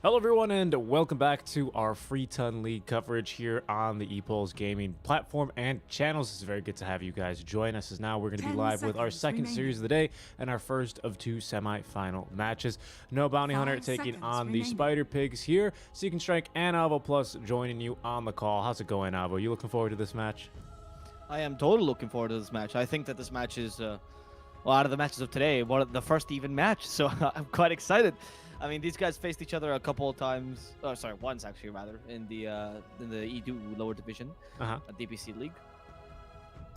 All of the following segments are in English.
Hello everyone and welcome back to our Free Ton League coverage here on the ePulse Gaming platform and channels. It's very good to have you guys join us as now we're going to be live with our second series of the day and our first of two semi-final matches. No Bounty Hunter taking on the Spider Pigs here. Seek and Strike and Avo Plus joining you on the call. How's it going, Avo? You looking forward to this match? I am totally looking forward to this match. I think that this match is, well, out of the matches of today, the first even match, so I'm quite excited. I mean, these guys faced each other a couple of times. Oh, sorry, once actually, rather, in the E2 lower division, DPC League.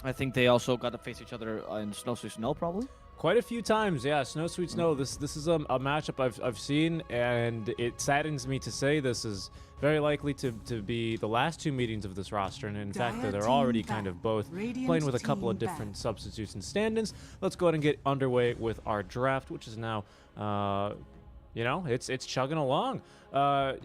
I think they also got to face each other in Snow Sweet Snow, probably. Quite a few times, yeah. Snow Sweet Snow. This is a matchup I've seen, and it saddens me to say this is very likely to be the last two meetings of this roster, and in fact they're already kind of both playing with a couple of different substitutes and stand-ins. Let's go ahead and get underway with our draft, which is now you know, it's chugging along.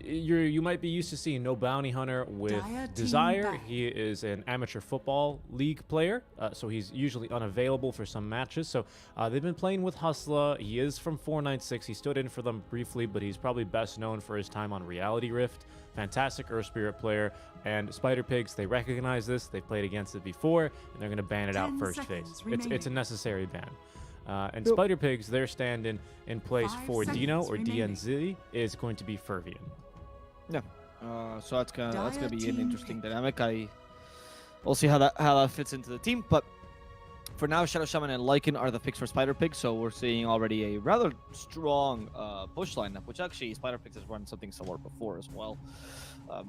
You might be used to seeing No Bounty Hunter with Desire. He is an amateur football league player, so he's usually unavailable for some matches. So they've been playing with Hustla. He is from 496. He stood in for them briefly, but he's probably best known for his time on Reality Rift. Fantastic Earth Spirit player. And Spider Pigs, they recognize this. They've played against it before, and they're going to ban it out first phase. It's a necessary ban. And Spider Pigs, their stand-in in place for Dino or DNZ is going to be Fervian. Yeah. So that's gonna be an interesting dynamic. We'll see how that fits into the team. But for now, Shadow Shaman and Lycan are the picks for Spider Pigs. So we're seeing already a rather strong push lineup, which actually Spider Pigs has run something similar before as well.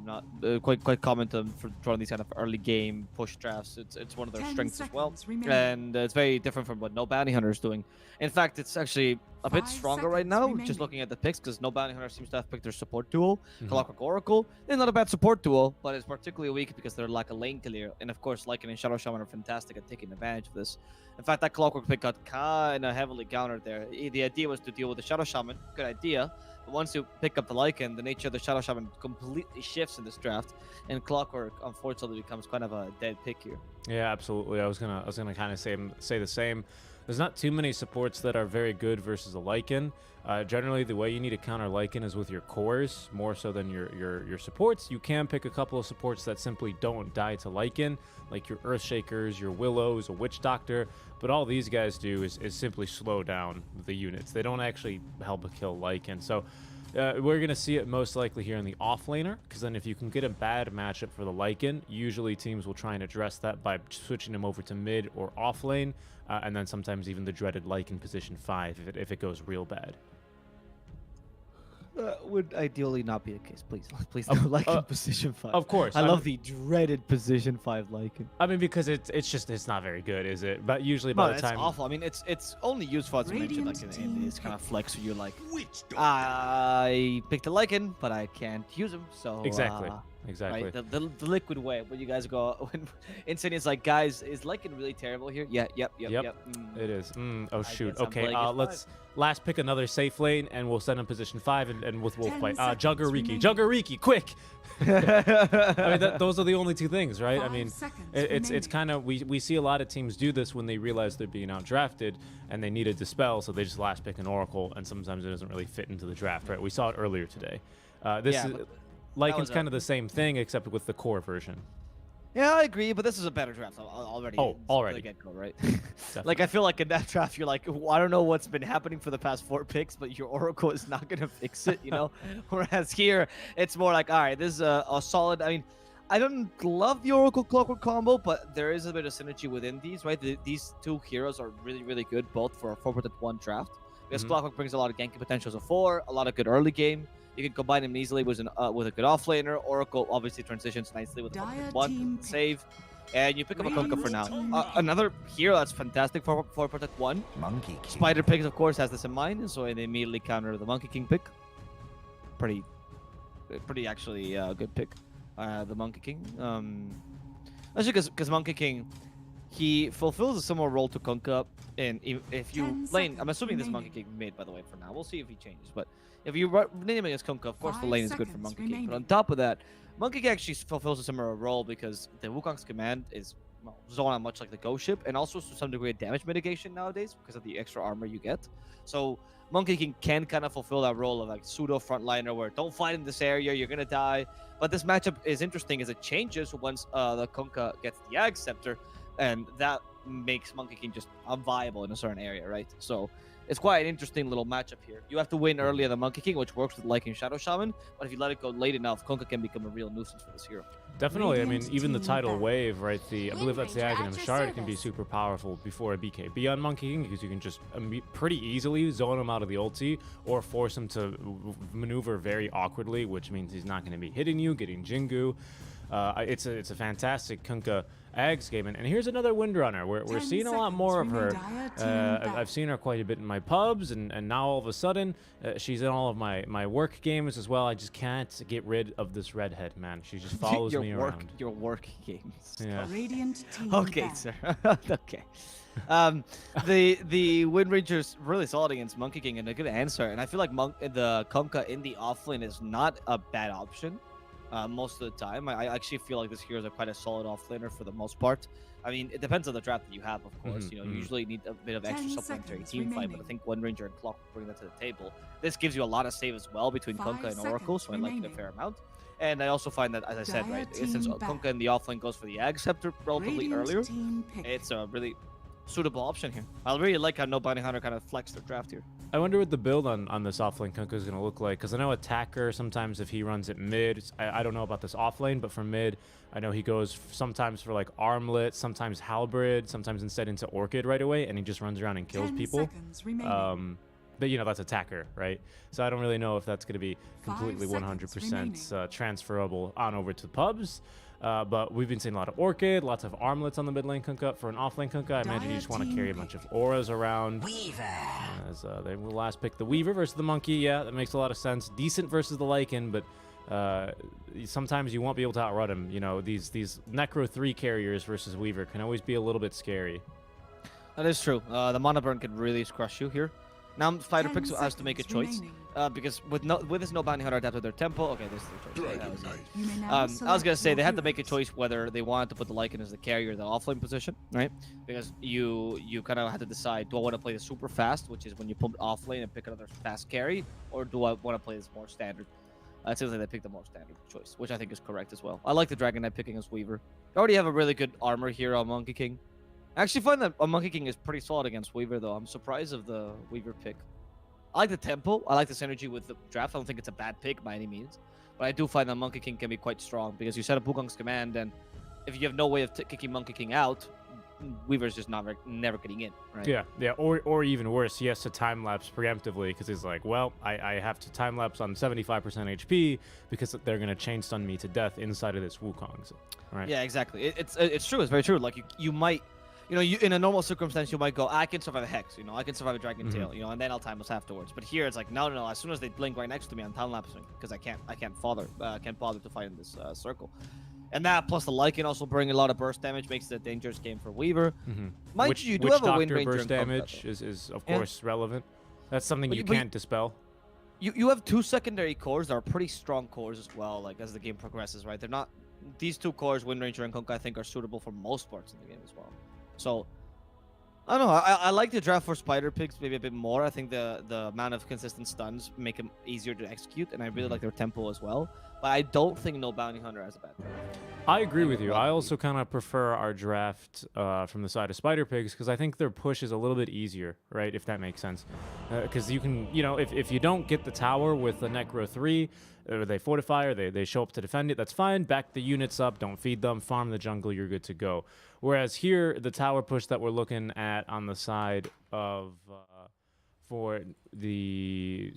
Not quite common for drawing these kind of early game push drafts. It's one of their strengths as well, and it's very different from what No Bounty Hunter is doing. In fact, it's actually a bit stronger right now, just looking at the picks, because No Bounty Hunter seems to have picked their support duo, Clockwork Oracle. They're not a bad support duo, but it's particularly weak because they're like a lane clear, and of course, Lycan and Shadow Shaman are fantastic at taking advantage of this. In fact, that Clockwork pick got kind of heavily countered there. The idea was to deal with the Shadow Shaman, good idea. But once you pick up the Lycan, the nature of the Shadow Shaman completely shifts in this draft, and Clockwork unfortunately becomes kind of a dead pick here. Yeah, absolutely. I was gonna kind of say the same. There's not too many supports that are very good versus a Lycan. Generally, the way you need to counter Lycan is with your cores more so than your supports. You can pick a couple of supports that simply don't die to Lycan, like your Earthshakers, your Willows, a Witch Doctor. But all these guys do is simply slow down the units. They don't actually help kill Lycan. So we're going to see it most likely here in the offlaner, because then if you can get a bad matchup for the Lycan, usually teams will try and address that by switching him over to mid or offlane, and then sometimes even the dreaded Lycan position 5 if it goes real bad. Would ideally not be the case. Please don't Lycan position 5. Of course. I love the dreaded position 5 Lycan. I mean, because it's not very good, is it? But usually by the time... it's awful. I mean, it's only useful, as you mentioned, like in this kind of flex where you're like, I picked a Lycan, but I can't use him, so... Exactly. Right? The liquid way, when you guys go... When Insania's like, guys, is Lycan really terrible here? Yeah, yep. It is. Oh, shoot. Okay, let's last pick another safe lane, and we'll send him position 5 and with Wolf Fight. Juggeriki, quick! I mean, those are the only two things, right? I mean, it's kind of... We see a lot of teams do this when they realize they're being outdrafted, and they need a dispel, so they just last pick an Oracle, and sometimes it doesn't really fit into the draft, right? We saw it earlier today. Lycan's kind of the same thing, except with the core version. Yeah, I agree, but this is a better draft already. Oh, already. Get-go, right? Like, I feel like in that draft, you're like, I don't know what's been happening for the past 4 picks, but your Oracle is not going to fix it, you know? Whereas here, it's more like, all right, this is a solid... I mean, I don't love the Oracle Clockwork combo, but there is a bit of synergy within these, right? These two heroes are really, really good, both for a 4-1 draft. Because Clockwork brings a lot of ganking potential as a 4, a lot of good early game. You can combine him easily with a good offlaner. Oracle obviously transitions nicely with 1 save. And you pick up a Kunkka for now. Another hero that's fantastic for Protect 1. Monkey King. Spider Pigs, of course, has this in mind, so they immediately counter the Monkey King pick. Pretty actually good pick. The Monkey King. Actually, because Monkey King, he fulfills a similar role to Kunkka. And if you lane, I'm assuming this Monkey King mid, by the way, for now. We'll see if he changes, but if you name it as Kunkka, of course the lane is good for Monkey King. But on top of that, Monkey King actually fulfills a similar role because the Wukong's command is Zona much like the Ghost Ship, and also to some degree damage mitigation nowadays because of the extra armor you get. So Monkey King can kind of fulfill that role of like pseudo frontliner where don't fight in this area, you're gonna die. But this matchup is interesting as it changes once the Kunkka gets the Ag Scepter, and that makes Monkey King just unviable in a certain area, right? So it's quite an interesting little matchup here. You have to win early on the Monkey King, which works with Lycan Shadow Shaman, but if you let it go late enough, Kunkka can become a real nuisance for this hero. Definitely. I mean, even the tidal wave, right? I believe that's the Aghanim Shard can be super powerful before a BKB on Monkey King because you can just pretty easily zone him out of the ulti or force him to maneuver very awkwardly, which means he's not going to be hitting you, getting Jingu. It's a fantastic Kunkka Ags game, and here's another Windrunner. We're seeing a lot more of her. I've seen her quite a bit in my pubs, and now all of a sudden she's in all of my work games as well. I just can't get rid of this redhead, man. She just follows me around. Your work games. Yeah. Okay, sir. Okay. The Wind Ranger's really solid against Monkey King, and a good answer. And I feel like the Kunkka in the offlane is not a bad option. Most of the time, I actually feel like this hero is quite a solid offlaner for the most part. I mean, it depends on the draft that you have, of course. You usually need a bit of extra supplementary team fight, but I think Wind Ranger and Clock bring that to the table. This gives you a lot of save as well between Kunkka and Oracle, so I like it a fair amount. And I also find that, as I said, right, since Kunkka in the offlane goes for the Ag Scepter relatively earlier, it's a really suitable option here. I really like how No Bounty Hunter kind of flexed their draft here. I wonder what the build on this offlane Kunkka is going to look like, because I know attacker sometimes if he runs it mid, I don't know about this offlane, but for mid, I know he goes sometimes for like armlet, sometimes halberd, sometimes instead into orchid right away, and he just runs around and kills people. But you know, that's attacker, right? So I don't really know if that's going to be completely 100% transferable on over to pubs. But we've been seeing a lot of Orchid, lots of armlets on the mid lane Kunkka. For an off lane Kunkka, I imagine you just want to carry a bunch of auras around. Weaver! As they will last pick the Weaver versus the Monkey. Yeah, that makes a lot of sense. Decent versus the Lycan, but sometimes you won't be able to outrun him. You know, these Necro 3 carriers versus Weaver can always be a little bit scary. That is true. The Mana Burn can really crush you here. Now Fighter Pigz has to make a choice because with this No Bounty Hunter adapted their tempo. Okay, this is the choice. I was gonna say they had to make a choice whether they wanted to put the Lycan as the carrier or the offlane position, right? Because you kind of had to decide: do I want to play the super fast, which is when you pump offlane and pick another fast carry, or do I want to play this more standard? It seems like they picked the more standard choice, which I think is correct as well. I like the Dragon Knight picking as Weaver. They already have a really good armor here on Monkey King. I actually find that a Monkey King is pretty solid against Weaver, though. I'm surprised of the Weaver pick. I like the tempo. I like the synergy with the draft. I don't think it's a bad pick by any means. But I do find that Monkey King can be quite strong because you set up Wukong's command, and if you have no way of kicking Monkey King out, Weaver's just never getting in, right? Yeah. Or even worse, he has to time-lapse preemptively because he's like, well, I have to time-lapse on 75% HP because they're going to chain stun me to death inside of this Wukong, right? Yeah, exactly. It's true. It's very true. Like, you might... You know, in a normal circumstance, you might go, I can survive a Hex, you know, I can survive a Dragon Tail, you know, and then I'll time us afterwards. But here, it's like, no, as soon as they blink right next to me, I'm time-lapsing, because I can't bother to fight in this circle. And that, plus the Lycan also bring a lot of burst damage, makes it a dangerous game for Weaver. Which you do have a Wind Ranger burst damage is of course relevant. That's something you can't dispel. You have 2 secondary cores that are pretty strong cores as well, like, as the game progresses, right? They're not... These 2 cores, Wind Ranger and Kunkka, I think, are suitable for most parts of the game as well. So, I don't know. I like the draft for Spider Pigz maybe a bit more. I think the amount of consistent stuns make them easier to execute, and I really like their tempo as well. But I don't think No Bounty Hunter has a bad draft. I agree with you. I also kind of prefer our draft from the side of Spider Pigz because I think their push is a little bit easier, right? If that makes sense. Because you can, you know, if you don't get the tower with the Necro 3, or they fortify or they show up to defend it, that's fine. Back the units up, don't feed them, farm the jungle, you're good to go. Whereas here, the tower push that we're looking at on the side of for the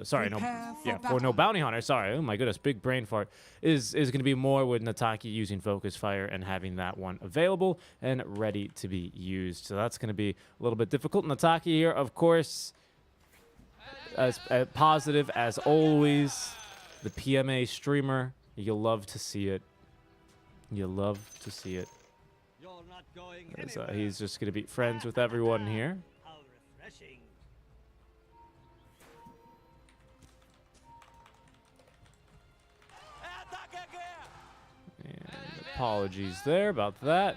for No Bounty Hunter, sorry, oh my goodness, big brain fart, is going to be more with Nataki using Focus Fire and having that one available and ready to be used. So that's going to be a little bit difficult. Nataki here, of course, as positive as always. The PMA streamer, you'll love to see it. You'll love to see it. As, he's just going to be friends with everyone here. How refreshing. And apologies there about that.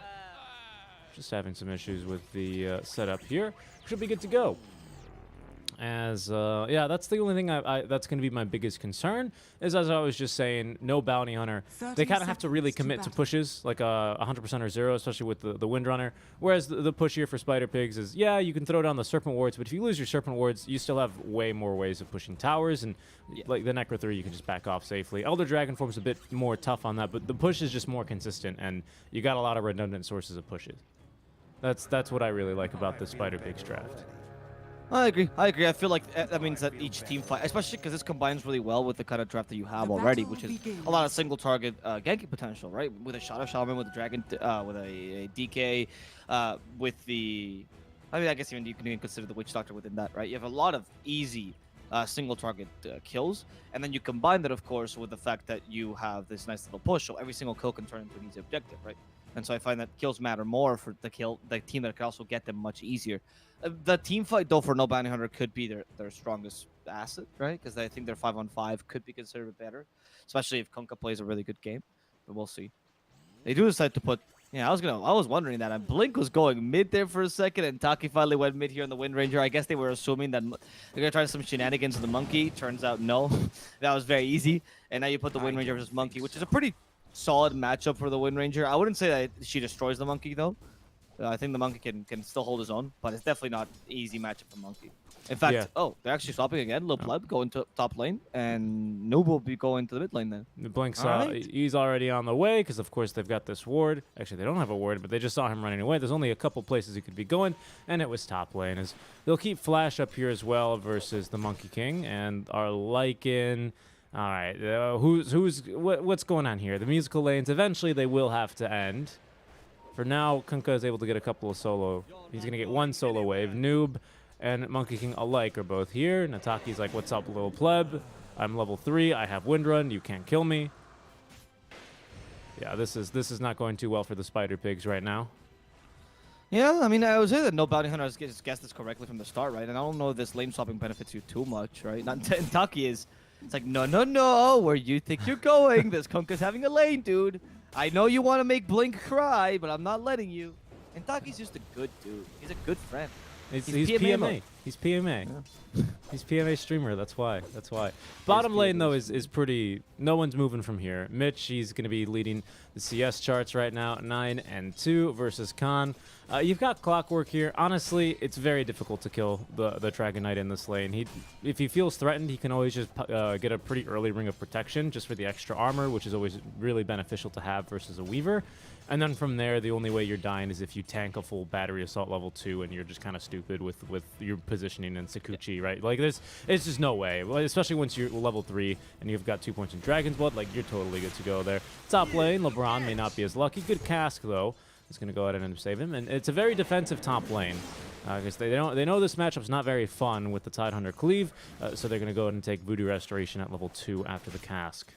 just having some issues with the setup here. Should be good to go. As yeah, that's the only thing that's going to be my biggest concern is, as I was just saying, no bounty hunter. They kind of have to really commit to pushes, like 100% or 0, especially with the windrunner. Whereas the push here for Spider Pigs is, yeah, you can throw down the serpent wards, but if you lose your serpent wards, you still have way more ways of pushing towers, and like the Necro 3, you can just back off safely. Elder Dragon Form's a bit more tough on that, but the push is just more consistent, and you got a lot of redundant sources of pushes. That's what I really like about this Spider Pigs draft. I agree. I feel like that means that each team fight, especially because this combines really well with the kind of draft that you have already, which is a lot of single target ganking potential, right? With a Shadow Shaman, with a Dragon, with a DK, with the, I mean, I guess even you can even consider the Witch Doctor within that, right? You have a lot of easy single target kills, and then you combine that, of course, with the fact that you have this nice little push, so every single kill can turn into an easy objective, right? And so I find that kills matter more for the team that can also get them much easier. The team fight, though, for no bounty hunter could be their strongest asset, right? Because I think their 5-on-5 could be considered better, especially if Kunkka plays a really good game. But we'll see. They do decide to put. Yeah, I was wondering that. And Blink was going mid there for a second, and Taki finally went mid here on the Wind Ranger. I guess they were assuming that they're gonna try some shenanigans in the Monkey. Turns out no, that was very easy. And now you put the Wind Ranger versus Monkey, which is a pretty solid matchup for the Wind Ranger. I wouldn't say that she destroys the Monkey though. I think the Monkey can still hold his own, but it's definitely not an easy matchup for Monkey. In fact, oh, they're actually swapping again. Lil Pleb going to top lane, and Noob will be going to the mid lane then. Blink's he's already on the way, because of course they've got this ward. Actually, they don't have a ward, but they just saw him running away. There's only a couple places he could be going, and it was top lane. As they'll keep Flash up here as well versus the Monkey King, and are liking. All right, what's going on here? The musical lanes, eventually they will have to end. For now, Kunkka is able to get a couple of solo. He's going to get one solo wave. Noob and Monkey King alike are both here. Nataki's like, what's up, little pleb? I'm level 3. I have Windrun. You can't kill me. Yeah, this is not going too well for the Spider Pigs right now. Yeah, I mean, I would say that no bounty hunter has guessed this correctly from the start, right? And I don't know if this lane swapping benefits you too much, right? Nataki is... It's like, no, where you think you're going? This Kunkka's having a lane, dude. I know you want to make Blink cry, but I'm not letting you. And Taki's just a good dude. He's a good friend. He's PMA. He's PMA. Yeah. He's PMA streamer. That's why. Bottom lane, though, is pretty... No one's moving from here. Mitch, he's going to be leading the CS charts right now. 9-2 versus Khan. You've got Clockwork here. Honestly, it's very difficult to kill the Dragon Knight in this lane. If he feels threatened, he can always just get a pretty early ring of protection just for the extra armor, which is always really beneficial to have versus a Weaver. And then from there, the only way you're dying is if you tank a full battery assault level 2 and you're just kind of stupid with your positioning in Sakuchi, right? Like, it's just no way. Especially once you're level 3 and you've got 2 points in Dragon's Blood, like, you're totally good to go there. Top lane, LeBron may not be as lucky. Good cask, though. He's going to go ahead and save him. And it's a very defensive top lane. Because they know this matchup's not very fun with the Tidehunter Cleave, so they're going to go ahead and take Voodoo Restoration at level 2 after the cask.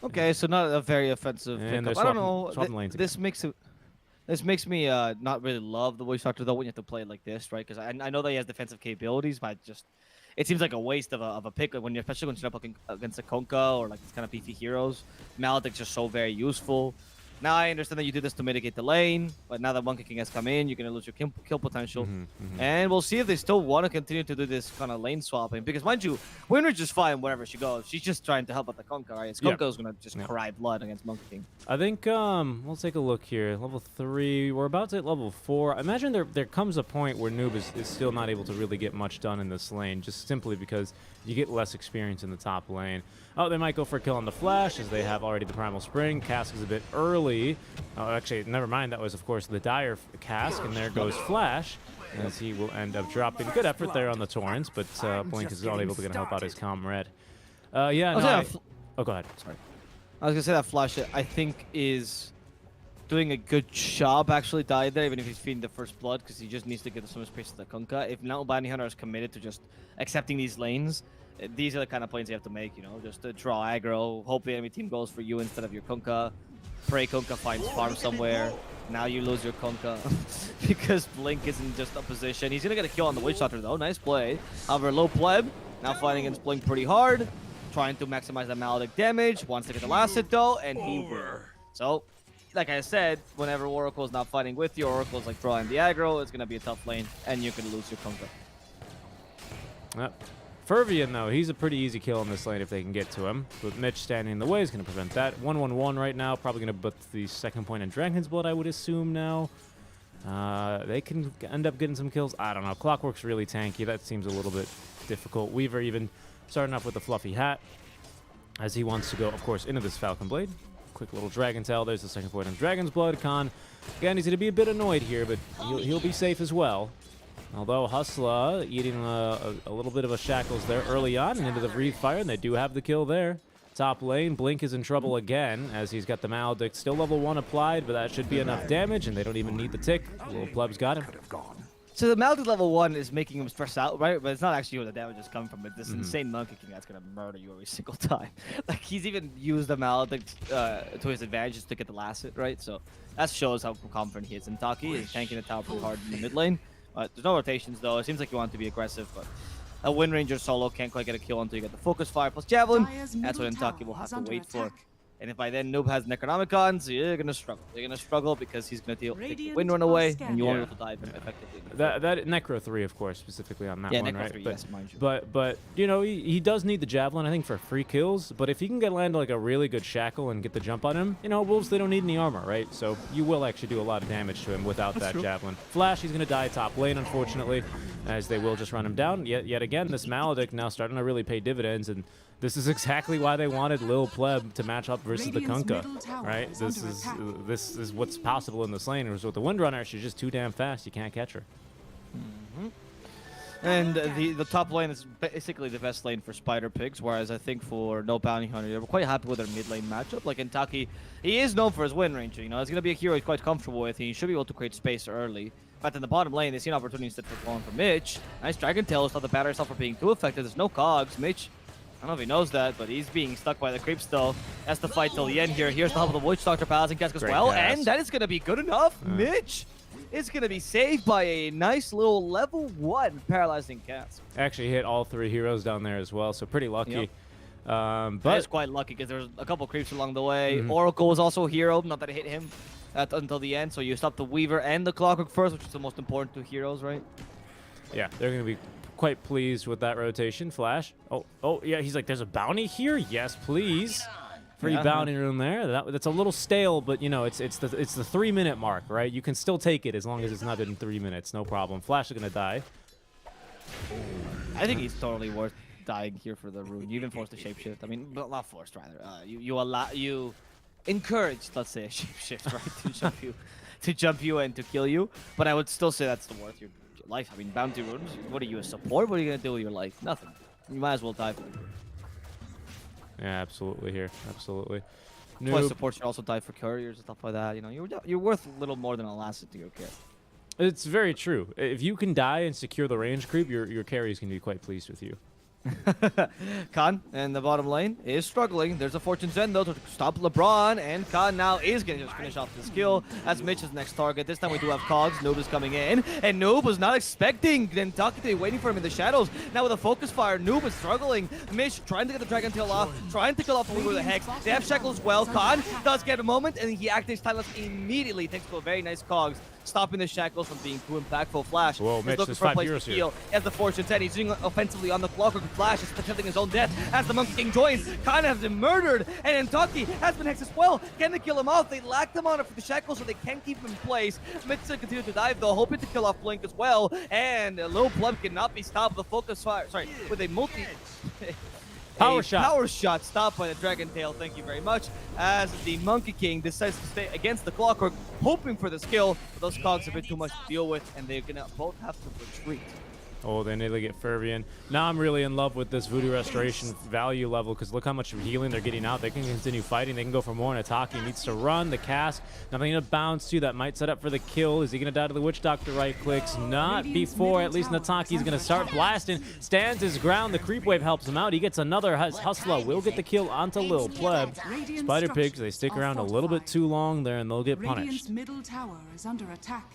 Okay, so not a very offensive pickup. I don't know. This makes me not really love the Witch Doctor though when you have to play it like this, right? Because I know that he has defensive capabilities, but it seems like a waste of a pick especially when you're up against a Kunkka or like these kind of beefy heroes. Maledict's just so very useful. Now I understand that you do this to mitigate the lane, but now that Monkey King has come in, you're going to lose your kill potential. And we'll see if they still want to continue to do this kind of lane swapping. Because mind you, Winridge is fine wherever she goes. She's just trying to help out the Kunkka, right? Kunkka's going to just cry blood against Monkey King. I think, we'll take a look here. Level 3, we're about to hit level 4. I imagine there comes a point where Noob is still not able to really get much done in this lane, just simply because you get less experience in the top lane. Oh, they might go for a kill on the Flash, as they have already the Primal Spring. Cask is a bit early. Oh, actually, never mind. That was, of course, the Dire Cask, and there goes Flash, as he will end up dropping. Good effort there on the Torrents, but Blink is not able to help out his comrade. Oh, go ahead. Sorry. I was going to say that Flash, I think, is doing a good job actually died there, even if he's feeding the first blood, because he just needs to get some space to the Kunkka. If now Bounty Hunter is committed to just accepting these lanes, these are the kind of plays you have to make, you know, just to draw aggro, hope the enemy team goes for you instead of your Kunkka. Pray Kunkka finds farm somewhere. Now you lose your Kunkka because Blink isn't just a position. He's going to get a kill on the Witch Doctor though. Nice play. However, low pleb now fighting against Blink pretty hard. Trying to maximize that Maledict damage. Wants to get the last hit though, and he will. So like I said, whenever Oracle's not fighting with you, Oracle's like drawing the aggro, it's gonna be a tough lane, and you can lose your Kunka. Yep. Fervian, though, he's a pretty easy kill in this lane if they can get to him. But Mitch standing in the way is going to prevent that. 1-1-1 right now. Probably going to put the second point in Dragon's Blood, I would assume now. They can end up getting some kills. I don't know. Clockwork's really tanky. That seems a little bit difficult. Weaver even starting off with the fluffy hat as he wants to go, of course, into this Falcon Blade. Quick little Dragon Tail. There's the second point in Dragon's Blood. Khan, again, he's going to be a bit annoyed here, but he'll be safe as well. Although Hustla eating a little bit of a shackles there early on and into the Breathe Fire, and they do have the kill there. Top lane, Blink is in trouble again as he's got the Maledict. Still level 1 applied, but that should be enough damage, and they don't even need the tick. Little Pleb's got him. So the Maledict level 1 is making him stress out, right? But it's not actually where the damage is coming from. It's this insane Monkey King that's going to murder you every single time. Like, he's even used the Maledict to his advantage just to get the last hit, right? So that shows how confident he is. And Taki is tanking the tower pretty hard in the mid lane. There's no rotations, though. It seems like you want to be aggressive, but a Wind Ranger solo can't quite get a kill until you get the Focus Fire plus Javelin. That's what Intaki will have to wait for. And if by then Noob has Necronomicons, you're going to struggle. You're going to struggle because he's going to take the Wind Run away, and you won't be able to dive him effectively. That Necro 3, of course, specifically on that one, Necro right? 3, but, yes, mind you. But you know, he does need the Javelin, I think, for free kills. But if he can land like a really good Shackle and get the jump on him, you know, Wolves, they don't need any armor, right? So you will actually do a lot of damage to him without that Javelin. Flash, he's going to die top lane, unfortunately, as they will just run him down. Yet again, this Maledict now starting to really pay dividends, and this is exactly why they wanted Lil Pleb to match up versus the Kunkka, right? This is what's possible in this lane. Whereas with the Windrunner, she's just too damn fast. You can't catch her. And the top lane is basically the best lane for Spider Pigz, whereas I think for No Bounty Hunter, they were quite happy with their mid lane matchup. Like Intaki, he is known for his Wind Ranger. You know, it's going to be a hero he's quite comfortable with. He should be able to create space early. But in the bottom lane, they see an opportunity instead for going for Mitch. Nice Dragon Tail, stop the battery itself for being too effective. There's no cogs. Mitch, I don't know if he knows that, but he's being stuck by the creep still. Has to fight till the end here. Here's the help of the Witch Doctor passing Cask as well, and that is going to be good enough. Mitch is going to be saved by a nice little level 1 paralyzing cast. Actually hit all 3 heroes down there as well, so pretty lucky. Yep. But it's quite lucky because there's a couple creeps along the way. Oracle was also a hero, not that it hit him until the end. So you stop the Weaver and the Clockwork first, which is the most important 2 heroes, right? Yeah, they're going to be quite pleased with that rotation. Flash. Oh, yeah, he's like, there's a bounty here? Yes, please. Free bounty room there. That's a little stale, but you know, it's the 3-minute mark, right? You can still take it as long as it's not in 3 minutes, no problem. Flash is gonna die. I think he's totally worth dying here for the rune. You even forced the shapeshift. I mean, well, not forced rather. You encouraged, let's say, a shapeshift, right, to jump you and to kill you. But I would still say that's the worth your life. I mean, bounty runes. What are you, a support? What are you gonna do with your life? Nothing. You might as well die for the rune. Yeah, absolutely here. Absolutely. Plus, support should also die for couriers and stuff like that. You know, you're worth a little more than a last to your kit. It's very true. If you can die and secure the range creep, your carries can be quite pleased with you. Khan in the bottom lane is struggling. There's a Fortune Zen though to stop LeBron, and Khan now is going to just finish off this kill as Mitch's next target. This time we do have Cogs. Noob is coming in, and Noob was not expecting Nentaki to be waiting for him in the shadows. Now with a focus fire, Noob is struggling. Mitch trying to get the Dragon Tail off, trying to kill off the with the Hex. They have Shackle as well. Khan does get a moment, and he activates Timeless immediately thanks to a very nice Cogs, stopping the Shackles from being too impactful. Flash Whoa, Mitch, is looking for a place to heal. As the Fortune 10, he's doing offensively on the Clockwork. Flash is attempting his own death as the Monkey King joins. Khan has been murdered, and Intaki has been hexed as well. Can they kill him off? They lack them on it for the Shackles, so they can't keep him in place. Mitsu continues to dive though, hoping to kill off Blink as well, and Lil Pleb cannot be stopped with a focus fire. Sorry, with a multi. Power shot stopped by the Dragon Tail, thank you very much, as the Monkey King decides to stay against the Clockwork, hoping for the skill, but those cogs have been too much to deal with, and they're gonna both have to retreat. Oh, they nearly get Fervian. Now I'm really in love with this Voodoo Restoration value level because look how much healing they're getting out. They can continue fighting. They can go for more, and Ataki needs to run. The cask, nothing to bounce to. That might set up for the kill. Is he going to die to the Witch Doctor right clicks? Not before. At least Nataki's going to start blasting. Stands his ground. The creep wave helps him out. He gets another Hustler. Will get the kill onto Lil Pleb. Spider Pigz, they stick around a little bit too long there, and they'll get punished. Middle tower is under attack.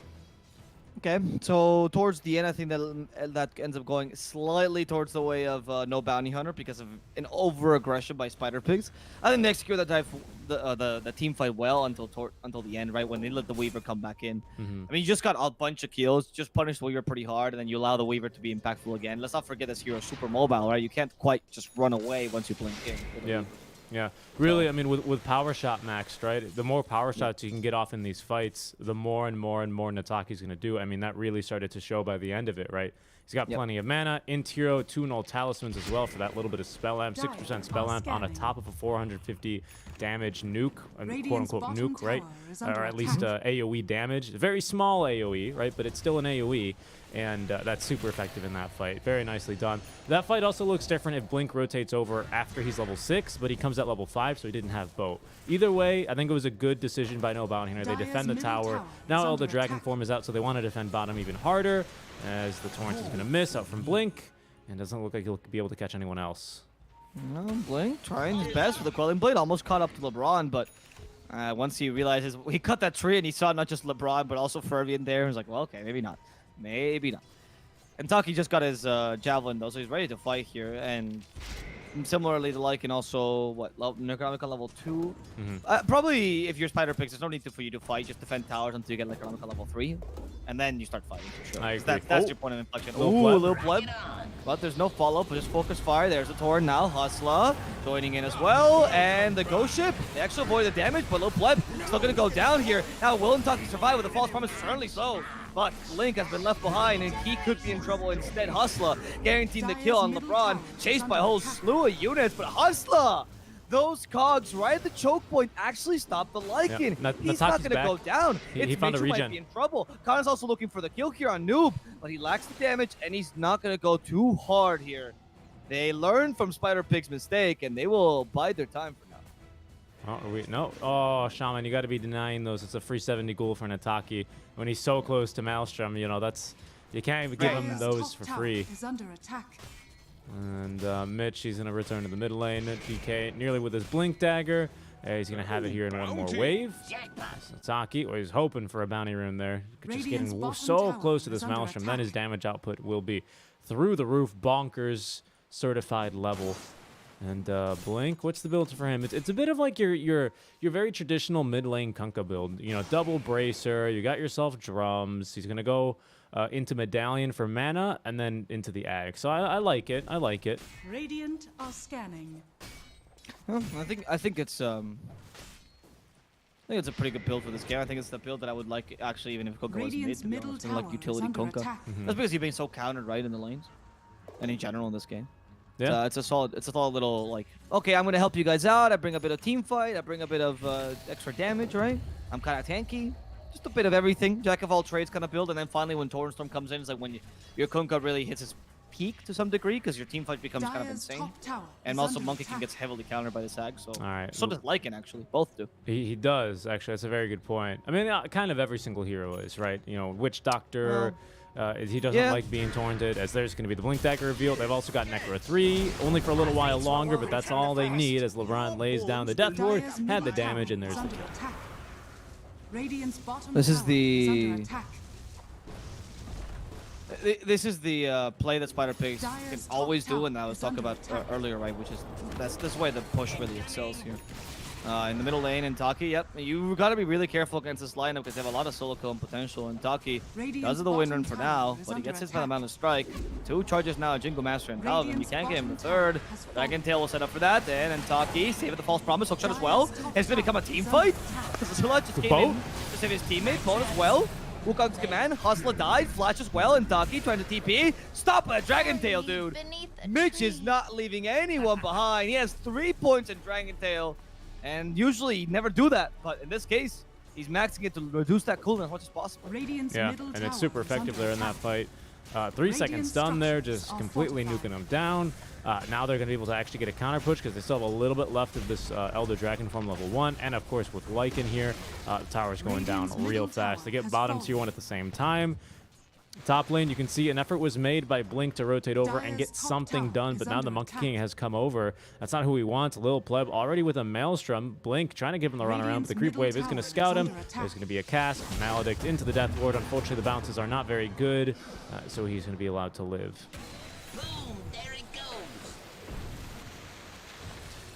Okay, so towards the end, I think that ends up going slightly towards the way of no bounty hunter because of an over aggression by Spider Pigs. I think they execute that dive, the team fight well until the end, right when they let the Weaver come back in. I mean, you just got a bunch of kills, just punish the Weaver pretty hard, and then you allow the Weaver to be impactful again. Let's not forget this hero's super mobile, right? You can't quite just run away once you blink in. Yeah. Yeah, really, I mean, with power shot maxed, right? The more power shots you can get off in these fights, the more and more and more Nataki's going to do. I mean, that really started to show by the end of it, right? He's got plenty of mana, Intiro, 2 null talismans as well for that little bit of spell amp, 6% spell amp on a top of a 450 damage nuke, quote-unquote nuke, right? Or at least AoE damage. Very small AoE, right? But it's still an AoE, and that's super effective in that fight. Very nicely done. That fight also looks different if Blink rotates over after he's level 6, but he comes at level 5, so he didn't have boat. Either way, I think it was a good decision by No Bounty Hunter. They defend the tower. Now Elder Dragon form is out, so they want to defend bottom even harder, as the Torrent is going to miss out from Blink, and doesn't look like he'll be able to catch anyone else. No, Blink trying his best with the Quelling Blade. Almost caught up to LeBron, but once he realizes he cut that tree and he saw not just LeBron but also Fervian there, he was like, well, okay, maybe not. Maybe not. And Taki just got his javelin though, so he's ready to fight here. And similarly to Lycan, also what Necronomica level 2. Probably if you're Spider Pigs, there's no need for you to fight. Just defend towers until you get Necronomica level 3, and then you start fighting for sure. I agree. That's your point of inflection. Ooh, little pleb. But there's no follow-up, but just focus fire. There's the Torrent now. Hustler joining in as well. And the Ghost Ship, they actually avoid the damage, but Little Pleb still going to go down here. Now, will Taki survive with the false promise? Certainly so. But Link has been left behind, and he could be in trouble instead. Hustler guaranteeing the kill on LeBron, chased by a whole slew of units, but Hustler! Those cogs right at the choke point actually stop the Lycan. Yeah. He's not going to go down. He found a regen. Might be in trouble. Khan's also looking for the kill here on Noob, but he lacks the damage, and he's not going to go too hard here. They learn from Spider Pig's mistake, and they will bide their time for now. Oh, no. Oh, Shaman, you got to be denying those. It's a free 70 ghoul for Nataki. When he's so close to Maelstrom, you know, that's... You can't even give him those for free. Is under attack. And Mitch, he's going to return to the mid lane. PK nearly with his Blink Dagger. He's going to have it here in one more wave. Nataki, well, he's hoping for a bounty rune there. Just getting so close to this Maelstrom. Then his damage output will be through the roof, bonkers, certified level. And Blink, what's the build for him? It's a bit of like your very traditional mid lane Kunkka build. You know, double bracer. You got yourself drums. He's gonna go into Medallion for mana and then into the Ag. So I like it. I like it. Radiant are scanning. Well, I think it's a pretty good build for this game. I think it's the build that I would like actually, even if Kunkka was mid. To be honest, like utility Kunkka. That's because you're being so countered right in the lanes, and in general in this game. Yeah. It's a solid little, like, okay, I'm going to help you guys out. I bring a bit of team fight. I bring a bit of extra damage, right? I'm kind of tanky. Just a bit of everything. Jack of all trades kind of build. And then finally when Torrent Storm comes in, it's like when your Kunkka really hits its peak to some degree because your team fight becomes kind of insane. And also Monkey King gets heavily countered by the Sag. So, all right. So does Lycan, actually. Both do. He does, actually. That's a very good point. I mean, kind of every single hero is, right? You know, Witch Doctor... he doesn't like being torrented, as there's going to be the Blink Dagger reveal. They've also got Necro 3, only for a little while longer, but that's all they need as LeBron lays down the Death Ward, had the damage, and there's the kill. This is the... This is the play that Spider Pigs can always do, and I was talking about earlier, right? Which is this way the push really excels here. In the middle lane, and Taki, yep, you got to be really careful against this lineup because they have a lot of solo kill potential. And Taki does the win run for now, but he gets hit by the Mountain Strike. 2 charges now, Jingle Master and Calvin. You can't get him the third. Dragon Tail will set up for that, and Taki save the false promise, hookshot as well. It's going to become a team fight. Zilla just came in to save his teammate, Boat as well. Wukong's command, Hustler died, Flash as well, and Taki trying to TP. Stop that Dragon Tail, dude. Mitch is not leaving anyone behind. He has 3 points in Dragon Tail. And usually he'd never do that, but in this case, he's maxing it to reduce that cooldown as much as possible. Yeah, and it's super effective there in that fight. 3 seconds stun there, just completely nuking them down. Now they're going to be able to actually get a counter push because they still have a little bit left of this Elder Dragon form level 1. And of course with Lycan here, the tower's going down real fast. They get bottom tier 1 at the same time. Top lane, you can see an effort was made by Blink to rotate over and get Dire's top something tower done, is but now the under Monkey attack. King has come over. That's not who he wants. Lil Pleb already with a Maelstrom. Blink trying to give him the runaround, but the creep Radiant's wave is middle going to tower scout is him. under attack. There's going to be a cast. Maledict into the Death Ward. Unfortunately, the bounces are not very good, so he's going to be allowed to live. Boom, there it goes.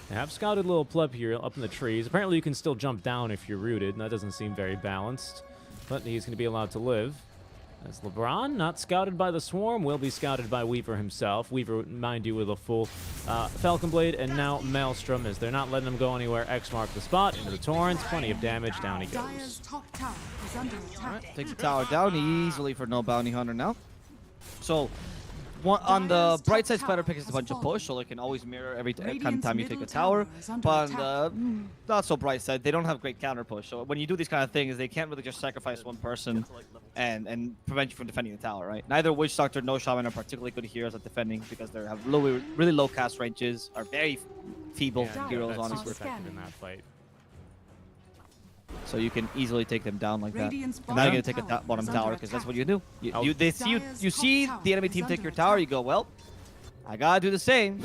They have scouted Lil Pleb here up in the trees. Apparently, you can still jump down if you're rooted, and that doesn't seem very balanced, but he's going to be allowed to live. As LeBron, not scouted by the Swarm, will be scouted by Weaver himself. Weaver, mind you, with a full Falcon Blade, and now Maelstrom, as they're not letting him go anywhere. X mark the spot, into the Torrents, plenty of damage, down he Dire's goes. top tower is under attack. Takes the tower down easily for no bounty hunter now. So, on the bright side, Spider Pigz is a bunch of push, so they can always mirror every time you take a tower. But on the not so bright side, they don't have great counter push. So when you do these kind of things, they can't really just sacrifice one person and prevent you from defending the tower, right? Neither Witch Doctor nor Shaman are particularly good heroes at defending because they have really low cast ranges, are very feeble Yeah, heroes, that's honestly. super effective in that fight. So you can easily take them down like that. Radiant's And now you're gonna bottom take a tower bottom is tower under because that's attack. what you do. Oh. They see you Dire's see top the enemy tower team is take under your tower. attack. You go, well, I gotta do the same.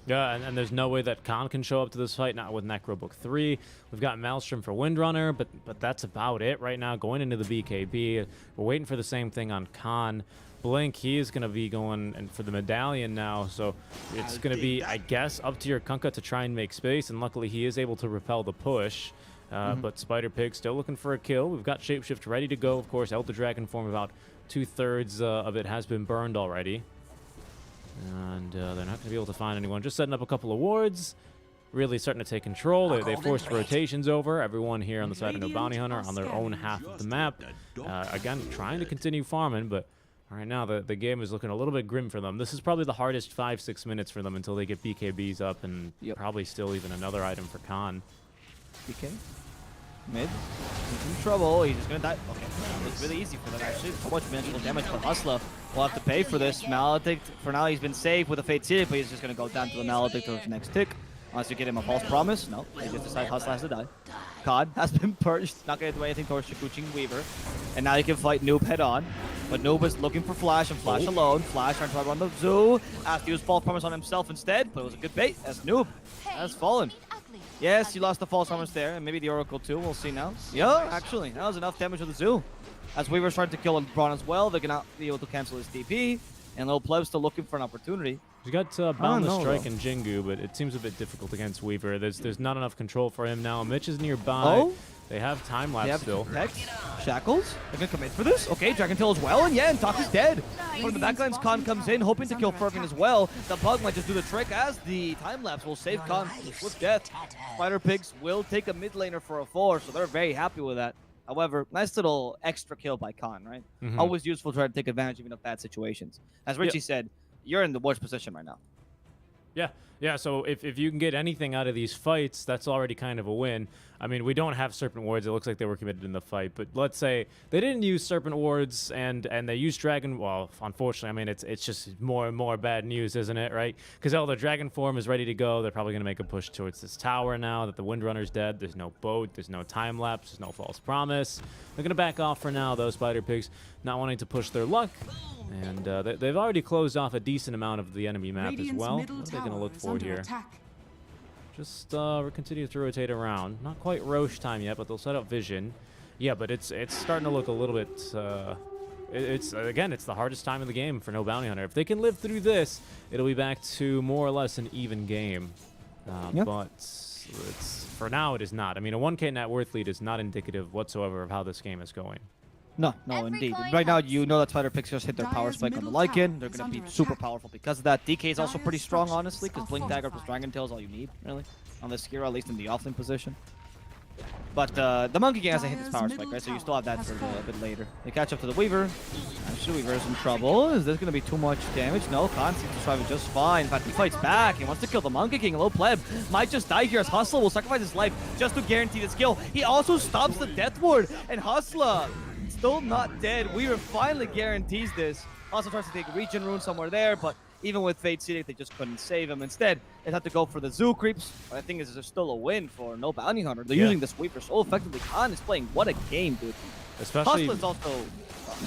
Yeah, and there's no way that Khan can show up to this fight, not with Necro Book 3. We've got Maelstrom for Windrunner, but that's about it right now. Going into the BKB, we're waiting for the same thing on Khan. Blink, he is going to be going and for the medallion now, so it's going to be, I guess, up to your Kunkka to try and make space, and luckily he is able to repel the push. But Spider Pig still looking for a kill. We've got Shapeshift ready to go. Of course, Elder Dragon form, about 2/3 of it has been burned already. And they're not going to be able to find anyone. Just setting up a couple of wards. Really starting to take control. They forced rotations over. Everyone here on the side of No Bounty Hunter on their own half of the map. Again, trying to continue farming, but right now the game is looking a little bit grim for them. This is probably the hardest 5-6 minutes for them until they get BKBs up, and probably still even another item for Khan. BK. Mid. He's in trouble. He's just gonna die. Okay. It's really easy for them, actually. So much manageable damage, but Hustler will have to pay for this. Maledict, for now, he's been saved with a Fate Seed, but he's just gonna go down to the Maledict of his next tick. Unless you get him a false promise. No. They just decide Hustler has to die. Khan has been purged. Not gonna do anything towards Shikuchi and Weaver. And now he can fight Noob head on. But Noob is looking for Flash, and Flash alone. Flash trying to run the Zoo. Has to use false promise on himself instead, but it was a good bait as Noob has fallen. Yes, you lost the false promise there, and maybe the Oracle too. We'll see now. Yeah, actually, that was enough damage with the Zoo. As Weaver's trying to kill Braun as well, they're gonna be able to cancel his TP. And Lil Pleb's still looking for an opportunity. He's got Boundless know, Strike though. and Jingu, but it seems a bit difficult against Weaver. There's not enough control for him now. Mitch is nearby. Oh? They have time They lapse have still. Protect. Shackles. They're gonna commit for this. Okay, Dragon Tail as well, and yeah, and Talk is dead. From the backlines, Khan comes in, hoping to kill Fervin as well. The bug might just do the trick as the time lapse will save Khan from swift death. Spider Pigs will take a mid laner for a 4, so they're very happy with that. However, nice little extra kill by Khan, right? Always useful to try to take advantage even of bad situations. As Richie said, you're in the worst position right now. Yeah, so if you can get anything out of these fights, that's already kind of a win. I mean, we don't have Serpent Wards. It looks like they were committed in the fight, but let's say they didn't use Serpent Wards and they used Dragon. Well, unfortunately, I mean, it's just more and more bad news, isn't it, right? Because the Dragon form is ready to go. They're probably going to make a push towards this tower now that the Windrunner's dead. There's no boat. There's no time lapse. There's no false promise. They're going to back off for now, though, Spider Pigs, not wanting to push their luck. And they've already closed off a decent amount of the enemy map as well. What are they going to look for here? Just continue to rotate around. Not quite Roche time yet, but they'll set up Vision. Yeah, but it's starting to look a little bit... it's the hardest time in the game for No Bounty Hunter. If they can live through this, it'll be back to more or less an even game. But for now, it is not. I mean, a 1K net worth lead is not indicative whatsoever of how this game is going. No, indeed. Right now, you know that Spider Pigs just hit their power Dire's spike on the middle tower Lycan. They're is going to be under super attack. powerful because of that. DK is also pretty Dire's strong, structures honestly, because are Blink Dagger plus fortified. Dragon Tail is all you need, really, on this hero, at least in the offlane position. But the Monkey King hasn't hit his Dire's power spike, middle right? So you tower still have that has for a fallen. bit later. They catch up to the Weaver. Actually, Weaver's in trouble. Is this going to be too much damage? No, Khan seems to survive it just fine. In fact, he fights back. He wants to kill the Monkey King. Low Pleb might just die here as Hustler will sacrifice his life just to guarantee this kill. He also stops the Death Ward, and Hustler still not dead. Weaver finally guarantees this. Also tries to take a regen rune somewhere there, but even with Fate Seedict, they just couldn't save him. Instead, they had to go for the Zoo creeps. But I think this is still a win for No Bounty Hunter. They're using this Weaver so effectively. Khan is playing what a game, dude. Especially... Hustler's also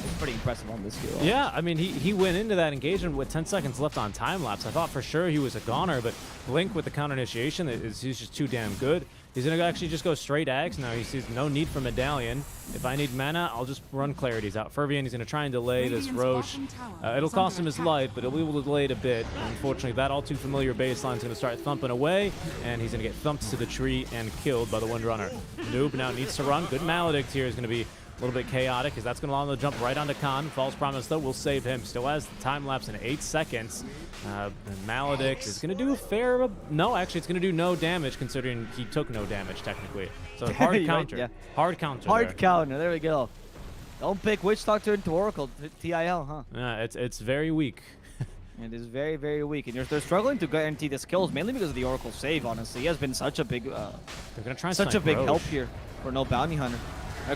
is pretty impressive on this skill. Yeah, I mean, he went into that engagement with 10 seconds left on time lapse. I thought for sure he was a goner, but Blink with the counter initiation, he's just too damn good. He's going to actually just go straight Axe now. He sees no need for Medallion. If I need mana, I'll just run Clarities out. Fervian, he's going to try and delay this Roche. It'll cost him his life, but he'll be able to delay it a bit. Unfortunately, that all too familiar baseline is going to start thumping away, and he's going to get thumped to the tree and killed by the Windrunner. Noob now needs to run. Good Maledict here is going to be a little bit chaotic, because that's going to allow him to jump right onto Khan. False Promise, though, will save him. Still has the time lapse in 8 seconds. And Maledict is going to do a fair... No, actually, it's going to do no damage, considering he took no damage, technically. So hard counter. Yeah. Hard counter. Hard there. counter. There we go. Don't pick Witch Doctor into Oracle. TIL, huh? Yeah, it's very weak. It is very, very weak. And they're struggling to guarantee the kills, mainly because of the Oracle save, honestly. He has been such a big... They're going to try and such a snipe big Roche. help here for no Bounty Hunter.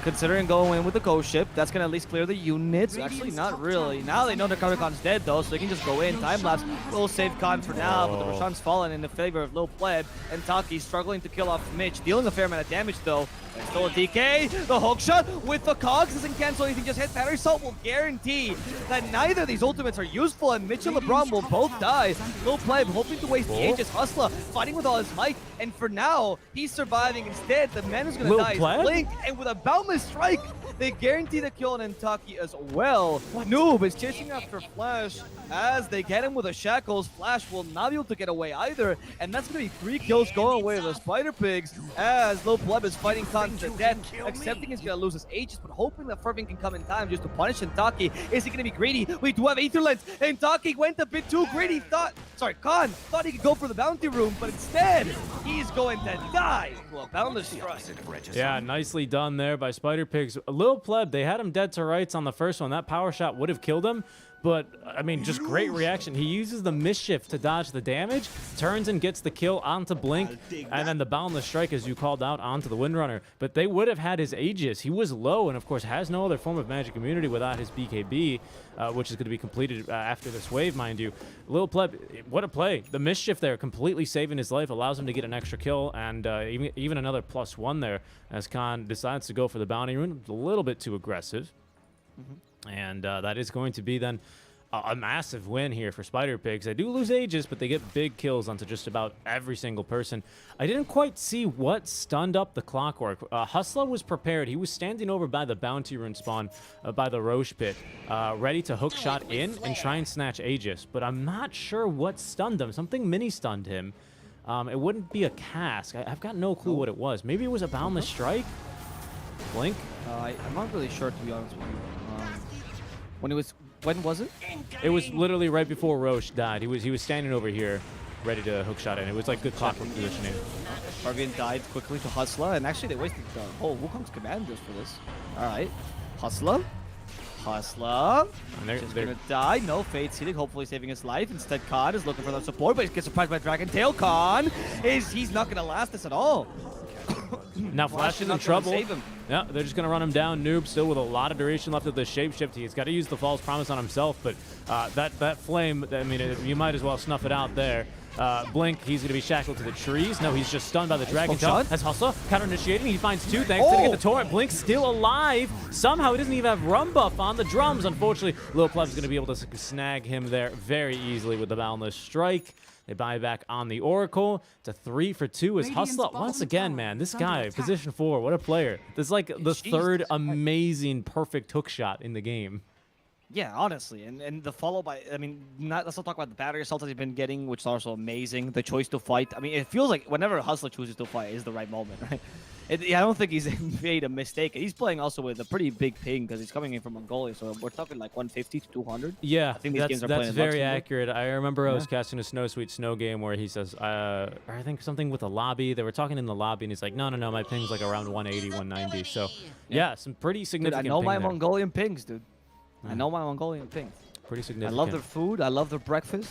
Considering going in with the Ghost Ship, that's going to at least clear the units. Actually, not really. Now they know the Khan's dead, though, so they can just go in. Time-lapse will save Khan for now, but the Roshan's fallen in the favor of Lil Pleb, and Taki's struggling to kill off Mitch, dealing a fair amount of damage, though. There's still a DK. The hook shot with the cogs doesn't cancel anything. Just hit Battery Salt will guarantee that neither of these ultimates are useful, and Mitch and LeBron will both die. Lil Pleb hoping to waste the Aegis. Hustler fighting with all his might, and for now, he's surviving. Instead, the man who's going to die is Blink, and with a Boundless Strike, they guarantee the kill on Taki as well. Noob is chasing after Flash as they get him with the shackles. Flash will not be able to get away either, and that's going to be 3 kills going away to the Spider Pigs as Lil Pleb is fighting Khan to death, accepting he's going to lose his Aegis, but hoping that Fervin can come in time just to punish Intaki. Is he going to be greedy? We do have Aether Lens, and Intaki went a bit too greedy. Khan thought he could go for the bounty room, but instead, he's going to die. Well, Boundless Strike. Yeah, nicely done there by Spider Pigs. Lil Pleb, they had him dead to rights on the first one. That power shot would have killed him. But, I mean, just great reaction. He uses the Mischief to dodge the damage, turns and gets the kill onto Blink, and then the Boundless Strike, as you called out, onto the Windrunner. But they would have had his Aegis. He was low and, of course, has no other form of magic immunity without his BKB, which is going to be completed after this wave, mind you. Lil Pleb, what a play. The Mischief there, completely saving his life, allows him to get an extra kill, and even another +1 there, as Khan decides to go for the bounty rune. A little bit too aggressive. And that is going to be then a massive win here for Spider Pigs. They do lose Aegis, but they get big kills onto just about every single person. I didn't quite see what stunned up the Clockwork. Hustler was prepared. He was standing over by the bounty rune spawn, by the Roche pit, ready to hook shot in and try and snatch Aegis. But I'm not sure what stunned him. Something mini stunned him. It wouldn't be a cask. I've got no clue what it was. Maybe it was a Boundless Strike? Blink? I'm not really sure, to be honest with you. When was it? It was literally right before Roche died. He was standing over here, ready to hook shot in. It was like good Clockwork positioning. Farvian died quickly to Hustler, and actually they wasted the whole Wukong's command just for this. Alright. Hustler. And Just gonna die. No Fate Sealing, hopefully saving his life. Instead, Khan is looking for the support, but he gets surprised by Dragon Tail. Khan he's not gonna last this at all. Now Flash is in trouble. Yeah, they're just going to run him down. Noob still with a lot of duration left of the shapeshift. He's got to use the False Promise on himself, but that flame, I mean, you might as well snuff it out there. Blink, he's going to be shackled to the trees. No, he's just stunned by the Dragon Tail. Has Hustler counter-initiating. He finds 2. Thanks to get the torrent. Blink still alive. Somehow he doesn't even have run buff on the drums. Unfortunately, Lil Pleb is going to be able to snag him there very easily with the Boundless Strike. They buy back on the Oracle to 3 for 2 as Hustler. Once again, man, this guy, position 4, what a player. This is like the third amazing perfect hook shot in the game. Yeah, honestly, and the follow by, I mean, let's not talk about the battery assault that he's been getting, which is also amazing. The choice to fight. I mean, it feels like whenever Hustler chooses to fight is the right moment, right? I don't think he's made a mistake. He's playing also with a pretty big ping because he's coming in from Mongolia, so we're talking like 150 to 200. Yeah, I think these games are that's playing very accurate. I remember I was casting a Snow Sweet Snow game where he says, I think something with a lobby. They were talking in the lobby, and he's like, no, my ping's like around 180, 190. So, yeah, some pretty significant Dude, I know my ping there. Mongolian pings, dude. I know my Mongolian pings. Pretty significant. I love their food. I love their breakfast.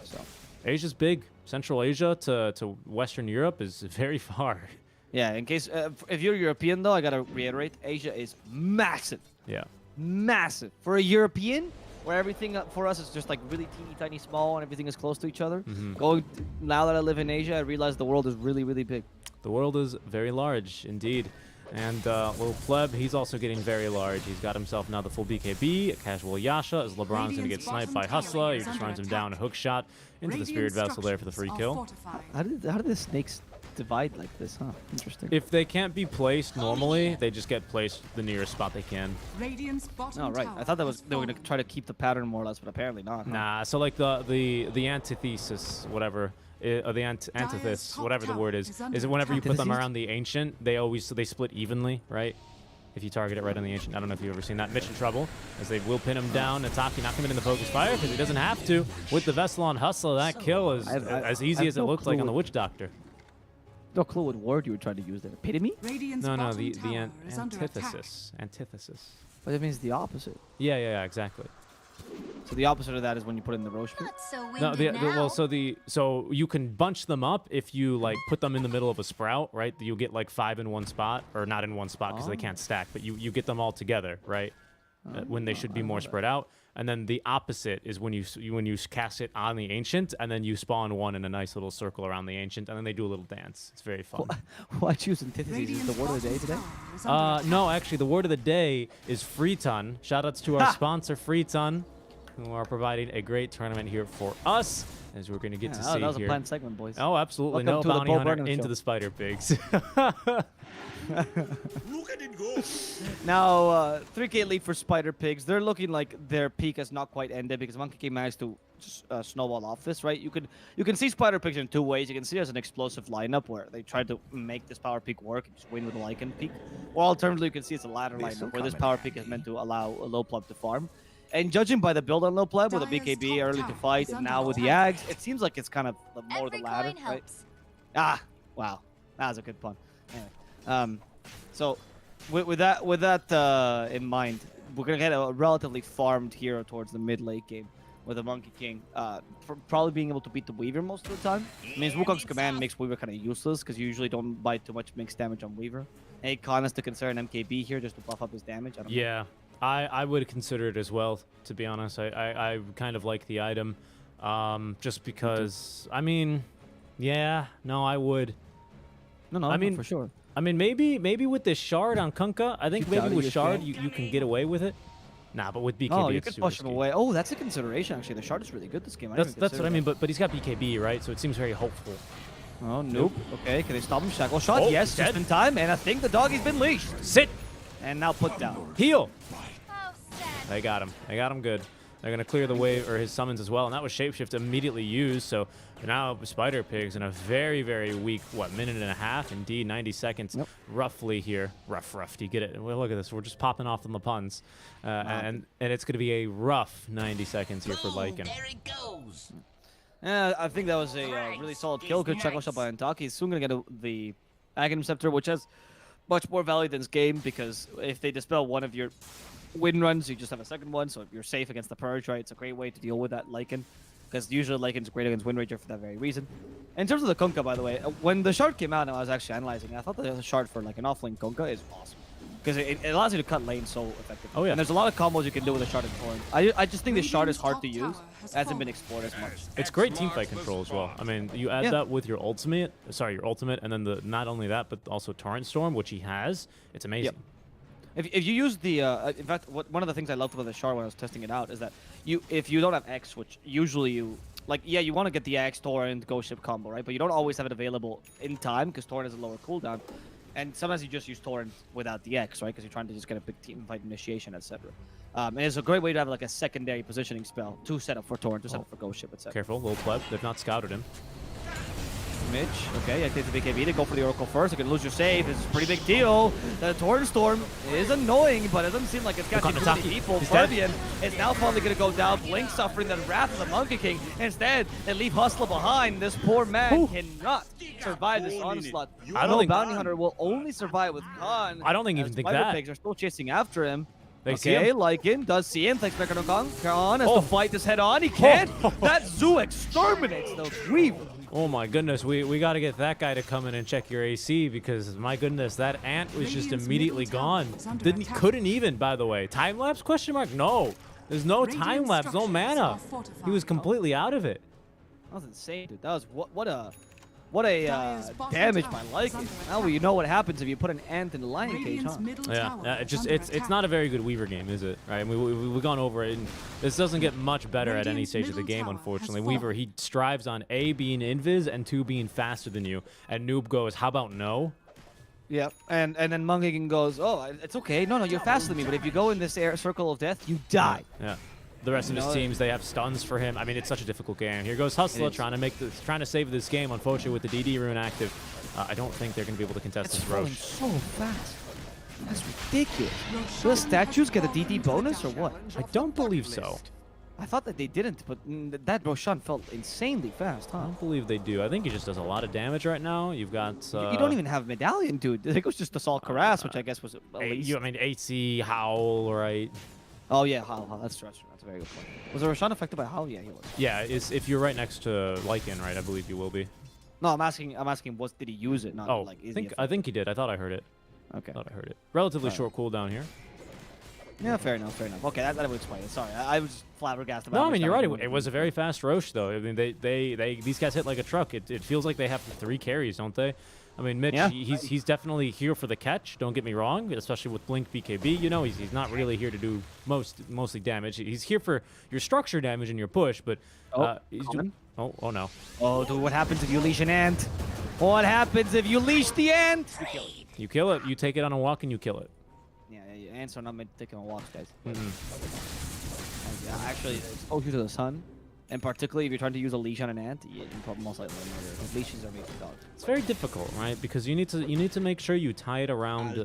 So Asia's big. Central Asia to Western Europe is very far. yeah, in case if you're European though, I gotta reiterate, Asia is massive. Yeah. Massive for a European, where everything for us is just like really teeny tiny small and everything is close to each other. Now that I live in Asia, I realize the world is really, really big. The world is very large indeed. And Lil Pleb, he's also getting very large. He's got himself now the full BKB, a casual Yasha, as LeBron's going to get sniped by Hustler. He just runs him down, a hook shot into the Spirit Vessel there for the free kill. How did the snakes divide like this, huh? Interesting. If they can't be placed normally, they just get placed the nearest spot they can. Oh, right. I thought they were going to try to keep the pattern more or less, but apparently not. Huh? Nah, so like the antithesis, whatever, or the antithesis, whatever the word is whenever you put them around the Ancient, they split evenly, right? If you target it right on the Ancient. I don't know if you've ever seen that. Mitch in trouble, as they will pin him down. Ataki not coming in the focus fire because he doesn't have to. With the Vessel on Hustler, that kill is as easy as it looked like on the Witch Doctor. No clue what word you were trying to use there. Epitome? No, the antithesis. Antithesis. But it means the opposite. Yeah, exactly. So the opposite of that is when you put in the Roche pit? Not so No, windy now. so you can bunch them up if you like put them in the middle of a sprout, right? You get like 5 in one spot, or not in one spot because they can't stack, but you get them all together, right? When they should be more spread out. And then the opposite is when you cast it on the Ancient, and then you spawn one in a nice little circle around the Ancient, and then they do a little dance. It's very fun. Why choose antithesis? Is the word of the day today? No, actually, the word of the day is Freeton. Shoutouts to our sponsor, Freeton, who are providing a great tournament here for us, as we're going to get to see that was here. a planned segment, boys. Oh, absolutely. Welcome No to the bounty Bo hunter Burnham into show. the Spider Pigs. Look at it go. Now, 3K lead for Spider Pigs. They're looking like their peak has not quite ended because Monkey King managed to snowball off this, right? You can see Spider Pigs in two ways. You can see it as an explosive lineup where they tried to make this power peak work and just win with a Lycan peak. Or alternatively, you can see it's a ladder lineup where this power peak is meant to allow a low pleb to farm. And judging by the build on low pleb with a BKB early to fight and now with the Ags, it seems like it's kind of more the latter, right? Ah, wow. That was a good pun. Anyway, so with that in mind, we're gonna get a relatively farmed hero towards the mid late game with a Monkey King, probably being able to beat the Weaver most of the time. I mean, Wukong's command makes Weaver kind of useless because you usually don't buy too much mixed damage on Weaver. And Khan has to consider an MKB here just to buff up his damage. I don't know. Yeah, I would consider it as well, to be honest. I kind of like the item, just because, I mean, yeah, no, I would. No, I mean, for sure. I mean, maybe with this shard on Kunkka, I think Keep maybe doubting with your shard strength. you can get away with it. Nah, but with BKB, Oh, you it's can super push him risky. away. Oh, that's a consideration, actually. The shard is really good this game. That's what I mean, but he's got BKB, right? So it seems very hopeful. Oh, nope. Okay, can they stop him? Shackle shot? Oh, yes, dead. just in time. And I think the doggy's been leashed. Sit! And now put down. Heal! How sad. They got him. They got him good. They're going to clear the wave, or his summons as well, and that was Shapeshift immediately used, so now Spider Pigs in a very, very weak, minute and a half? Indeed, 90 seconds roughly here. Rough. Do you get it? Well, look at this. We're just popping off on the puns. And it's going to be a rough 90 seconds here for Boom, Lycan. there it goes. I think that was a really solid kill. Good shackle shot by Antaki. He's soon going to get the Aghanim Scepter, which has much more value than this game, because if they dispel one of your win runs, you just have a second one, so you're safe against the Purge, right? It's a great way to deal with that Lycan, because usually Lycan's great against Win Rager for that very reason. In terms of the Kunkka, by the way, when the shard came out and I was actually analyzing it, I thought the shard for like an offlane Kunkka is awesome, because it allows you to cut lane so effectively. Oh, yeah. And there's a lot of combos you can do with a shard and Torrent. I just think the shard is hard to use. It hasn't been explored as much. It's great teamfight control as well. I mean, you add that with your ultimate, and then not only that, but also Torrent Storm, which he has. It's amazing. Yep. If you use the, in fact, one of the things I loved about the shard when I was testing it out is that if you don't have X, which usually you want to get the X Torrent Ghost Ship combo, right? But you don't always have it available in time because Torrent has a lower cooldown, and sometimes you just use Torrent without the X, right? Because you're trying to just get a big team fight initiation, etc. And it's a great way to have like a secondary positioning spell to set up for Torrent, to set up for Ghost Ship, etc. Careful, little pleb. They've not scouted him. Mitch, okay, I take the BKB to go for the Oracle first. You can lose your save. It's a pretty big deal. The Torrent Storm is annoying, but it doesn't seem like it's catching too many people. Fabian is now finally going to go down. Blink suffering the wrath of the Monkey King. Instead, they leave Hustler behind. This poor man cannot survive this onslaught. I don't think Bounty Hunter will only survive with Khan. I don't think even think Spider that. Pigs are still chasing after him. They see Okay, him. Lycan does see him. Thanks, Mecano Kong. Khan has Oh. to fight this head on. He can't. That Zoo exterminates the Weaver. Oh my goodness, we got to get that guy to come in and check your AC, because my goodness, that ant was just immediately gone. Couldn't even, by the way. Time lapse question mark? No. There's no time lapse, no mana. He was completely out of it. That was insane, dude. That was what What a Dire's bottom damage tower by is Lycan. under Now attack. you know what happens if you put an ant in the lion cage, Radiant's huh? middle Yeah, tower yeah, is just under it's attack. not a very good Weaver game, is it? Right? We've gone over it, and this doesn't get much better at any Radiant's stage of the middle game, tower has unfortunately. fallen. Weaver, he strives on A, being invis, and 2, being faster than you. And Noob goes, how about no? Yeah, and then Mungigan goes, oh, it's okay. No, you're faster than me, but if you go in this air circle of death, you die. Yeah. The rest of his No. teams, they have stuns for him. I mean, it's such a difficult game. Here goes Hustler is. trying to save this game. Unfortunately, with the DD rune active, I don't think they're going to be able to contest It's this falling Roche. so fast. That's ridiculous. Do the statues get a DD bonus or what? I don't believe so. I thought that they didn't, but that Roshan felt insanely fast, I huh? don't believe they do. I think he just does a lot of damage right now. You've got... You don't even have Medallion, dude. I think it was just Assault Cuirass, which I guess was at least... I mean, AC, Howl, right? Oh, yeah, Howl. That's true. That's a very good point. Was the Roshan affected by Howl? Yeah, he was. Yeah, if you're right next to Lycan, right, I believe you will be. No, I'm asking, did he use it? Not Oh, like, is I think he did. I thought I heard it. Okay. I thought I heard it. Relatively Alright. short cooldown here. Yeah, fair enough. Okay, that would explain it. Sorry, I was flabbergasted about No, how I mean, much you're right. damage It was a very fast Roche, though. I mean, these guys hit like a truck. It feels like they have 3 carries, don't they? I mean, Mitch, Yeah. he's definitely here for the catch. Don't get me wrong, especially with Blink BKB. You know, he's not really here to do mostly damage. He's here for your structure damage and your push, but he's common? oh no. Oh, dude, what happens if you leash an ant? What happens if you leash the ant? You kill it. You kill it. You take it on a walk and you kill it. Yeah, ants are not meant to take on walks, guys. Mm-mm. Yeah, actually, exposure to the sun, and particularly if you're trying to use a leash on an ant, you probably most likely murder. Because leashes are made for dogs. It's very difficult, right? Because you need to make sure you tie it around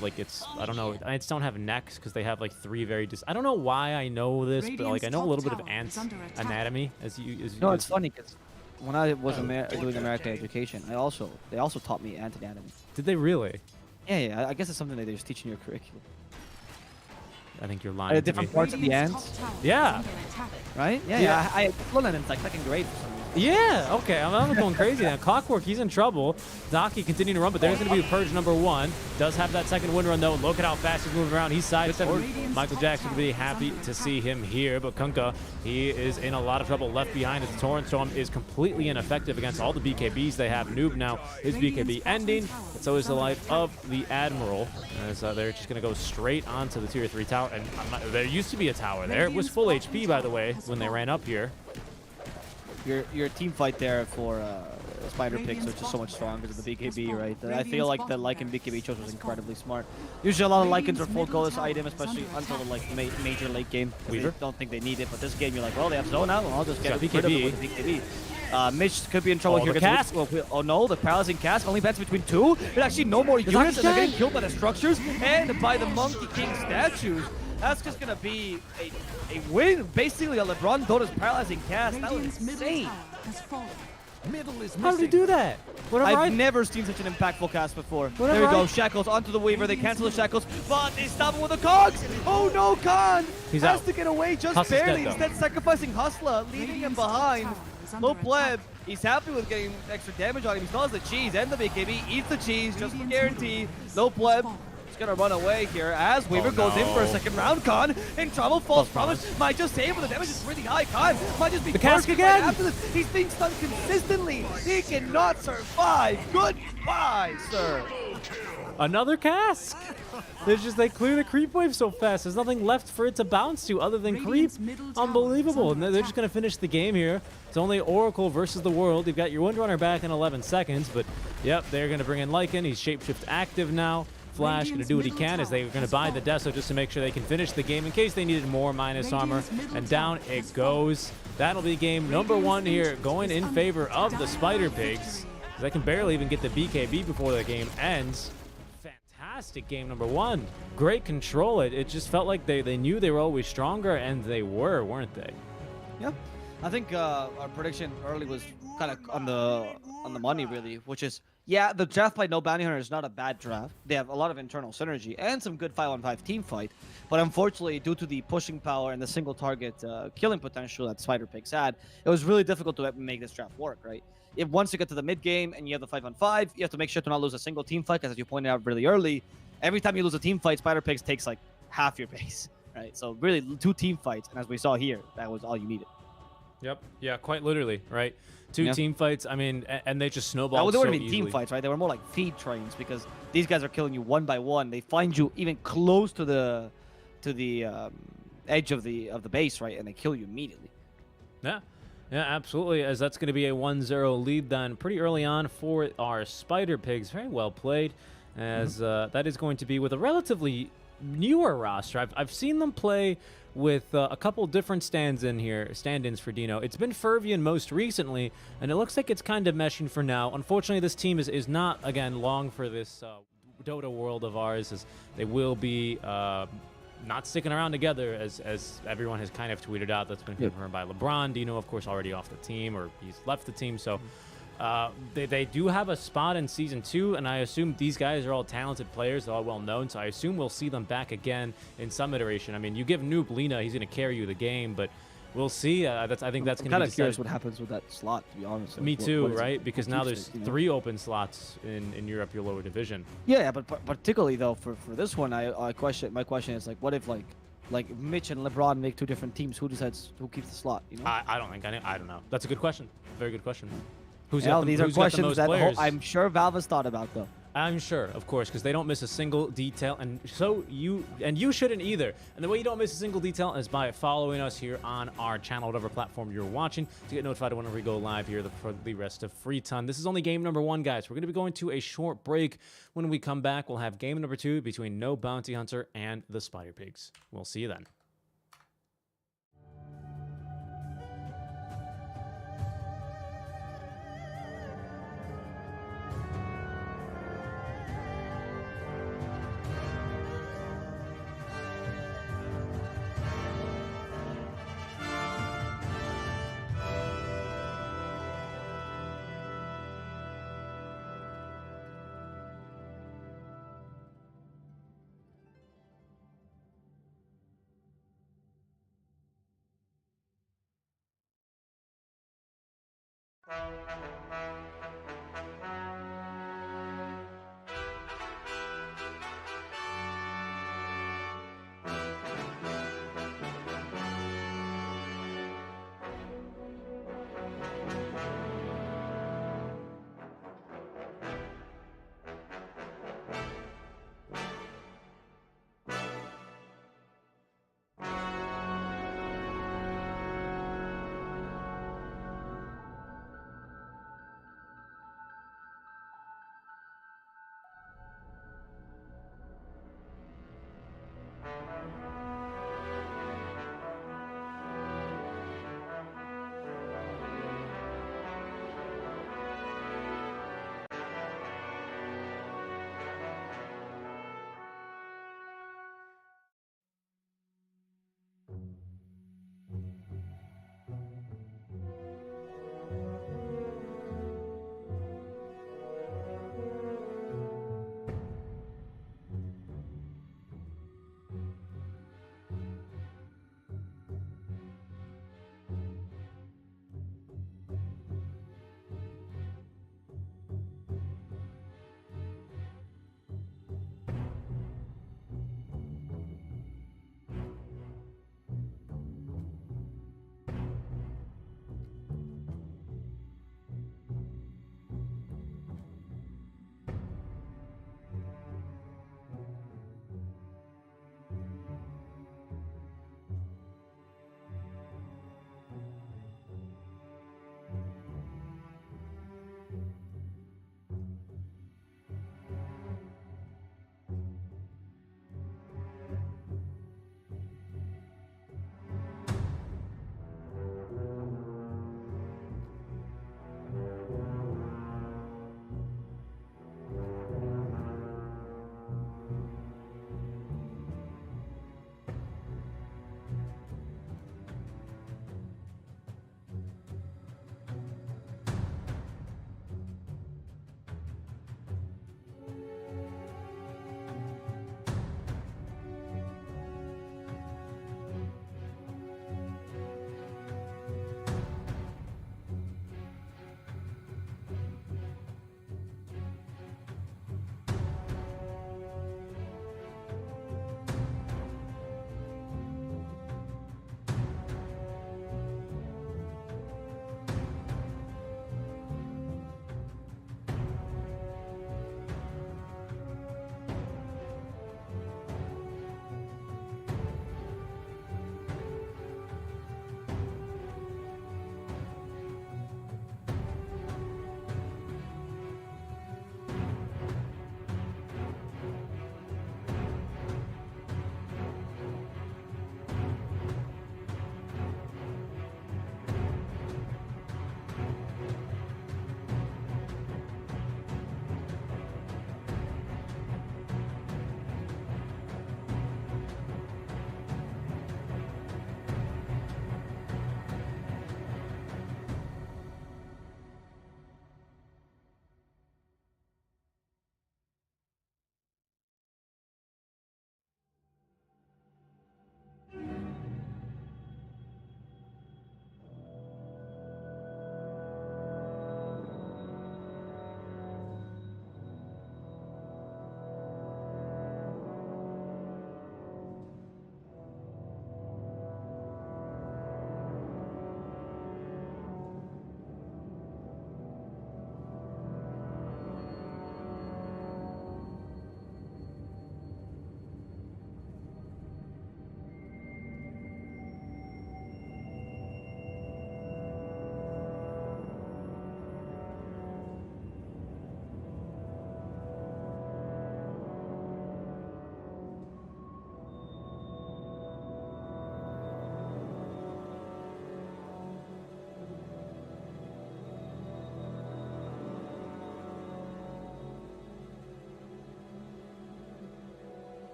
like it's I don't know. Ants don't have necks because they have like 3 very I don't know why I know this, but like I know a little bit of ant anatomy as you. No, it's funny because when I was doing American education, they also taught me ant anatomy. Did they really? Yeah, I guess it's something that they just teach in your curriculum. I think you're lying to me. Different parts of the ants, Yeah. right? Yeah. I learned that in like second grade for some reason. Yeah, okay, I'm going crazy now. Clockwork, he's in trouble. Docky continuing to run, but there's going to be Purge number 1. Does have that second wind run, though. Look at how fast he's moving around. He's sidestepping. Michael Jackson would be happy to see him here, but Kunkka, he is in a lot of trouble left behind. His Torrent Storm is completely ineffective against all the BKBs they have. Noob now, his BKB ending, but so is the life of the Admiral, as they're just going to go straight onto the Tier 3 tower. And there used to be a tower there. It was full HP, by the way, when they ran up here. Your team fight there for Spider Pigz are just so much stronger than the BKB, right? I feel like the Lycan BKB choice was incredibly smart. Usually a lot of Lycans are full goalless item, especially until the like major late game. Weaver? They don't think they need it, but this game you're like, well, they have zone out, well, I'll just get Got rid of it BKB. with BKB. Mitch could be in trouble Oh, here. the Gets cask? oh no, the paralyzing cask only bets between 2. There's actually no more units, and they're getting killed by the structures and by the Monkey King statues. That's just gonna be a win. Basically, a LeBron Dota's paralyzing cast. That was insane. How did he do that? I've never seen such an impactful cast before. Whatever There we go. I- Shackles onto the Weaver. They cancel the Shackles, but they stop him with the cogs. Oh no, Khan He's has out. to get away just Hustler's dead, barely. though. Instead, sacrificing Hustler, leaving him behind. Low pleb. He's happy with getting extra damage on him. He smells the cheese and the BKB. Eats the cheese just for guarantee. Low pleb. He's gonna run away here as Weaver goes in for a no. second round. Khan in trouble. False promise. Might just save, but the damage is really high. Khan might just be The cask perfect right again? after this. He's being stunned consistently. He cannot survive. Goodbye, sir. Another cask. They clear the creep wave so fast. There's nothing left for it to bounce to other than creep. Radiant's middle tower Unbelievable. is And under they're just gonna finish the game here. It's only Oracle versus the world. You've got your Windrunner back in 11 seconds, but yep, they're gonna bring in Lycan. He's shapeshift active now. Flash gonna do what he can as they're gonna buy the Deso just to make sure they can finish the game in case they needed more minus armor. And down it goes. That'll be game number 1 here, going in favor of the Spider Pigs. They can barely even get the BKB before the game ends. Fantastic game number 1. Great control. It just felt like they knew they were always stronger, and they were, weren't they? Yeah, I think our prediction early was kind of on the money, really, which is, yeah, the draft by No Bounty Hunter is not a bad draft. They have a lot of internal synergy and some good 5-on-5 team fight, but unfortunately, due to the pushing power and the single target killing potential that Spider Pigs had, it was really difficult to make this draft work, right? If once you get to the mid game and you have the 5-on-5, you have to make sure to not lose a single team fight, because as you pointed out really early, every time you lose a team fight, Spider Pigs takes like half your base, right? So really 2 team fights, and as we saw here, that was all you needed. Yep. Yeah, quite literally, right? Two Yeah. team fights. I mean, and they just Well, snowballed they so weren't even easily. team fights, right? They were more like feed trains because these guys are killing you one by one. They find you even close to the edge of the base, right? And they kill you immediately. Yeah, yeah, absolutely. As that's going to be a 1-0 lead then pretty early on for our Spider Pigs. Very well played, as that is going to be with a relatively newer roster. I've seen them play with a couple different stand-ins for Dino. It's been Fervian most recently, and it looks like it's kind of meshing for now. Unfortunately, this team is not, again, long for this Dota world of ours, as they will be not sticking around together, as everyone has kind of tweeted out. That's been confirmed by LeBron. Dino, of course, already off the team, or he's left the team, so... they do have a spot in Season 2, and I assume these guys are all talented players. They're all well-known, so I assume we'll see them back again in some iteration. I mean, you give Noob Lena, he's going to carry you the game, but we'll see. I think that's going to be kind of curious decided. what happens with that slot, to be honest. Me too, what is right? it? Because What now keeps there's it, 3 open slots in Europe, your lower division. Yeah, but particularly, though, for this one, my question is, like, what if, like Mitch and LeBron make 2 different teams? Who decides who keeps the slot, you know? I don't think I don't know. That's a good question. Very good question. Who's Well, got the, these are who's got the questions most that players? I'm sure Valve has thought about, though. I'm sure, of course, because they don't miss a single detail, and so you shouldn't either. And the way you don't miss a single detail is by following us here on our channel, whatever platform you're watching, to get notified whenever we go live here for the rest of Free Ton. This is only game number 1, guys. We're going to be going to a short break. When we come back, we'll have game number 2 between No Bounty Hunter and the Spider Pigs. We'll see you then.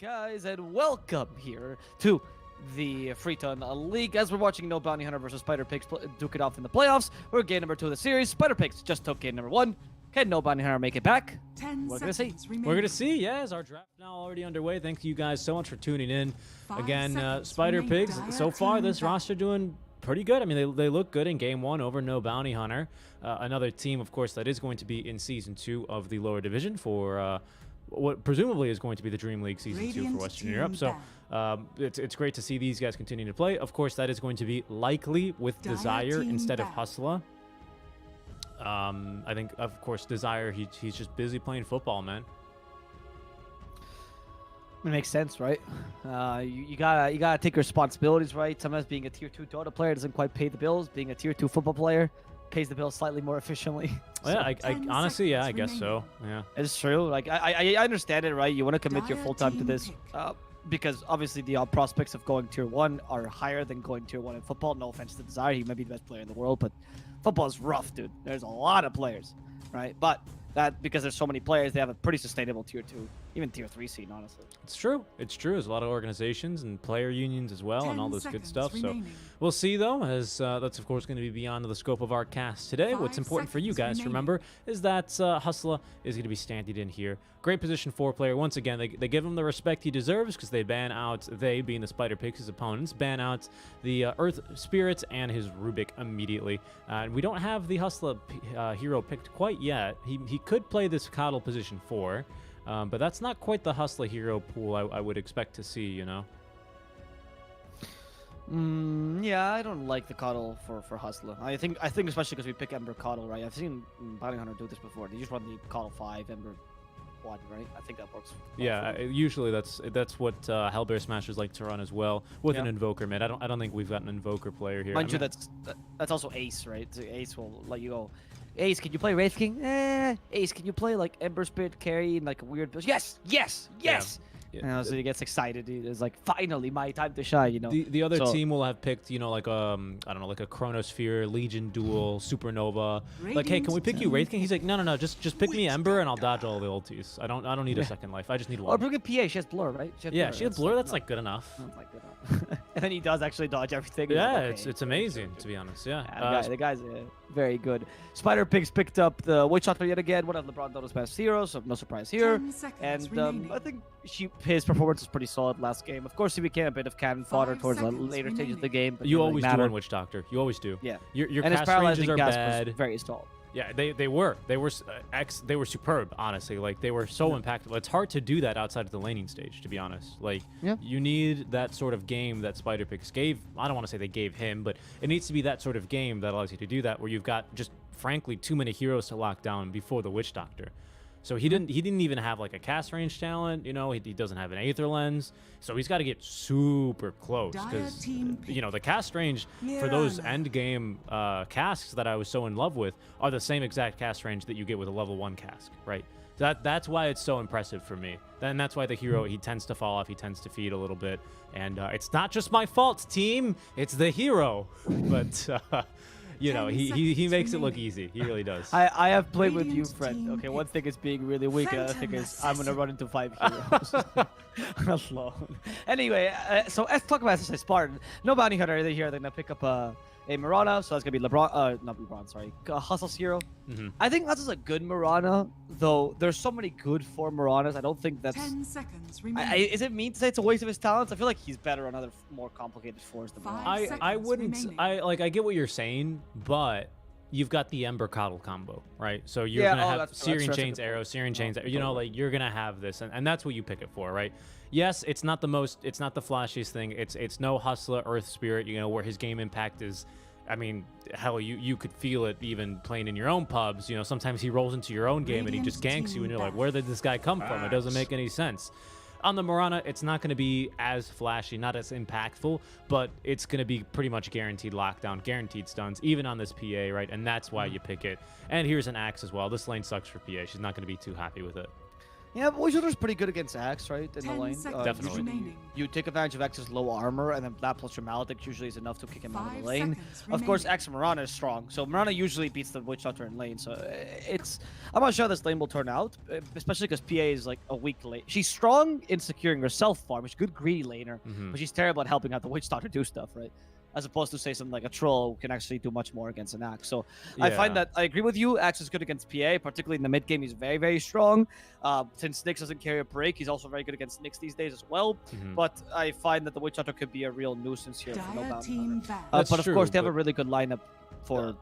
Guys, and welcome here to the Freeton League. As we're watching No Bounty Hunter versus Spider Pigz duke it off in the playoffs, we're game number 2 of the series. Spider Pigz just took game number 1. Can No Bounty Hunter make it back? 10 We're gonna see. seconds remaining. We're going to see, yeah, is our draft now already underway. Thank you guys so much for tuning in. 5 Again, seconds Spider remaining. Pigz, so far this roster doing pretty good. I mean, they look good in game 1 over No Bounty Hunter. Another team, of course, that is going to be in Season 2 of the lower division for what presumably is going to be the Dream League Season 2 for Radiant Western team Europe. So it's great to see these guys continue to play. Of course, that is going to be likely with Dire Desire team instead of back. Hustler. I think, of course, Desire, he's just busy playing football, man. It makes sense, right? You gotta take your responsibilities, right? Sometimes being a tier 2 Dota player doesn't quite pay the bills. Being a tier 2 football player pays the bills slightly more efficiently. Yeah, I 10 honestly, yeah, I seconds guess so. Yeah. It's true. Like I understand it, right? You want to commit your Dire full time to team this, pick. because obviously the prospects of going tier 1 are higher than going tier 1 in football. No offense to Desire, he might be the best player in the world, but football is rough, dude. There's a lot of players, right? But that because there's so many players, they have a pretty sustainable tier 2, even tier 3 scene, honestly. It's true. It's true. There's a lot of organizations and player unions as well, and 10 all this good seconds stuff. remaining. So we'll see, though, as that's of course going to be beyond the scope of our cast today. 5 What's important for you seconds guys to remaining. remember is that Hustler is going to be standing in here. Great position 4 player. Once again, they give him the respect he deserves because they ban out, they being the Spider Pigz, his opponents, ban out the Earth Spirits and his Rubik immediately. And we don't have the Hustler hero picked quite yet. He could play this Coddle position 4. But that's not quite the Hustler hero pool I would expect to see, you know? Yeah, I don't like the Coddle for Hustler. I think especially because we pick Ember Coddle, right? I've seen Bounty Hunter do this before. They just run the Coddle 5, Ember 1, right? I think that works. well Yeah, for them. usually that's what Hellbear Smashers like to run as well with an Yeah. Invoker mid. I don't think we've got an Invoker player here. Mind I you, mean, that's also Ace, right? So Ace will let you go. Ace, can you play Wraith King? Ace, can you play like Ember Spirit carry and like a weird build? Yes, yes, yes. Yeah. So he gets excited. It's like finally my time to shine. You know. the other So- team will have picked, you know, like I don't know, like a Chronosphere, Legion Duel, Supernova. Like, hey, can we pick you Wraith King? He's like, no, just pick me Ember and I'll dodge all the ultis. I don't need a second life. I just need Or one. bring a PA. She has Blur, right? Yeah, she has Blur. That's not- like good enough. not like good enough. And then he does actually dodge everything. Yeah, Like, okay. it's amazing to be honest. Yeah. Yeah, the guy's very good. Spider Pigz picked up the Witch Doctor yet again, one of LeBron Dota's best heroes, so no surprise here. 10 seconds And remaining. I think his performance was pretty solid last game. Of course, he became a bit of cannon fodder 5 towards the seconds later stages of the remaining. game. But You didn't really always do matter. on Witch Doctor. You always do. Yeah. Your And his cast ranges paralyzing are cast bad. was very stalled. Yeah, they were they were superb, honestly. Like they were so impactful. It's hard to do that outside of the laning stage, to be honest. Like Yeah. you need that sort of game that Spider Pigz gave. I don't want to say they gave him, but it needs to be that sort of game that allows you to do that, where you've got just frankly too many heroes to lock down before the Witch Doctor. So he didn't even have like a cast range talent, you know. He doesn't have an Aether Lens, so he's got to get super close Dire because team you know the cast range for those end game casks that I was so in love with are the same exact cast range that you get with a level 1 cask, right? That's why it's so impressive for me. Then that's why the hero, he tends to fall off, he tends to feed a little bit, and it's not just my fault, team. It's the hero, but. You know, 10 he seconds makes it look remaining. easy. He really does. I have played with you, Radiant friend. team Okay, one thing is being really weak, and the other thing Phantom is I'm gonna assassin. run into 5 heroes alone. Anyway, so let's talk about SSI Spartan. No Bounty Hunter here. They're gonna pick up a Mirana, so that's gonna be LeBron. Not LeBron, sorry. Hustle's hero. Mhm. I think Hustle's a good Mirana, though. There's so many good 4 Miranas. I don't think that's. 10 seconds remaining. Is it mean to say it's a waste of his talents? I feel like he's better on other more complicated 4s than 5 Mirana. I seconds wouldn't. remaining. I get what you're saying, but you've got the Ember Coddle combo, right? So you're Yeah, gonna have that's Searing a good Chains point. arrow, Searing No, Chains, you know, totally. like you're gonna have this, and that's what you pick it for, right? Yes, it's not the flashiest thing. It's no Hustler, Earth Spirit, you know, where his game impact is. I mean, hell, you could feel it even playing in your own pubs. You know, sometimes he rolls into your own game and he just Radiant ganks you, team and you're like, back. where did this guy come from? It doesn't make any sense. On the Mirana, it's not going to be as flashy, not as impactful, but it's going to be pretty much guaranteed lockdown, guaranteed stuns, even on this PA, right? And that's why you pick it. And here's an Axe as well. This lane sucks for PA. She's not going to be too happy with it. Yeah, but Witch Doctor's pretty good against Axe, right? In the 10 lane. seconds Definitely. remaining. You take advantage of Axe's low armor, and then that plus your Maledict usually is enough to kick him out of 5 the lane. seconds Of course, remaining. Axe Mirana is strong, so Mirana usually beats the Witch Doctor in lane. So it's I'm not sure how this lane will turn out, especially because PA is like a weak lane. She's strong in securing her self farm. She's a good greedy laner, but she's terrible at helping out the Witch Doctor do stuff, right? As opposed to say something like a troll who can actually do much more against an Axe. So I find Yeah. that I agree with you. Axe is good against PA, particularly in the mid game. He's very, very strong. Since Nyx doesn't carry a break, he's also very good against Nyx these days as well. But I find that the Witch Doctor could be a real nuisance here for no Dire bounty team hunter. back. That's But of true, course, they have a but- really good lineup for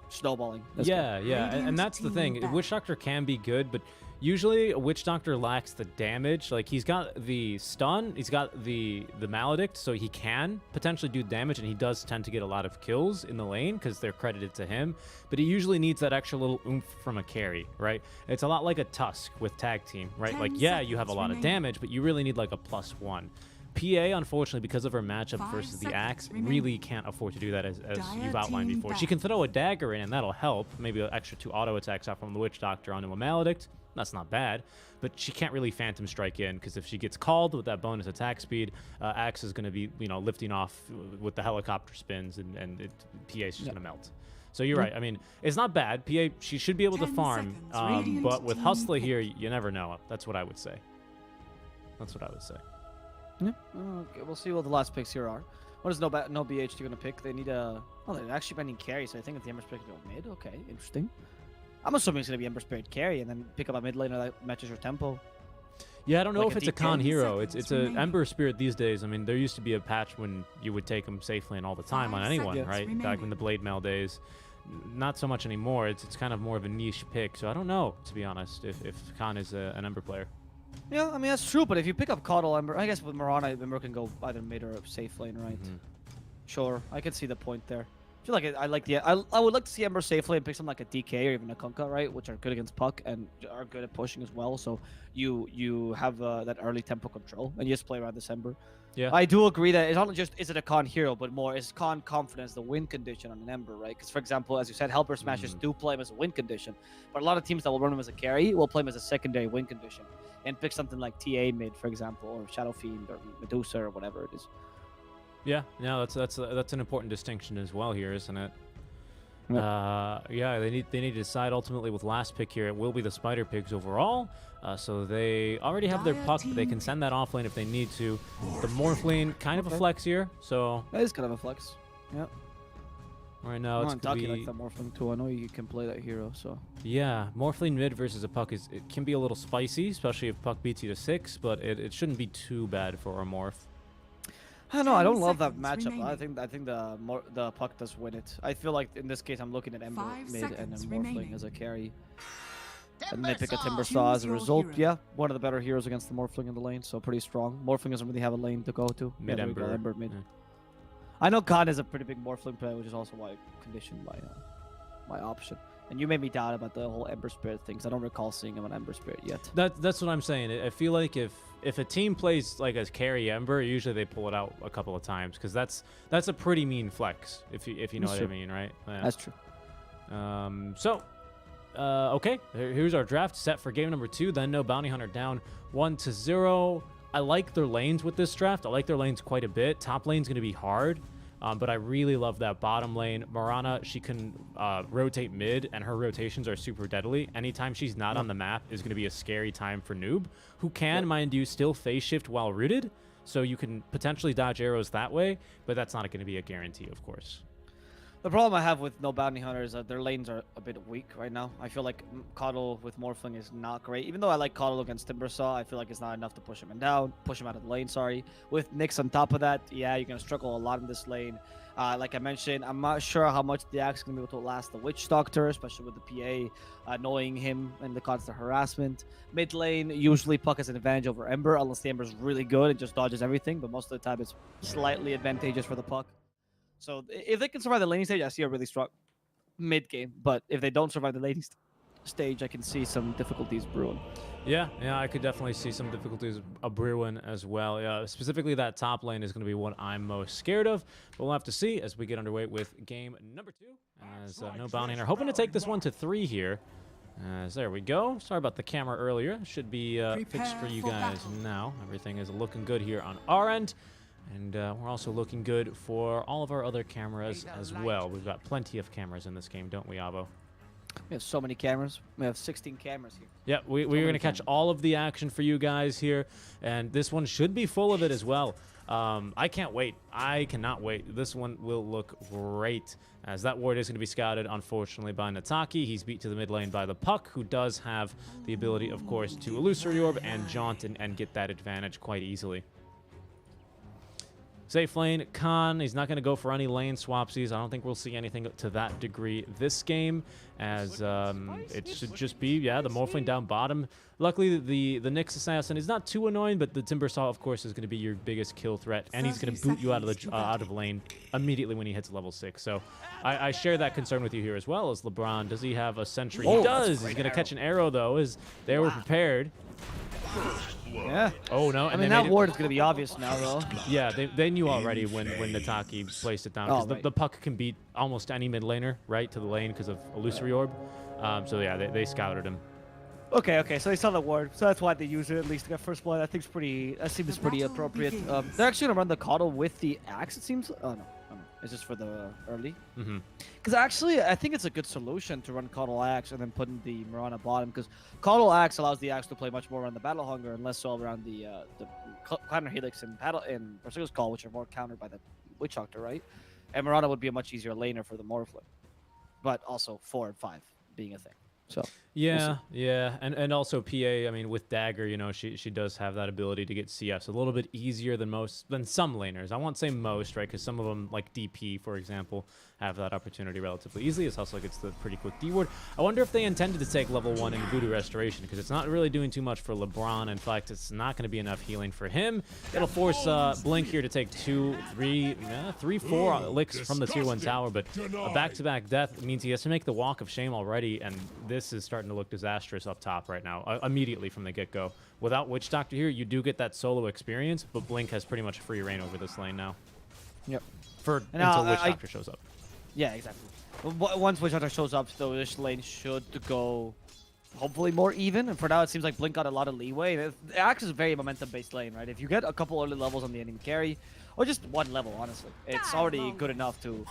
snowballing. That's good. Yeah, yeah, and Radiant that's the team thing. back. Witch Doctor can be good, but usually a Witch Doctor lacks the damage. Like he's got the stun, he's got the Maledict, so he can potentially do damage, and he does tend to get a lot of kills in the lane because they're credited to him. But he usually needs that extra little oomph from a carry, right? It's a lot like a Tusk with tag team, right? 10 Like yeah, you have a seconds lot of remaining. damage, but you really need like a +1. PA, unfortunately, because of her matchup 5 versus the seconds Axe, remaining. really can't afford to do that as Dire you've outlined team before. She back. can throw a dagger in, and that'll help. Maybe an extra 2 auto attacks out from the Witch Doctor onto a Maledict. That's not bad. But she can't really Phantom Strike in, because if she gets called with that bonus attack speed, Axe is going to be, lifting off with the helicopter spins, and PA is just going to melt. So you're right. I mean, it's not bad. PA, she should be able to 10 farm, seconds. Radiant but with team Hustler pick. here, you never know. That's what I would say. That's what I would say. Yeah. Okay, we'll see what the last picks here are. What is no BH going to pick? They need a... Oh, they're actually banning carry, so I think if the Ember Spirit can go mid. Okay, interesting. I'm assuming it's going to be Ember Spirit carry and then pick up a mid laner that matches your tempo. Yeah, I don't know Like if a it's a DK? con 10 hero. seconds It's a remaining. Ember Spirit these days. I mean, there used to be a patch when you would take them safely and all the time 5 on anyone, seconds right? Back in remaining. the Blade Mail days. Not so much anymore. It's kind of more of a niche pick. So I don't know, to be honest, if Khan is an Ember player. Yeah, I mean, that's true, but if you pick up Coddle Ember, I guess with Mirana, Ember can go either mid or safe lane, right? Sure, I can see the point there. I feel like I like the... I would like to see Ember safe lane pick something like a DK or even a Kunkka, right? Which are good against Puck and are good at pushing as well. So you have that early tempo control and you just play around this Ember. Yeah. I do agree that it's not just is it a con hero, but more is con confidence the win condition on an Ember, right? Because for example, as you said, Helper Smashers do play him as a win condition, but a lot of teams that will run him as a carry will play him as a secondary win condition and pick something like TA mid, for example, or Shadow Fiend or Medusa or whatever it is. Yeah, no, that's an important distinction as well here, isn't it? Yeah. Yeah, they need to decide ultimately with last pick here. It will be the Spider Pigs overall. So they already have their Dire puck, but they team can send that off lane if they need to. The Morphling, kind of a Okay. flex here. So That is kind of a flex. Yeah. right now I'm it's not gonna talking be like that Morphling too. I know you can play that hero, so. yeah, Morphling mid versus a puck it can be a little spicy, especially if puck beats you to 6, but it shouldn't be too bad for a morph. I don't know. I 10 don't love that seconds matchup. remaining. I think the puck does win it. I feel like in this case I'm looking at Ember 5 mid and seconds then Morphling remaining. as a carry. And they pick a Timber Timbersaw as Choose a your result. hero. Yeah, one of the better heroes against the Morphling in the lane, so pretty strong. Morphling doesn't really have a lane to go to. Mid there we go, Ember. Ember mid. Yeah. I know Khan is a pretty big Morphling player, which is also why I conditioned my option. And you made me doubt about the whole Ember Spirit things. I don't recall seeing him on Ember Spirit yet. That's what I'm saying. I feel like if a team plays like as carry Ember, usually they pull it out a couple of times because that's a pretty mean flex if you know That's what true. I mean, right? Yeah. That's true. Okay, here's our draft set for game number 2. Then no Bounty Hunter down 1-0. I like their lanes with this draft. I like their lanes quite a bit. Top lane's going to be hard, but I really love that bottom lane. Mirana, she can rotate mid, and her rotations are super deadly. Anytime she's not on the map is going to be a scary time for Noob, who can, mind you, still phase shift while rooted. So you can potentially dodge arrows that way, but that's not going to be a guarantee, of course. The problem I have with no bounty hunters is that their lanes are a bit weak right now. I feel like Coddle with Morphling is not great. Even though I like Coddle against Timbersaw, I feel like it's not enough to push him push him out of the lane, sorry. With Nyx on top of that, yeah, you're going to struggle a lot in this lane. Like I mentioned, I'm not sure how much the Axe is going to be able to last the Witch Doctor, especially with the PA annoying him and the constant harassment. Mid lane, usually Puck has an advantage over Ember, unless the Ember is really good and just dodges everything, but most of the time it's slightly advantageous for the Puck. So if they can survive the laning stage, I see a really strong mid game. But if they don't survive the laning stage, I can see some difficulties brewing. Yeah, I could definitely see some difficulties brewing as well. Yeah, specifically that top lane is going to be what I'm most scared of. But we'll have to see as we get underway with game number 2. As no Bounty Hunter hoping to take this one to 3 here. There we go. Sorry about the camera earlier. Should be fixed for you guys now. Everything is looking good here on our end. And we're also looking good for all of our other cameras as well. We've got plenty of cameras in this game, don't we, Avo? We have so many cameras. We have 16 cameras here. Yeah, we're going to catch all of the action for you guys here. And this one should be full of it as well. I can't wait. I cannot wait. This one will look great, as that ward is going to be scouted, unfortunately, by Nataki. He's beat to the mid lane by the Puck, who does have the ability, of course, to Illusory Orb and Jaunt and get that advantage quite easily. Safe lane, Khan, he's not going to go for any lane swapsies. I don't think we'll see anything to that degree this game, as it should just be, yeah, the Morphling down bottom. Luckily, the Nyx Assassin is not too annoying, but the Timbersaw, of course, is going to be your biggest kill threat, and he's going to boot you out of lane immediately when he hits level 6. So I share that concern with you here as well as LeBron. Does he have a sentry? He does. He's going to catch an arrow, though, as they were prepared. Yeah. Oh, no. I mean, that ward is going to be obvious now, though. Yeah, they knew already when Nataki placed it down. Because the Puck can beat almost any mid laner, right, to the lane because of Illusory Orb. So, yeah, they scouted him. Okay, so they saw the ward, so that's why they used it at least to get first blood. That seems pretty appropriate. They're actually going to run the Coddle with the axe, it seems. Oh, no. It's just for the early. Because actually, I think it's a good solution to run Coddle Axe and then put in the Mirana bottom, because Coddle Axe allows the Axe to play much more around the Battle Hunger and less so around the Counter Helix and Berserker's Call, which are more countered by the Witch Doctor, right? And Mirana would be a much easier laner for the Morphling. But also 4 and 5 being a thing. So yeah, yeah, and also PA. I mean, with Dagger, you know, she does have that ability to get CS a little bit easier than some laners. I won't say most, right? Because some of them, like DP, for example, have that opportunity relatively easily. It's also gets the pretty quick D ward. I wonder if they intended to take level 1 in Voodoo Restoration, because it's not really doing too much for LeBron. In fact, it's not going to be enough healing for him. It'll force Blink here to take 2, 3, 4 licks from the tier 1 tower, but a back-to-back death means he has to make the Walk of Shame already, and this is starting to look disastrous up top right now, immediately from the get-go. Without Witch Doctor here, you do get that solo experience, but Blink has pretty much free reign over this lane now. Yep. Until Witch Doctor shows up. Yeah, exactly. Once Witch Doctor shows up, though, this lane should go hopefully more even. And for now, it seems like Blink got a lot of leeway. The Axe is a very momentum-based lane, right? If you get a couple early levels on the enemy carry, or just one level, honestly, it's already good enough to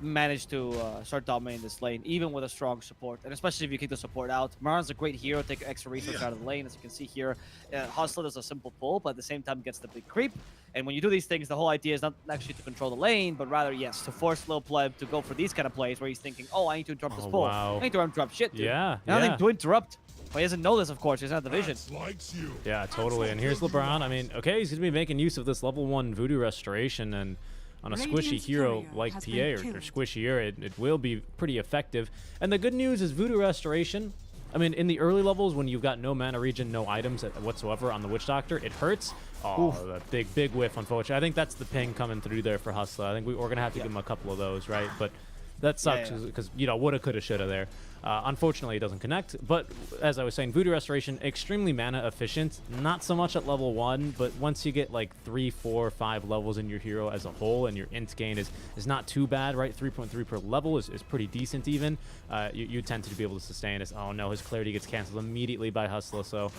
manage to start dominating this lane, even with a strong support, and especially if you kick the support out. Maran's a great hero, take extra resource out of the lane, as you can see here. Hustler does a simple pull, but at the same time gets the big creep. And when you do these things, the whole idea is not actually to control the lane, but rather, yes, to force Lil Pleb to go for these kind of plays where he's thinking, oh, I need to interrupt this pull. Wow. I need to interrupt shit, dude. Yeah, Nothing to interrupt. But he doesn't know this, of course. He doesn't have the vision. Yeah, totally. And here's LeBron. I mean, okay, he's going to be making use of this level 1 Voodoo Restoration, and on a squishy hero like PA or squishier, it will be pretty effective. And the good news is Voodoo Restoration, I mean, in the early levels when you've got no mana regen, no items whatsoever on the Witch Doctor, it hurts. Oh, the big whiff, unfortunately. I think that's the ping coming through there for Hustler. I think we're going to have to give him a couple of those, right? But that sucks because, you know, woulda, coulda, shoulda there. Unfortunately, it doesn't connect. But as I was saying, Voodoo Restoration, extremely mana efficient. Not so much at level 1, but once you get like 3, 4, 5 levels in your hero as a whole, and your int gain is not too bad, right? 3.3 per level is pretty decent even. You tend to be able to sustain this. Oh no, his clarity gets canceled immediately by Hustler, so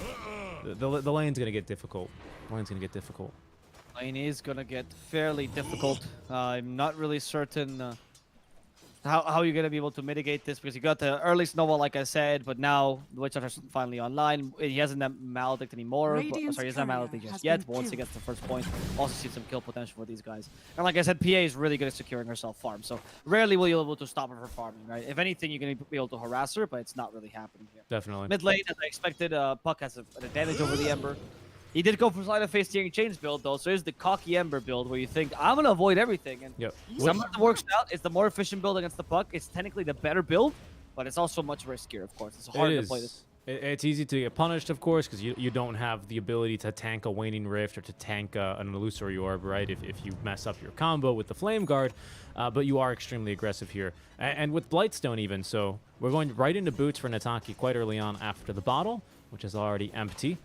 the lane's going to get difficult. Lane is going to get fairly difficult. I'm not really certain how you're going to be able to mitigate this, because you got the early snowball, like I said, but now the Witch Doctor's finally online. He hasn't that Maledict anymore. Sorry, he doesn't have Maledict just yet. But once he gets the first point, also see some kill potential for these guys. And like I said, PA is really good at securing herself farm, so rarely will you be able to stop her from farming, right? If anything, you're going to be able to harass her, but it's not really happening here. Definitely. Mid lane, as I expected, Puck has an advantage over the Ember. He did go for Slide of Face Steering Chains build, though, so here's the cocky Ember build where you think, I'm going to avoid everything. And sometimes it works out. It's the more efficient build against the Puck. It's technically the better build, but it's also much riskier, of course. It's hard to play this. It's easy to get punished, of course, because you don't have the ability to tank a Waning Rift or to tank an Illusory Orb, right, if you mess up your combo with the Flame Guard. But you are extremely aggressive here. And with Blightstone even, so we're going right into boots for Nataki quite early on after the bottle, which is already empty.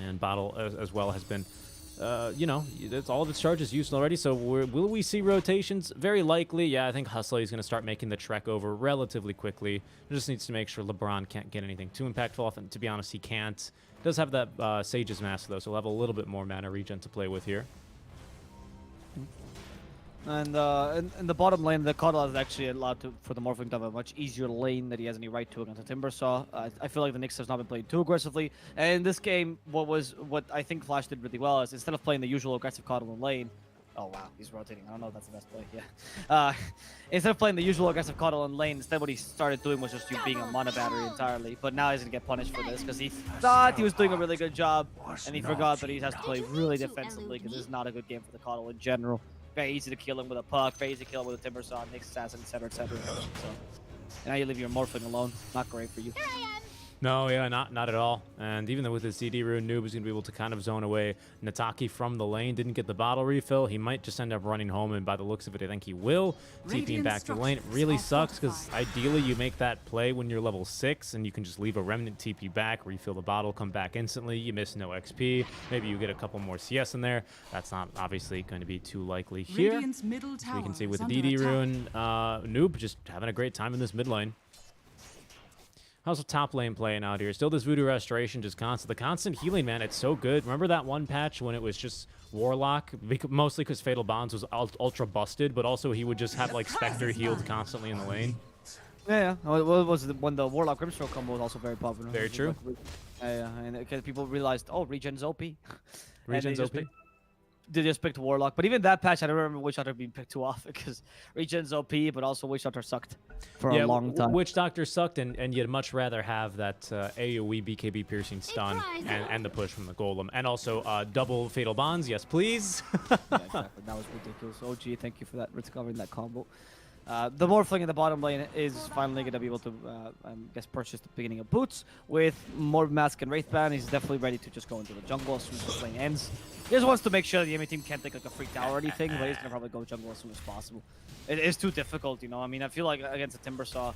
And bottle as well has been you know, all of its charges used already. So will we see rotations? Very likely. Yeah, I think Hustler is going to start making the trek over relatively quickly. He just needs to make sure LeBron can't get anything too impactful off. And to be honest, he can't. Does have that Sage's Mask, though, so he'll have a little bit more mana regen to play with here. And in the bottom lane, the Coddle is actually allowed for the Morphling to have a much easier lane that he has any right to against the Timbersaw. I feel like the Knicks has not been playing too aggressively. And in this game, what I think Flash did really well is instead of playing the usual aggressive Coddle in lane, oh wow, he's rotating. I don't know if that's the best play. Yeah. Instead of playing the usual aggressive Coddle in lane, instead what he started doing was just being a mana battery entirely. But now he's gonna get punished for this because he thought he was doing a really good job, and he forgot that he has to play really defensively because this is not a good game for the Coddle in general. Very easy to kill him with a puck, very easy to kill him with a Timbersaw, Nick's assassin, etc., etc. So, and now you leave your Morphling alone. Not great for you. No, yeah, not at all. And even though with his CD rune, Noob is going to be able to kind of zone away Nataki from the lane. Didn't get the bottle refill. He might just end up running home, and by the looks of it, I think he will. TPing back to the lane. It really sucks because ideally you make that play when you're level 6, and you can just leave a Remnant TP back, refill the bottle, come back instantly. You miss no XP. Maybe you get a couple more CS in there. That's not obviously going to be too likely here. Middle tower We can see with the is DD under rune, Noob just having a great time in this mid lane. How's the top lane playing out here? Still this Voodoo Restoration, just constant. The constant healing, man, it's so good. Remember that one patch when it was just Warlock? Mostly because Fatal Bonds was ultra busted, but also he would just have like Spectre healed constantly in the lane. Yeah. What was it when the Warlock Grimstroke combo was also very popular? Very true. Yeah, and because people realized, oh, regen's OP. Regen's OP. They just picked Warlock, but even that patch, I don't remember Witch Doctor being picked too often because regen's OP, but also Witch Doctor sucked for a long time. Witch Doctor sucked, and you'd much rather have that AoE BKB piercing stun and the push from the Golem, and also double Fatal Bonds. Yes, please. Yeah, exactly. That was ridiculous. OG, thank you for that, recovering that combo. The Morphling in the bottom lane is finally going to be able to, I guess, purchase the beginning of boots. With more Mask and Wraithband, he's definitely ready to just go into the jungle as soon as the lane ends. He just wants to make sure the enemy team can't take like a free tower or anything, but he's going to probably go jungle as soon as possible. It is too difficult, you know? I mean, I feel like against a Timbersaw,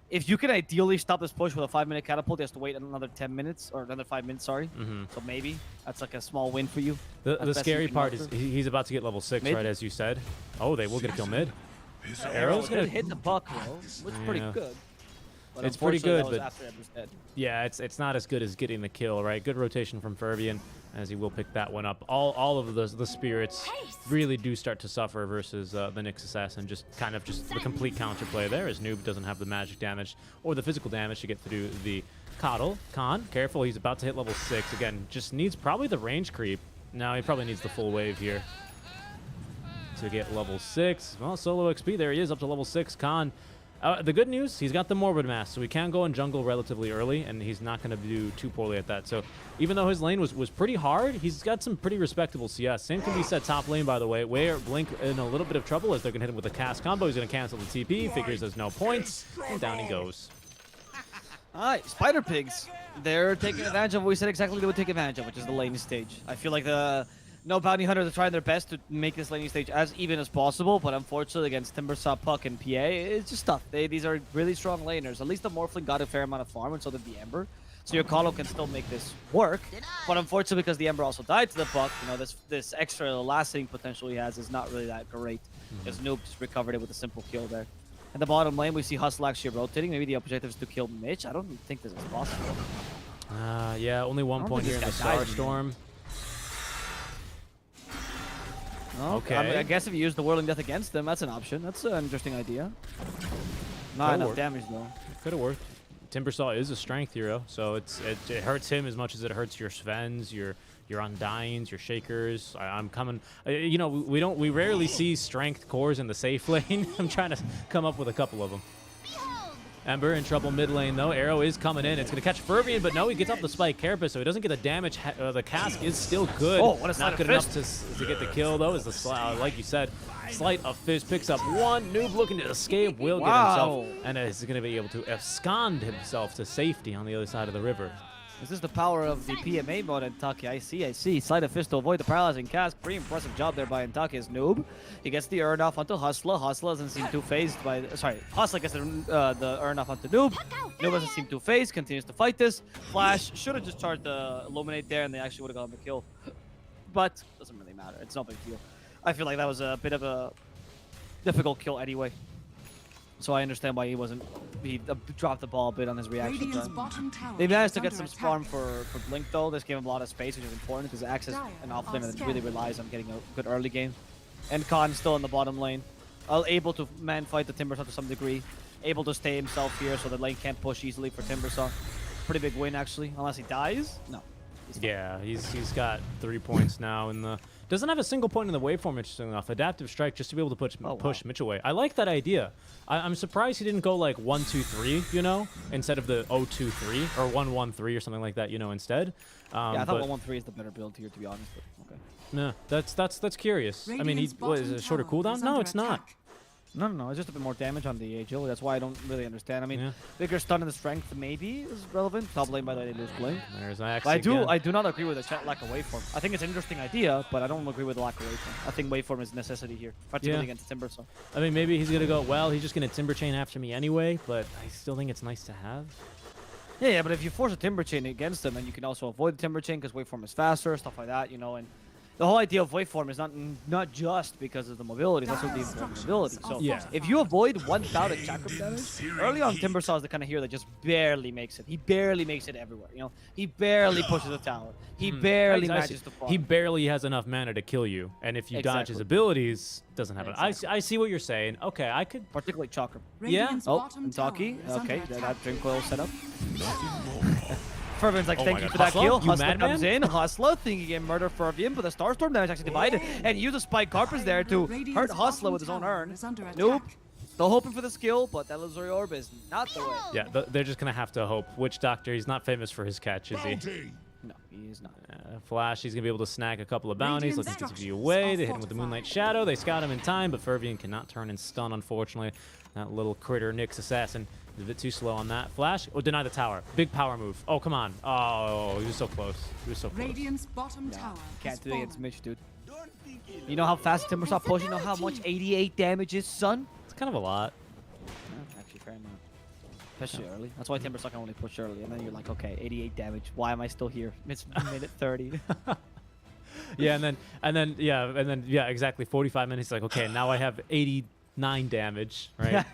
if you can ideally stop this push with a 5-minute catapult, he has to wait another 10 minutes, or another 5 minutes, sorry. So maybe that's like a small win for you. The scary part is he's about to get level 6, right, as you said. Oh, they will get a kill mid. Arrow's gonna hit the puck, though, which is pretty good. But it's pretty good, but after Ember's dead. Yeah, it's not as good as getting the kill, right? Good rotation from Fervian, as he will pick that one up. All of the spirits really do start to suffer versus the Nyx Assassin. Just the complete counterplay there, as Noob doesn't have the magic damage or the physical damage to get through the Coddle. Khan, careful, he's about to hit level 6. Again, just needs probably the range creep. No, he probably needs the full wave here to get level 6. Well, solo XP, there he is, up to level 6. Khan, the good news, he's got the Morbid Mask, so he can go in jungle relatively early, and he's not going to do too poorly at that. So even though his lane was pretty hard, he's got some pretty respectable CS. Same can be said top lane, by the way, where Blink in a little bit of trouble as they're going to hit him with a cast combo. He's going to cancel the TP, figures there's no points, and down he goes. All right, Spider Pigs. They're taking advantage of what we said exactly they would take advantage of, which is the laning stage. I feel like the No Bounty Hunters are trying their best to make this laning stage as even as possible, but unfortunately against Timbersaw, Puck, and PA, it's just tough. These are really strong laners. At least the Morphling got a fair amount of farm, and so did the Ember. So your Colo can still make this work, but unfortunately because the Ember also died to the Puck, you know, this extra lasting potential he has is not really that great. Because Noob just recovered it with a simple kill there. In the bottom lane, we see Hustle actually rotating. Maybe the objective is to kill Mitch. I don't think this is possible. Yeah, only 1 point here in the Star Storm. Okay. I mean, I guess if you use the Whirling Death against them, that's an option. That's an interesting idea. Not enough damage, though. Could have worked. Timbersaw is a strength hero, so it hurts him as much as it hurts your Svens, your Undyings, your Shakers. I'm coming. You know, we rarely see strength cores in the safe lane. I'm trying to come up with a couple of them. Ember in trouble mid lane, though. Arrow is coming in. It's going to catch Fervian, but no, he gets off the Spike Carapace, so he doesn't get the damage. The cask is still good. Oh, what a Not good enough to get the kill, though, is the like you said, Sleight of Fist picks up one. Noob looking to escape, will get himself, and is going to be able to abscond himself to safety on the other side of the river. This is the power of the PMA mode in Taki. I see. Sleight of Fist to avoid the paralyzing cast. Pretty impressive job there by Intaki's Noob. He gets the Urn off onto Hustler. Hustler doesn't seem too phased by... Hustler gets the Urn off onto Noob. Noob doesn't seem too phased. Continues to fight this. Flash should have just charged the Illuminate there, and they actually would have gotten the kill. but doesn't really matter. It's no big deal. I feel like that was a bit of a difficult kill anyway. So I understand why he dropped the ball a bit on his reaction Radiant's time. bottom tower They managed to is get under some attack. farm for Blink though. This gave him a lot of space, which is important because Axe is an offlane that really relies on getting a good early game. And Khan still in the bottom lane, able to man fight the Timbersaw to some degree, able to stay himself here so the lane can't push easily for Timbersaw. Pretty big win actually, unless he dies. No. Yeah, he's got 3 points now in the. Doesn't have a single point in the waveform, interesting enough. Adaptive strike just to be able to push Mitch away. I like that idea. I'm surprised he didn't go like 1-2-3, you know, instead of the 0-2-3 or 1-1-3 or something like that, you know, instead. Yeah, I thought 1-1-3 is the better build here, to be honest. But okay. Yeah, that's curious. I mean, what is it, a shorter cooldown? No, it's not. No, it's just a bit more damage on the agility. That's why I don't really understand. I mean, Yeah. bigger stun and the strength maybe is relevant. Top lane, by the way, they lose Blink. There's Axe But again. I do not agree with the lack of waveform. I think it's an interesting idea, but I don't agree with the lack of waveform. I think waveform is a necessity here, particularly against Timbersaw. I mean, maybe he's gonna go. Well, he's just gonna Timber Chain after me anyway. But I still think it's nice to have. Yeah, but if you force a Timber Chain against them, then you can also avoid the Timber Chain because waveform is faster, stuff like that, you know. And the whole idea of waveform is not just because of the mobility, it's also the invulnerability. So Yeah. if you avoid 1,000 chakram damage, early on Timbersaw is the kind of hero that just barely makes it. He barely makes it everywhere, you know. He barely pushes the tower. He barely manages to farm. He barely has enough mana to kill you, and if you dodge his Exactly. abilities, doesn't happen. Exactly. I see what you're saying. Okay, I could. Particularly chakram. Radiant's Oh, bottom and tower Taki. is under Okay, attack. that Drink Coil setup. Fervian's like, Oh thank my you God. for that Hustler? kill. You Hustler madman? comes in. Hustler thinking he can murder Fervian, but the Starstorm damage actually divided. And use a Spike Carpus there to hurt Hustler with his own urn. Is under Nope. attack. Still hoping for the skill, but that Illusory Orb is not the way. Yeah, they're just gonna have to hope. Witch Doctor, he's not famous for his catch, is he? No, he is not. Flash, he's gonna be able to snag a couple of bounties. Radiant's Looking to structures be away. are They hit him with the Moonlight fortified. Shadow. They scout him in time, but Fervian cannot turn and stun, unfortunately. That little critter, Nyx Assassin, is a bit too slow on that. Flash, oh, deny the tower. Big power move. Oh, come on. Oh, he was so close. He was so close. Radiant's bottom Yeah, tower can't has do it against fallen. Mitch, dude. You know how fast Timbersaw push? You know how much 88 damage is, son? It's kind of a lot. Yeah, actually, fair enough. Especially early. That's why Timbersaw can only push early. And then you're like, okay, 88 damage. Why am I still here? It's minute 30. Yeah, and then yeah, exactly. 45 minutes. Like, okay, now I have 89 damage, right?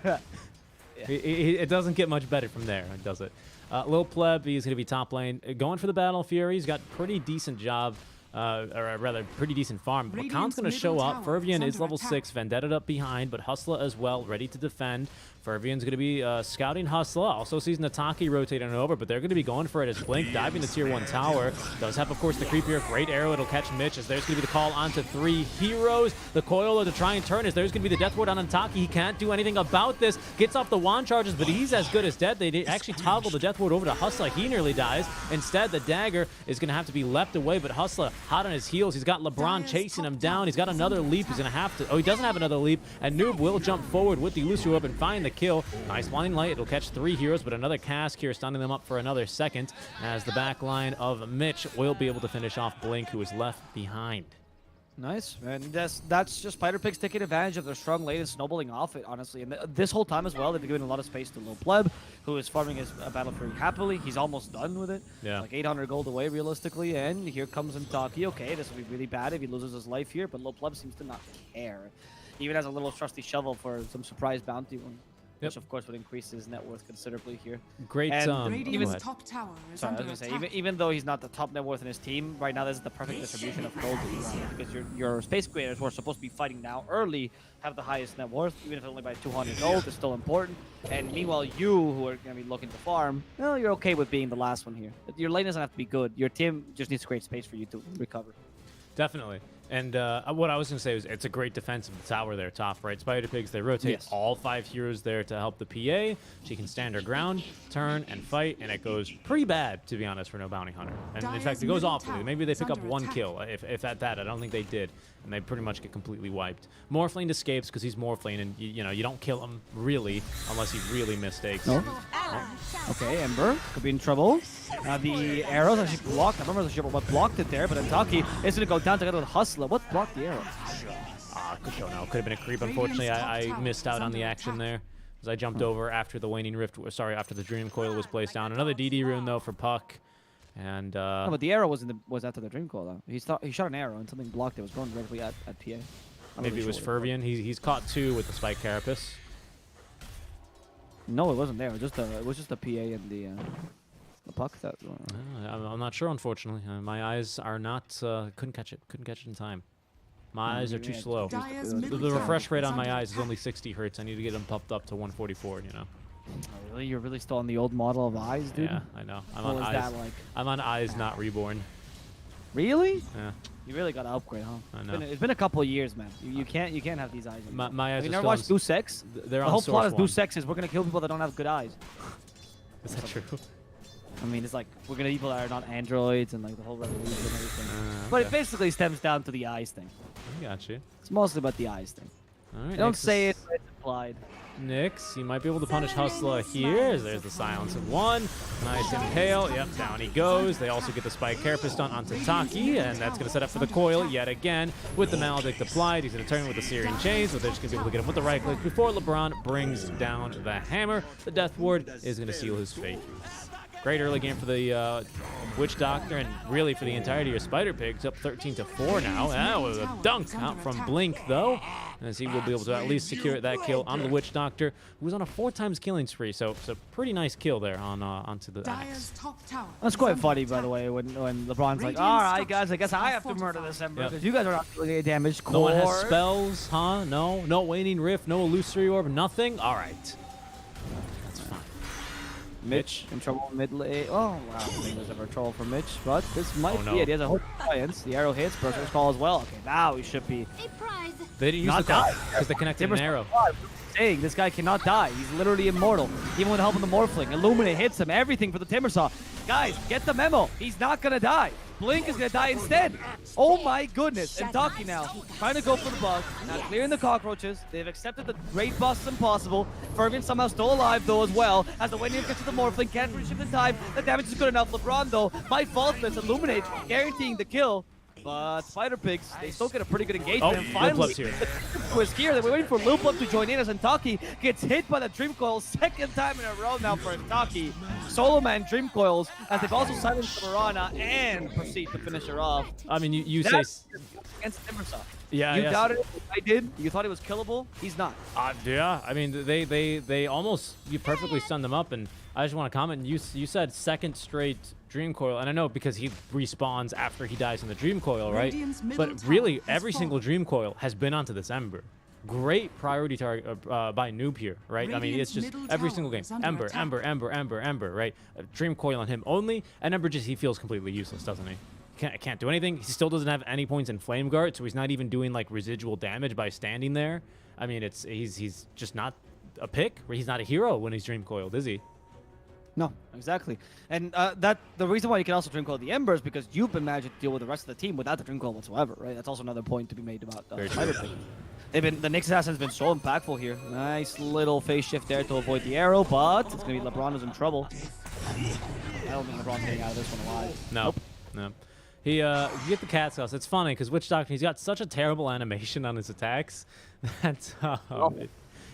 It doesn't get much better from there, does it? Lil Pleb, he's going to be top lane. Going for the Battle Fury. He's got pretty decent job, or rather, pretty decent farm. But Khan's going to show up. Fervian is level 6, Vendetta up behind, but Hustler as well, ready to defend. Fervian's going to be scouting Hustler. Also sees Nataki rotating over, but they're going to be going for it as Blink diving the tier 1 tower. Does have, of course, the creep here. Great arrow. It'll catch Mitch as there's going to be the call onto 3 heroes. The coil to try and turn as there's going to be the death ward on Nataki. He can't do anything about this. Gets off the wand charges, but he's as good as dead. They did actually toggle the death ward over to Hustler. He nearly dies. Instead, the dagger is going to have to be leapt away, but Hustler hot on his heels. He's got LeBron chasing him down. He's got another leap. He's going to have to... Oh, he doesn't have another leap, and Noob will jump forward with the Illusory Orb and find the kill. Nice blinding light. It'll catch 3 heroes, but another cask here, stunning them up for another second, as the back line of Mitch will be able to finish off Blink, who is left behind. Nice. And that's just Spider Pigs taking advantage of their strong lane and snowballing off it, honestly. And this whole time as well, they've been giving a lot of space to Lil Pleb, who is farming his Battle Fury happily. He's almost done with it. Yeah. Like 800 gold away, realistically. And here comes Intaki. Okay, this will be really bad if he loses his life here, but Lil Pleb seems to not care. He even has a little trusty shovel for some surprise bounty one. Yep. Which, of course, would increase his net worth considerably here. Great. And Go Radiant's ahead. top tower is Sorry, I under was going to attack. say, even though he's not the top net worth in his team, right now this is the perfect distribution of gold that you want, because your space creators who are supposed to be fighting now early have the highest net worth, even if it's only by 200 gold, it's still important. And meanwhile, you, who are going to be looking to farm, well, you're okay with being the last one here. Your lane doesn't have to be good. Your team just needs to create space for you to recover. Definitely. And what I was going to say was it's a great defensive tower there, top right. Spider Pigs, they rotate Yes. all 5 heroes there to help the PA. She can stand her ground, turn, and fight, and it goes pretty bad, to be honest, for no bounty hunter. And in fact, it goes Dire's awfully. middle Maybe they tower pick is up 1 under kill, if at that. I don't think they did. And they pretty much get completely wiped. Morphlane escapes because he's Morphlane, and you know, you don't kill him, really, unless he really mistakes. No. Okay, Ember could be in trouble. The arrows actually blocked. I remember what blocked it there, but Intaki is going to go down together with Hustler. What blocked the arrow? Good show now. Could have been a creep. Unfortunately, I missed out on the action there as I jumped over after the Waning Rift. Sorry, after the Dream Coil was placed down. Another DD rune, though, for Puck. And No, but the arrow was after the Dream Coil though. He shot an arrow and something blocked it. It was going directly at PA. I'm not maybe really it was sure what Fervian. He's caught 2 with the Spike Carapace. No, it wasn't there. It was just the PA and the puck that. I'm not sure, unfortunately. My eyes are not. Couldn't catch it. Couldn't catch it in time. My eyes are too yeah, slow. Dire's The middle refresh tower rate is on my under eyes is attack. only 60 hertz. I need to get them pumped up to 144. You know. Oh, really? You're really still on the old model of eyes, dude? Yeah, I know. I'm What on was eyes. that like? I'm on eyes, not reborn. Really? Yeah. You really got to upgrade, huh? I know. It's been a couple of years, man. You can't have these eyes. My anymore. eyes Have you are never still watched on, Deus Ex? they're The on whole plot Source of 1. Deus Ex is we're gonna kill people that don't have good eyes. Is that true? I mean, it's like we're gonna people that are not androids and like the whole revolution and everything. But it Okay. basically stems down to the eyes thing. I got you. It's mostly about the eyes thing. All right. They don't Nyx say is- it, but it's implied. Nyx, he might be able to punish Hustler here. There's the silence of 1. Nice impale. Yep, down he goes. They also get the Spike Carapace done onto Taki, and that's going to set up for the coil yet again. With the Maledict applied, he's going to turn with the Syrian Chains, but they're just going to be able to get him with the right click before LeBron brings down the hammer. The Death Ward is going to seal his fate. Great early game for the Witch Doctor, and really for the entirety of Spider Pigs, up 13-4 now. That was a dunk out from Blink, though, as he will be able to at least secure that kill on the Witch Doctor, who was on a 4 times killing spree. So pretty nice kill there on onto the Dire's Axe. top tower. That's is quite under funny, by attack. the way, when LeBron's like, Radiant all right, guys, I guess structures I are have to murder this Ember fortified. because you guys are not doing any damage. No one has Core. spells, huh? No Waning Rift, no Illusory Orb, nothing? All right. That's fine. Mitch in trouble mid lane. Oh, wow. I think there's ever troll for Mitch, but this might Oh, no. be it. He has a whole alliance. The arrow hits, Berserker's Call as well. Okay, now he should be. A prize. They didn't use Not the call die. because they connected an arrow. Saying this guy cannot die. He's literally immortal. Even with the help of the Morphling. Illuminate hits him. Everything for the Timbersaw. Guys, get the memo. He's not going to die. Blink is going to die instead. Oh my goodness. And Taki now trying to go for the bug. Now clearing the cockroaches. They've accepted the great busts impossible. Fervian somehow still alive though as well. As the Wendy gets to the Morphling. Can't reshift in time. The damage is good enough. LeBron though. By faultless. Illuminate. Guaranteeing the kill. But Spider Pigs, they still get a pretty good engagement. Oh, And finally, Lil Plup's here. twist here. They were waiting for Lil Plup to join in as Taki gets hit by the Dream Coil second time in a row now for Taki. Solo Man Dream Coils as they've also silenced the Marana and proceed to finish her off. I mean, you say... That's against Timbersaw. Yeah, You yes. doubted it? I did. You thought he was killable? He's not. Yeah, I mean, they almost, you perfectly stunned them up, and I just want to comment, you said second straight Dream Coil, and I know because he respawns after he dies in the Dream Coil, right? Radiant's middle But tower really, has every single fallen. Dream Coil has been onto this Ember. Great priority target by Noob here, right? I mean, it's Radiant's just middle every tower single game. is under Ember, attack. Ember, right? A Dream Coil on him only, and Ember just, he feels completely useless, doesn't he? Can't do anything. He still doesn't have any points in Flame Guard, so he's not even doing like residual damage by standing there. I mean, he's just not a pick. He's not a hero when he's Dream Coiled, is he? No, exactly. And that the reason why you can also Dream Coil the Ember is because you've been managed to deal with the rest of the team without the Dream Coil whatsoever, right? That's also another point to be made about Very true. Spider Pig. The Nyx Assassin's been so impactful here. Nice little phase shift there to avoid the arrow, but it's going to be LeBron who's in trouble. I don't think LeBron's getting out of this one alive. No. Nope. No. He you get the cat's house. It's funny because Witch Doctor, he's got such a terrible animation on his attacks that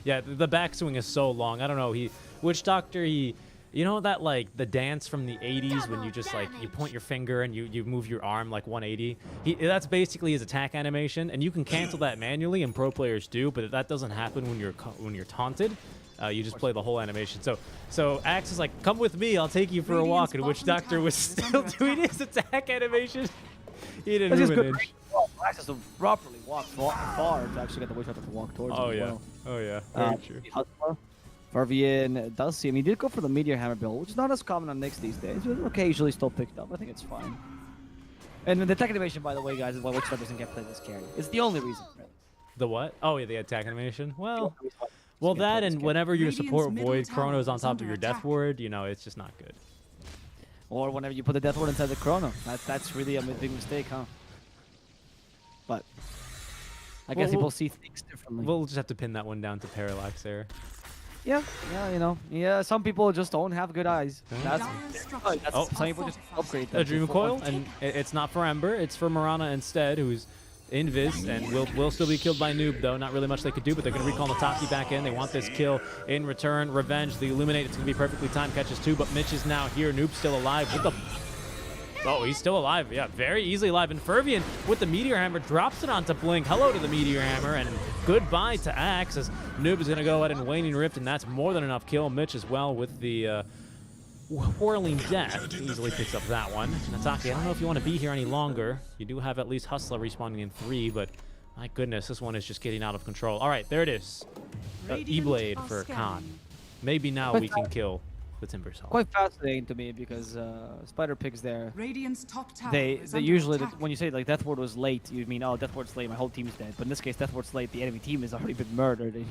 yeah, the backswing is so long. I don't know. Witch Doctor, you know that like the dance from the 80s when you just like you point your finger and you move your arm like 180. That's basically his attack animation, and you can cancel that manually, and pro players do, but that doesn't happen when you're taunted. You just play the whole animation. So Axe is like, come with me, I'll take you for a walk. And Witch Doctor was still doing his attack animation. He didn't That's move just an good. inch. Axe has to properly walk far to actually get the Witch Doctor to walk towards Oh him as yeah. well. Oh yeah. Very true. Hustler. Fervian does see him. He did go for the Meteor Hammer build, which is not as common on Nyx these days. It's occasionally still picked up. I think it's fine. And the attack animation, by the way, guys, is why Witch Doctor doesn't get played as carry. It's the only reason, really. The what? Oh yeah, the attack animation. Well, The only reason why well doesn't get that played as and carry. whenever your Radiant's support middle Void tower Chrono is on is top under of your Death attack. Ward, it's just not good. Or whenever you put the Death Ward inside the Chrono. That's really a big mistake, huh? But I guess Well, people we'll- see things differently. We'll just have to pin that one down to Parallax there. yeah, some people just don't have good eyes. That's, Dire's structures that's Oh. some people just upgrade them. A Dream to Coil, full- and it's not for Ember, it's for Marana instead, who's invis and will still be killed by Noob, though. Not really much they could do, but they're going to recall Nataki back in. They want this kill in return. Revenge, the Illuminate, it's going to be perfectly timed, catches 2, but Mitch is now here. Noob's still alive with the Oh, he's still alive. Yeah, very easily alive. And Fervian with the Meteor Hammer drops it onto Blink. Hello to the Meteor Hammer, and goodbye to Axe as Noob is going to go ahead and Waning Rift, and that's more than enough kill. Mitch as well with the Whirling Death. Easily picks up that one. Nataki, I don't know if you want to be here any longer. You do have at least Hustler respawning in 3, but my goodness, this one is just getting out of control. All right, there it is. E-Blade for Khan. Maybe now we can kill the Timbersaw. Quite fascinating to me because Spider Pig's there. Radiant's top tower They is under usually attack. when you say like Death Ward was late, you mean, oh, Death Ward's late, my whole team's dead. But in this case, Death Ward's late, the enemy team has already been murdered, and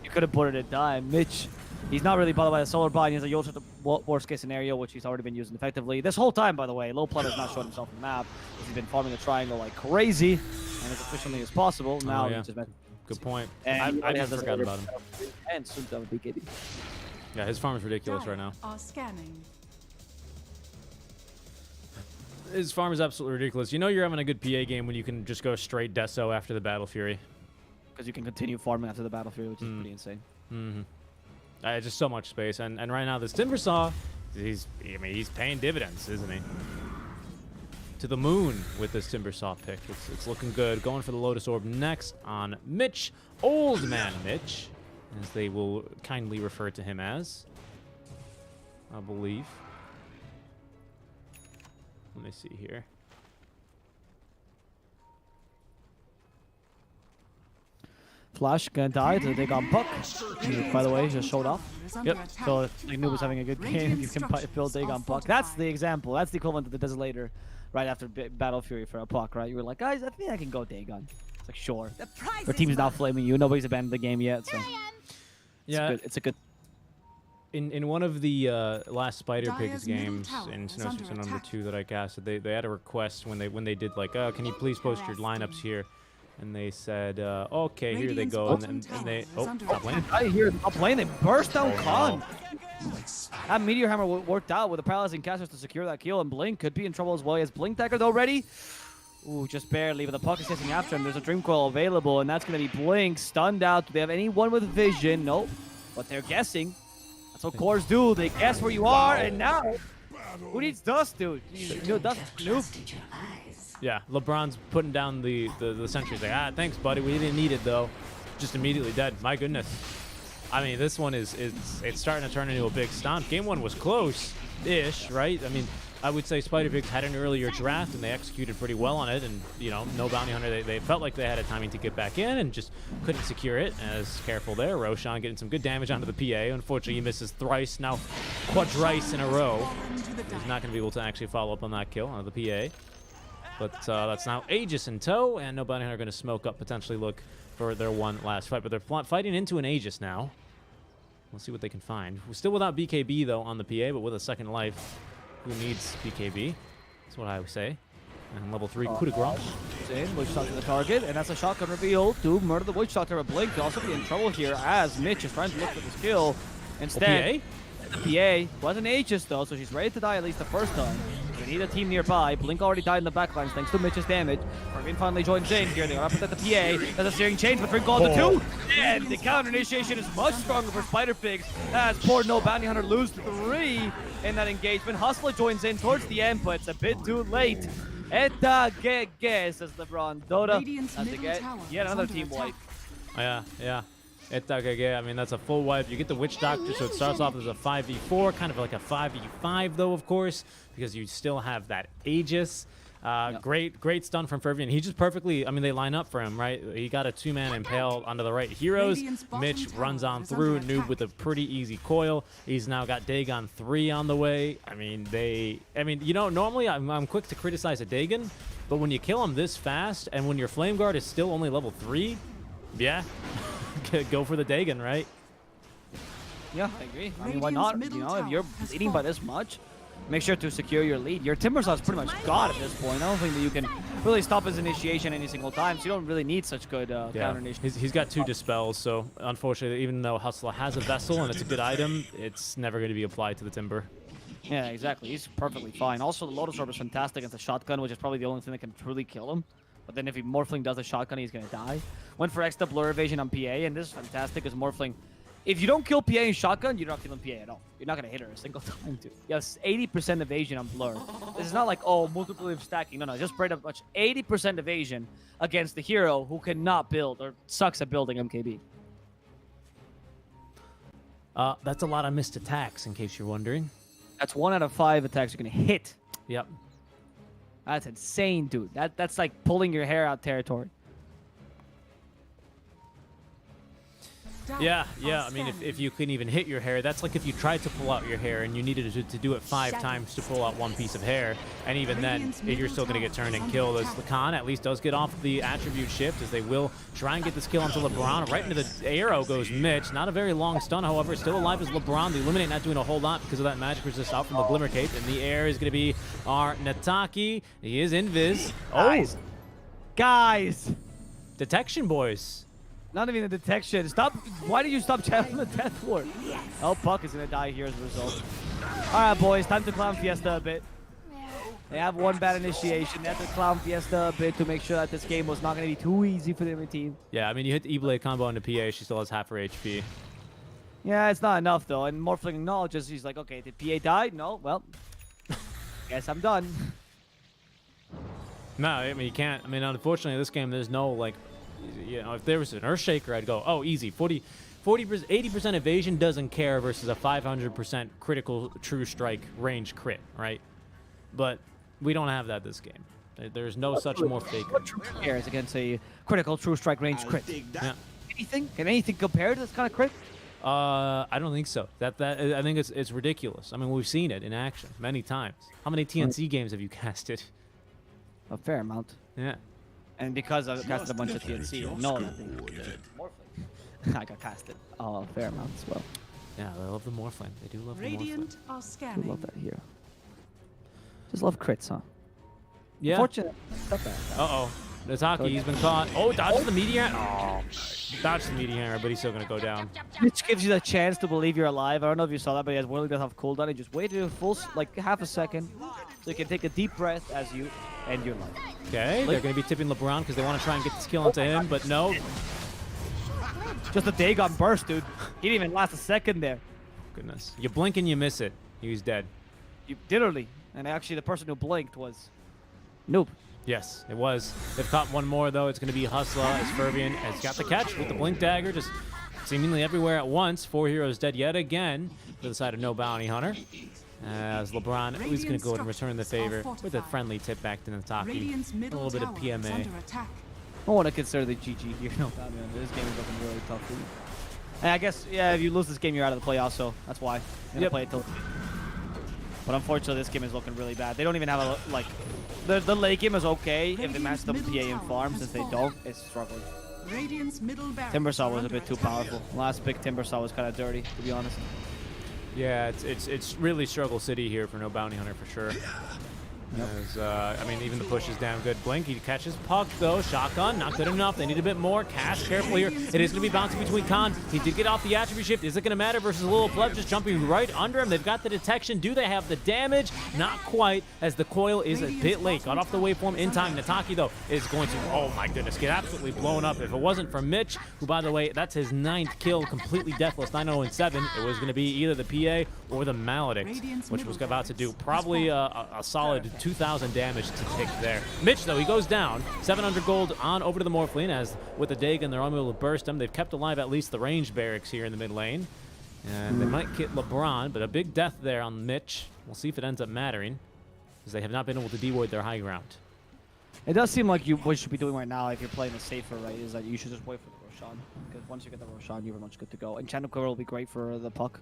you could have put it at time. Mitch, he's not really bothered by the solar bind. He has a Yolta the worst case scenario, which he's already been using effectively this whole time. By the way, Low Plot has not shown himself on the map. He's been farming the triangle like crazy and as efficiently as possible. Now yeah. he's just Good point. and I just forgot about him. And soon to have a BKB. Yeah, his farm is ridiculous right now. Are scanning. His farm is absolutely ridiculous. You know you're having a good PA game when you can just go straight Deso after the Battle Fury. Because you can continue farming after the battlefield, which is pretty insane. Just so much space, and right now this Timbersaw, he's paying dividends, isn't he? To the moon with this Timbersaw pick. It's looking good. Going for the Lotus Orb next on Mitch, Old Man Mitch, as they will kindly refer to him as, I believe. Let me see here. Flash gonna die to dig on Puck. By the way, he just showed off. Is under Yep. attack. So if Noob was having a good game, you can build dig on Puck. That's the example. That's the equivalent of the Desolator right after Battle Fury for a Puck, right? You were like, guys, I think I can go Dagon. It's like, sure. The prize Their is team's now mine. flaming you. Nobody's abandoned the game yet, so Yeah, it's a good. in one of the last Spider Dire's Pigs middle games tower in is Snow under Season number attack. 2 that I casted, they had a request when they did like, can you please post your lineups here? And they said, okay, here they Radiant's go. bottom And tower they, is oh, under stop playing. I hear them playing. They burst down Oh, Khan. no. That Meteor Hammer worked out with the paralyzing casters to secure that kill, and Blink could be in trouble as well. He has Blink Dagger though ready. Ooh, just barely, but the Puck is chasing after him. There's a Dream Coil available, and that's going to be Blink stunned out. Do they have anyone with vision? Nope. But they're guessing. That's what cores do. They guess where you are, and now, who needs Dust, dude? You know, Dust, Noob. Yeah, LeBron's putting down the sentries. Like, thanks, buddy. We didn't need it though. Just immediately dead. My goodness. I mean, this one it's starting to turn into a big stomp. Game 1 was close-ish, right? I mean, I would say Spider Pigs had an earlier draft and they executed pretty well on it. And you know, no bounty hunter. They felt like they had a timing to get back in and just couldn't secure it. As careful there, Roshan getting some good damage onto the PA. Unfortunately, he misses thrice, now quadrice in a row. He's not going to be able to actually follow up on that kill onto the PA. But that's now Aegis in tow, and no bounty hunter going to smoke up, potentially look for their one last fight. But they're fighting into an Aegis now. We'll see what they can find. We're still without BKB, though, on the PA, but with a second life. Who needs BKB? That's what I would say. And level 3 coup de grace. In, Witch Doctor to the target, and that's a shotgun reveal to murder the Witch Doctor. But Blink could also be in trouble here as Mitch is trying to look for this kill. Instead, the PA wasn't Aegis though, so she's ready to die at least the first time. We need a team nearby. Blink already died in the backlines thanks to Mitch's damage. Fervin finally joins in here. They are up at the PA. There's a searing change, but Drink Gold to 2. And the counter initiation is much stronger for Spider Pigs as poor No Bounty Hunter lose 3 in that engagement. Hustler joins in towards the end, but it's a bit too late. Eta GG, says LeBron. Dota has to get yet another team wipe. Yeah. I mean, that's a full wipe. You get the Witch Doctor, so it starts off as a 5v4, kind of like a 5v5, though, of course, because you still have that Aegis. Great stun from Fervian. He just perfectly, I mean, they line up for him, right? He got a 2-man impale onto the right heroes. Mitch runs on through, Noob with a pretty easy coil. He's now got Dagon 3 on the way. I mean, you know, normally I'm quick to criticize a Dagon, but when you kill him this fast, and when your Flame Guard is still only level 3, yeah. Go for the Dagon, right? Yeah, I agree. I mean, why not? You know, if you're leading by this much, make sure to secure your lead. Your Timbersaw's pretty much god at this point. I don't think that you can really stop his initiation any single time, so you don't really need such good counter initiation. He's got 2 dispels, so unfortunately, even though Hustler has a vessel and it's a good item, it's never going to be applied to the Timber. Yeah, exactly. He's perfectly fine. Also, the Lotus Orb is fantastic against a shotgun, which is probably the only thing that can truly kill him. But then if Morphling does the shotgun, he's going to die. Went for extra blur evasion on PA, and this is fantastic because Morphling, If you don't kill PA in shotgun, you're not killing PA at all. You're not gonna hit her a single time, dude. Yes, 80% evasion on Blur. This is not like, oh, multiple stacking. No, just straight up much 80% evasion against the hero who cannot build or sucks at building MKB. That's a lot of missed attacks, in case you're wondering. That's 1 out of 5 attacks you're gonna hit. Yep. That's insane, dude. That's like pulling your hair out territory. Yeah. I mean, if you couldn't even hit your hair, that's like if you tried to pull out your hair and you needed to do it 5 times to pull out 1 piece of hair, and even then, you're still going to get turned and killed. As Lacan at least does get off the attribute shift, as they will try and get this kill onto LeBron. Right into the arrow goes Mitch. Not a very long stun, however. Still alive is LeBron. The Illuminate not doing a whole lot because of that magic resist out from the Glimmer Cape. In the air is going to be our Nataki. He is invis. Guys. Detection, boys. Not even a detection. Stop. Why did you stop channeling the Death Ward? Oh, Puck is going to die here as a result. All right, boys. Time to Clown Fiesta a bit. They have 1 bad initiation. They have to Clown Fiesta a bit to make sure that this game was not going to be too easy for the other team. Yeah, I mean, you hit the E-Blade combo on the PA. She still has half her HP. Yeah, it's not enough, though. And Morphling acknowledges, he's like, okay, did PA die? No. Well, guess I'm done. No, I mean, you can't. I mean, unfortunately, in this game, there's no, like, you know, if there was an Earthshaker, I'd go, oh, easy. 80% evasion doesn't care versus a 500% critical true strike range crit, right? But we don't have that this game. There's no such more fake. What true cares against a critical true strike range crit? Yeah. Anything? Can anything compare to this kind of crit? I don't think so. I think it's ridiculous. I mean, we've seen it in action many times. How many TNC games have you casted? A fair amount. Yeah. And because I've casted a bunch of TNC, I know that I got casted a fair amount as well. Yeah, they love the Morphling. They do love Radiant the are I scanning. love that hero. Just love crits, huh? Yeah. Unfortunate. Not bad. Uh-oh. Nataki, he's been caught. Oh, dodges the meteor. Oh, dodges the meteor, but he's still going to go down. Which gives you the chance to believe you're alive. I don't know if you saw that, but he has Whirling Death off cooldown. He just waited a full, like, half a second, so you can take a deep breath as you end your life. Okay, they're going to be tipping LeBron because they want to try and get this kill onto him, but no. Just a Dagon burst, dude. He didn't even last a second there. Goodness. You blink and you miss it. He's dead. You literally. And actually, the person who blinked was Noob. Yes, it was. They've caught one more, though. It's going to be Hustla as Fervian has got the catch with the Blink Dagger, just seemingly everywhere at once. 4 heroes dead yet again for the side of no Bounty Hunter. As LeBron is going to go ahead and return the favor with a friendly tip back to Nataki. A little bit of PMA. I want to consider the GG here. No, man. This game is looking really tough for you. And I guess, yeah, if you lose this game, you're out of the playoffs, so that's why. You're gonna play it till. But unfortunately, this game is looking really bad. They don't even have a, like, the late game is okay if they match them PA in farm. Since they don't, it's struggling. Timbersaw was a bit too powerful. Last pick, Timbersaw was kind of dirty, to be honest. Yeah, it's really struggle city here for no Bounty Hunter for sure. As, I mean, even the push is damn good. Blink, he catches Puck, though. Shotgun, not good enough. They need a bit more. Cast careful here. It is going to be bouncing between Khan. He did get off the attribute shift. Is it going to matter versus a little pleb just jumping right under him? They've got the detection. Do they have the damage? Not quite, as the coil is a bit late. Got off the waveform in time. Nataki, though, is going to, oh my goodness, get absolutely blown up. If it wasn't for Mitch, who, by the way, that's his 9th kill, completely deathless, 9-0-7, it was going to be either the PA or the Maledict, which was about to do probably a solid 2,000 damage to take there. Mitch, though, he goes down. 700 gold on over to the Morphling, as with the Dagon, they're unable to burst him. They've kept alive at least the range barracks here in the mid lane. And they might get LeBron, but a big death there on Mitch. We'll see if it ends up mattering, because they have not been able to devoid their high ground. It does seem like what you should be doing right now, if you're playing the safer, right, is that you should just wait for the Roshan. Because once you get the Roshan, you're pretty much good to go. And Enchanted Quiver will be great for the Puck.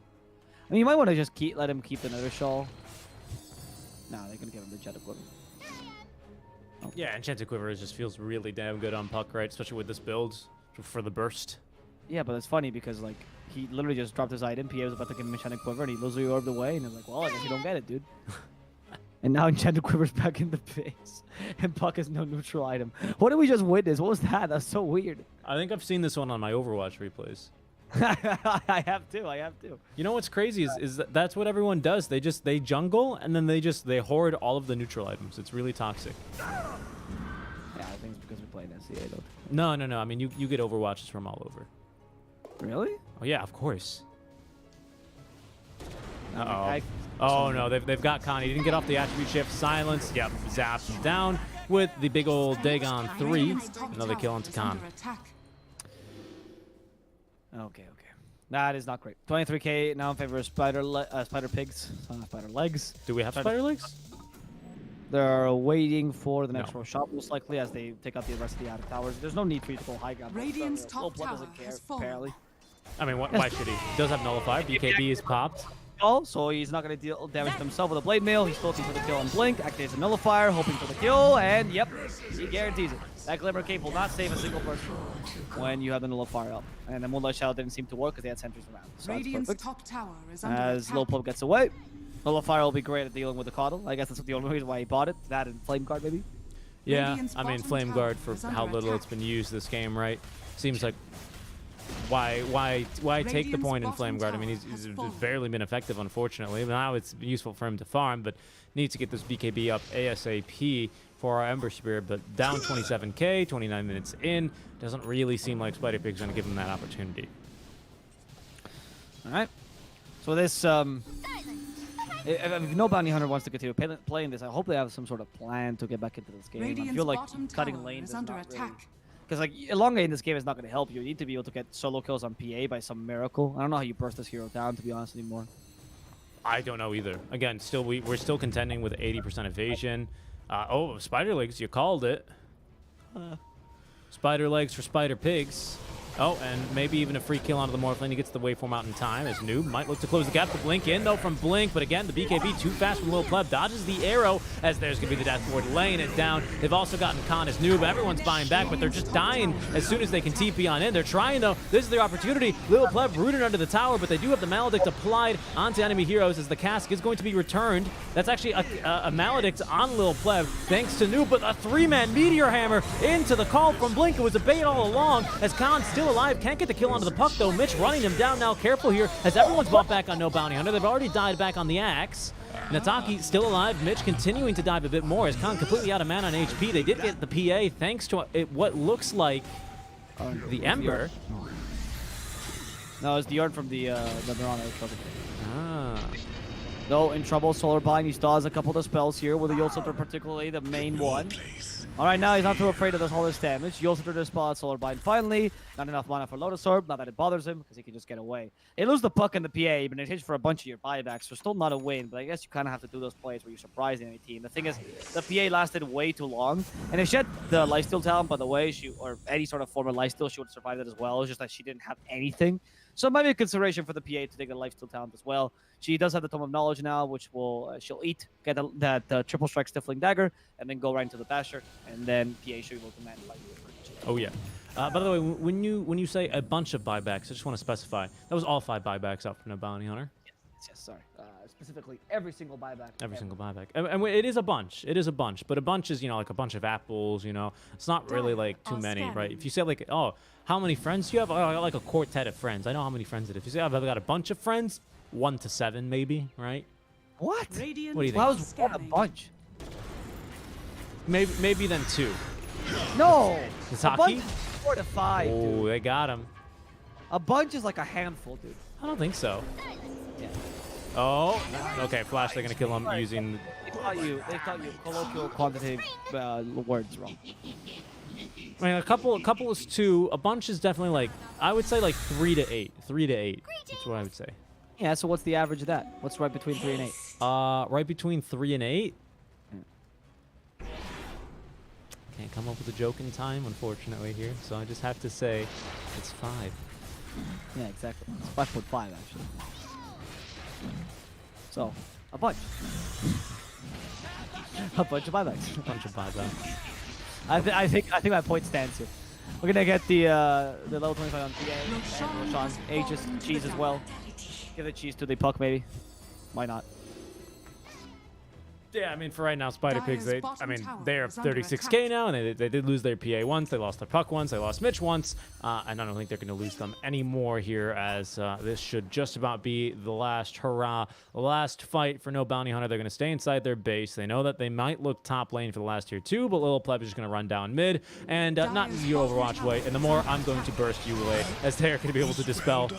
I mean, you might want to just let him keep the Nether Shawl. Nah, they're going to give him the Enchanted Quiver. Oh. Yeah, Enchanted Quiver just feels really damn good on Puck, right? Especially with this build for the burst. Yeah, but it's funny because, like, he literally just dropped his item. PA was about to give him Enchanted Quiver, and he literally orbed away, and he's like, well, I guess you don't get it, dude. And now Enchanted Quiver's back in the base, and Puck has no neutral item. What did we just witness? What was that? That's so weird. I think I've seen this one on my Overwatch replays. I have to. You know what's crazy is that that's what everyone does. They jungle and then they hoard all of the neutral items. It's really toxic. Yeah, I think it's because we play in SCA though. No. I mean, you get Overwatches from all over. Really? Oh yeah, of course. I- Oh no, they've got Khan. He didn't get off the attribute shift. Silence. Yep, zaps down with the big old Dagon 3. Radiant's top Another tower kill onto is Khan. under attack. Okay. That is not great. 23k now in favor of Spider Pigs. Spider Legs. Do we have spider legs? They're waiting for the next No. row shot, most likely, as they take out the rest of the attic towers. There's no need for you to go high ground. Radiant's Low top blood tower doesn't care, has fallen. apparently. I mean, why should he? He does have nullifier. BKB is popped. So he's not going to deal damage to himself with a blade mail. He's looking for the kill on Blink, activates a nullifier, hoping for the kill, and yep, he guarantees it. That Glimmer Cape will not save a single person when you have the nullifier up. And the Moonlight Shadow didn't seem to work because they had sentries around. So that's Radiant's perfect. top tower is under As attack. Low Pub gets away, Nullifier will be great at dealing with the Coddle. I guess that's the only reason why he bought it. That and Flame Guard, maybe. Yeah, Radiant's I mean, bottom Flame tower Guard for is how under little it's attack. been used this game, right? Seems like why take the Radiant's point in bottom Flame Guard? I mean, tower he's has fallen. barely been effective, unfortunately. Now it's useful for him to farm, but needs to get this BKB up ASAP for our Ember Spirit. But down 27k, 29 minutes in, doesn't really seem like Spider Pig's going to give him that opportunity. All right. So this, if no bounty hunter wants to continue playing this, I hope they have some sort of plan to get back into this game. I Radiant's feel like bottom cutting tower lanes is is under not really... attack. Because like long in this game is not going to help you. You need to be able to get solo kills on PA by some miracle. I don't know how you burst this hero down, to be honest, anymore. I don't know either. Again, still we're still contending with 80% evasion. Oh, Spider Legs, you called it. Spider Legs for Spider Pigs. Oh, and maybe even a free kill onto the Morphling. He gets the waveform out in time as Noob might look to close the gap. The Blink in, though, from Blink. But again, the BKB too fast from Lil Pleb. Dodges the arrow as there's going to be the Death Ward laying it down. They've also gotten Khan as Noob. Everyone's buying back, but they're just dying as soon as they can TP on in. They're trying, though. This is their opportunity. Lil Pleb rooted under the tower, but they do have the Maledict applied onto enemy heroes as the cask is going to be returned. That's actually a Maledict on Lil Pleb, thanks to Noob. But a three-man Meteor Hammer into the call from Blink. It was a bait all along as Khan's still alive. Can't get the kill onto the puck, though. Mitch running him down now. Careful here as everyone's bought back on No Bounty Hunter. They've already died back on the axe. Nataki still alive. Mitch continuing to dive a bit more as Khan completely out of mana on HP. They did get the PA thanks to what looks like the Ember. No, it's the Yarn from the Mirana. Ah. No, in trouble. Solar Bind. He still has a couple of spells here with the Yule Scepter, particularly the main one. All right, now he's not too afraid of all this damage. Yule Scepter to spot Solar Bind finally. Not enough mana for Lotus Orb. Not that it bothers him because he can just get away. They lose the puck and the PA, but it hits for a bunch of your buybacks. So still not a win, but I guess you kind of have to do those plays where you're surprising any team. The thing is, the PA lasted way too long. And if she had the lifesteal talent, by the way, or any sort of form of lifesteal, she would have survived it as well. It's just that she didn't have anything. So it might be a consideration for the PA to take the lifesteal talent as well. She does have the Tome of Knowledge now, which will she'll eat, get that triple strike Stifling Dagger, and then go right into the Basher, and then PA should be able to manage like Oh yeah. By the way, when you say a bunch of buybacks, I just want to specify that was all 5 buybacks up from No Bounty Hunter. Yes, sorry. Specifically, every single buyback. Every single buyback. And it is a bunch. It is a bunch. But a bunch is, like a bunch of apples, It's not really like too many, right? If you say like, oh, how many friends do you have? Oh, I got like a quartet of friends. I know how many friends it is. If you say I've got a bunch of friends, 1 to 7 maybe, right? What? Radiant What do you think? Well, that was a scanning. bunch. Maybe then 2. No! A Nataki? bunch is 4 to 5, Oh, dude. they got him. A bunch is like a handful, dude. I don't think so. Yeah. Oh, okay. Flash, they're gonna kill him using. They taught you colloquial quantitative words wrong. I mean, a couple is 2. A bunch is definitely like I would say like 3 to 8. 3 to 8. That's what I would say. Yeah, so what's the average of that? What's right between 3 and 8? Right between 3 and 8. Can't come up with a joke in time, unfortunately, here. So I just have to say it's 5. Yeah, exactly. It's 5.5 actually. So, a bunch. A bunch of buybacks. A bunch of buybacks. I think my point stands here. We're gonna get the level 25 on PA and Roshan. Aegis, cheese as well. Give the cheese to the puck maybe. Why not? Yeah, I mean, for right now, Spider Pigs, Dire's I bottom mean, tower they're is under 36K now, and they did lose their PA once, they lost their Puck once, they lost Mitch once, and I don't think they're going to lose them anymore here, as this should just about be the last hurrah, the last fight for No Bounty Hunter. They're going to stay inside their base. They know that they might look top lane for the last tier 2, but Little Pleb is just going to run down mid, and not in the Overwatch way, and the more I'm going to burst Yule, as they're going to be able to dispel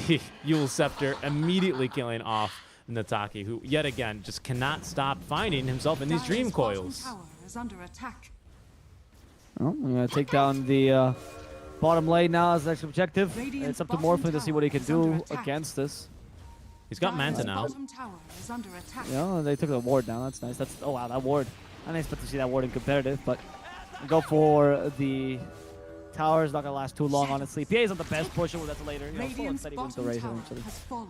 the Yule Scepter, immediately killing off Nataki, who yet again just cannot stop finding himself in these dream Dire's bottom coils. tower is under attack. Well, we're gonna take down the bottom lane now as the next objective. Radiant's It's up to bottom Morphin to see what he can tower is under do attack. against this. He's got Dire's Manta now. bottom tower is under attack. Yeah, they took the ward down. That's nice. Oh wow, that ward. I didn't expect to see that ward in competitive, but go for the tower. Is not gonna last too long, honestly. PA is not the best pusher. Well, that's later. You know, someone Radiant's said he wins the bottom race tower eventually. has fallen.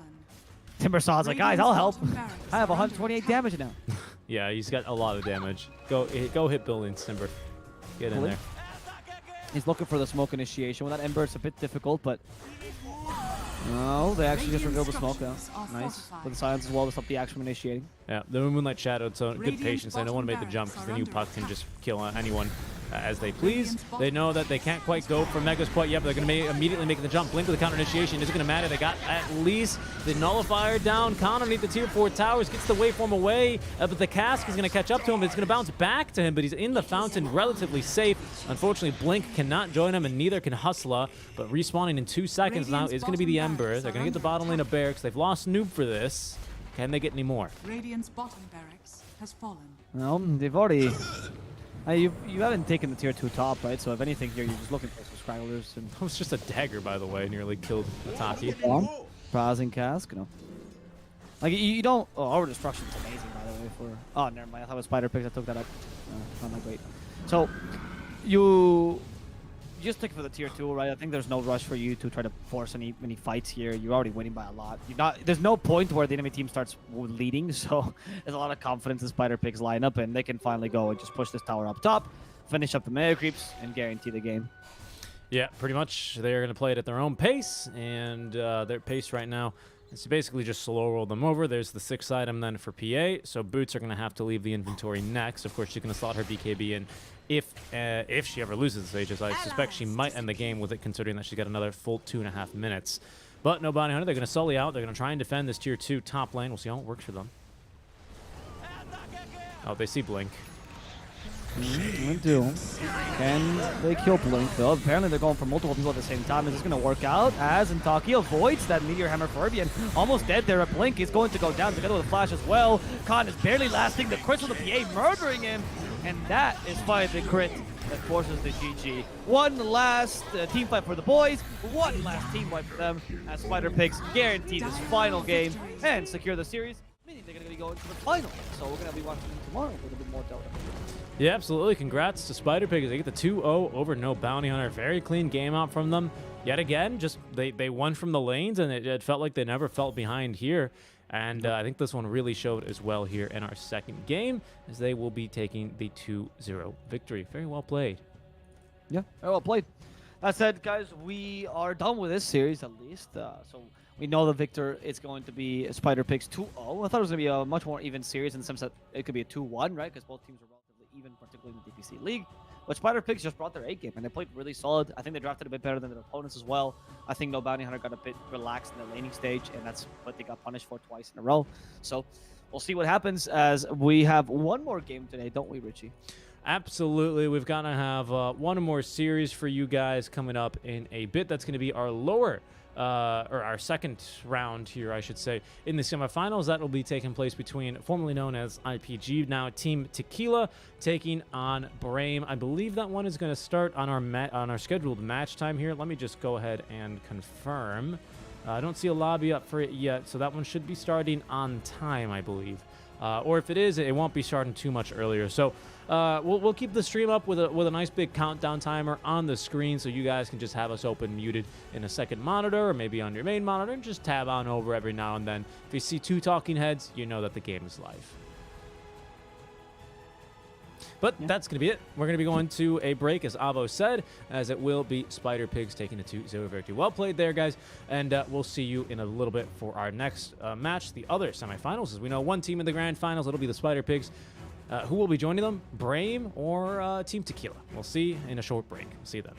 Timbersaw's like, guys, I'll help. Radiant's bottom barracks I have are under 128 attack. damage now. Yeah, he's got a lot of damage. Go hit buildings, Timber. Get in Really? there. He's looking for the smoke initiation. With that Ember, it's a bit difficult, but no, they actually just revealed the smoke now. Structures are Nice. fortified. With the silence as well to stop the action from initiating. Yeah, the Moonlight Shadow, so good Radiant's patience. They don't want to make the bottom jump because the barracks new are Puck under can attack. just kill anyone as they please. Radiant's They bottom know that they can't quite go for Mega's quite yet, but they're going to immediately make the jump. Blink with the counter initiation. Is it going to matter? They got at least the Nullifier down. Khan underneath the tier 4 towers gets the waveform away, but the cask is going to catch up to him. It's going to bounce back to him, but he's in the fountain, relatively safe. Unfortunately, Blink cannot join him, and neither can Hustler, but respawning in 2 seconds now Radiant's is going to be the bottom Ember. barracks They're are going to get the under bottom lane of attack. Barracks. They've lost Noob for this. Can they get any more? Radiant's bottom barracks has fallen. Well, they've already... you haven't taken the tier 2 top, right? So if anything here, you're just looking for some scragglers and That was just a dagger, by the way, nearly killed Nataki. Prazing cask, no. Like, you don't... Oh, Our Destruction's amazing, by the way, for... Oh, never mind. I thought it was Spider Pigs. I took that up. Not that great. So, you just stick for the tier 2, right? I think there's no rush for you to try to force any fights here. You're already winning by a lot. There's no point where the enemy team starts leading, so there's a lot of confidence in Spider Pigs lineup, and they can finally go and just push this tower up top, finish up the mega creeps, and guarantee the game. Yeah, pretty much. They're going to play it at their own pace, and their pace right now is to basically just slow roll them over. There's the 6th item then for PA, so Boots are going to have to leave the inventory next. Of course, she's going to slot her BKB in if she ever loses the stages. I suspect she might end the game with it, considering that she's got another full 2.5 minutes. But no Bounty Hunter, they're going to sully out. They're going to try and defend this tier 2 top lane. We'll see how it works for them. Oh, they see Blink. Do. Can they kill Blink, though? Apparently they're going for multiple people at the same time. Is this going to work out? As Intaki avoids that Meteor Hammer Furbian. Almost dead there at Blink. He's going to go down together with a Flash as well. Khan is barely lasting. The crits with the PA murdering him. And that is finally the crit that forces the GG. One last team fight for the boys. One last team fight for them. As Spider Pigs guarantee this final game and secure the series. Meaning they're going to be going to the final. So we're going to be watching them tomorrow with a bit more Dota. Yeah, absolutely. Congrats to Spider Pig as they get the 2-0 over No Bounty Hunter. Very clean game out from them. Yet again, just they won from the lanes, and it felt like they never felt behind here. And I think this one really showed as well here in our second game, as they will be taking the 2-0 victory. Very well played. Yeah, very well played. That said, guys, we are done with this series at least. So we know the victor is going to be Spider Pigs 2-0. I thought it was going to be a much more even series in the sense that it could be a 2-1, right? Because both teams are relatively even, particularly in the DPC League. But Spider Pigs just brought their A game, and they played really solid. I think they drafted a bit better than their opponents as well. I think No Bounty Hunter got a bit relaxed in the laning stage, and that's what they got punished for twice in a row. So we'll see what happens as we have one more game today, don't we, Richie? Absolutely. We've got to have one more series for you guys coming up in a bit. That's going to be our lower or our second round here, I should say, in the semifinals. That will be taking place between formerly known as IPG, now Team Tequila, taking on Brame. I believe that one is going to start on our scheduled match time here. Let me just go ahead and confirm. I don't see a lobby up for it yet, so that one should be starting on time, I believe. Or if it is, it won't be starting too much earlier. So we'll keep the stream up with a nice big countdown timer on the screen, so you guys can just have us open muted in a second monitor, or maybe on your main monitor, and just tab on over every now and then. If you see 2 talking heads, you know that the game is live. But that's going to be it. We're going to be going to a break, as Avo said, as it will be Spider Pigs taking a 2-0 victory. Well played there, guys, and we'll see you in a little bit for our next match, the other semifinals. As we know, one team in the grand finals, it'll be the Spider Pigs. Who will be joining them? Brame or Team Tequila? We'll see in a short break. We'll see you then.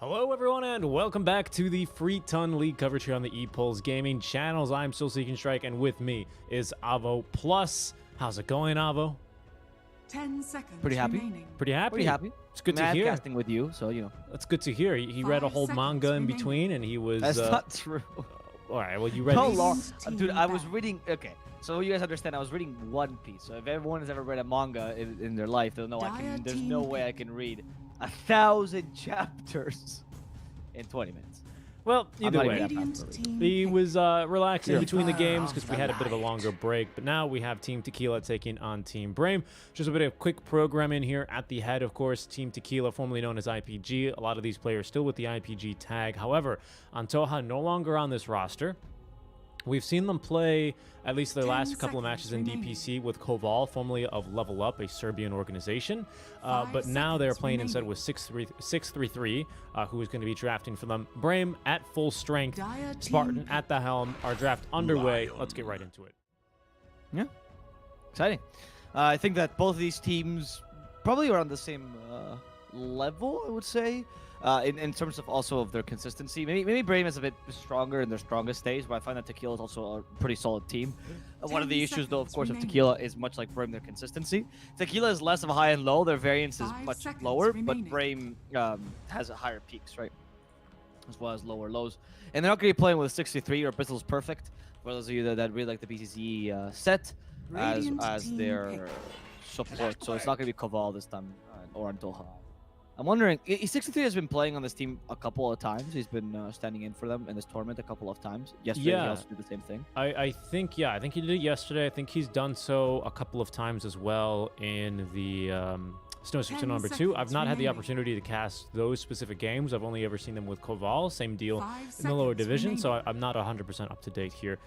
Hello, everyone, and welcome back to the Free Ton League coverage here on the ePulse Gaming channels. I'm still Seeking Strike, and with me is Avo Plus. How's it going, Avo? 10 seconds Pretty happy. remaining. Pretty happy? Pretty happy. It's good to Mad hear. casting with you, so you know. That's good to hear. He read a 5 whole seconds manga in remaining. between, and he was... That's not true. All right, well, you read... How these- long? Team Dude, I was back. reading. Okay, so you guys understand, I was reading One Piece. So if everyone has ever read a manga in their life, they'll know there's no way I can read 1,000 chapters in 20 minutes. Well, I'm either not way. even that Radiant fast for team He pick. was relaxing Yeah. between the games because we had a bit of a longer break. But now we have Team Tequila taking on Team Brame. Just a bit of quick programming here at the head, of course. Team Tequila, formerly known as IPG. A lot of these players still with the IPG tag. However, Antoja no longer on this roster. We've seen them play at least their 10 last couple of matches in seconds DPC with Koval, formerly of Level Up, a Serbian organization. 5 But now they're seconds playing instead remaining. with 633, who is going to be drafting for them. Brame at full strength. Dire team Spartan pick. at the helm. Our draft underway. Let's get right into it. Yeah, exciting. I think that both of these teams probably are on the same level, I would say, in terms of also of their consistency. Maybe Brame is a bit stronger in their strongest days, but I find that Tequila is also a pretty solid team. One of the 10 issues, though, of seconds course, of remaining. Tequila is much like Brame, their consistency. Tequila is less of a high and low. Their variance is 5 much seconds lower, remaining. but Brame has a higher peaks, right? As well as lower lows. And they're not going to be playing with 63 or Bristol's Perfect. For those of you that really like the BCZ set Radiant as team their pick. support. So it's not going to be Koval this time or Antoja. I'm wondering, 63 has been playing on this team a couple of times. He's been standing in for them in this tournament a couple of times. Yesterday, he Yeah. also did the same thing. I think he did it yesterday. I think he's done so a couple of times as well in the Snow 10 number 2. I've seconds not had the remaining. opportunity to cast those specific games. I've only ever seen them with Koval. Same deal 5 in the lower seconds division, so remaining. I'm not 100% up to date here.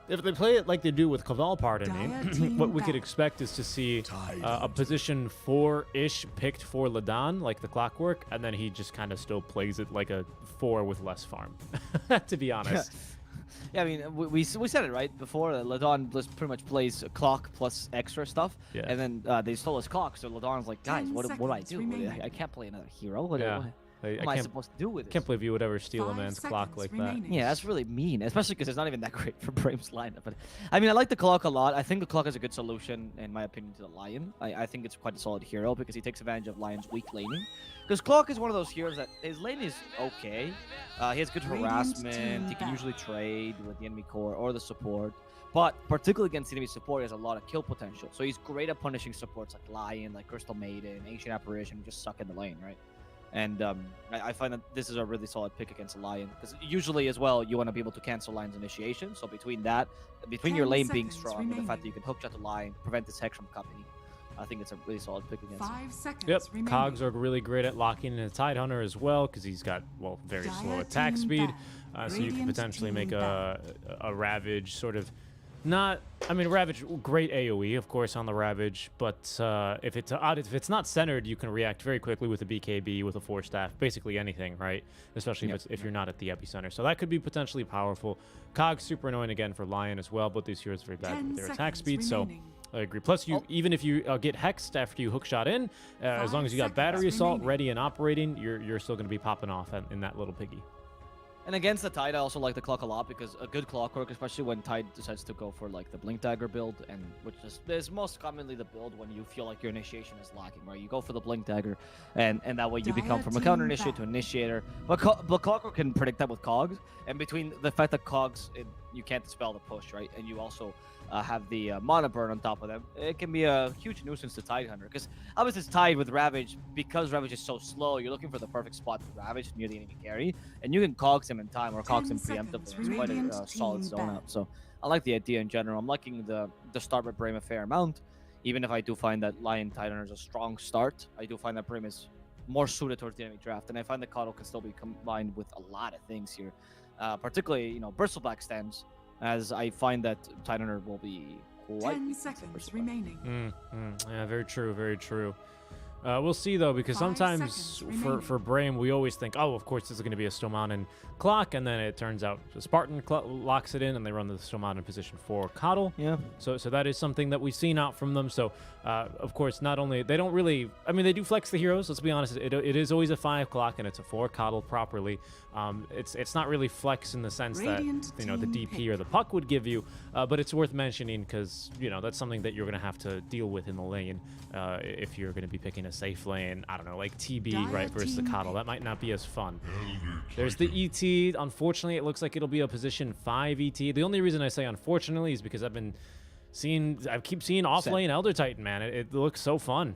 If they play it like they do with Koval, pardon Dire me, team what we could back. expect is to see a position 4-ish picked for Ladan, like the clockwork, and then he just kind of still plays it like a 4 with less farm, to be honest. Yeah, I mean, we said it right before. Ladon just pretty much plays clock plus extra stuff, Yeah. and then they stole his clock. So Ladon's like, guys, 10 what do I seconds do? remaining. I can't play another hero. What, Yeah. what I am I can't, supposed to do with this? can't believe you would ever steal a 5 man's clock seconds like that. remaining. Yeah, that's really mean, especially because it's not even that great for Brame's lineup. But I mean, I like the clock a lot. I think the clock is a good solution, in my opinion, to the Lion. I think it's quite a solid hero because he takes advantage of Lion's weak laning. Because Clock is one of those heroes that his lane is okay. He has good Radiant harassment. team He can back. usually trade with the enemy core or the support. But particularly against enemy support, he has a lot of kill potential. So he's great at punishing supports like Lion, like Crystal Maiden, Ancient Apparition, who just suck in the lane, right? And I find that this is a really solid pick against a Lion because usually as well you want to be able to cancel Lion's initiation. So between your 10 lane being seconds strong and the fact that remaining. you can hookshot the Lion, prevent this hex from coming, I think it's a really solid pick against him. 5 seconds Yep, remaining. Cogs are really great at locking in a Tidehunter as well because he's got, well, very slow Dire attack team speed. back. So you can Radiant potentially team make back. a Ravage sort of not, I mean, Ravage, great AoE, of course, on the Ravage, but if it's not centered, you can react very quickly with a BKB, with a Force Staff, basically anything, right? Especially Yep. if you're not at the epicenter. So that could be potentially powerful. Cogs super annoying again for Lion as well, but these heroes are very bad 10 with their attack seconds speed, so remaining. I agree. Plus, Oh. even if you get hexed after you hookshot in, as long 5 as you got seconds battery assault remaining. ready and operating, you're still going to be popping off in that little piggy. And against the Tide, I also like the Clock a lot because a good Clockwork, especially when Tide decides to go for like the Blink Dagger build, and which is most commonly the build when you feel like your initiation is lacking, right? You go for the Blink Dagger, and that way you become Dire from a counter team initiate to back. initiator. But Clockwork can predict that with Cogs, and between the fact that Cogs, you can't dispel the push, right? And you also have the mana burn on top of them, it can be a huge nuisance to Tidehunter. Because obviously it's tied with Ravage, because Ravage is so slow, you're looking for the perfect spot to Ravage near the enemy carry, and you can Cogs him in time or Cogs him 10 preemptively. seconds. It's quite a Radiant solid team zone back. out. So I like the idea in general. I'm liking the start with Brame a fair amount, even if I do find that Lion Tidehunter is a strong start. I do find that Brame is more suited towards the enemy draft, and I find that Coddle can still be combined with a lot of things here, particularly Bristleback stands, as I find that Tidehunter will be quite 10 weak against seconds Bristleback. remaining. Yeah, very true, very true. We'll see though, because 5 sometimes seconds for Brame, we always think, oh, of course this is going to be a Stomanen clock, and then it turns out the Spartan locks it in, and they run the Stomanen position for Coddle. Yeah. So that is something that we've seen out from them. So of course, not only they don't really, I mean, they do flex the heroes. Let's be honest, it is always a 5 clock, and it's a 4 Coddle properly. It's not really flex in the sense Radiant that the team DP or the puck would give you, but it's worth mentioning because that's something that you're going to have to deal with in the lane if you're going to be picking a safe lane. I don't know, like TB right versus the Coddle. That might not be as fun. There's the ET. Unfortunately, it looks like it'll be a position 5 ET. The only reason I say unfortunately is because I keep seeing off lane Elder Titan, man. It looks so fun.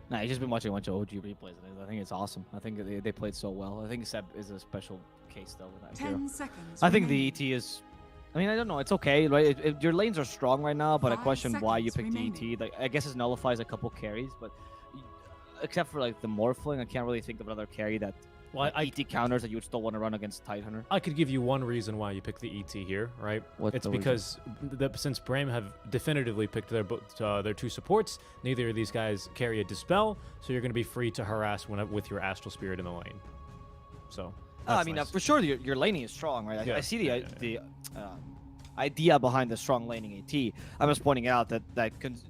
Nah, he's just been watching a bunch of OG replays. I think it's awesome. I think they played so well. I think Seb is a special case though with that hero. 10 seconds. I think the remaining. ET is. I mean, I don't know. It's okay, right? Your lanes are strong right now, but I 5 question why you picked seconds the ET. Like, I guess it nullifies a couple carries, but except for like the Morphling, I can't really think of another carry that Well, ET counters that you would still want to run against Tidehunter. I could give you one reason why you picked the ET here, right? What's It's the reason? because since Brame have definitively picked their 2 supports, neither of these guys carry a Dispel, so you're going to be free to harass with your Astral Spirit in the lane. So, I that's mean, nice. for sure, your laning is strong, right? Yeah, I see yeah, the idea behind the strong laning AT. I'm just pointing out that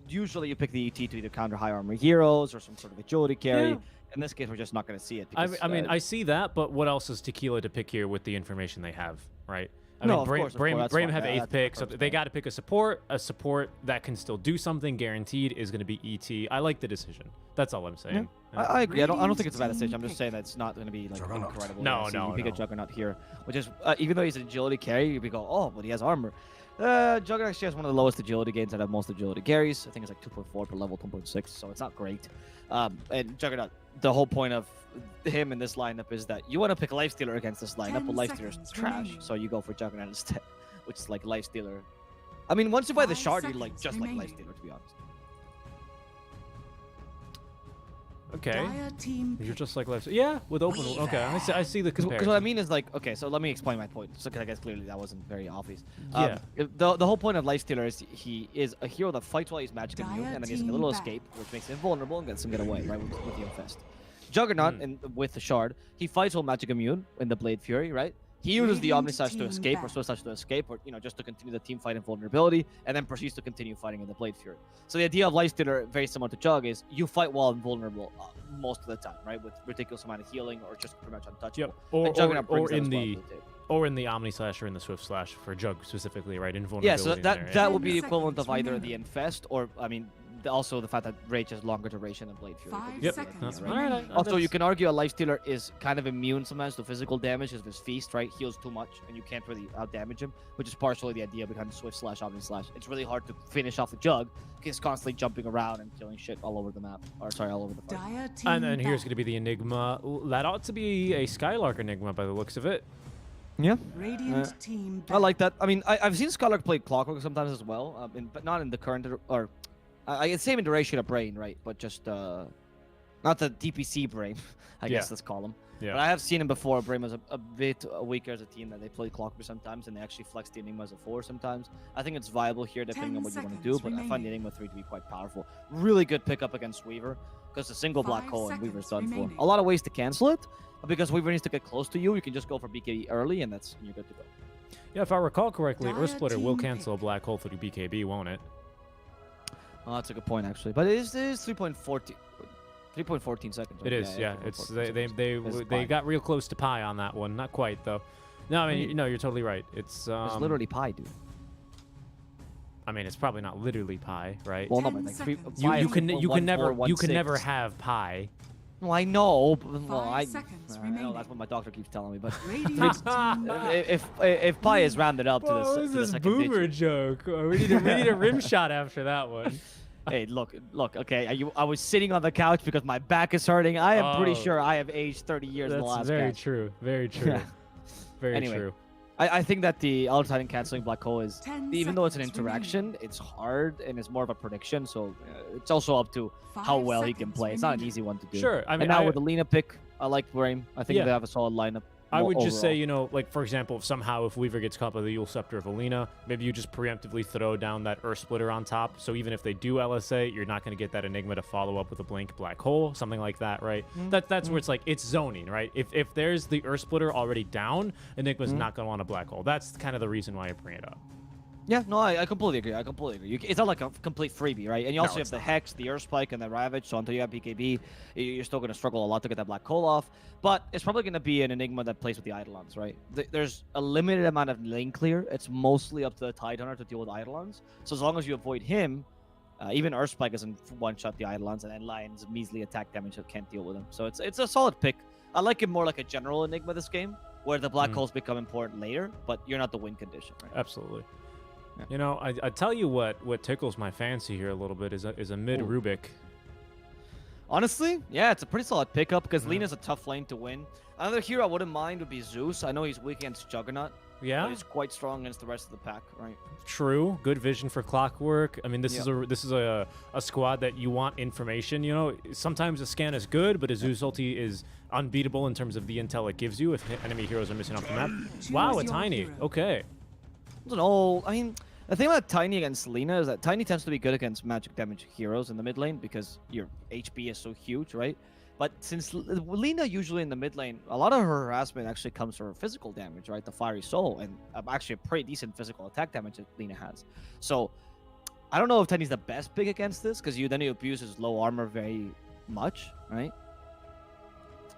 usually you pick the ET to either counter high armor heroes or some sort of agility carry. Yeah. In this case, we're just not going to see it. I Because, mean, I see that, but what else is Tequila to pick here with the information they have, right? I No, mean, of course, that's Brame fine. have Yeah, 8th that's pick, so perfect, they yeah. got to pick a support that can still do something guaranteed is going to be ET. I like the decision. That's all I'm saying. Yeah. I agree. I don't Radiant think it's a bad team decision. I'm just pick. saying that it's not going to be like incredible. No, to see no, you pick a no. Juggernaut here, which is even though he's an agility carry, we go, oh, but he has armor. Juggernaut actually has one of the lowest agility gains out of most agility carries. I think it's like 2.4 per level, 2.6, so it's not great. And Juggernaut, the whole point of him in this lineup is that you want to pick Lifestealer against this lineup, 10 but Lifestealer's seconds trash, remaining. so you go for Juggernaut instead, which is like Lifestealer. I mean, once you buy the 5 shard, you like seconds just remaining. like Lifestealer, to be honest. Okay. Dire team You're pick. just like left. Yeah, with open. Okay, I see the Because comparison. what I mean is like, okay, so let me explain my point. So 'cause I guess clearly that wasn't very obvious. Yeah. The whole point of Lifestealer is he is a hero that fights while he's magic immune, Dire and then he has a team little back. escape, which makes him vulnerable and gets him get away, right, with the Infest. Juggernaut, and with the Shard, he fights while magic immune in the Blade Fury, right? He uses the Radiant Omnislash to team escape, or back. Swift Slash to escape, or just to continue the team fight in vulnerability, and then proceeds to continue fighting in the Blade Fury. So the idea of Lifestealer, very similar to Jug, is you fight while invulnerable most of the time, right? With ridiculous amount of healing, or just pretty much untouchable. Yep. Or, And Juggernaut or brings that in as well the to table. or in the Omni Slash or in the Swift Slash for Jug specifically, right? Yeah, Invulnerability. so in that there, that would be the 10 equivalent of seconds either the remaining. Infest, or I mean, also the fact that Rage has longer duration than Blade Fury. 5 Yep. seconds All right. remaining. Also, you can argue a Lifestealer is kind of immune sometimes to physical damage because of his Feast, right? Heals too much, and you can't really outdamage him, which is partially the idea behind Swift Slash, Omni Slash. It's really hard to finish off a Jug because he's constantly jumping around and killing shit all over the map. Or, sorry, all over the fight. Dire team And then here's back. going to be the Enigma. That ought to be a Skylark Enigma by the looks of it. Yeah. Radiant team I like back. that. I mean, I've seen Skylark play Clockwork sometimes as well, but not in the current, or same in duration of Brain, right? But just not the DPC Brain, I Yeah. guess let's call him. Yeah. But I have seen him before. Brain was a bit weaker as a team, that they play Clockwork sometimes, and they actually flex the Enigma as a 4 sometimes. I think it's viable here depending 10 on what you want to seconds do, but I find the remaining. Enigma 3 to be quite powerful. Really good pickup against Weaver, because a single black 5 hole and Weaver's seconds done for. remaining. A lot of ways to cancel it, but because Weaver needs to get close to you, you can just go for BKB early, and you're good to go. Yeah, if I recall correctly, Dire Earth Splitter will team cancel a black hole through BKB, won't it? Oh, that's a good point, actually. But it is 3.14 seconds. It is, yeah. 3.14 It's seconds. they It's they pi. got real close to pi on that one. Not quite though. No, I mean, Wait. no, you're totally right. It's It's literally pi, dude. I mean, it's probably not literally pi, right? Well, no, 10 but like three, seconds. you, pi you is can you can never 1.1416. have pi. No, I know. But, well, 5 seconds I know remaining. that's what my doctor keeps telling me. But Radiant team back. if pi is rounded up to the second digit. joke? We need a rim shot after that one. Hey, look. Okay, I was sitting on the couch because my back is hurting. I am pretty Oh. sure I have aged 30 years in the That's last very cast. true. Very true. Yeah. Very Anyway. true. I think that the Elder Titan canceling Black Hole is, 10 even though it's an seconds interaction, it's hard and it's more of a prediction. So it's also up to how 5 well he can seconds play. It's not an remaining. easy one to do. Sure. I mean, and now with the Lena pick, I like Brain. I think Yeah. they have a solid lineup. I would just say, overall. you know, like, for example, if Weaver gets caught by the Yule Scepter of Alina, maybe you just preemptively throw down that Earth Splitter on top. So even if they do LSA, you're not going to get that Enigma to follow up with a Blink Black Hole, something like that, right? That's where it's like, it's zoning, right? If there's the Earth Splitter already down, Enigma's not going to want a Black Hole. That's kind of the reason why you bring it up. Yeah, no, I completely agree. I completely agree. It's not like a complete freebie, right? And you also have it's the not. Hex, the Earth Spike, and the Ravage. So until you have BKB, you're still going to struggle a lot to get that Black Hole off. But it's probably going to be an Enigma that plays with the Eidolons, right? There's a limited amount of lane clear. It's mostly up to the Tidehunter to deal with Eidolons. So as long as you avoid him, even Earth Spike doesn't one-shot the Eidolons, and then Lion's measly attack damage that can't deal with him. So it's a solid pick. I like him more like a general Enigma this game, where the Black Holes become important later, but you're not the win condition, right? Absolutely. Yeah. You know, I tell you what tickles my fancy here a little bit is a mid Ooh. Rubik. Honestly, yeah, it's a pretty solid pickup because Lina's a tough lane to win. Another hero I wouldn't mind would be Zeus. I know he's weak against Juggernaut, but Yeah, he's quite strong against the rest of the pack, right? true. Good vision for Clockwork. I mean, this Yeah. is a squad that you want information. You know, sometimes a scan is good, but a Zeus ulti is unbeatable in terms of the intel it gives you if enemy heroes are missing off the map. Wow, a your Tiny. hero. Okay. It's an old. I mean, the thing about Tiny against Lina is that Tiny tends to be good against magic damage heroes in the mid lane because your HP is so huge, right? But since Lina usually in the mid lane, a lot of her harassment actually comes from her physical damage, right? The Fiery Soul, and actually a pretty decent physical attack damage that Lina has. So I don't know if Tiny's the best pick against this because then you abuse his low armor very much, right?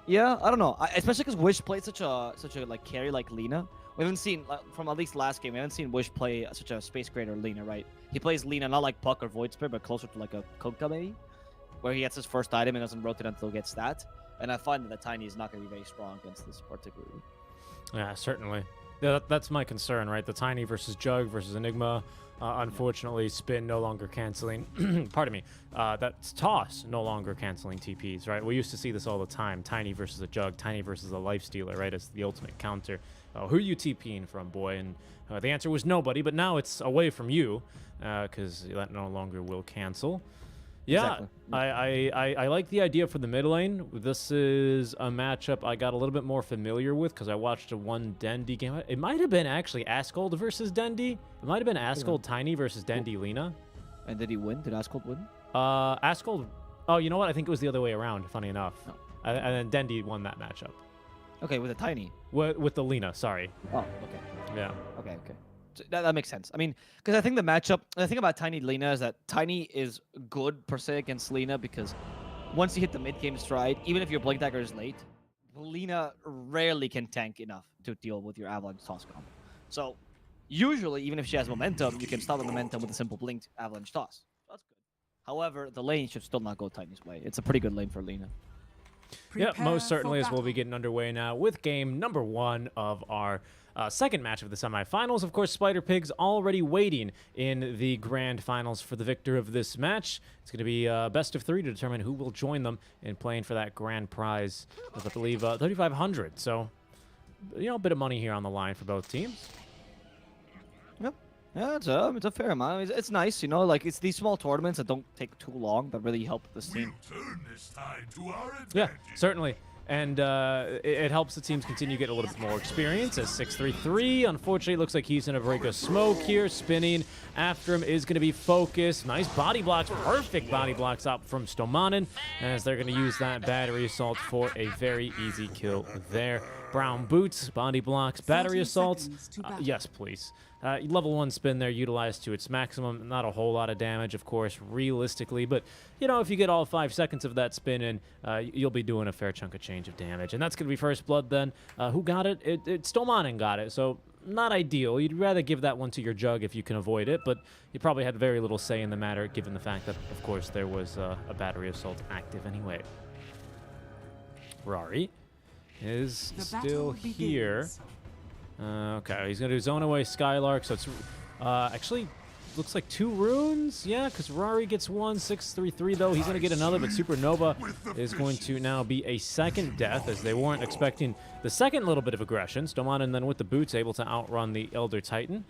Yeah, I don't know. Especially because Wish plays such a like carry like Lina. We haven't seen from at least last game. We haven't seen Wish play such a space creator Lina, right? He plays Lina not like Puck or Void Spirit, but closer to like a Koka maybe, where he gets his first item and doesn't rotate until he gets that. And I find that the Tiny is not going to be very strong against this particularly. Yeah, certainly. Yeah, that's my concern, right? The Tiny versus Jug versus Enigma. Unfortunately, Spin no longer canceling. Pardon me. That's Toss no longer canceling TPs, right? We used to see this all the time. Tiny versus a Jug, Tiny versus a Life Stealer, right? As the ultimate counter. Who are you TPing from, boy? And the answer was nobody, but now it's away from you because that no longer will cancel. Yeah, Exactly. I like the idea for the mid lane. This is a matchup I got a little bit more familiar with because I watched a one Dendi game. It might have been actually Askold versus Dendi. It might have been Askold Tiny versus Dendi Lina. And did he win? Did Askold win? Askold. Oh, you know what? I think it was the other way around. Funny enough. No. And then Dendi won that matchup Okay, with a Tiny. with the Lina. Sorry. Oh, okay. Yeah. Okay. So that makes sense. I mean, because I think the thing about Tiny Lina is that Tiny is good per se against Lina because once you hit the mid game stride, even if your Blink Dagger is late, Lina rarely can tank enough to deal with your Avalanche Toss combo. So usually, even if she has momentum, you can stop the momentum with a simple Blinked Avalanche Toss. That's good. However, the lane should still not go Tiny's way. It's a pretty good lane for Lina. Yeah, Prepare most for certainly, as we'll battle. be getting underway now with game number 1 of our second match of the semifinals. Of course, Spider Pigz already waiting in the grand finals for the victor of this match. It's going to be best of 3 to determine who will join them in playing for that grand prize of, I believe, 3,500. So, you know, a bit of money here on the line for both teams. Yep. Yeah, it's a fair amount. It's nice, you know, like it's these small tournaments that don't take too long that really help this team. Turn this tide to our advantage. Yeah, certainly. And it helps the teams continue to get a little bit more experience as 6-3-3. Unfortunately, it looks like he's going to break a smoke here. Spinning after him is going to be focused. Nice body blocks. Perfect body blocks up from Stomanen as they're going to use that battery assault for a very easy kill there. Brown boots, body blocks, battery 30 assaults. seconds to battle. Yes, please. Level 1 spin there utilized to its maximum. Not a whole lot of damage, of course, realistically. But, you know, if you get all 5 seconds of that spin in, you'll be doing a fair chunk of change of damage. And that's going to be first blood then. Who got it? Stomanen got it. So, not ideal. You'd rather give that one to your Jug if you can avoid it. But you probably had very little say in the matter, given the fact that, of course, there was a battery assault active anyway. Rari is The still battle here. begins. Okay, he's going to do Zone Away Skylark, so it's actually looks like 2 runes. Yeah, because Rari gets 1, 6-3-3 though. He's going to get another, but Supernova is going to now be a second death as they weren't expecting the second little bit of aggression. Stomanen then with the boots able to outrun the Elder Titan,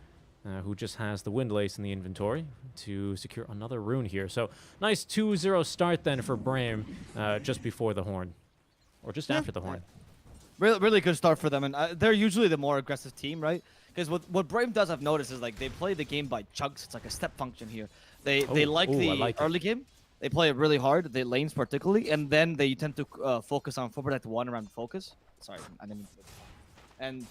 who just has the Windlace in the inventory to secure another rune here. So nice 2-0 start then for Brame just before the Horn, or just after the Horn. Really good start for them, and they're usually the more aggressive team, right? Because what Brave does, I've noticed, is like they play the game by chunks. It's like a step function here. They like I the like it. early game. They play it really hard, the lanes particularly, and then they tend to focus on 4-protect-1 around focus. Sorry, I didn't mean to. And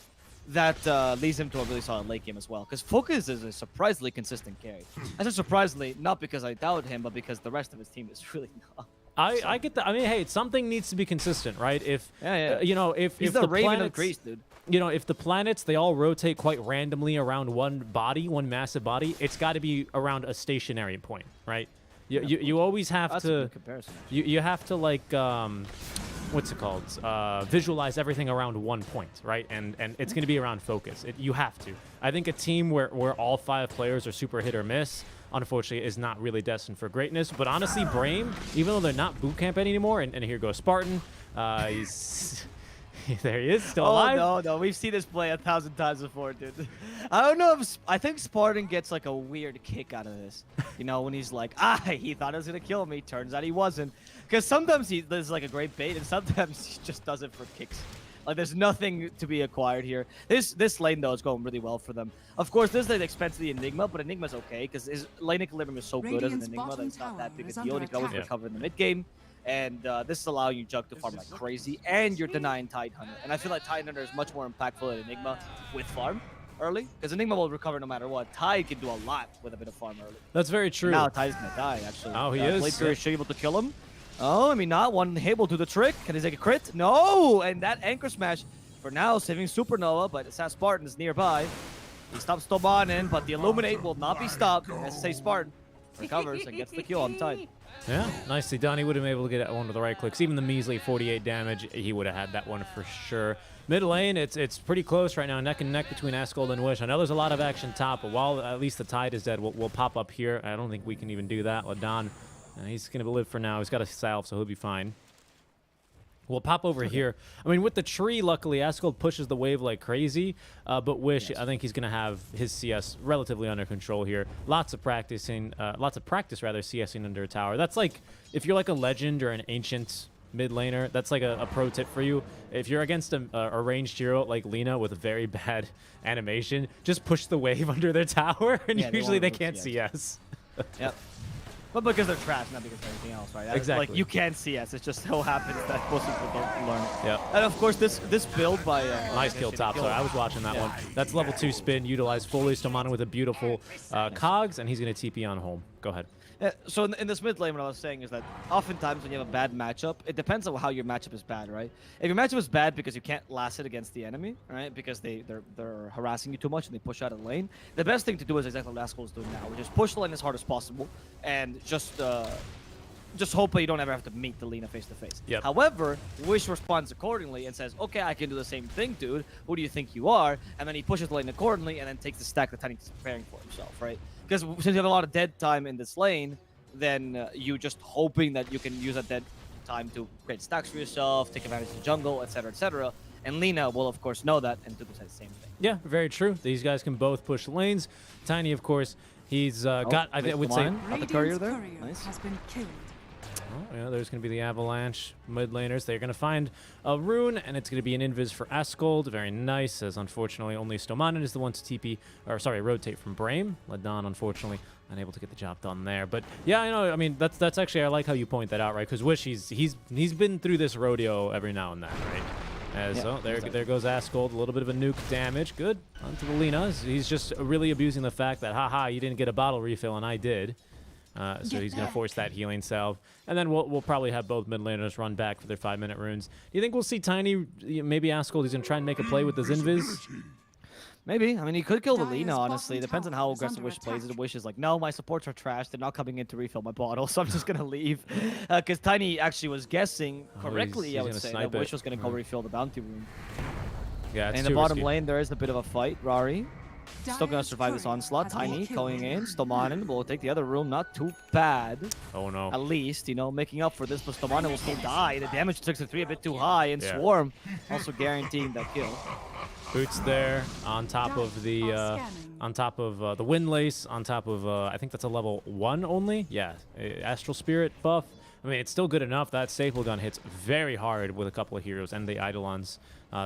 that leads him to a really solid late game as well. Because Focus is a surprisingly consistent carry. I said surprisingly, not because I doubt him, but because the rest of his team is really not. I get that. I mean, hey, something needs to be consistent, right? If you know, if He's if the the Raven of planets, Greece, dude. you know, if the planets they all rotate quite randomly around one body, one massive body, it's got to be around a stationary point, right? You always have That's a to good comparison. Actually. you have to like what's it called? Visualize everything around one point, right? And it's going to be around focus. You have to. I think a team where all 5 players are super hit or miss, unfortunately, is not really destined for greatness. But honestly, Brame, even though they're not boot camp anymore, and here goes Spartan, he's there he is, still alive. Oh no, we've seen this play 1,000 times before, dude. I don't know if I think Spartan gets like a weird kick out of this. You know, when he's like, he thought he was gonna kill me. Turns out he wasn't. Because sometimes there's like a great bait, and sometimes he just does it for kicks. Like there's nothing to be acquired here. This lane though is going really well for them. Of course, this is at the expense of the Enigma, but Enigma's okay because his lane equilibrium is so good as an Radiant's Enigma that bottom it's not that tower big is a deal. And under you can always attack. recover in the mid game. And this is allowing you Jug to farm like crazy, and you're denying Tidehunter. And I feel like Tidehunter is much more impactful than Enigma with farm early, because Enigma will recover no matter what. Tide can do a lot with a bit of farm early. That's very true. Now Tide's gonna die, actually. Oh, he is? Blade Fury is able to kill him. Oh, I mean, not one hit will do the trick. Can he take a crit? No! And that Anchor Smash, for now, saving Supernova, but Sat Spartan is nearby. He stops Tobanen, but the Illuminate will not be stopped. SSA Spartan recovers and gets the kill on Tide. Yeah, nicely done. He would have been able to get one with the right clicks. Even the measly 48 damage, he would have had that one for sure. Mid lane, it's pretty close right now, neck and neck between Ascold and Wish. I know there's a lot of action top, but while at least the Tide is dead, we'll pop up here. I don't think we can even do that. Ladon, he's going to live for now. He's got a salve, so he'll be fine. We'll pop over here. I mean, with the tree, luckily, Ascold pushes the wave like crazy, but Wish, I think he's going to have his CS relatively under control here. Lots of practice, rather, CSing under a tower. That's like, if you're like a legend or an ancient mid laner, that's like a pro tip for you. If you're against a ranged hero like Lina with a very bad animation, just push the wave under their tower, and usually they can't CS. Yep. But because they're trash, not because of anything else, right? Exactly. Like, you can CS. It just so happens that most people don't learn it. Yeah. And of course, this build by... Nice kill top. Sorry, I was watching that one. That's level 2 spin, utilized fully. Stomana with a beautiful cogs, and he's going to TP on home. Go ahead. So in this mid lane, what I was saying is that oftentimes when you have a bad matchup, it depends on how your matchup is bad, right? If your matchup is bad because you can't last it against the enemy, right? Because they're harassing you too much and they push out a lane, the best thing to do is exactly what Askel is doing now, which is push the lane as hard as possible and just hope that you don't ever have to meet the Lina face to face. Yep. However, Wish responds accordingly and says, okay, I can do the same thing, dude. Who do you think you are? And then he pushes the lane accordingly and then takes the stack that Tiny's preparing for himself, right? Because since you have a lot of dead time in this lane, then you just hoping that you can use that dead time to create stacks for yourself, take advantage of the jungle, etc., etc. And Lina will, of course, know that and do the same thing. Yeah, very true. These guys can both push lanes. Tiny, of course, he's got, I would say... Got the courier there. Radiant's courier Nice. has been killed. Oh, yeah, there's going to be the Avalanche mid laners. They're going to find a rune, and it's going to be an invis for Ascold. Very nice, as unfortunately only Stomanen is the one to TP, or sorry, rotate from Brame. Ladon, unfortunately, unable to get the job done there. But yeah, I know. I mean, that's actually, I like how you point that out, right? Because Wish, he's been through this rodeo every now and then, right? There goes Ascold, a little bit of a nuke damage. Good onto the Lina. He's just really abusing the fact that, haha, you didn't get a bottle refill and I did. So he's going to force that healing salve. And then we'll probably have both mid laners run back for their 5-minute runes. Do you think we'll see Tiny, maybe Ascold, he's going to try and make a play with his invis? Maybe. I mean, he could kill the Dire's Lina, honestly. bottom Depends on tower how is aggressive under Wish plays it. attack. Wish is like, no, my supports are trash. They're not coming in to refill my bottle, so I'm just going to leave. Because Tiny actually was guessing correctly, he's I would gonna say, snipe that Wish it. was going to go refill the bounty rune. Yeah, it's And in the too bottom risky. lane, there is a bit of a fight. Rari still going to Dire's survive this courier onslaught. has been Tiny killed. going in. Stomanen will take the other room. Not too bad. Oh, no. At least, you know, making up for this, but Stomanen will still die. The damage to 63 a bit too high, and Yeah. Swarm also guaranteeing that kill. Boots there on top of the wind lace, on top of I think that's a level 1 only. Yeah, Astral Spirit buff. I mean, it's still good enough. That staple gun hits very hard with a couple of heroes and the Eidolons.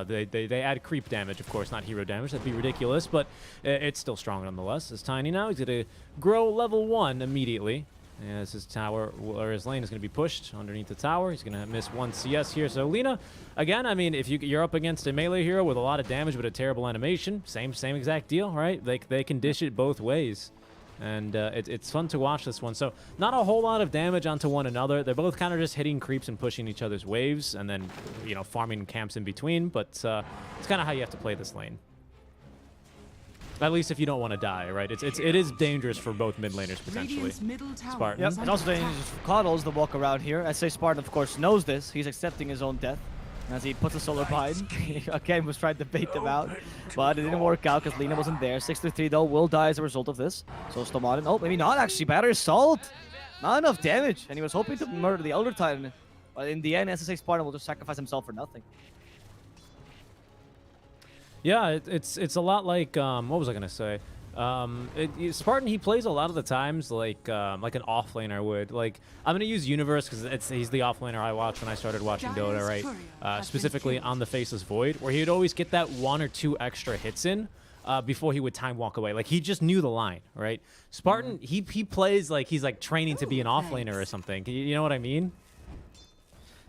They add creep damage, of course, not hero damage. That'd be ridiculous, but it's still strong nonetheless. It's Tiny now. He's going to grow level 1 immediately. As his tower, or his lane is going to be pushed underneath the tower. He's going to miss 1 CS here. So Lina, again, I mean, if you're up against a melee hero with a lot of damage but a terrible animation, same exact deal, right? They can dish it both ways. And it's fun to watch this one. So not a whole lot of damage onto one another. They're both kind of just hitting creeps and pushing each other's waves and then, you know, farming camps in between. But it's kind of how you have to play this lane. At least if you don't want to die, right? It is dangerous for both mid laners potentially. Radiant's middle tower Spartan. Yep, is it's under also attack. dangerous for Coddles to walk around here. I say Spartan, of course, knows this. He's accepting his own death as he puts a solar bind. Again, was trying to bait them out, but it didn't work out because Lina wasn't there. 6-3 though will die as a result of this. So Stomaden, oh, maybe not actually. Battery Assault, not enough damage, and he was hoping to murder the Elder Titan, but in the end, SSA Spartan will just sacrifice himself for nothing. Yeah, it's a lot like what was I gonna say? Spartan, he plays a lot of the times like an offlaner would. Like, I'm gonna use Universe because he's the offlaner I watched when I started watching Dota, right? Specifically on the Faceless Void, where he'd always get that 1 or 2 extra hits in before he would time walk away. Like, he just knew the line, right? Spartan, he plays like he's like training to be an offlaner or something. You know what I mean?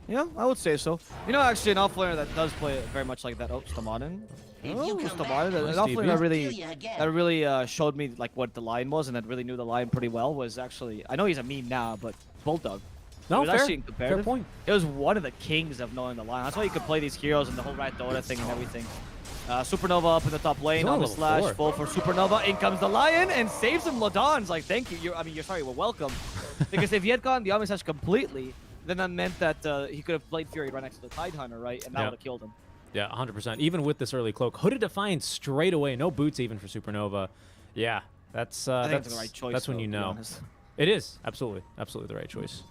Yeah, I would say so. You know, actually, an offlaner that does play very much like that. Oh, Stomaden. Oh, Stomaden. An offlaner that really showed me like what the line was, and that really knew the line pretty well was actually. I know he's a meme now, but Bulldog. No, it was fair. actually in comparative. Fair point. It was one of the kings of knowing the line. That's why you could play these heroes and the whole Rat Dota thing and everything. Supernova up in the top lane He's on the only slash. level 4. Full for Supernova. In comes the Lion and saves him. Ladon's like, thank you. You're sorry, we're welcome. Because if he had gone the Omni Slash completely, then that meant that he could have played Fury right next to the Tide Hunter, right? And that would have killed him. Yeah, 100%. Even with this early cloak, Hooded Defiance straight away. No boots even for Supernova. Yeah, that's I think it's the right choice. That's when though, you to be know. honest. It is absolutely the right choice.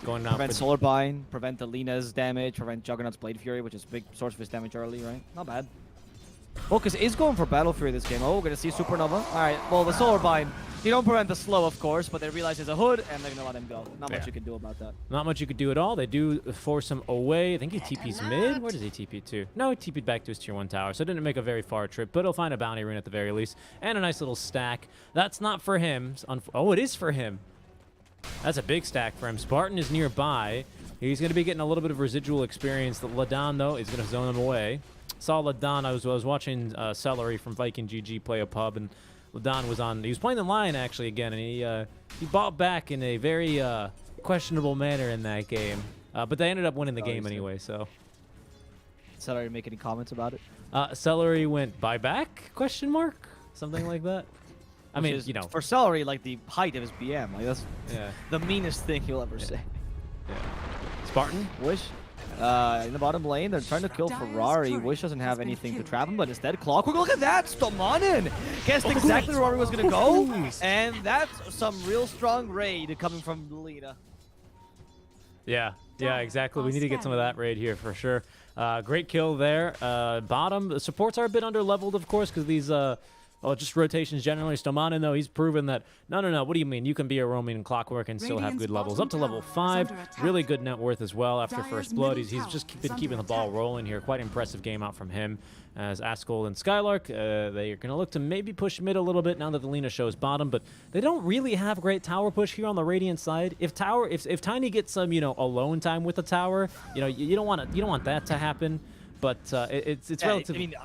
Going now Prevent for Solar Bind, prevent Alina's damage, prevent Juggernaut's Blade Fury, which is a big source of his damage early, right? Not bad. Focus is going for Battle Fury this game. Oh, we're going to see Supernova. All right, well, the Solar Bind, you don't prevent the slow, of course, but they realize there's a hood, and they're going to let him go. Not much you can do about that. Not much you could do at all. They do force him away. I think he TP's mid. Where does he TP to? No, he TP'd back to his tier 1 tower, so it didn't make a very far trip, but he'll find a bounty rune at the very least, and a nice little stack. That's not for him. Oh, it is for him. That's a big stack for him. Spartan is nearby. He's going to be getting a little bit of residual experience. The Ladon, though, is going to zone him away. Saw Ladon. I was watching Celery from Viking GG play a pub, and Ladon was on. He was playing the Lion actually again, and he bought back in a very questionable manner in that game. But they ended up winning the game anyway. So. Celery make any comments about it? Celery went buyback? Question mark? Something like that. I mean, you know, for Celery, like the height of his BM, like that's yeah, the meanest thing he'll ever say. yeah. Spartan. Wish. In the bottom lane, they're trying to kill Ferrari. Wish doesn't have anything to trap him, but instead, Clockwork. Look at that! Stomaden! Guessed exactly where Ferrari was going to go, and that's some real strong raid coming from Lina. Yeah, yeah, exactly. We need to get some of that raid here for sure. Great kill there. Bottom, the supports are a bit under-leveled, of course, because these... just rotations generally. Stomaden, though, he's proven that, no, what do you mean? You can be a roaming and Clockwork and still have good levels. Up to level 5, really good net worth as well after First Blood. He's just been keeping the ball rolling here. Quite impressive game out from him. As Askel and Skylark, they are going to look to maybe push mid a little bit now that the Lina shows bottom, but they don't really have great tower push here on the Radiant side. If Tiny gets some, alone time with the tower, you don't want that to happen, but it's relatively...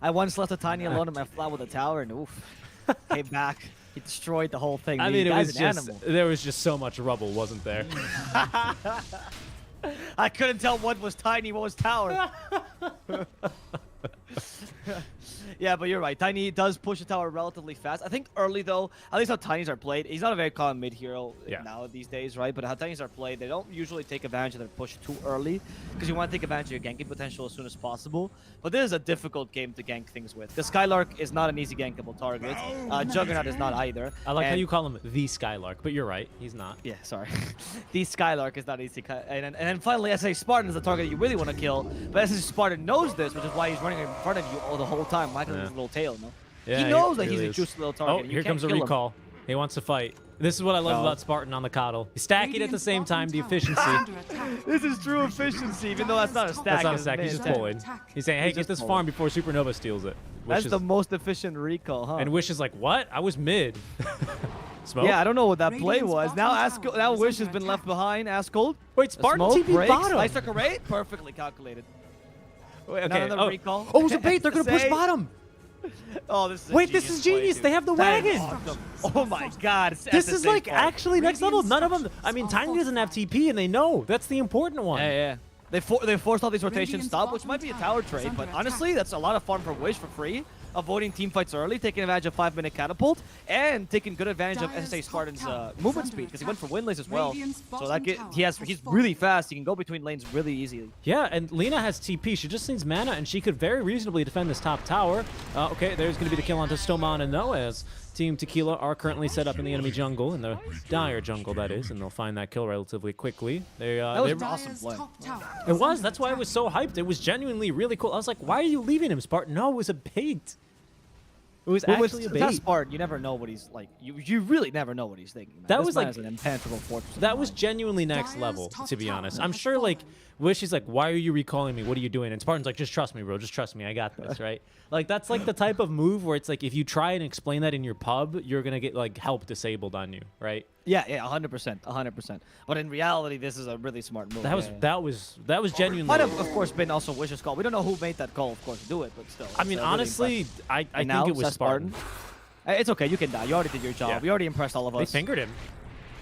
I once left a Tiny alone in my flat with a tower, and oof, came back. He destroyed the whole thing. I mean, animal. There was just so much rubble, wasn't there? I couldn't tell what was Tiny, what was tower. Yeah, but you're right. Tiny does push the tower relatively fast. I think early, though, at least how Tinys are played, he's not a very common mid-hero now these days, right? But how Tinys are played, they don't usually take advantage of their push too early because you want to take advantage of your ganking potential as soon as possible. But this is a difficult game to gank things with. The Skylark is not an easy gankable target. Juggernaut is not either. I like how you call him the Skylark, but you're right. He's not. Yeah, sorry. The Skylark is not easy. And then finally, SSA Spartan is the target that you really want to kill. But SSA Spartan knows this, which is why he's running in front of you all the whole time. Waggling his little tail, no? Yeah, he knows that really he's a is. juicy little target. Oh, here comes a recall. He wants to fight. This is what I love No. about Spartan on the coddle. You stack it at the same time, the efficiency. This is true efficiency, even though that's not a stack. That's not a it's stack, he's mid just attack. pulling. He's saying, hey, He's get just this pulling. farm before Supernova steals it. That's Wish the is, most efficient recall, huh? and Wish is like, what? I was mid. Smoke? Yeah, I don't know what that play Radiant's was. Now bottom tower now is Wish under has been attack. left behind. Ascold. Wait, Spartan Smoke TP breaks. bottom. Nice sucker rate. Perfectly calculated. Wait, Another okay. Oh. recall. Oh, it's a bait. They're going to push Say- bottom. Oh, this is a Wait, this genius is play, genius. dude. They have the That is wagon. awesome. Oh my god. This is like actually next level. Radiant None of them. structures I mean, are Tiny doesn't have TP, and they know. That's the important one. Yeah, yeah. They forced all these rotations Radiant's stop, which bottom might be a tower tower is trade, under but attack. honestly, that's a lot of farm for Wish for free. Avoiding team fights early, taking advantage of 5-minute catapult, and taking good advantage of Dire's SSA top Spartan's tower is movement under speed because he went for attack. win lanes as well. Radiant's So bottom that tower he's has really fallen. fast. He can go between lanes really easily. Yeah, and Lena has TP. She just needs mana, and she could very reasonably defend this top tower. Okay, there's going to be the kill onto Stoman and Noah as Team Tequila are currently set up in the enemy jungle, in the dire jungle, that is, and they'll find that kill relatively quickly. They, was they awesome Dire's play. top tower It is was. under That's why I attack. was so hyped. It was genuinely really cool. I was like, why are you leaving him, Spartan? No, it was a bait. It was But with actually a that bait. Spartan, you never know what he's like. You really never know what he's thinking. Man. That This was man like- is an impenetrable fortress. of That was mind. genuinely next Dire's level, top to be tower honest. I'm has sure, like, fallen. Wish is like, why are you recalling me? What are you doing? And Spartan's like, just trust me, bro. Just trust me. I got this, right? Like, that's like the type of move where it's like, if you try and explain that in your pub, you're going to get, like, help disabled on you, right? Yeah, 100%. But in reality, this is a really smart move. That was yeah, yeah. that was genuinely. Might have, of course, been also Wish's call. We don't know who made that call, of course, to do it, but still. I mean, it's, really honestly, impressive. I And think now, it was Seth Spartan. It's okay, you can die. You already did your job. Yeah. We already impressed all of They us. fingered him.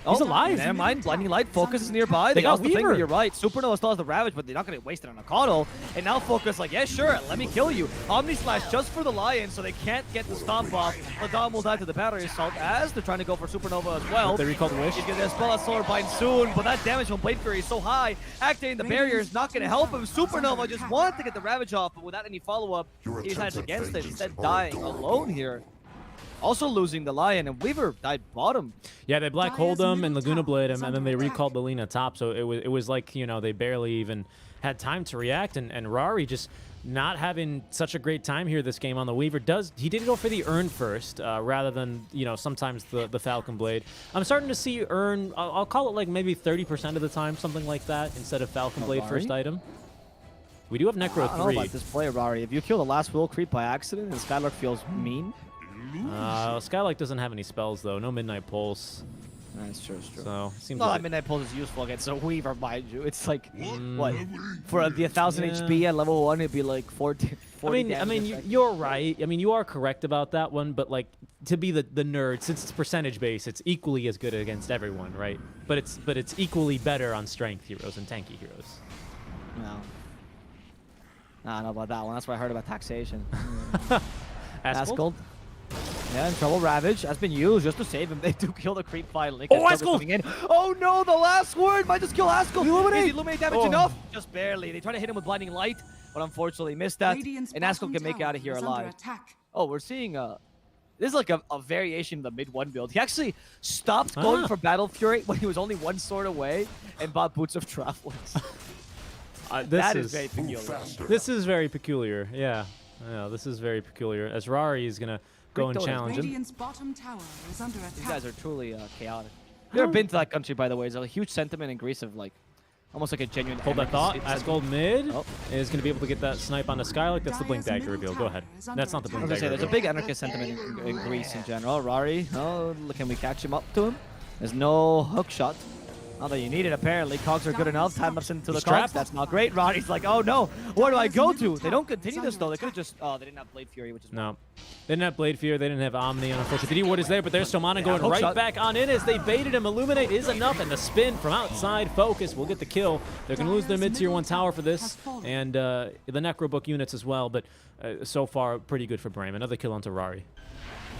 Oh, He's alive. Never mind. Blinding Light. Focus is nearby. They got also finger, Weaver. you're right. Supernova still has the Ravage, but they're not going to waste it on a Coddle. And now Focus like, yeah, sure, let me kill you. Omni Slash just for the Lion, so they can't get the stomp off. Ladon will die to the Battery Assault as they're trying to go for Supernova as well. They recalled Wish. He's going to spell a Solar Bind soon, but that damage from Blade Fury is so high. Activating the barrier is not going to help him. Supernova just wanted to get the Ravage off, but without any follow-up, Your he decided attempts at against it, vengeance instead are dying futile. alone here. Also losing the Lion, and Weaver died bottom. Yeah, they black holed Dire's him and middle Laguna tower Blade is him, and then under they attack. recalled the Lena top. So it was like, you know, they barely even had time to react, and Rari just not having such a great time here this game on the Weaver. He did go for the Urn first, rather than, you know, sometimes the Falcon Blade. I'm starting to see Urn, I'll call it like maybe 30% of the time, something like that, instead of Falcon Oh, Blade Rari? first item. We do have I Necro don't know 3. about this play, Rari. If you kill the last will creep by accident and Skylark feels mean. Skylark doesn't have any spells, though. No Midnight Pulse. That's true, it's true. So, seems No, like... Midnight Pulse is useful against a Weaver, mind you. It's like, Mm. what? For the 1000 Yeah. HP at level 1, it'd be like 40 I mean, damage effect. you're right. I mean, you are correct about that one, but like to be the nerd, since it's percentage based, it's equally as good against everyone, right? But it's equally better on strength heroes and tanky heroes. No. I don't know about that one. That's what I heard about taxation. Askel? Ascold. Yeah, in trouble. Ravage has been used just to save him. They do kill the creep finally. Oh, Gets Ascold! coming in. Oh no, the last word might just kill Ascold. Illuminate! Is Illuminate damage Oh. enough? Just barely. They try to hit him with Blinding Light, but unfortunately missed that. Radiant's And Ascold bottom can make it tower out of here is under alive. attack. Oh, we're seeing this is like a variation of the mid 1 build. He actually stopped going for Battle Fury when he was only one sword away and bought Boots of Travelers. That is very Move peculiar. faster. This is very peculiar. Yeah, this is very peculiar. As Rari is gonna go and Dota. challenge him. Radiant's bottom tower is under attack. These guys are truly chaotic. I've never been to that country, by the way. There's a huge sentiment in Greece of like, almost like a genuine. Hold that thought. anarchist Asgold mid Oh. is gonna be able to get that snipe onto Skylark. That's the Blink Dire's Dagger middle reveal. Go tower ahead. is under That's not the attack. I Blink was gonna say, Dagger there's a reveal. big anarchist sentiment in Greece in general. Rari, oh, can we catch him up to him? There's no hook shot. Not that you need it, apparently. Cogs are good enough. Time ups into the He's cogs. trapped. That's not great. Rari's like, oh no, where do I go to? They don't continue this, though. They could have just, oh, they didn't have Blade Fury, which is No. They didn't have Blade Fear. They didn't have Omni, unfortunately. The D ward is there, but there's Stomana going hook right shot. back on in as they baited him. Illuminate is enough, and the spin from outside Focus will get the kill. They're going to lose their mid-tier 1 tower for this, and the Necrobook units as well, but so far, pretty good for Brame. Another kill onto Rari.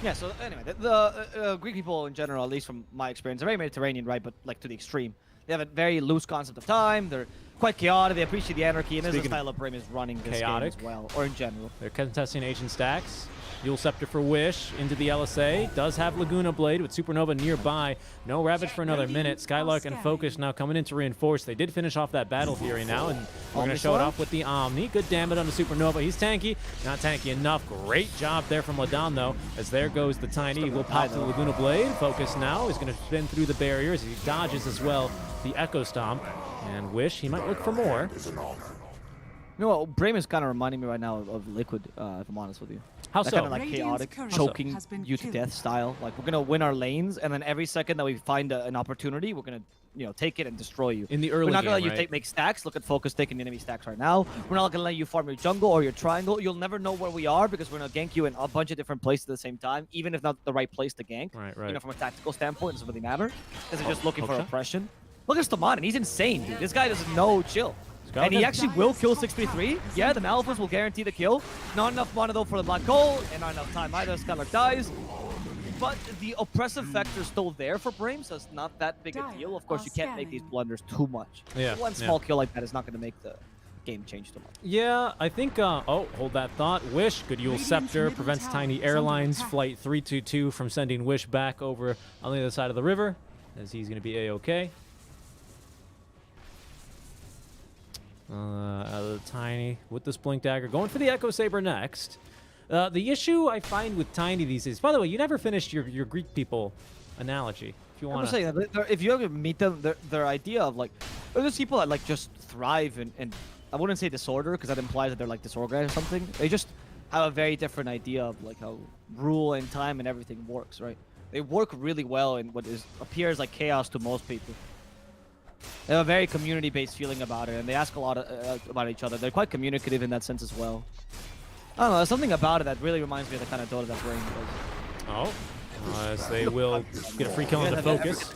Yeah, so anyway, the Greek people in general, at least from my experience, are very Mediterranean, right? But like to the extreme. They have a very loose concept of time. They're quite chaotic. They appreciate the anarchy, and this is the Speaking of style of Brim is running this chaotic. game as well, or in general. They're contesting ancient stacks. Dual Scepter for Wish into the LSA. Does have Laguna Blade with Supernova nearby. No Ravage for another minute. Skylark and Focus now coming in to reinforce. They did finish off that Battle Fury now, and we're going to show it off with the Omni. Good damage on the Supernova. He's tanky. Not tanky enough. Great job there from Ladon, though, as there goes the Tiny. He will pop the Laguna Blade. Focus now. He's going to spin through the barriers. He dodges as well the Echo Stomp. And Wish, he might look for more. You know what? Brim is kind of reminding me right now of Liquid, if I'm honest with you. How That so? kind of like Radiant's chaotic, courier choking has been you to killed. death style. Like, we're going to win our lanes, and then every second that we find an opportunity, we're going to, take it and destroy you. In the early We're not game, going to let right? you make stacks. Look at Focus taking enemy stacks right now. We're not going to let you farm your jungle or your triangle. You'll never know where we are because we're going to gank you in a bunch of different places at the same time, even if not the right place to gank. Right. From a tactical standpoint, it doesn't really matter because they're just looking for okay. oppression. Look at Stomanin. He's insane, dude. This guy doesn't know chill. Got And he him. actually will kill 633. Yeah, the Malphus will guarantee the kill. Not enough mana though for the Black Hole, and not enough time either. Skylark dies. But the oppressive factor is still there for Brim, so it's not that big a deal. Of course, you can't make these blunders too much. Yeah, One small kill like that is not going to make the game change too much. Yeah, I think, oh, hold that thought. Wish, good Yule Radiant's Scepter, middle prevents tower Tiny is under Airlines attack. Flight 322 from sending Wish back over on the other side of the river, as he's going to be A-okay. Tiny with this Blink Dagger, going for the Echo Saber next. The issue I find with Tiny these days, by the way, you never finished your Greek people analogy. If you I'm want just saying, if you ever meet them, their idea of like, there's people that like just thrive in I wouldn't say disorder because that implies that they're like disorganized or something. They just have a very different idea of like how rule and time and everything works, right? They work really well in what appears like chaos to most people. They have a very community-based feeling about it, and they ask a lot about each other. They're quite communicative in that sense as well. I don't know, there's something about it that really reminds me of the kind of Dota that Brain does. Oh, as they will get a free kill into Focus.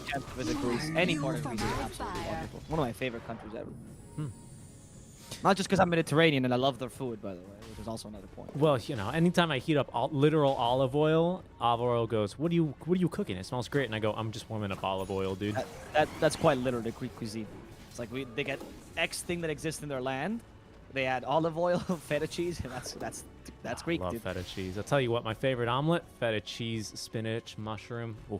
Any part of Greece is absolutely wonderful. One of my favorite countries ever. Not just because I'm Mediterranean and I love their food, by the way, which is also another point. Well, anytime I heat up literal olive oil goes, what are you cooking? It smells great. And I go, I'm just warming up olive oil, dude. That's quite literally Greek cuisine. It's like they get X thing that exists in their land, they add olive oil, feta cheese, and that's Greek, Love dude. feta cheese. I'll tell you what, my favorite omelet, feta cheese, spinach, mushroom. Ooh,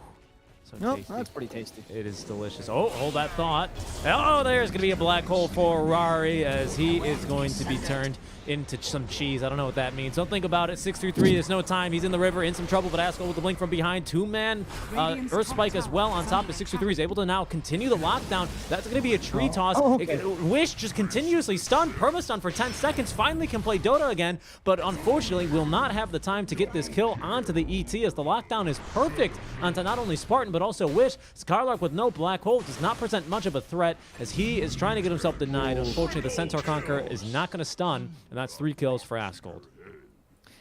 so No, tasty. that's pretty tasty. It is delicious. Oh, hold that thought. Oh, there's going to be a black hole for Rari as he is going to be turned into some cheese. I don't know what that means. Don't think about it. 633, there's no time. He's in the river, in some trouble, but Askel with the blink from behind. Two-man Earth Spike as well on top of 633. Is able to now continue the lockdown. That's going to be a tree toss. okay. Wish just continuously stunned, perma-stun for 10 seconds. Finally can play Dota again, but unfortunately will not have the time to get this kill onto the ET as the lockdown is perfect onto not only Spartan, but also Wish. Skylark with no black hole does not present much of a threat as he is trying to get himself denied. Unfortunately, the Centaur Conqueror is not going to stun, and that's 3 kills for Askold.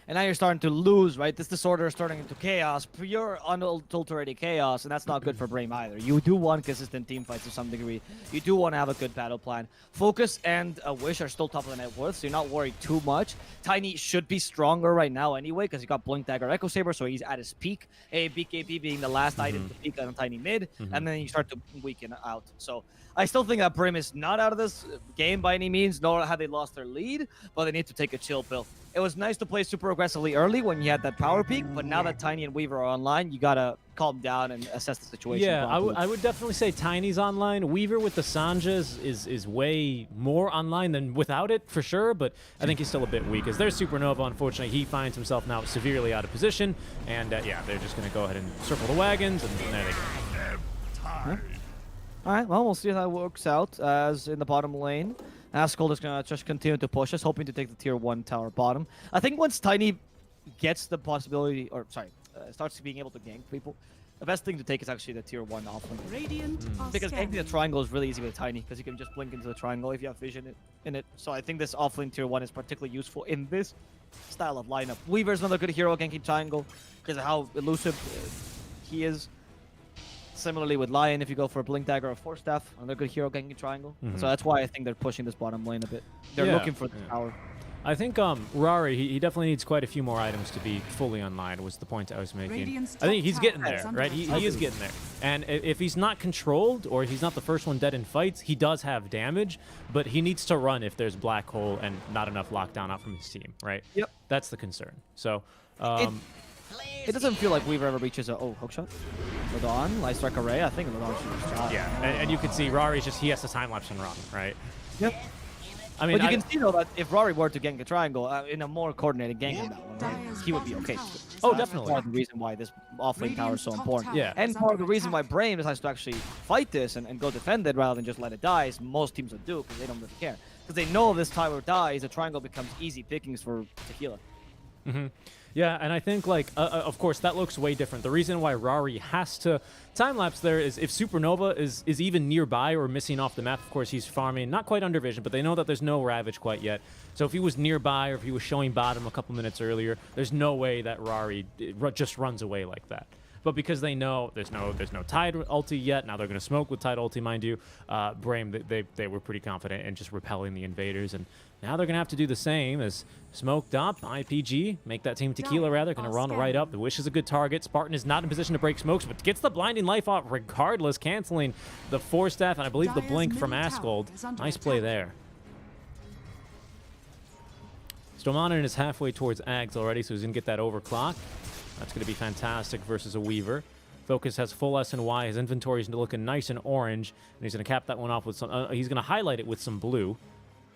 And now you're starting to lose, right? This disorder is turning into chaos, pure unadulterated chaos, and that's not good for Brame either. You do want consistent team fights to some degree. You do want to have a good battle plan. Focus and Wish are still top of the net worth, so you're not worried too much. Tiny should be stronger right now anyway, because he got Blink Dagger Echo Saber, so he's at his peak. A BKB being the last item to peak on Tiny mid, and then you start to weaken out. So I still think that Brim is not out of this game by any means, nor have they lost their lead, but they need to take a chill pill. It was nice to play super aggressively early when you had that power peak, but now that Tiny and Weaver are online, you gotta calm down and assess the situation. Yeah, properly. I would definitely say Tiny's online. Weaver with the Sanjas is way more online than without it, for sure, but I think he's still a bit weak. As there's Supernova, unfortunately, he finds himself now severely out of position, and yeah, they're just going to go ahead and circle the wagons, and there they go. All right, well, we'll see how that works out as in the bottom lane. Askel is going to just continue to push us, hoping to take the tier 1 tower bottom. I think once Tiny gets the possibility, or sorry, starts being able to gank people, the best thing to take is actually the tier 1 offlane. Radiant are Because ganking the scanning. triangle is really easy with Tiny, because you can just blink into the triangle if you have vision in it. So I think this offlane tier 1 is particularly useful in this style of lineup. Weaver's another good hero ganking triangle, because of how elusive he is. Similarly with Lion, if you go for a Blink Dagger or Force Staff, another good hero ganking triangle. So that's why I think they're pushing this bottom lane a bit. They're Yeah, looking for the yeah. power. I think Rari, he definitely needs quite a few more items to be fully online, was the point I was making. Radiant's I think top he's getting tower there, is under right? He attack. is getting there. And if he's not controlled, or he's not the first one dead in fights, he does have damage, but he needs to run if there's black hole and not enough lockdown out from his team, right? Yep. That's the concern. So, It doesn't feel like Weaver ever reaches a hookshot. Ladon, light strike array. I think Ladon should just shot. yeah. And you can see Rari's just, he has to time lapse and run, right? Yep. I mean, But you can see though that if Rory were to gank a triangle in a more coordinated gank in that one, right, he would be okay. Oh, That's definitely. part of the reason why this offlane tower is so important. Yeah. And part of the reason why Brain decides to actually fight this and go defend it rather than just let it die is most teams would do because they don't really care. Because they know if this tower dies, the triangle becomes easy pickings for Tequila. Mm-hmm. Yeah, and I think, like, of course, that looks way different. The reason why Rari has to time-lapse there is if Supernova is even nearby or missing off the map, of course, he's farming, not quite under vision, but they know that there's no Ravage quite yet. So if he was nearby or if he was showing bottom a couple minutes earlier, there's no way that Rari just runs away like that. But because they know there's no Tide ulti yet, now they're going to smoke with Tide ulti, mind you. Brame, they were pretty confident in just repelling the invaders, and now they're going to have to do the same as smoked up, IPG, make that team Tequila rather, going to run right up. The Wish is a good target. Spartan is not in position to break smokes, but gets the blinding life off regardless, canceling the Force Staff, and I believe the blink from Asgold. Nice play there. Stormanen is halfway towards Ags already, so he's going to get that overclock. That's going to be fantastic versus a Weaver. Focus has full S and Y. His inventory is looking nice and orange, and he's going to cap that one off with some. He's going to highlight it with some blue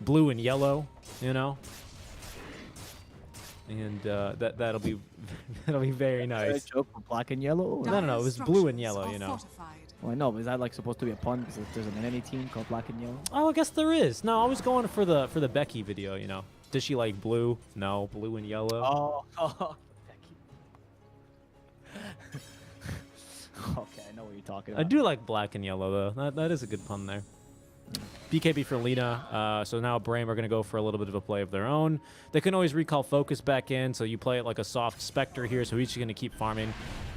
and yellow, you know. And that'll be that'll be very nice. Joke for black and yellow. No, it was blue and yellow, you know. Well, I know, but is that like supposed to be a pun because there's an enemy team called black and yellow? Oh, I guess there is. No, I was going for the Becky video, you know. Does she like blue? No, blue and yellow. Oh. Okay, I know what you're talking about. I do like black and yellow, though. That is a good pun there. BKB for Lina. So now Brame are going to go for a little bit of a play of their own. They can always recall Focus back in, so you play it like a soft Spectre here, so he's going to keep farming,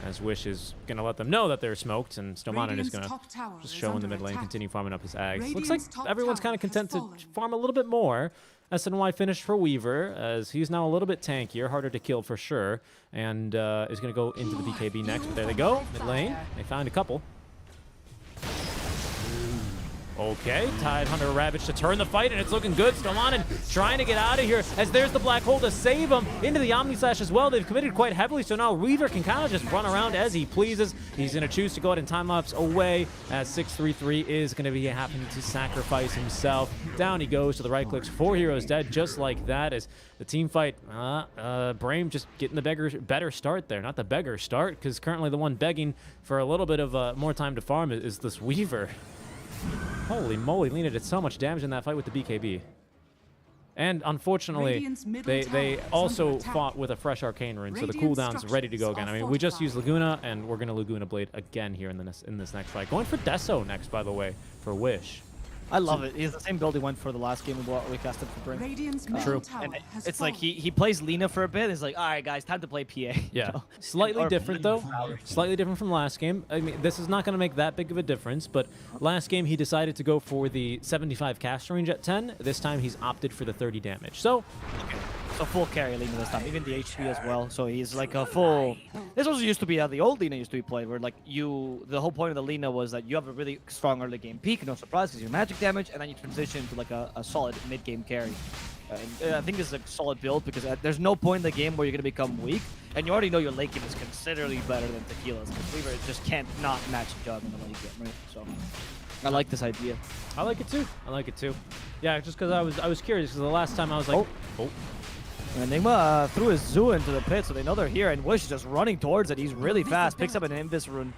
as Wish is going to let them know that they're smoked, and Stomanen is going to just show in the mid lane, continue farming up his Ags. Looks like everyone's kind of content to farm a little bit more. SNY finished for Weaver, as he's now a little bit tankier, harder to kill for sure, and is going to go into the BKB next. But there they go, mid lane. They found a couple. Okay, Tide Hunter Ravage to turn the fight, and it's looking good. Stomanen trying to get out of here, as there's the black hole to save him. Into the Omni Slash as well. They've committed quite heavily, so now Weaver can kind of just run around as he pleases. He's going to choose to go ahead and time-lapse away, as 633 is going to be happening to sacrifice himself. Down he goes to the right clicks. 4 heroes dead, just like that, as the team fight, Brame just getting the better start there. Not the beggar start, because currently the one begging for a little bit of more time to farm is this Weaver. Holy moly, Lina did so much damage in that fight with the BKB. And unfortunately, they also fought with a fresh Arcane Rune, so the cooldown's ready to go again. I mean, we just used Laguna, and we're going to Laguna Blade again here in this next fight. Going for Deso next, by the way, for Wish. I love it. He's the same build he went for the last game we casted for Brink. True. And it's like he plays Lina for a bit. He's like, all right, guys, time to play PA. Yeah. Slightly different, though. Slightly different from last game. I mean, this is not going to make that big of a difference, but last game he decided to go for the 75 cast range at 10. This time he's opted for the 30 damage. So, So full carry Lina this time, even the HP as well. So he's like a full. This also used to be how the old Lina used to be played, where like the whole point of the Lina was that you have a really strong early game peak, no surprise, because you're magic damage, and then you transition to like a solid mid game carry. And I think this is a solid build because there's no point in the game where you're gonna become weak, and you already know your late game is considerably better than Tequila's. Because Weaver just can't not match Jug in the late game, right? So I like this idea. I like it too. Yeah, just because I was curious, because the last time I was like, oh. Enigma threw his Zoo into the pit, so they know they're here, and Wish is just running towards it. He's really fast, picks up an Invis rune,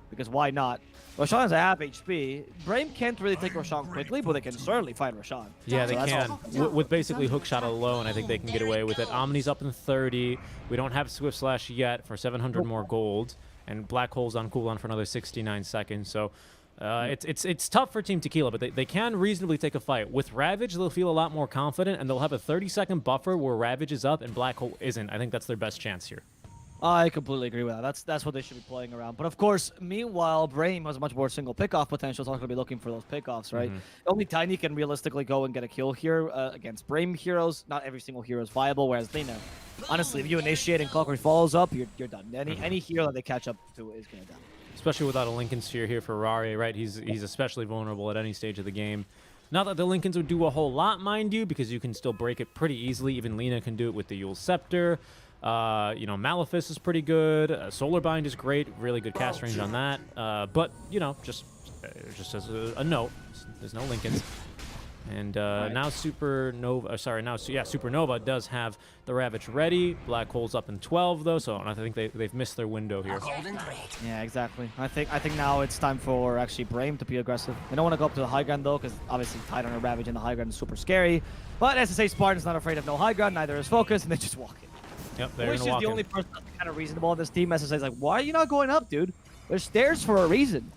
because why not? Roshan has a half HP. Brame can't really take Roshan quickly, but they can certainly fight Roshan. Yeah, they So that's can. all. With basically hookshot alone, I think they can get away with it. Omni's up in 30. We don't have Swift Slash yet for 700 more gold, and Black Hole's on cooldown for another 69 seconds, so it's tough for Team Tequila, but they can reasonably take a fight. With Ravage, they'll feel a lot more confident, and they'll have a 30-second buffer where Ravage is up and Black Hole isn't. I think that's their best chance here. I completely agree with that. That's what they should be playing around. But of course, meanwhile, Brame has much more single pickoff potential. So I'm going to be looking for those pickoffs, right? Only Tiny can realistically go and get a kill here against Brame heroes. Not every single hero is viable, whereas Lina, honestly, if you initiate and Clockwork follows up, you're done. Any hero that they catch up to is going to die. Especially without a Lincoln Sphere here for Rari, right? He's especially vulnerable at any stage of the game. Not that the Lincolns would do a whole lot, mind you, because you can still break it pretty easily. Even Lina can do it with the Yule Scepter. You know, Malefice is pretty good. Solar Bind is great. Really good cast range on that. But, you know, just as a note, there's no Lincolns. And now Supernova does have the Ravage ready. Black Hole's up in 12, though, so I think they've missed their window here. Yeah, exactly. I think now it's time for actually Brame to be aggressive. They don't want to go up to the high ground, though, because obviously Titan or Ravage in the high ground is super scary. But SSA Spartan's not afraid of no high ground, neither is Focus, and they just walk in. Yep, they're Wish gonna is walk the in. only person that's kind of reasonable on this team. SSA's like, why are you not going up, dude? There's stairs for a reason.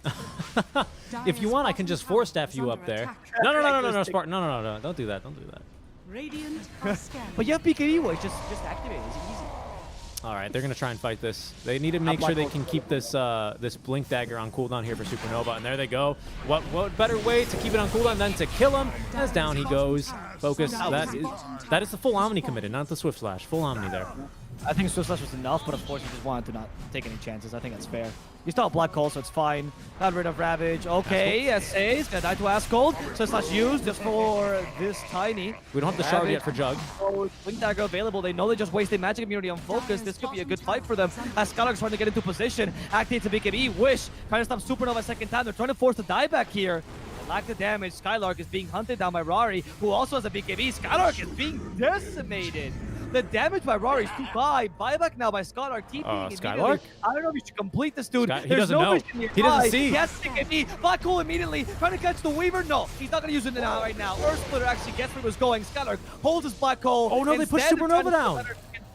If you want, I can just force staff you up there. No, Spartan. No. Don't do that. Don't do that. Radiant are scanning. But you have PKE Voice, just activate it. It's easy. All right, they're gonna try and fight this. They need to make sure they can keep this this Blink Dagger on cooldown here for Supernova, and there they go. What better way to keep it on cooldown than to kill him? As down he goes. Focus. That is the full Omni committed, not the Swift Slash. Full Omni there. I think Swift Slash was enough, but of course you just wanted to not take any chances. I think that's fair. You still have Black Hole, so it's fine. Got rid of Ravage. Okay, SA's gonna die to Ascold. So it's not used just for this Tiny. We don't have the shard yet for Jug. Oh, Blink Dagger available. They know they just wasted magic immunity on Focus. This could be a good fight for them. As Skylark's trying to get into position. Activates a BKB. Wish. Trying to stop Supernova a second time. They're trying to force the dieback here. They lack the damage. Skylark is being hunted down by Rari, who also has a BKB. Skylark is being decimated. The damage by Rari is too high. Buyback now by Skylark. TPing Skylark? I don't know if you should complete this, dude. He doesn't know. He doesn't see. Yes, BKB. Black Hole immediately. Trying to catch the Weaver. No, he's not going to use it now right now. Earth Splitter actually gets where he was going. Skylark holds his Black Hole. Oh, no, they pushed Supernova down.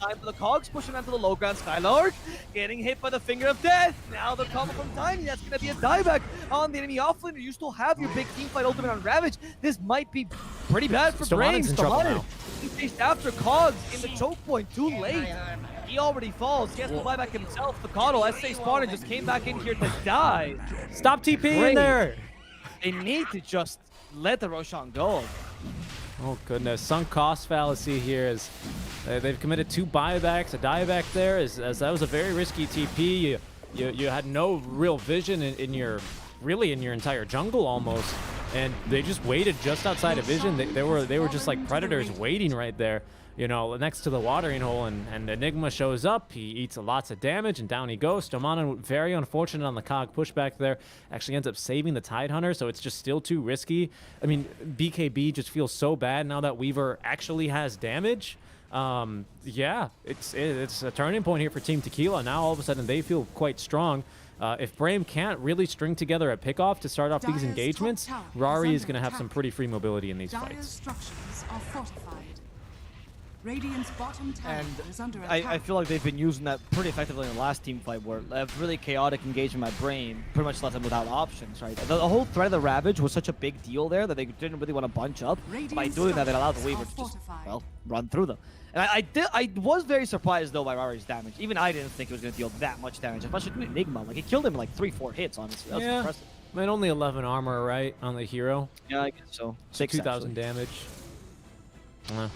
Time for the Cogs pushing onto the low ground. Skylark getting hit by the Finger of Death. Now the combo from Tiny. That's going to be a dieback on the enemy offlaner. You still have your big teamfight ultimate on Ravage. This might be pretty bad for Brains. In trouble now. He chased after Cogs in the choke point. Too late. He already falls. He has to buy back himself. The Coddle, SA Spartan just came back in here to die. Stop TPing there. They need to just let the Roshan go. Oh goodness, sunk cost fallacy here is they've committed 2 buybacks, a dieback there, as that was a very risky TP. You had no real vision in your entire jungle almost, and they just waited just outside of vision. They were just like predators waiting right there, you know, next to the watering hole, and Enigma shows up. He eats lots of damage, and down he goes. Stomana, very unfortunate on the cog pushback there, actually ends up saving the Tidehunter, so it's just still too risky. I mean, BKB just feels so bad now that Weaver actually has damage. Yeah, it's a turning point here for Team Tequila. Now all of a sudden they feel quite strong. If Brame can't really string together a pickoff to start off these engagements, Rari is going to have some pretty free mobility in these fights. Structures are fortified. Radiant's bottom tower And is under attack. I feel like they've been using that pretty effectively in the last team fight, where a really chaotic engagement by Brain pretty much left them without options, right? The whole threat of the Ravage was such a big deal there that they didn't really want to bunch up. By doing that, they allowed the Weaver to just, well, run through them. And I was very surprised, though, by Rari's damage. Even I didn't think it was going to deal that much damage, especially to Enigma. Like, he killed him in like 3-4 hits, honestly. That was impressive. I mean, only 11 armor, right, on the hero? Yeah, I guess so. 2,000 damage. Yeah.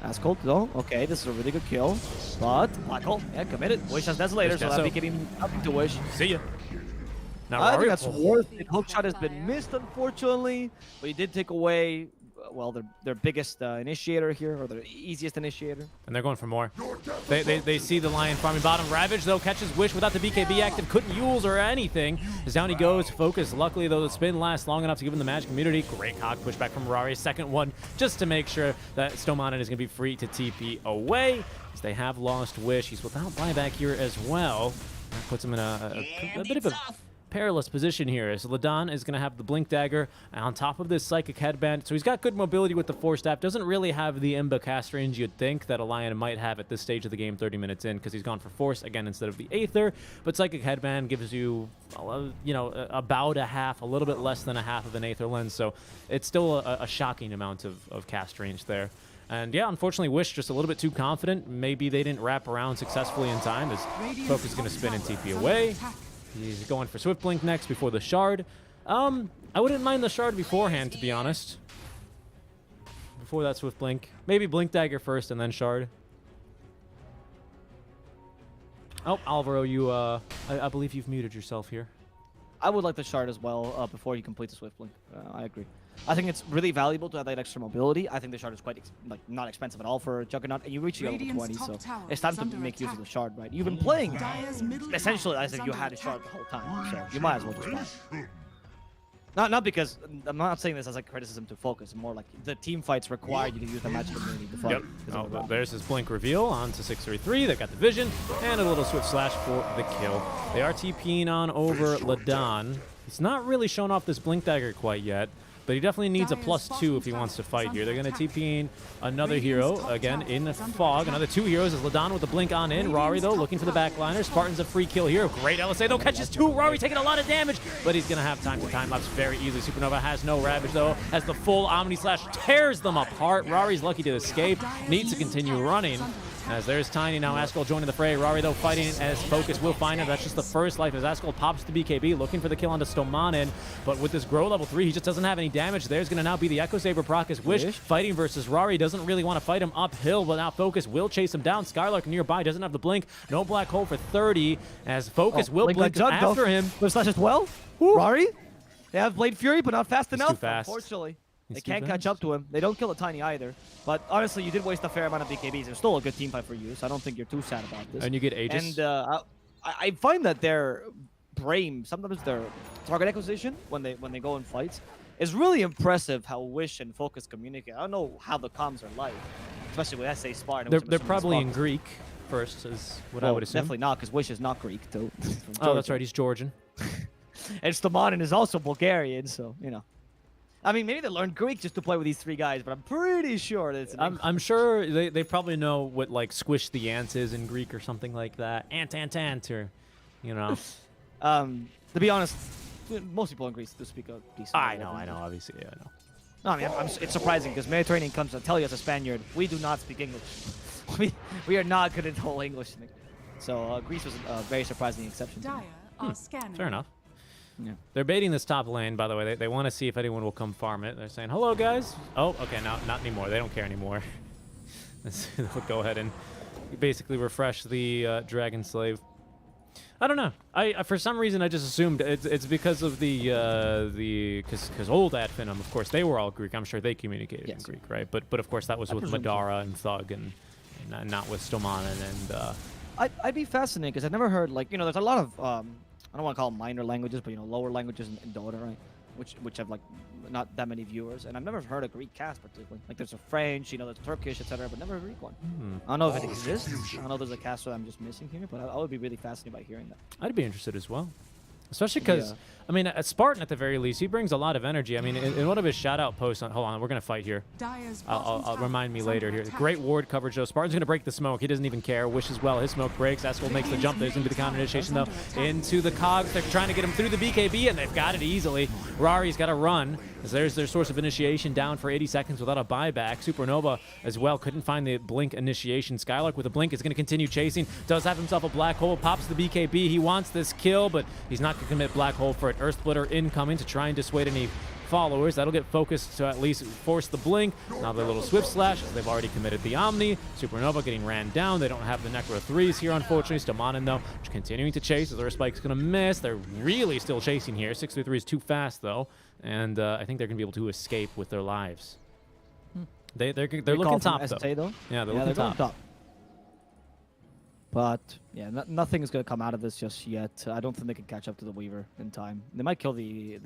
Ascold, though. Okay, this is a really good kill. But Black Hole, yeah, committed. Wish has Desolator, so that'd be getting nothing to Wish. See ya. Now, I think that's worth it. Hookshot has been missed, unfortunately, but he did take away, well, their biggest initiator here, or their easiest initiator. And they're going for more. They see the Lion farming bottom. Ravage, though, catches Wish without the BKB active. Couldn't Yules or anything. As down he goes. Focus. Luckily, though, the spin lasts long enough to give him the magic immunity. Great cog pushback from Rari. Second one, just to make sure that Stomanen is going to be free to TP away. As they have lost Wish. He's without buyback here as well. That puts him in a bit of a perilous position here, as Ladan is going to have the Blink Dagger on top of this Psychic Headband. So he's got good mobility with the Force Staff. Doesn't really have the Imba cast range you'd think that a Lion might have at this stage of the game, 30 minutes in, because he's gone for Force again instead of the Aether. But Psychic Headband gives you, you know, about a little bit less than a half of an Aether lens. So it's still a shocking amount of cast range there. And yeah, unfortunately, Wish just a little bit too confident. Maybe they didn't wrap around successfully in time as Focus is going to spin and TP away. He's going for Swift Blink next before the Shard. I wouldn't mind the Shard beforehand, to be honest. Before that Swift Blink. Maybe Blink Dagger first and then Shard. Oh, Alvaro, you, I believe you've muted yourself here. I would like the Shard as well before you complete the Swift Blink. I agree. I think it's really valuable to have that extra mobility. I think the Shard is quite not expensive at all for Juggernaut, and you reach level 20, so it's time to make use of the Shard, right? You've been playing essentially as if you had a Shard the whole time, so you might as well just buy it. Not because I'm not saying this as a criticism to Focus, more like the team fights require you to use the magic immunity to fight. Yep. Oh, there's his Blink reveal onto 633. They got the vision and a little Swift Slash for the kill. They are TPing on over Ladan. He's not really shown off this Blink Dagger quite yet, but he definitely needs a +2 if he wants to fight here. They're going to TP in another hero, again, in Fog. Another 2 heroes as Ladan with the Blink on in. Rari, though, looking for the backliner. Spartan's a free kill here. Great LSA, though, catches 2. Rari taking a lot of damage, but he's going to have time to time-lapse very easily. Supernova has no Ravage, though, as the full Omni Slash tears them apart. Rari's lucky to escape, needs to continue running. As there's Tiny now, Askell joining the fray. Rari, though, fighting as Focus will find him. That's just the first life as Askell pops the BKB, looking for the kill onto Stomanin. But with this Grow level 3, he just doesn't have any damage. There's going to now be the Echo Saber proc as Wish fighting versus Rari. Doesn't really want to fight him uphill, but now Focus will chase him down. Skylark nearby, doesn't have the blink. No Black Hole for 30, as Focus will blink after him. But Slash as well. Rari, they have Blade Fury, but not fast enough, too fast. Unfortunately. They can't catch up to him. They don't kill the Tiny either. But honestly, you did waste a fair amount of BKBs. It's still a good team fight for you, so I don't think you're too sad about this. And you get Aegis. And I find that their brain, sometimes their target acquisition, when they go in fights, is really impressive how Wish and Focus communicate. I don't know how the comms are like, especially with SA Spartan. They're probably in Greek first, is what I would assume. Definitely not, because Wish is not Greek, too. Oh, that's right. He's Georgian. And Stomanin is also Bulgarian, so, you know. I mean, maybe they learned Greek just to play with these 3 guys, but I'm pretty sure that it's I'm sure they probably know what, like, squish the ants is in Greek or something like that. Ant, or, you know. To be honest, most people in Greece do speak a decent I know, obviously, yeah, I know. No, I mean, it's surprising because Mediterranean comes to tell you as a Spaniard, we do not speak English. we are not good at the whole English thing. So Greece was a very surprising exception. Fair enough. Yeah. They're baiting this top lane, by the way. They want to see if anyone will come farm it. They're saying, hello, guys. Oh, okay, not anymore. They don't care anymore. They'll go ahead and basically refresh the Dragon Slave. I don't know. I for some reason, I just assumed it's because of because old Adfinum, of course, they were all Greek. I'm sure they communicated in Greek, right? But of course, that was with Madara and Thug and not with Stomanin and... I'd be fascinated because I've never heard, like, you know, there's a lot of... I don't want to call them minor languages, but, you know, lower languages in Dota, right? Which have, like, not that many viewers. And I've never heard a Greek cast, particularly. Like, there's a French, you know, there's Turkish, etc., but never a Greek one. I don't know if it exists. I don't know if there's a cast that I'm just missing here, but I would be really fascinated by hearing that. I'd be interested as well. Especially because, I mean, at Spartan, at the very least, he brings a lot of energy. I mean, in one of his shout-out posts on... Hold on, we're going to fight here. I'll remind me later here. Great ward coverage, though. Spartan's going to break the smoke. He doesn't even care. Wish as well. His smoke breaks. Askell makes the jump. There's going to be the counter initiation, though. Into the cogs. They're trying to get him through the BKB, and they've got it easily. Rari's got to run, as there's their source of initiation down for 80 seconds without a buyback. Supernova as well. Couldn't find the blink initiation. Skylark with a blink is going to continue chasing. Does have himself a black hole. Pops the BKB. He wants this kill, but he's not going to commit black hole for it. Earth Splitter incoming to try and dissuade any followers. That'll get focused to at least force the blink. Now their little Swift Slash, as they've already committed the Omni. Supernova getting ran down. They don't have the Necro 3s here, unfortunately. Stomanin, though, continuing to chase. Their Spike's going to miss. They're really still chasing here. 633 is too fast, though. And I think they're going to be able to escape with their lives. They're looking top, though. Yeah, they're looking top. But, yeah, nothing is going to come out of this just yet. I don't think they can catch up to the Weaver in time. They might kill the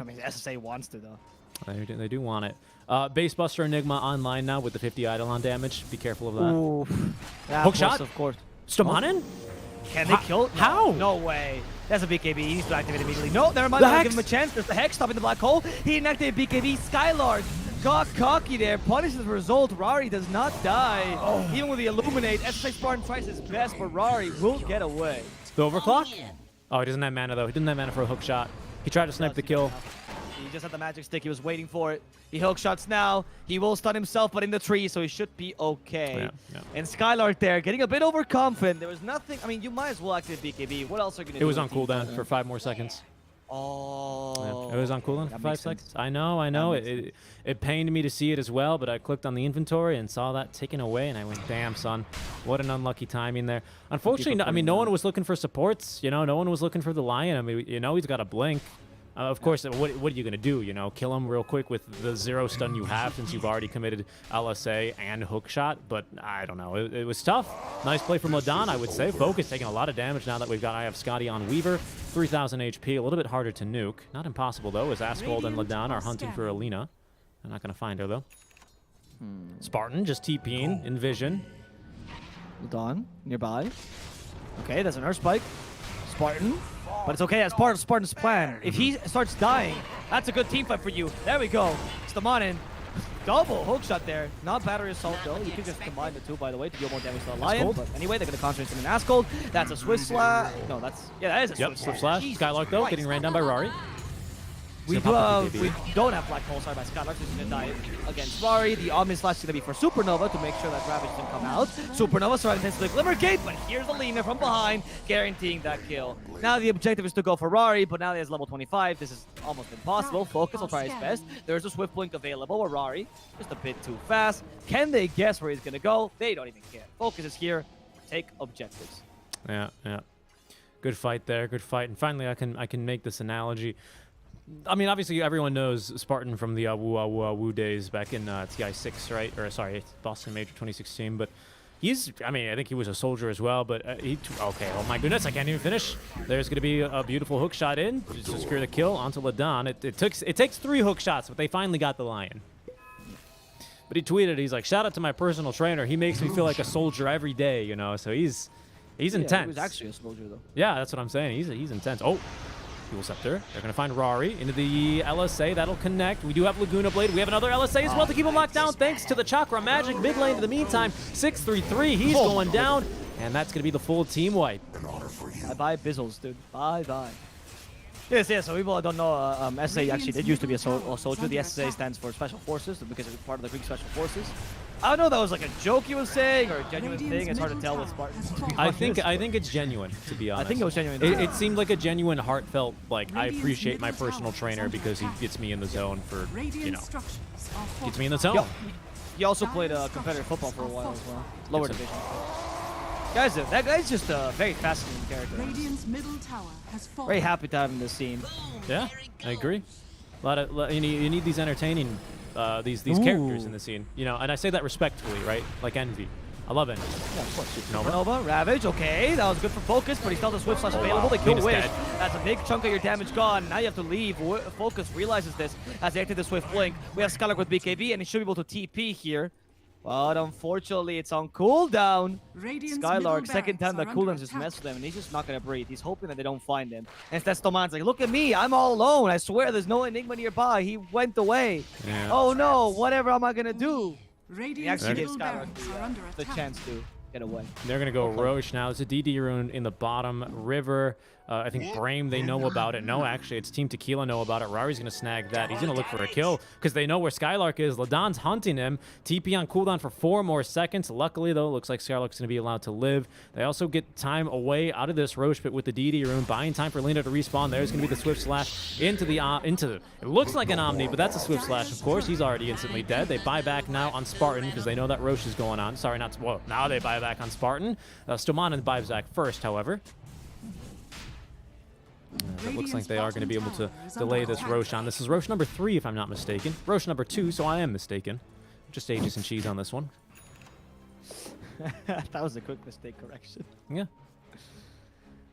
I mean, SSA wants to, though. They do want it. Basebuster Enigma online now with the 50 Eidolon damage. Be careful of that. Ooh. Yeah, Hook shot? Of course. Stomanin? Can they kill? How? No way. That's a BKB. He needs to activate immediately. No, never mind. I'll give him a chance. There's the Hex stopping the black hole. He inactivated BKB. Skylark got cocky there. Punishes the result. Rari does not die. Even with the Illuminate, SSA Spartan tries his best, but Rari will get away. The overclock? Oh, he doesn't have mana, though. He didn't have mana for a hook shot. He tried to snipe the kill. He just had the magic stick. He was waiting for it. He hook shots now. He will stun himself, but in the tree, so he should be okay. Yeah. And Skylark there, getting a bit overconfident. There was nothing. I mean, you might as well activate BKB. What else are you going to do? It was on with team cooldown fight? for 5 more seconds. Oh. Yeah, it was on cooldown for That 5 makes sense. seconds. I know. It pained me to see it as well, but I clicked on the inventory and saw that taken away, and I went, damn, son. What an unlucky timing there. Unfortunately, no one was looking for supports. You know, no one was looking for the Lion. I mean, you know, he's got a blink. Of course, what are you going to do? You know, kill him real quick with the 0 stun you have since you've already committed LSA and hookshot. But I don't know. It was tough. Nice play from Ladan, I would say. Focus taking a lot of damage now that we've got I have Scotty on Weaver. 3,000 HP. A little bit harder to nuke. Not impossible, though, as Asgold and Ladan are hunting for Alina. I'm not going to find her, though. Spartan just TPing in vision. Dawn nearby. Okay, there's an Earth Spike. Spartan. But it's okay, that's part of Spartan's plan. If he starts dying, that's a good team fight for you. There we go. Stamanin. Double hookshot there. Not battery assault though. You can just combine the two, by the way, to deal more damage to the Lion. But anyway, they're going to concentrate on an Asgold. That's a Swift Slash. No, that is a Swift Slash. Jesus Skylark, though, getting ran down by Rari. We don't have Black Hole, sorry, by Skylark, who's going to die against Rari. The Omni Slash is going to be for Supernova to make sure that Ravage doesn't come out. Supernova surrounded into the Glimmer Gate, but here's Alina from behind, guaranteeing that kill. Now the objective is to go for Rari, but now he has level 25. This is almost impossible. Focus will try his best. There's a Swift Blink available, or Rari just a bit too fast. Can they guess where he's going to go? They don't even care. Focus is here. Take objectives. Yeah. Good fight there. Good fight. And finally, I can make this analogy. I mean, obviously, everyone knows Spartan from the Woo days back in TI6, right? Or, sorry, Boston Major 2016. But I think he was a soldier as well. But okay, oh my goodness, I can't even finish. There's going to be a beautiful hook shot in just to secure the kill onto Ladan. It takes 3 hook shots, but they finally got the Lion. But he tweeted, he's like, shout out to my personal trainer. He makes me feel like a soldier every day, you know? So he's intense. He was actually a soldier, though. Yeah, that's what I'm saying. He's intense. Oh. Dual Scepter. They're going to find Rari into the LSA. That'll connect. We do have Laguna Blade. We have another LSA as well to keep him locked down thanks to the Chakra Magic. Big lane in the meantime. 6-3-3. He's going down. And that's going to be the full team wipe. Bye-bye, Bizzles, dude. Bye-bye. Yes, so people don't know, SA actually did used to be a soldier. The SA stands for Special Forces because it's part of the Greek Special Forces. I don't know if that was like a joke he was saying or a genuine thing. It's hard to tell with Spartans. I think it's genuine, to be honest. I think it was genuine. It seemed like a genuine, heartfelt, like, I appreciate my personal trainer because he gets me in the zone for, you know, gets me in the zone. Yep. He also played competitive football for a while as well. Lower division. Guys, that guy's just a very fascinating character. Radiant's middle tower has fallen. Very happy to have him in this scene. Yeah, I agree. You need these entertaining, these characters in the scene, you know, and I say that respectfully, right? Like Envy. I love Envy. Yeah, of course. Supernova, Ravage, okay, that was good for Focus, but he still has a Swift Slash available. They kill Wish. That's a big chunk of your damage gone. Now you have to leave. Focus realizes this as they activate the Swift Blink. We have Skylark with BKB, and he should be able to TP here. But unfortunately, it's on cooldown. Skylark, second time that cooldown just messed with him, and he's just not going to breathe. He's hoping that they don't find him. And Testoman's like, look at me, I'm all alone. I swear there's no Enigma nearby. He went away. Yeah. Oh no, whatever am I going to do? He Radiant's actually gave middle Skylark barracks are under the attack. chance to get away. They're going to go Roche now. It's a DD rune in the bottom river. I think Brame, they know about it. No, actually, it's Team Tequila know about it. Rari's going to snag that. He's going to look for a kill because they know where Skylark is. Ladan's hunting him. TP on cooldown for 4 more seconds. Luckily, though, it looks like Skylark's going to be allowed to live. They also get time away out of this Roche pit with the DD rune, buying time for Lina to respawn. There's going to be the Swift Slash into it looks like an Omni, but that's a Swift Slash, of course. He's already instantly dead. They buy back now on Spartan because they know that Roche is going on. Sorry, now they buy back on Spartan. Stomanen buys back first, however. It looks like they are going to be able to delay this Roche on. This is Roche number 3, if I'm not mistaken. Roche number 2, so I am mistaken. Just Aegis and Cheese on this one. That was a quick mistake correction. Yeah.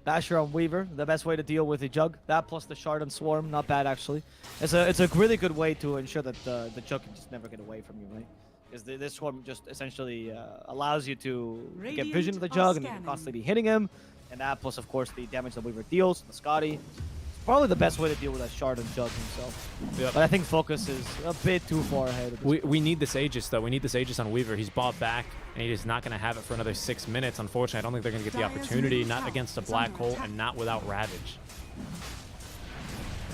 Basher on Weaver, the best way to deal with the Jug. That plus the Shard and Swarm, not bad actually. It's a really good way to ensure that the Jug can just never get away from you, right? Because this Swarm just essentially allows you to get vision of the Jug and you can constantly be hitting him. And that plus, of course, the damage that Weaver deals, the Scotty. It's probably the best way to deal with that Shard and Jug himself. Yep. But I think Focus is a bit too far ahead of this. We need this Aegis, though. We need this Aegis on Weaver. He's bought back, and he's not going to have it for another 6 minutes. Unfortunately, I don't think they're going to get the opportunity, not against a Black Hole and not without Ravage.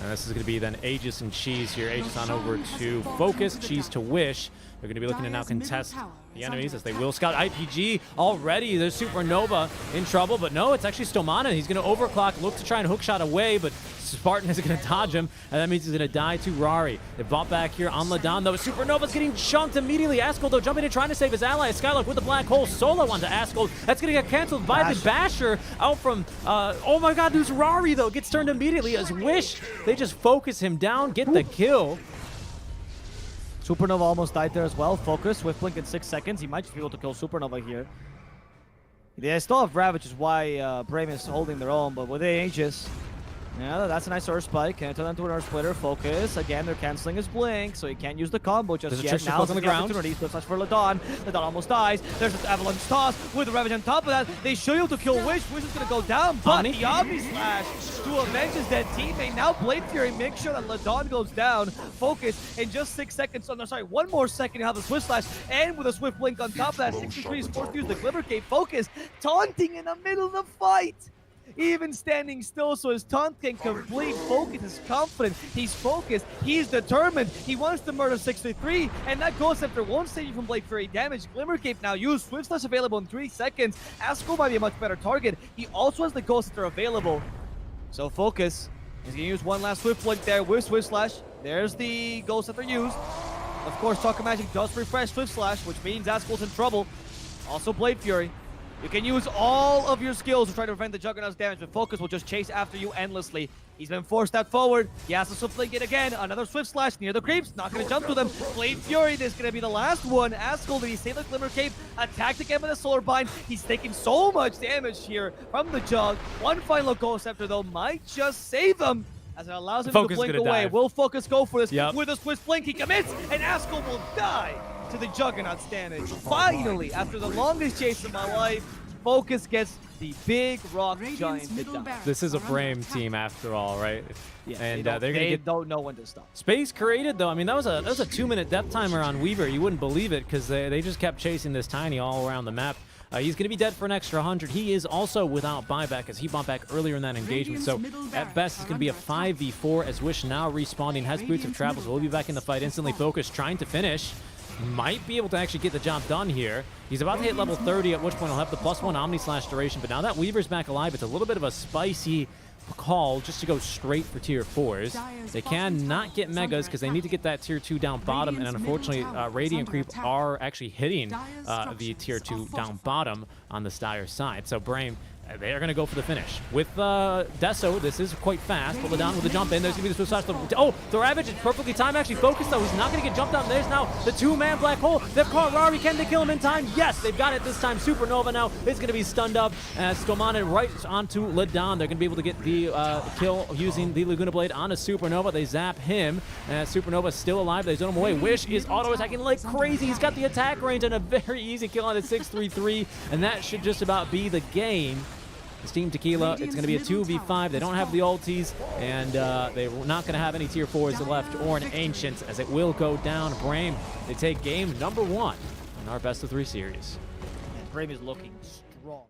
And this is going to be then Aegis and Cheese here. Aegis on over to Focus, Cheese to Wish. They're going to be looking to now contest the enemies as they will scout IPG already. There's Supernova in trouble, but no, it's actually Stomana. He's going to overclock, look to try and hookshot away, but Spartan is going to dodge him, and that means he's going to die to Rari. They bought back here on Ladon, though. Supernova's getting chunked immediately. Askel, though, jumping in, trying to save his ally. Skylark with the black hole solo onto Askel. That's going to get canceled by the Basher out from, oh my god, there's Rari, though. Gets turned immediately as Wish. They just focus him down, get the kill. Supernova almost died there as well. Focus, Swift Blink in 6 seconds. He might just be able to kill Supernova here. They still have Ravage, which is why Brame is holding their own, but with the Aegis, yeah, that's a nice Earth Spike. Can't turn that into an Earth Splitter. Focus. Again, they're canceling his Blink, so he can't use the combo just yet. Now on the ground. Opportunity. Slash for Ladon. Ladon almost dies. There's an Avalanche Toss with the Ravage on top of that. They show you to kill Wish. Wish is going to go down, but the Omni Slash to avenge his dead teammate. Now Blade Fury makes sure that Ladon goes down. Focus in just 6 seconds. Oh, no, sorry, 1 more second to have the Swift Slash, and with a Swift Blink on top of that, 63 is forced to use the Glimmer Cape. Focus taunting in the middle of the fight. Even standing still, so his taunt can complete. Focus is confident. He's focused. He's determined. He wants to murder 63, and that Ghost Scepter won't save you from Blade Fury damage. Glimmer Cape now used. Swift Slash available in 3 seconds. Askel might be a much better target. He also has the Ghost Scepter available. So Focus is going to use one last Swift Blink there with Swift Slash. There's the Ghost Scepter used. Of course, Talk of Magic does refresh Swift Slash, which means Askel's in trouble. Also Blade Fury. You can use all of your skills to try to prevent the Juggernaut's damage, but Focus will just chase after you endlessly. He's been forced out forward. He has to Swift Blink it again. Another Swift Slash near the creeps. Not going to jump to them. Blade Fury, this is going to be the last one. Askel, did he save the Glimmer Cape? Attacked again with the Solar Bind. He's taking so much damage here from the Jug. One final Ghost Scepter, though, might just save him, as it allows him to blink away. Dive. Will Focus go for this? Yep. With a Swift Blink, he commits, and Askel will die to the Juggernaut's damage. Finally, after the longest chase of my life, Focus gets the big rock giant to die. This is a Brame team after all, right? Yeah, and they don't know when to stop. Space created, though. I mean, that was a 2-minute death timer on Weaver. You wouldn't believe it, because they just kept chasing this Tiny all around the map. He's going to be dead for an extra 100. He is also without buyback, as he bought back earlier in that engagement. So at best, it's going to be a 5v4 as Wish now respawning, has Boots of Travels. Will be back in the fight instantly. Focus trying to finish. Might be able to actually get the job done here. He's about to hit level 30, at which point he'll have the +1 Omni Slash duration. But now that Weaver's back alive, it's a little bit of a spicy call just to go straight for tier 4s. They cannot get megas because they need to get that tier 2 down bottom, and unfortunately Radiant Creep are actually hitting the tier 2 down bottom on the Dire side. So Brame, they are going to go for the finish. With Deso, this is quite fast. Pull it down with the jump in. There's going to be the Swift Slash. Oh, the Ravage is perfectly timed. Actually focused, though. He's not going to get jumped on. There's now the 2-man black hole. They've caught Rari. Can they kill him in time? Yes, they've got it this time. Supernova now is going to be stunned up. As Stomana right onto Ladon. They're going to be able to get the kill using the Laguna Blade on a Supernova. They zap him. Supernova still alive. They zone him away. Wish is auto-attacking like crazy. He's got the attack range and a very easy kill on a 633. And that should just about be the game. This Team Tequila, it's going to be a 2v5. They don't have the ultis, and they're not going to have any tier 4s left or an Ancients, as it will go down. Brame, they take game number 1 in our best of 3 series. Brame is looking strong.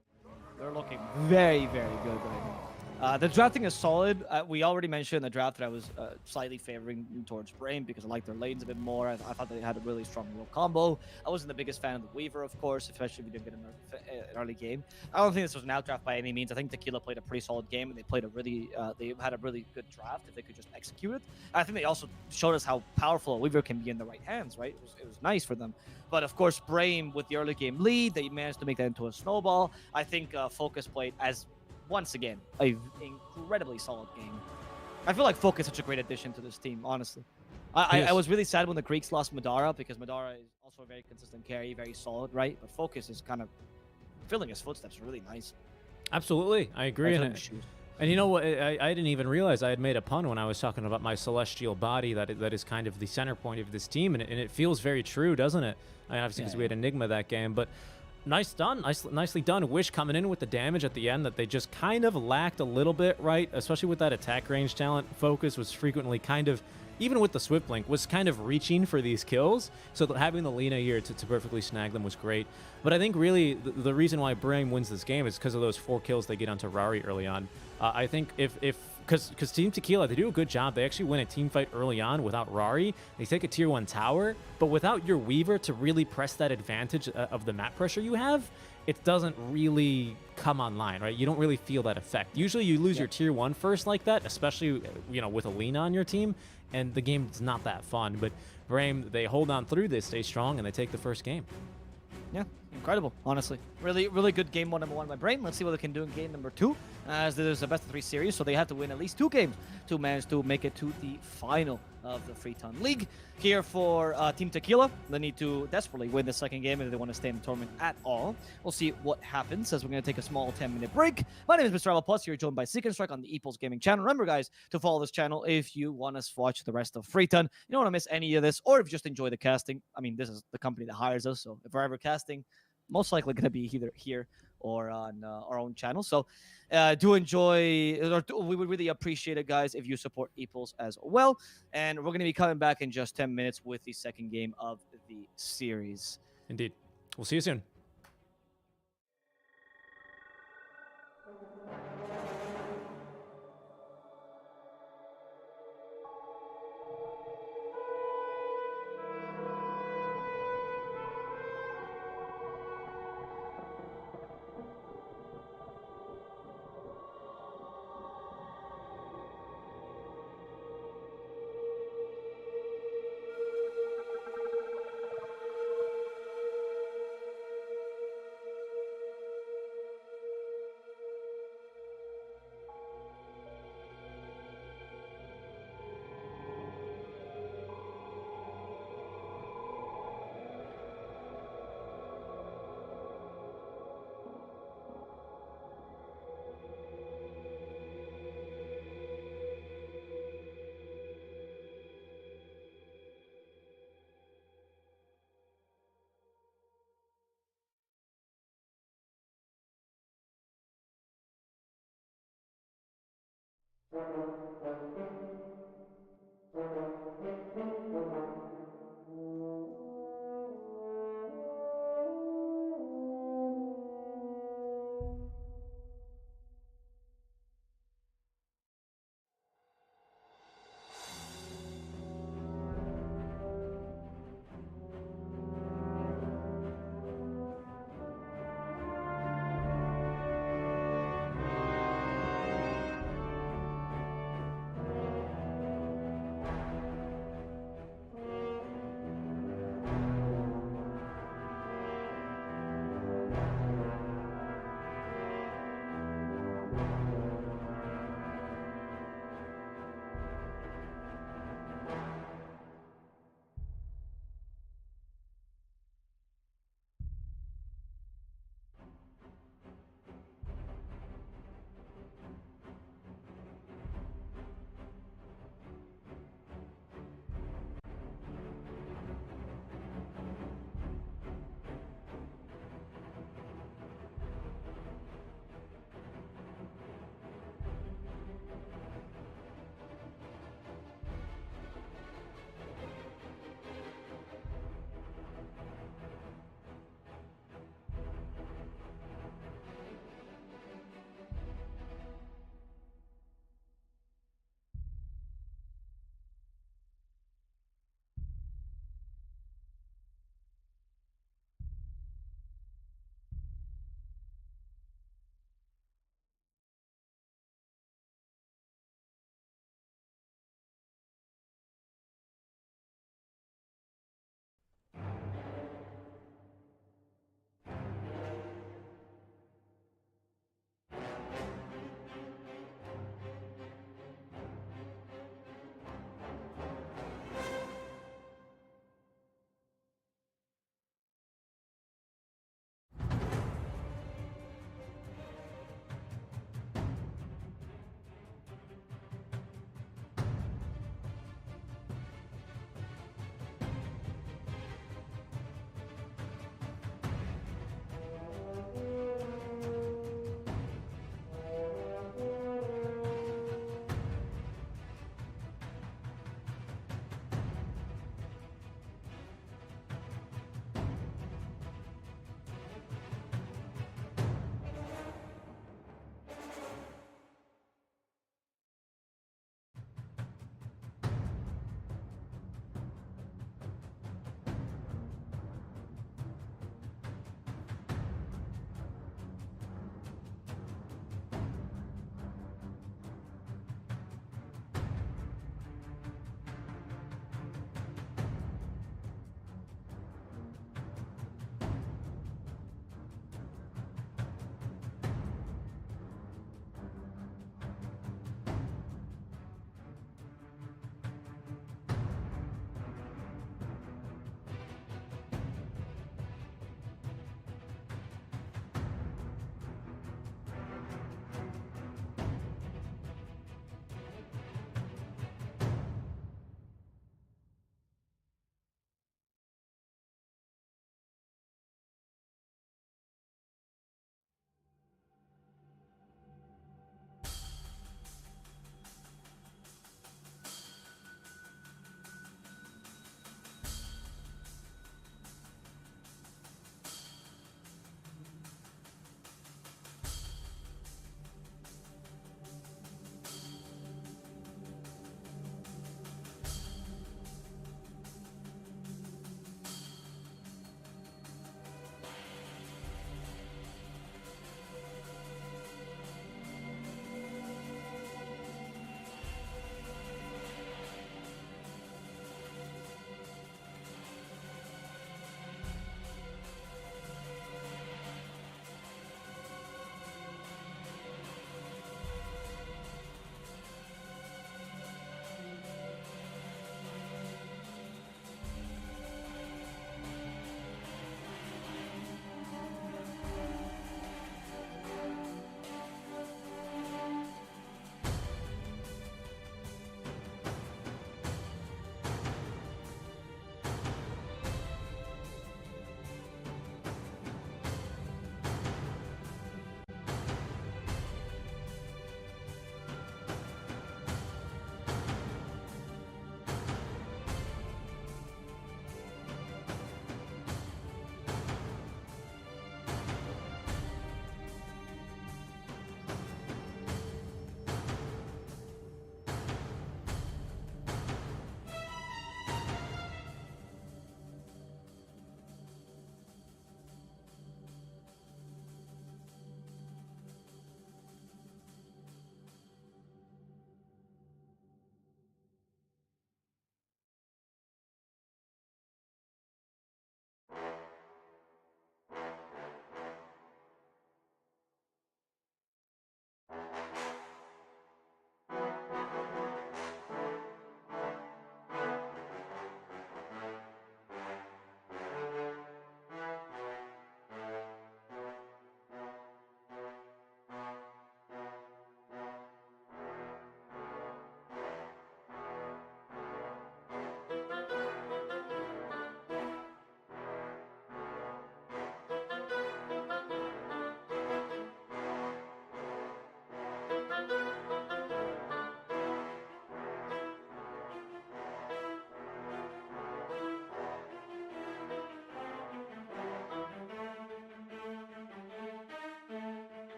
They're looking very, very good right now. The drafting is solid. We already mentioned in the draft that I was slightly favoring towards Brame because I like their lanes a bit more. I thought they had a really strong little combo. I wasn't the biggest fan of the Weaver, of course, especially if you didn't get an early game. I don't think this was an outdraft by any means. I think Tequila played a pretty solid game, and they played they had a really good draft if they could just execute it. I think they also showed us how powerful a Weaver can be in the right hands, right? It was nice for them. But of course, Brame, with the early game lead, they managed to make that into a snowball. I think Focus played as, once again, an incredibly solid game. I feel like Focus is such a great addition to this team, honestly. I was really sad when the Greeks lost Madara, because Madara is also a very consistent carry, very solid, right? But Focus is kind of filling his footsteps really nice. Absolutely, I agree. And you know what? I didn't even realize I had made a pun when I was talking about my celestial body that is kind of the center point of this team, and it feels very true, doesn't it? I mean, obviously, because we had Enigma that game, but nicely done. Wish coming in with the damage at the end that they just kind of lacked a little bit, right? Especially with that attack range talent. Focus was frequently kind of, even with the Swift Blink, was kind of reaching for these kills. So having the Lina here to perfectly snag them was great. But I think really the reason why Brame wins this game is because of those 4 kills they get onto Rari early on. I think if because Team Tequila, they do a good job. They actually win a team fight early on without Rari. They take a tier 1 tower, but without your Weaver to really press that advantage of the map pressure you have, it doesn't really come online, right? You don't really feel that effect. Usually you lose your tier 1 first like that, especially, you know, with Alina on your team, and the game's not that fun. But Brame, they hold on through, they stay strong, and they take the first game. Yeah, incredible, honestly. Really, really good game number 1 by Brain. Let's see what they can do in game number 2, as there's a best-of-3 series, so they have to win at least 2 games to manage to make it to the final of the Freeton League. Here for Team Tequila, they need to desperately win the second game if they want to stay in the tournament at all. We'll see what happens, as we're going to take a small 10-minute break. My name is Mr. Rebel Plus, here joined by Seek and Strike on the Epos Gaming channel. Remember, guys, to follow this channel if you want to watch the rest of Freeton. You don't want to miss any of this, or if you just enjoy the casting. I mean, this is the company that hires us, so if we're ever casting, most likely going to be either here or on our own channel. So do enjoy, we would really appreciate it, guys, if you support Epos as well. And we're going to be coming back in just 10 minutes with the second game of the series. Indeed. We'll see you soon.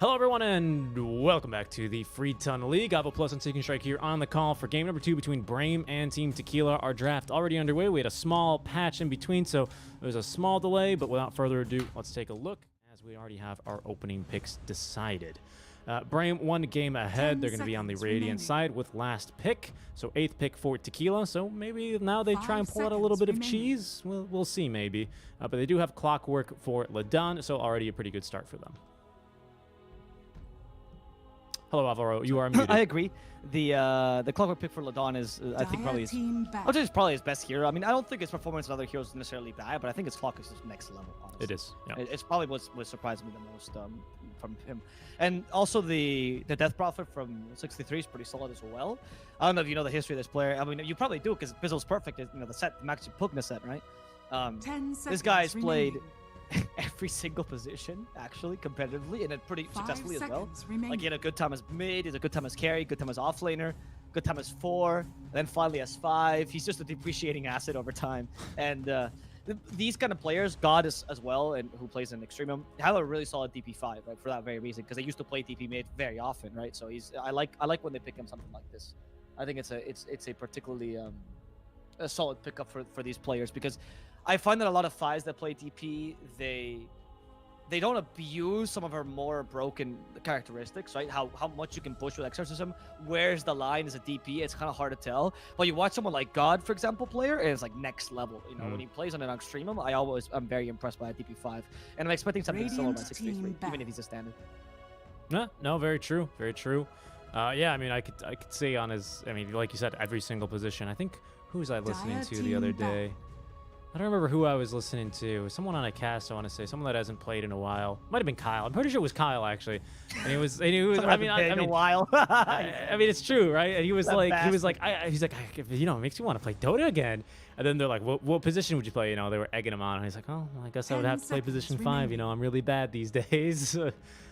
Hello, everyone, and welcome back to the Free Ton League. Avo Plus and Taking Strike here on the call for game number 2 between Brame and Team Tequila. Our draft already underway. We had a small patch in between, so it was a small delay, but without further ado, let's take a look as we already have our opening picks decided. Brame 1 game ahead. They're going to be on the Radiant side with last pick, so 8th pick for Tequila. So maybe now they try and pull out a little bit of cheese. We'll see maybe. But they do have Clockwork for Ladon, so already a pretty good start for them. Hello, Alvaro. You are muted. I agree. The Clockwork pick for Ladon is, I think, probably is probably his best hero. I mean, I don't think his performance in other heroes is necessarily bad, but I think his Clock is just next level, honestly. It is. Yeah. It's probably what surprised me the most from him. And also the Death Prophet from 63 is pretty solid as well. I don't know if you know the history of this player. I mean, you probably do because Bizzle's Perfect is, the set, the Max Pugna set, right? This guy's played every single position, actually, competitively, and it pretty successfully as well. Like, he had a good time as mid, he had a good time as carry, good time as offlaner, good time as 4, and then finally as 5. He's just a depreciating asset over time. And these kind of players, God as well, and who plays in Extremum, have a really solid DP5, right? For that very reason, because they used to play DP mid very often, right? So I like when they pick him something like this. I think it's a particularly a solid pickup for these players, because I find that a lot of 5s that play DP, they don't abuse some of her more broken characteristics, right? How much you can push with Exorcism. Where's the line as a DP? It's kind of hard to tell. But you watch someone like God, for example, player, and it's like next level. When he plays on an Extremum, I'm very impressed by a DP5. And I'm expecting something similar by 63, even if he's a standard. No, very true. Very true. Yeah, I mean, I could say on his, I mean, like you said, every single position. I think, who was I listening to the other day? I don't remember who I was listening to. Someone on a cast, I want to say. Someone that hasn't played in a while. Might have been Kyle. I'm pretty sure it was Kyle, actually. And he was I mean, a while. I mean, it's true, right? And he was like, it makes me want to play Dota again. And then they're like, what position would you play? They were egging him on. And he's like, oh, well, I guess I would have to play position 5. I'm really bad these days.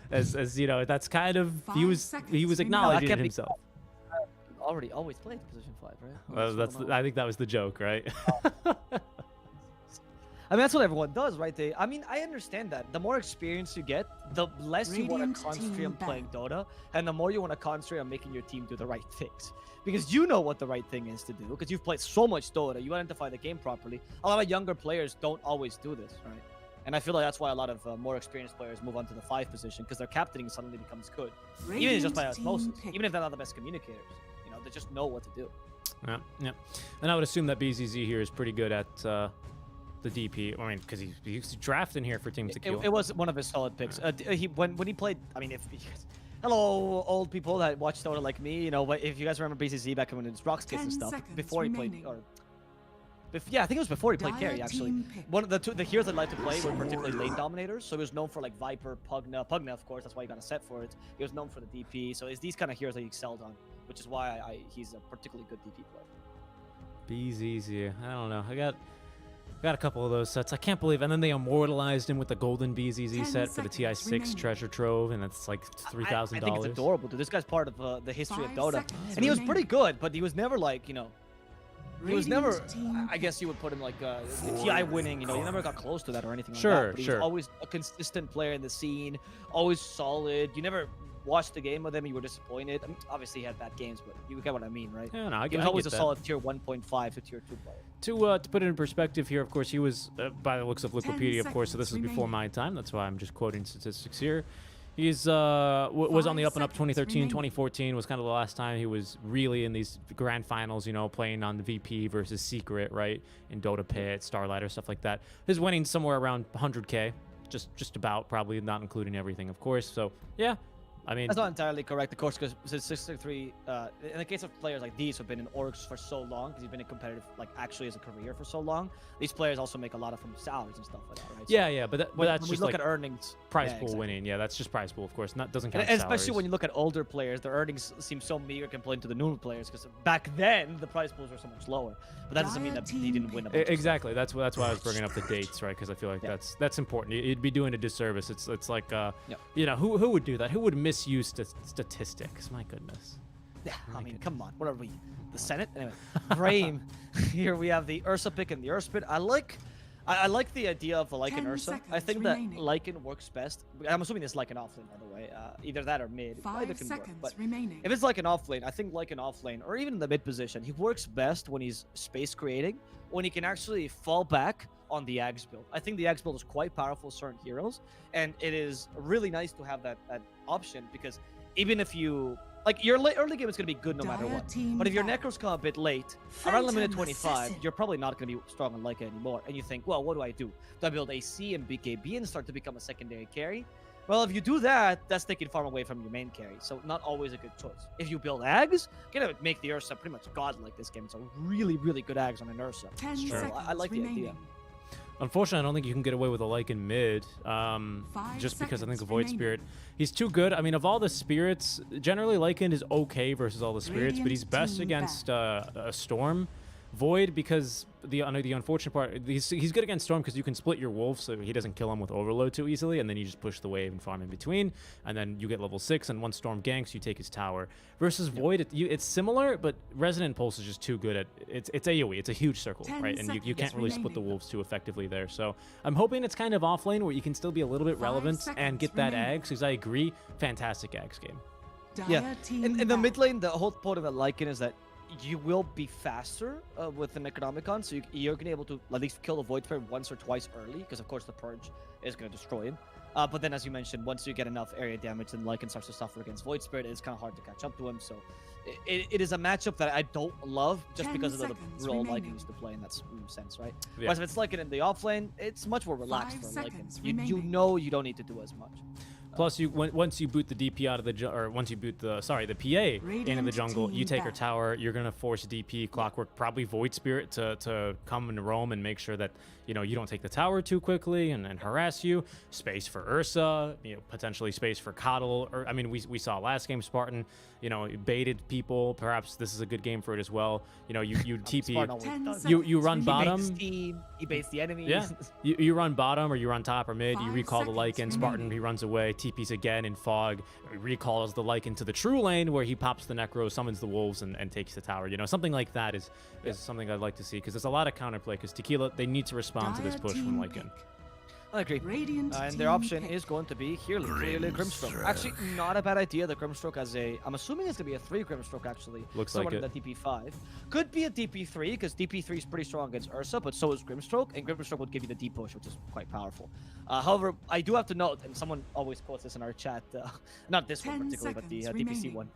as that's kind of, he was acknowledging it himself. Always played position 5, right? Well, I think that was the joke, right? I mean, that's what everyone does, right? I understand that. The more experience you get, the less you want to concentrate on playing Dota, and the more you want to concentrate on making your team do the right things. Because you know what the right thing is to do, because you've played so much Dota, you identify the game properly. A lot of younger players don't always do this, right? And I feel like that's why a lot of more experienced players move on to the 5 position, because their captaining suddenly becomes good. Even just by osmosis, even if they're not the best communicators. They just know what to do. Yeah. And I would assume that BZZ here is pretty good at the DP. I mean, because he's drafting here for Team Tequila. It was one of his solid picks. When he played, I mean, hello, old people that watch Dota like me, if you guys remember BZZ back when it was Rock's Kids and stuff, before he played, yeah, I think it was before he played carry, actually. One of the heroes that I liked to play were particularly lane dominators, so he was known for like Viper, Pugna, of course, that's why he got a set for it. He was known for the DP, so it's these kind of heroes that he excelled on, which is why he's a particularly good DP player. BZZ, I don't know. I got a couple of those sets. I can't believe, and then they immortalized him with the golden BZZ set for the TI6 treasure trove, and that's like $3,000. I think it's adorable, dude. This guy's part of the history of Dota, and he was pretty good, but he was never like, he was never, I guess you would put him like TI winning, he never got close to that or anything like that. But he was always a consistent player in the scene, always solid. You never watched the game with him, you were disappointed. I mean, obviously he had bad games, but you get what I mean, right? Yeah, no, he was always a solid tier 1.5 to tier 2 player. To put it in perspective here, of course, he was, by the looks of Wikipedia, of course, so this is before my time. That's why I'm just quoting statistics here. He's was on the up and up 2013, 2014 was kind of the last time he was really in these grand finals, playing on the VP versus Secret, right? In Dota Pit, Starlighter, stuff like that. His winning somewhere around 100K, just about, probably not including everything, of course. So, yeah. I mean, that's not entirely correct, of course, because 663, in the case of players like these who've been in orgs for so long, because he's been in competitive, like, actually as a career for so long, these players also make a lot of from salaries and stuff like that, right? Yeah, but that's just look at earnings. Prize pool winning. Yeah, that's just prize pool, of course. Doesn't count and especially when you look at older players, their earnings seem so meager compared to the newer players, because back then, the prize pools were so much lower. But that doesn't mean that he didn't win a bunch exactly. That's why I was bringing up the dates, right? Because I feel like that's important. You'd be doing a disservice. It's like, who would do that? Who would misuse statistics? My goodness. Yeah, I mean, come on. What are we? The Senate? Anyway, Brame. Here we have the Ursa pick and the Urspit. I I like the idea of the Lycan 10 Ursa. I seconds think that remaining. Lycan works best. I'm assuming it's Lycan offlane, by the way. Either that or mid. Either 5 can work. seconds But remaining. if it's Lycan offlane, I think Lycan offlane, or even in the mid position, he works best when he's space creating, when he can actually fall back on the Axe build. I think the Axe build is quite powerful with certain heroes, and it is really nice to have that option, because even if you like, your early game is going to be good no matter Dire what. team But if your down. Necros come a bit late, around the minute Phantom 25, Assassin. you're probably not going to be strong on Lyca anymore. And you think, well, what do I do? Do I build AC and BKB and start to become a secondary carry? Well, if you do that, that's taking farm away from your main carry. So not always a good choice. If you build Ags, you're going to make the Ursa pretty much godlike this game. It's a really, really good Ags on an Ursa. 10 So seconds I like the idea. remaining. Unfortunately, I don't think you can get away with a Lycan mid, just because I think the Void Spirit, he's too good. I mean, of all the spirits, generally Lycan is okay versus all the spirits, but he's best Radiant against a Storm. Void, because the unfortunate part, he's good against Storm because you can split your wolf so he doesn't kill him with overload too easily, and then you just push the wave and farm in between, and then you get level 6, and once Storm ganks, you take his tower. Versus Void, it's similar, but Resonant Pulse is just too good at it's AoE. It's a huge circle, 10 right? And you can't seconds really split the remaining. wolves too effectively there. So I'm hoping it's kind of off lane where you can still be a little bit 5 relevant and seconds get that remaining. Ags, because I agree, fantastic Ags game. Yeah. Dire team In the down. mid lane, the whole point of the Lycan is that you will be faster with an Necronomicon, so you're going to be able to at least kill the Void Spirit once or twice early, because of course the Purge is going to destroy him. But then, as you mentioned, once you get enough area damage, then Lycan starts to suffer against Void Spirit. It's kind of hard to catch up to him, so it is a matchup that I don't love, just 10 because of the seconds role Lycan remaining. used to play in that sense, right? Yeah. Whereas if it's Lycan in the offlane, it's much more relaxed 5 for seconds Lycan. You remaining. know you don't need to do as much. Plus, once you boot the DP out of the or once you boot the PA into the Radiant jungle, you team take her down. tower. You're gonna force DP Clockwork, probably Void Spirit to come and roam and make sure that you don't take the tower too quickly and harass you. Space for Ursa, potentially space for Coddle. Or I mean, we saw last game Spartan, baited people. Perhaps this is a good game for it as well. You TP. Spartan always 10 does. seconds You run remaining. bottom. He baits team, he baits the enemies. Yeah, you run bottom or you run top or mid. You 5 recall the seconds Lycan. Spartan, remaining. he runs away. TP's again in fog. He recalls the Lycan to the true lane where he pops the Necro, summons the wolves, and takes the tower. Something like that is something I'd like to see, because there's a lot of counterplay. Because Tequila, they need to respond to this Dire push from team Lycan. pick. I agree. Radiant And team their option pick. is going to be clearly Grimstroke. Actually, not a bad idea. The Grimstroke as I'm assuming it's going to be a 3 Grimstroke, actually. Looks Somewhere like in the DP5. Could be a DP3, because DP3 is pretty strong against Ursa, but so is Grimstroke, and Grimstroke would give you the D push, which is quite powerful. However, I do have to note, and someone always quotes this in our chat, not this one 10 particularly, but the seconds DPC remaining. one.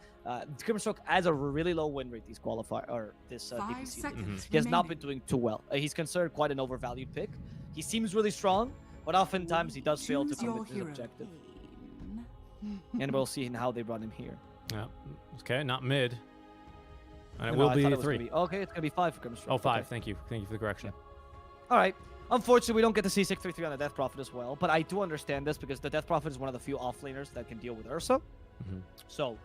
Grimstroke has a really low win rate these this 5 DPC. seconds He has not remaining. been doing too well. He's considered quite an overvalued pick. He seems really strong, but oftentimes he does fail to Choose come your with his hero. objective. And we'll see how they run him here. Yeah. Okay, not mid. And it No, will I be thought it was 3. gonna be- okay, it's going to be 5 for Grimstroke. Oh, 5. Okay. Thank you. Thank you for the correction. All right. Unfortunately, we don't get to see 633 on the Death Prophet as well, but I do understand this because the Death Prophet is one of the few offlaners that can deal with Ursa. Mhm. So,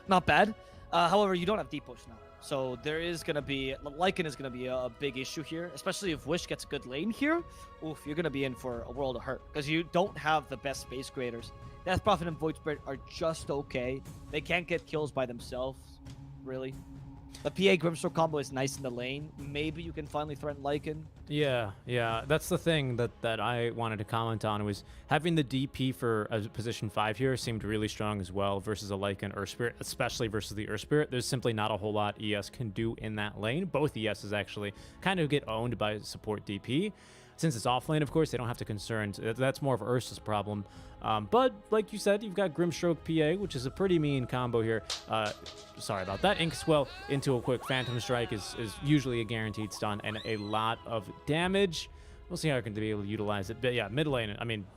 not bad. However, you don't have deep push now. So there is going to be, Lycan is going to be a big issue here, especially if Wish gets a good lane here. Oof, you're going to be in for a world of hurt because you don't have the best space creators. Death Prophet and Void Spirit are just okay. They can't get kills by themselves, really. The PA Grimstroke combo is nice in the lane. Maybe you can finally threaten Lycan. Yeah, that's the thing that I wanted to comment on, was having the DP for position 5 here seemed really strong as well versus a Lycan Earth Spirit, especially versus the Earth Spirit. There's simply not a whole lot ES can do in that lane. Both ESs actually kind of get owned by support DP. Since it's offlane, of course, they don't have to concern. That's more of Ursa's problem. But like you said, you've got Grimstroke PA, which is a pretty mean combo here. Sorry about that. Inkswell into a quick Phantom Strike is usually a guaranteed stun and a lot of damage. We'll see how I can be able to utilize it. But yeah, mid lane, I mean,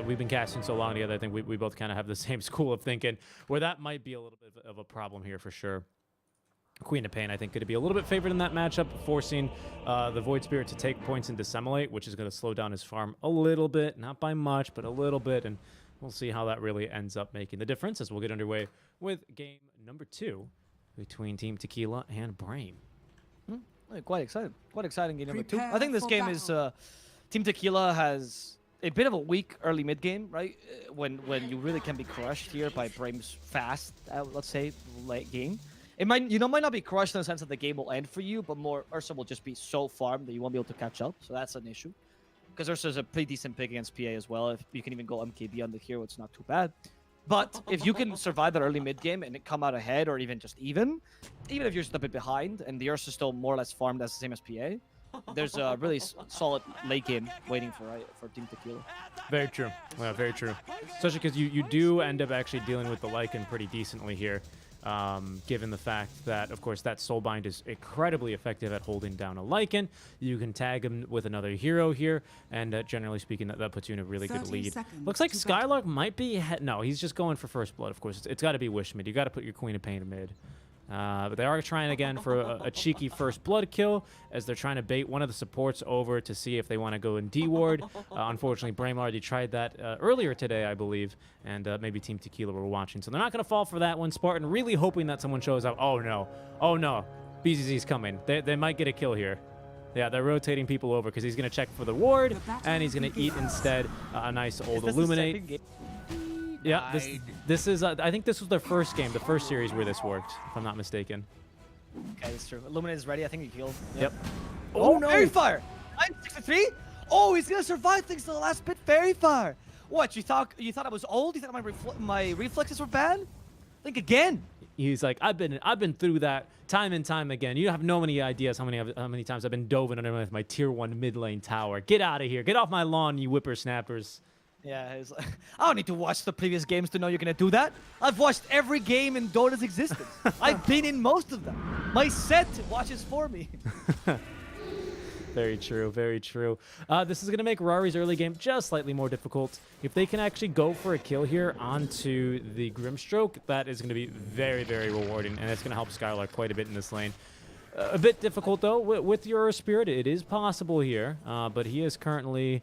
we've been casting so long together, I think we both kind of have the same school of thinking, where that might be a little bit of a problem here for sure. Queen of Pain, I think, could be a little bit favored in that matchup, forcing the Void Spirit to take points and dissemblate, which is going to slow down his farm a little bit, not by much, but a little bit, and we'll see how that really ends up making the difference as we'll get underway with game number 2 between Team Tequila and Brain. Quite excited. Quite exciting game number 2. Prepare I think this for game is battle. Team Tequila has a bit of a weak early mid game, right? When you really can be crushed here by Braim's fast, let's say, late game. It might not be crushed in the sense that the game will end for you, but more Ursa will just be so farmed that you won't be able to catch up. So that's an issue. because Ursa's a pretty decent pick against PA as well. If you can even go MKB on the hero, it's not too bad. But if you can survive that early mid game and it come out ahead or even just even if you're just a bit behind and the Ursa still more or less farmed as the same as PA, there's a really solid late game waiting for Team Tequila. Very true. Yeah, very true. Especially because you do end up actually dealing with the Lycan pretty decently here. Given the fact that, of course, that Soulbind is incredibly effective at holding down a Lycan. You can tag him with another hero here, and generally speaking, that puts you in a really good lead. Looks like Skylark might be... No, he's just going for first blood, of course. It's got to be Wish mid. You got to put your Queen of Pain in mid. But they are trying again for a cheeky first blood kill as they're trying to bait one of the supports over to see if they want to go in D-ward. Unfortunately, Brame already tried that earlier today, I believe, and maybe Team Tequila were watching. So they're not going to fall for that one. Spartan really hoping that someone shows up. Oh, no. Oh, no. BZZ's coming. They might get a kill here. Yeah, they're rotating people over because he's going to check for the ward, and he's going to eat instead a nice old Illuminate. Yeah, this is, I think this was their first game, the first series where this worked, if I'm not mistaken. Okay, that's true. Illuminate is ready. I think he killed. Yep. Oh, no. Fairy Fire! 963? Oh, he's going to survive things to the last bit. Fairy Fire! What, you thought I was old? You thought my reflexes were bad? Think again. He's like, I've been through that time and time again. You have no many ideas how many times I've been dove underneath my tier 1 mid lane tower. Get out of here. Get off my lawn, you whippersnappers. Yeah, he's like, I don't need to watch the previous games to know you're going to do that. I've watched every game in Dota's existence. I've been in most of them. My set watches for me. Very true, very true. This is going to make Rari's early game just slightly more difficult. If they can actually go for a kill here onto the Grimstroke, that is going to be very, very rewarding, and it's going to help Skylark quite a bit in this lane. A bit difficult, though, with your Spirit. It is possible here, but he is currently...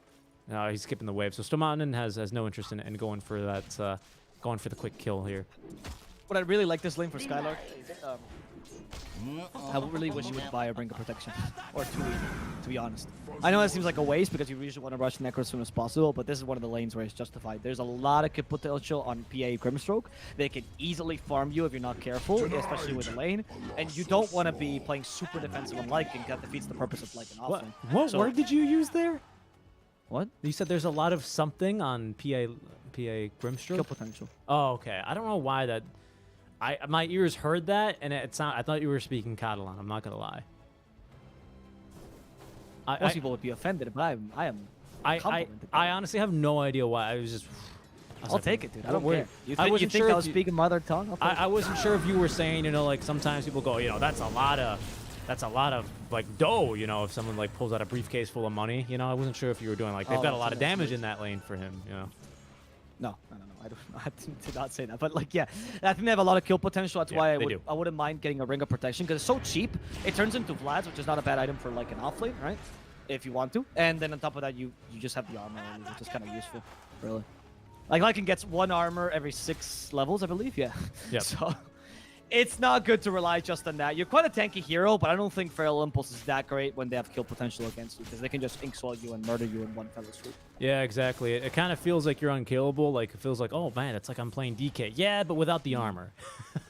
he's skipping the wave, so Stomanen has no interest in going for that, going for the quick kill here. What I really like this lane for Skylark is, I really wish you would buy a Ring of Protection, or two, to be honest. I know that seems like a waste because you usually want to rush Necro as soon as possible, but this is one of the lanes where it's justified. There's a lot of kill potential on PA Grimstroke. They can easily farm you if you're not careful, especially with the lane, and you don't want to be playing super defensive on Lycan. That defeats the purpose of Lycan often. What word did you use there? What? You said there's a lot of something on PA Grimstroke? Kill potential. Oh, okay. I don't know why that... my ears heard that, and I thought you were speaking Catalan. I'm not gonna lie. Most people would be offended, but I honestly have no idea why. I was just... I'll take it, dude. I don't care. You wasn't think sure I was speaking mother tongue? I wasn't sure if you were saying, you know, like sometimes people go, you know, that's a lot of like dough, you know, if someone like pulls out a briefcase full of money, you know. I wasn't sure if you were doing like they've got a lot of damage in that lane for him, you know. No. I did not say that, but like, yeah, I think they have a lot of kill potential. That's why I wouldn't mind getting a Ring of Protection because it's so cheap. It turns into Vlad's, which is not a bad item for like an offlane, right? If you want to, and then on top of that, you just have the armor, which is kind of useful, really. Like Lycan gets 1 armor every 6 levels, I believe. Yeah. Yep. So it's not good to rely just on that. You're quite a tanky hero, but I don't think Feral Impulse is that great when they have kill potential against you because they can just ink swell you and murder you in one fell swoop. Yeah, exactly. It kind of feels like you're unkillable. Like it feels like, oh man, it's like I'm playing DK. Yeah, but without the armor.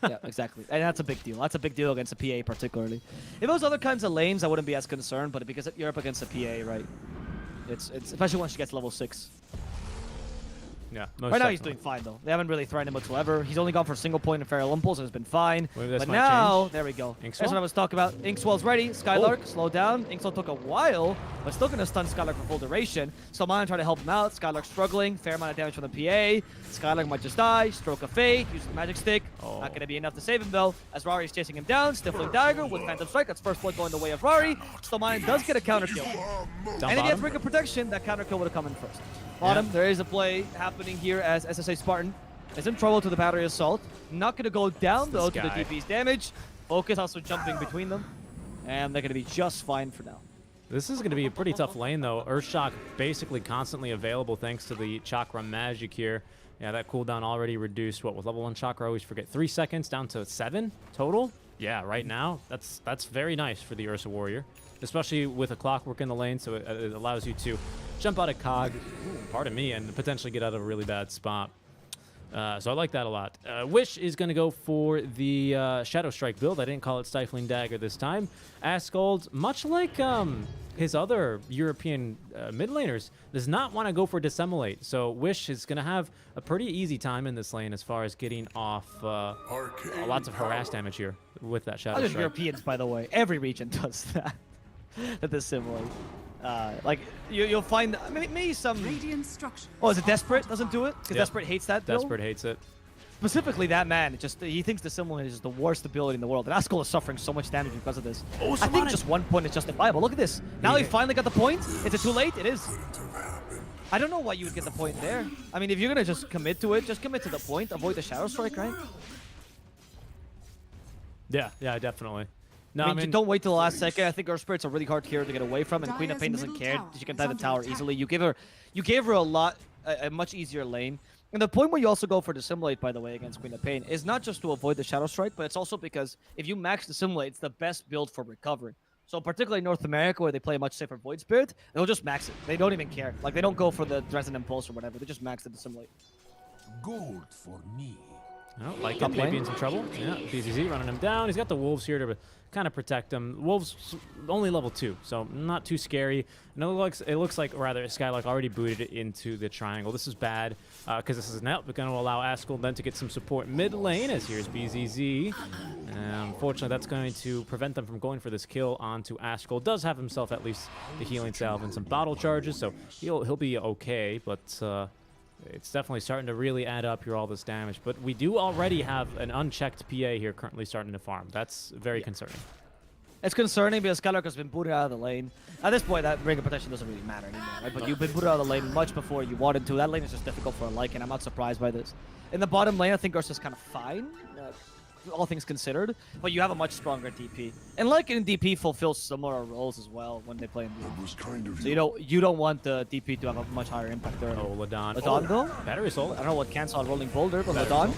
Yeah, exactly. And that's a big deal. That's a big deal against a PA particularly. If it was other kinds of lanes, I wouldn't be as concerned, but because you're up against a PA, right? It's especially once she gets level 6. Yeah, right now he's doing fine though. They haven't really threatened him whatsoever. He's only gone for a single point in Feral Impulse and has been fine. But now, there we go. That's what I was talking about. Inkswell's ready. Skylark, slow down. Inkswell took a while, but still going to stun Skylark for full duration. Stomanen trying to help him out. Skylark struggling. Fair amount of damage from the PA. Skylark might just die. Stroke of Fate. Use the Magic Stick. Not going to be enough to save him though, as Rari is chasing him down. Stifling Dagger with Phantom Strike. That's first blood going the way of Rari. Stomanen does get a counter kill. And if he has Ring of Protection, that counter kill would have come in first. Bottom, there is a play happening here as SSA Spartan is in trouble to the Battery Assault. Not going to go down, though, to the DP's damage. Focus also jumping between them. And they're going to be just fine for now. This is going to be a pretty tough lane, though. Earthshock basically constantly available thanks to the Chakra magic here. Yeah, that cooldown already reduced. What, with level 1 Chakra, I always forget, 3 seconds down to 7 total? Yeah, right now, that's very nice for the Ursa Warrior. Especially with a Clockwork in the lane, so it allows you to jump out of Cog, pardon me, and potentially get out of a really bad spot. So I like that a lot. Wish is going to go for the Shadow Strike build. I didn't call it Stifling Dagger this time. Asgold, much like his other European mid laners does not want to go for dissimulate. So Wish is going to have a pretty easy time in this lane as far as getting off lots of harass damage here with that Shadow Other Strike. Europeans, by the way, every region does that. That dissimulate. Like you'll find maybe some. Radiant structures. Oh, is it Desperate doesn't do it? Because Yep. Desperate hates that build? Desperate hates it. Specifically, that man, he thinks Dissimulate is the worst ability in the world. And Askel is suffering so much damage because of this. Oh, I think just 1 point is justifiable. Look at this. Now he finally got the point. Is it too late? It is. I don't know why you would get the point there. I mean, if you're going to just commit to it, just commit to the point. Avoid the Shadow Strike, right? Yeah, definitely. No, I mean, don't wait till the last second. I think our Spirit's a really hard hero to get away from, and Queen of Pain doesn't care. She can die the tower easily. You gave her a much easier lane. And the point where you also go for Dissimulate, by the way, against Queen of Pain, is not just to avoid the Shadow Strike, but it's also because if you max Dissimulate, it's the best build for recovery. So particularly in North America, where they play a much safer Void Spirit, they'll just max it. They don't even care. Like, they don't go for the Resonant Pulse or whatever. They just max the Dissimulate. Gold for me. I don't like it. Top Maybe lane. in some trouble. Yeah, BZZ running him down. He's got the Wolves here to kind of protect him. Wolves only level 2, so not too scary. And it looks like rather Skylark already booted it into the triangle. This is bad because this is now going to allow Askel then to get some support mid lane as here's BZZ. Unfortunately, that's going to prevent them from going for this kill onto Askel. Does have himself at least the healing salve and some bottle charges, so he'll be okay, but it's definitely starting to really add up here, all this damage. But we do already have an unchecked PA here currently starting to farm. That's very concerning. It's concerning because Skylark has been booted out of the lane. At this point, that ring of protection doesn't really matter anymore, right? But you've been booted out of the lane much before you wanted to. That lane is just difficult for a Lycan. I'm not surprised by this. In the bottom lane, I think Ursa's kind of fine, all things considered. But you have a much stronger DP. And Lycan and DP fulfill similar roles as well when they play in DP. So you don't want the DP to have a much higher impact there. Oh, Ladon. Ladon, though? Battery Assault. I don't know what cancel on Rolling Boulder, but Ladon,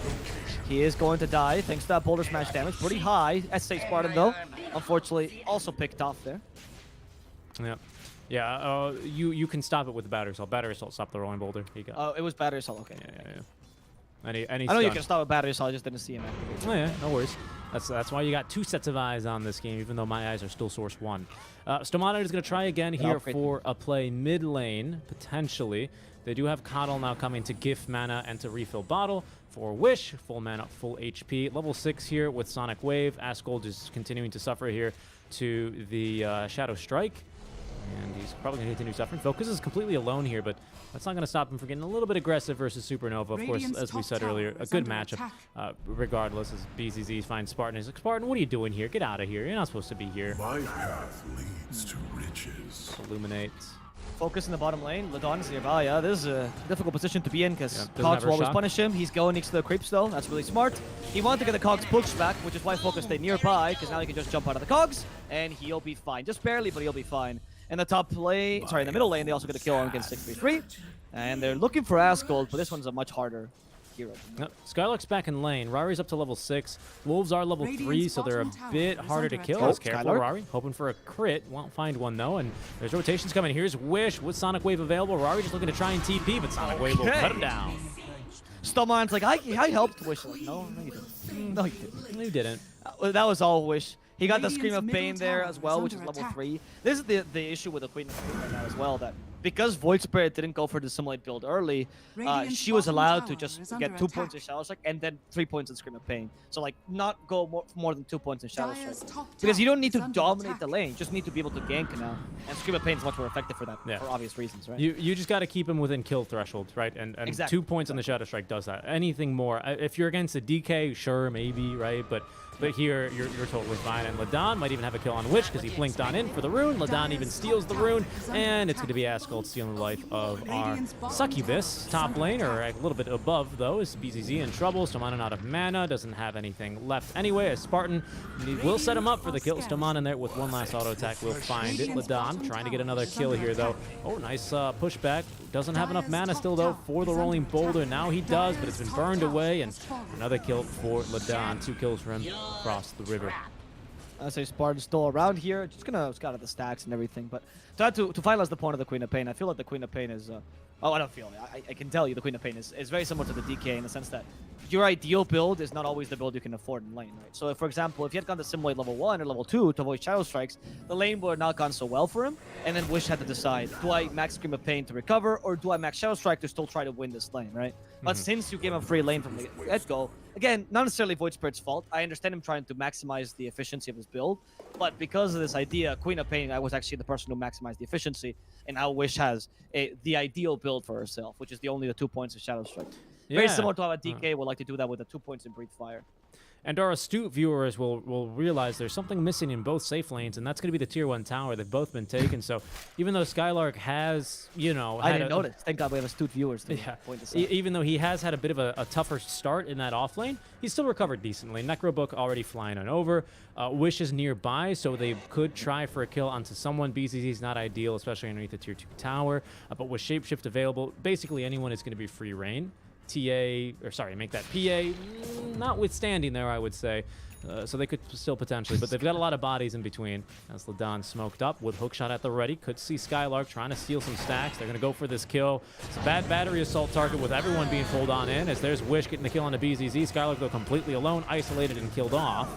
he is going to die thanks to that Boulder Smash damage. Pretty high. S8 Spartan, though, unfortunately, also picked off there. Yeah. Yeah, you can stop it with the Battery Assault. Battery Assault stop the Rolling Boulder. He got Oh, it was Battery Assault, okay. Yeah. And I know stun. you can stop with Battery Assault, I just didn't see him activate. Oh, yeah, no worries. That's why you got 2 sets of eyes on this game, even though my eyes are still Source 1. Stomata is going to try again here for a play mid lane, potentially. They do have Coddle now coming to gift mana and to refill bottle. For Wish, full mana, full HP. Level 6 here with Sonic Wave. Askel just continuing to suffer here to the Shadow Strike. And he's probably going to continue suffering. Focus is completely alone here, but that's not going to stop him from getting a little bit aggressive versus Supernova. Of course, as we said earlier, a good matchup regardless as BZZ finds Spartan. He's like, Spartan, what are you doing here? Get out of here. You're not supposed to be here. My path leads to riches. Illuminate. Focus in the bottom lane. Ladon is nearby. Yeah, this is a difficult position to be in because doesn't Cogs have will her always shock. punish him. He's going next to the creeps, though. That's really smart. He wanted to get the Cogs push back, which is why Focus stayed nearby, because now he can just jump out of the Cogs, and he'll be fine. Just barely, but he'll be fine. In the top lane, sorry, in the middle lane, they also get a kill on against 633. And they're looking for Asgold, but this one's a much harder hero. Yep. Skylark's back in lane. Rari's up to level 6. Wolves are level 3, so they're a bit harder to kill. attack. Careful, Skylark. Rari. Hoping for a crit. Won't find one, though. And there's rotations coming. Here's Wish with Sonic Wave available. Rari just looking to try and TP, but Sonic Wave will cut him down. Stillman's like, I helped Wish. Like, no, you didn't. No, you didn't. You didn't. That was all Wish. He got the Scream of Radiant's Pain middle there tower as well, is which is under level attack. 3. This is the issue with the Queen of Pain right now as well, that because Void Spirit didn't go for the Simulate build early, Radiant's she was bottom allowed to tower just is get under 2 points in attack. Shadow Strike and then 3 points in Scream of Pain. So like not go more than 2 points in Shadow Dire's Strike. top Because you tower don't need is to under dominate attack. the lane, you just need to be able to gank now. And Scream of Pain is much more effective for that, Yeah. for obvious reasons, right? You just got to keep him within kill threshold, right? And Exactly. 2 points on the Shadow Strike does that. Anything more, if you're against a DK, sure, maybe, right? But here, you're totally fine. And Ladon might even have a kill on Witch because he blinked on in for the rune. Ladon even steals the rune. And it's going to be Askel stealing the life of our Succubus. Top lane, or a little bit above, though, is BZZ in trouble. Stomana out of mana. Doesn't have anything left anyway. As Spartan will set him up for the kill. Stomana in there with one last auto attack. Will find it. Ladon trying to get another kill here, though. Oh, nice pushback. Doesn't have enough mana still, though, for the Rolling Boulder. Now he does, but it's been burned away. And another kill for Ladon. 2 kills for him across the river. I say Spartan's still around here, just gonna scout out the stacks and everything. But to finalize the point of the Queen of Pain, I feel like the Queen of Pain is... oh, I don't feel it. I can tell you the Queen of Pain is very similar to the DK in the sense that your ideal build is not always the build you can afford in lane, right? So, if, for example, if you had gone to Simulate level 1 or level 2 to avoid Shadow Strikes, the lane would have not gone so well for him, and then Wish had to decide, do I max Scream of Pain to recover, or do I max Shadow Strike to still try to win this lane, right? But since you gave him free lane from the get-go, again, not necessarily Void Spirit's fault. I understand him trying to maximize the efficiency of his build, but because of this idea, Queen of Pain, I was actually the person who maximized the efficiency, and now Wish has the ideal build for herself, which is the 2 points of Shadow Strike. Very similar to how a DK would like to do that with the 2 points in Breathe Fire. And our astute viewers will realize there's something missing in both safe lanes, and that's going to be the tier 1 tower. They've both been taken, so even though Skylark has, you know... I didn't notice. Thank God we have astute viewers to point this out. Even though he has had a bit of a tougher start in that off lane, he's still recovered decently. Necrobook already flying on over. Wish is nearby, so they could try for a kill onto someone. BZZ is not ideal, especially underneath the tier 2 tower, but with Shapeshift available, basically anyone is going to be free reign. Make that PA, notwithstanding there, I would say. So they could still potentially, but they've got a lot of bodies in between. As Ladon smoked up with hookshot at the ready. Could see Skylark trying to steal some stacks. They're going to go for this kill. It's a bad battery assault target with everyone being pulled on in. As there's Wish getting the kill on the BZZ. Skylark, though, completely alone, isolated, and killed off.